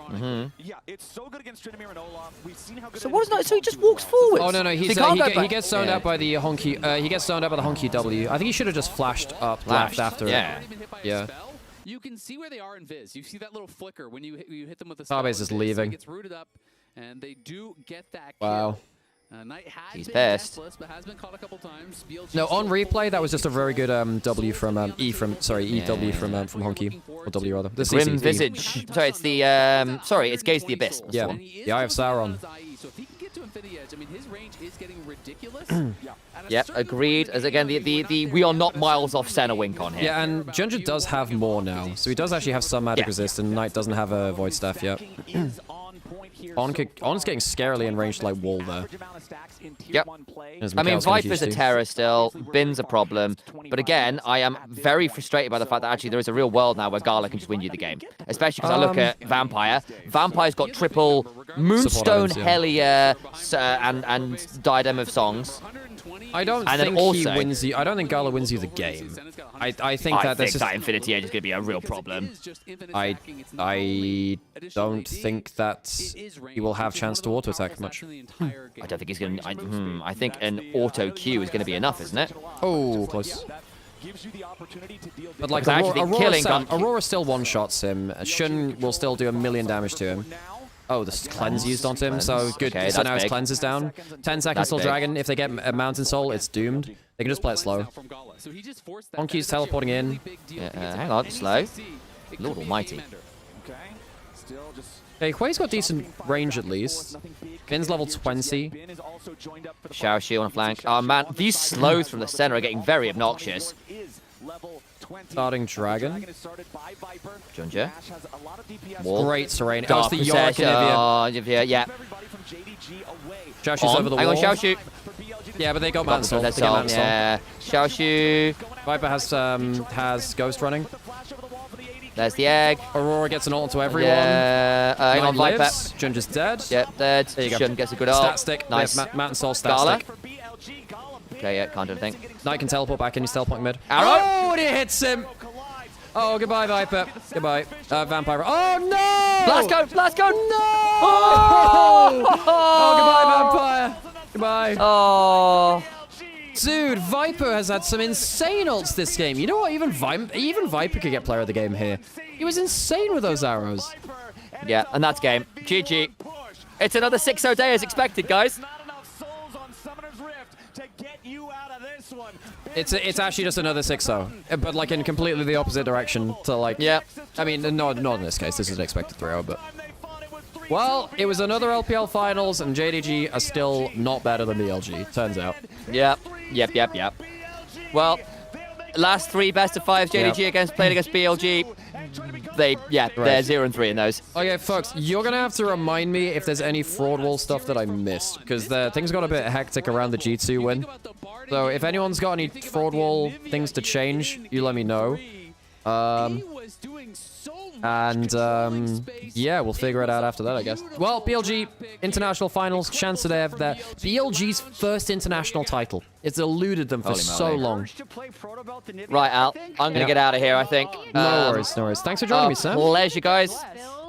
Yeah, it's so good against Tryndamere and Olaf. We've seen how good so what is that? So he just walks forward. Oh, no, he gets zoned out by the Honky... he gets zoned out by the Honky W. I think he should have just flashed up left after it. Yeah. You can see where they are in Viz. You see that little flicker when you hit them with the Starbase is leaving. It gets rooted up, and they do get that kill. Wow. Knight has He's been pissed. restless, but has been caught a couple times. BLG No, on replay, that was just a very good W from EW from Honky, or W rather. The Grim Visage. Sorry, it's the sorry, it's Gaze of the Abyss. Yeah, the Eye of Sauron. So if he can get to Infinity Edge, I mean, his range is getting ridiculous. Yep, agreed. As again, the we are not miles off center wink on here. Yeah, and Junja does have more now, so he does actually have some magic resist, and Knight doesn't have a Void Staff yet. On's getting scarily in range to like wall there. Yep. I mean, Viper's a terror still. Bin's a problem. But again, I am very frustrated by the fact that actually there is a real world now where Gala can just win you the game. Especially because I look at Vampire. Vampire's got triple Moonstone, Helia, and Diadem of Songs. I don't think he wins you. I don't think Gala wins you the game. I think that Infinity Edge is going to be a real problem. I don't think that he will have chance to auto attack much. I don't think he's going to. I think an auto Q is going to be enough, isn't it? Oh, close. gives you the opportunity to deal. But like Because I actually think killing Aurora still one-shots him. Shun will still do 1,000,000 damage to him. Oh, the cleanse used onto him, so good. Okay, so now his big. cleanse is down. 10 seconds till Dragon. If they get a Mountain Soul, it's doomed. They can just play it slow. Honky's teleporting in. Hang on, slow. Lord Almighty. Okay, Hui's got decent range at least. Bin's level 20. Xiaoxu on flank. Oh man, these slows from the center are getting very obnoxious. Starting Dragon. Junja. Great terrain. That was the Yorick and Ivia. Yeah. Xiaoxu's over the wall. Hang on, Xiaoxu. Yeah, but they got Mountain Soul. Yeah. Xiaoxu. Viper has Ghost running. There's the egg. Aurora gets an ult to everyone. Yeah. Hang on, Viper. Junja's dead. Yep, dead. There you go. Shun gets a good ult. Stat stick. Nice. Mountain Soul stat Gala. stick. Okay, yeah, can't do anything. Knight can teleport back in. He's teleporting mid. Arrow. Oh, and it hits him. Oh, goodbye, Viper. Goodbye. Vampire. Oh, no! Blast code! Blast code! No! Oh, goodbye, Vampire. Goodbye. Oh. Dude, Viper has had some insane ults this game. You know what? Even Viper could get player of the game here. He was insane with those arrows. Yeah, and that's game. GG. It's another 6-0 day as expected, guys. It's actually just another 6-0, but like in completely the opposite direction to like. Yeah. I mean, not in this case. This is an expected 3-0, but. Well, it was another LPL finals, and JDG are still not better than BLG. Turns out. Yep. Well, last 3 best-of-5s JDG played against BLG. They're 0-3 in those. Okay, folks, you're gonna have to remind me if there's any fraud wall stuff that I missed, because things got a bit hectic around the G2 win. So if anyone's got any fraud wall things to change, you let me know. Yeah, we'll figure it out after that, I guess. Well, BLG International Finals, chance to have their BLG's first international title. It's eluded them for so long. Right, Al, I'm going to get out of here, I think. No worries. Thanks for joining me, Sam. Pleasure, guys.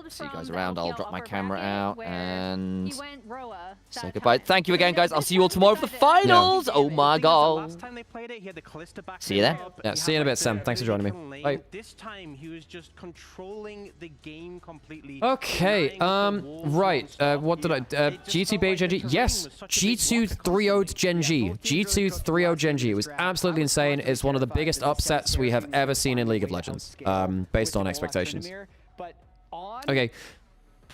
See you guys around. I'll drop my camera out and say goodbye. Thank you again, guys. I'll see you all tomorrow for the finals. Yeah. Oh my god. See you there. Yeah, see you in a bit, Sam. Thanks for joining me. Bye. This time he was just controlling the game completely. Okay. Right. What did I? G2 beat Gen G. Yes. G2 3-0'd Gen G. G2 3-0 Gen G. It was absolutely insane. It's one of the biggest upsets we have ever seen in League of Legends. Based on expectations. Okay.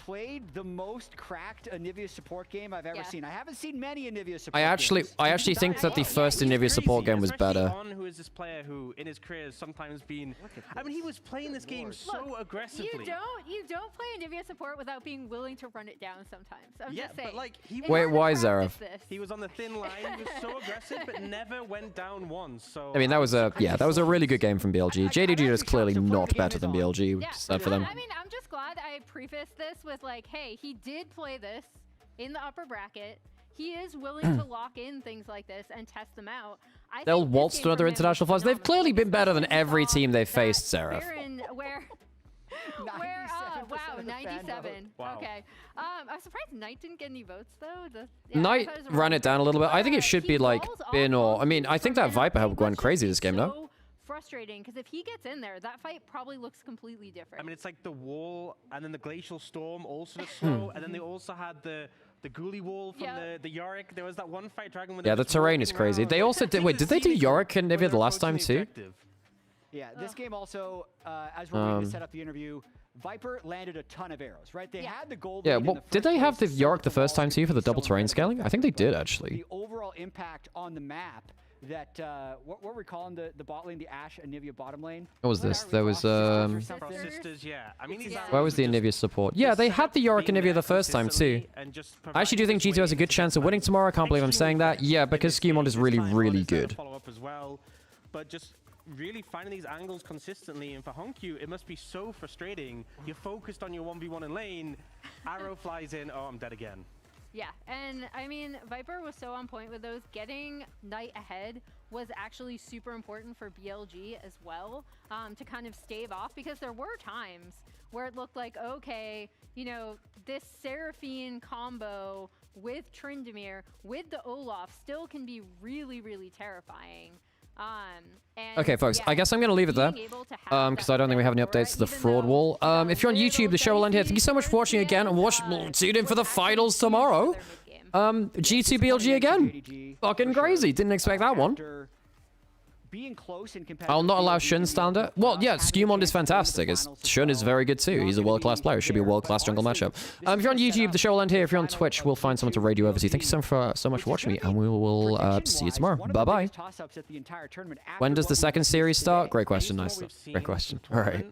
Played the most cracked Anivia support game I've ever seen. I haven't seen many Anivia support I actually think that the first Anivia support game was better. On, who is this player who, in his career, has sometimes been. I mean, he was playing this game so aggressively. You don't play Anivia support without being willing to run it down sometimes. I'm just saying. But like Wait, why, Zara? He was on the thin line. He was so aggressive, but never went down once. So I mean, that was a really good game from BLG. JDG is clearly not better than BLG. Sad for them. I mean, I'm just glad I prefaced this with like, hey, he did play this in the upper bracket. He is willing to lock in things like this and test them out. They'll waltz to another international finals. They've clearly been better than every team they've faced, Seraph. Wow, 97. Wow. Okay. I'm surprised Knight didn't get any votes though. Knight ran it down a little bit. I think it should be like Bin or I mean, I think that Viper went crazy this game, no? Frustrating because if he gets in there, that fight probably looks completely different. I mean, it's like the wall and then the glacial storm also the slow, and then they also had the ghoulie wall from the Yorick. There was that one fight dragon. Yeah, the terrain is crazy. They also did. Wait, did they do Yorick and Nivea the last time too? Yeah, this game also, as we're going to set up the interview, Viper landed a ton of arrows, right? They had the gold. Yeah, well, did they have the Yorick the first time too for the double terrain scaling? I think they did actually. The overall impact on the map. That what were we calling the bot lane, the Ashe Anivia bottom lane? What was this? There was Sisters, yeah. I mean, where was the Anivia support? Yeah, they had the Yorick Anivia the first time too. I actually do think G2 has a good chance of winning tomorrow. I can't believe I'm saying that. Yeah, because Skewmond is really, really good. Follow up as well, but just really finding these angles consistently, and for Honkyu, it must be so frustrating. You're focused on your 1v1 in lane, arrow flies in, oh, I'm dead again. Yeah, and I mean, Viper was so on point with those. Getting Knight ahead was actually super important for BLG as well, to kind of stave off, because there were times where it looked like, okay, you know, this Seraphine combo with Tryndamere, with the Olaf, still can be really, really terrifying. Okay, folks, I guess I'm going to leave it there, because I don't think we have any updates to the fraud wall. If you're on YouTube, the show will end here. Thank you so much for watching again, and tune in for the finals tomorrow. G2 BLG again. Fucking crazy. Didn't expect that one. I'll not allow Shun standard. Well, yeah, Skewmond is fantastic. Shun is very good too. He's a world-class player. It should be a world-class jungle matchup. If you're on YouTube, the show will end here. If you're on Twitch, we'll find someone to raid you over to. Thank you so much for watching me, and we will see you tomorrow. Bye-bye. When does the second series start? Great question. Nice. Great question. All right.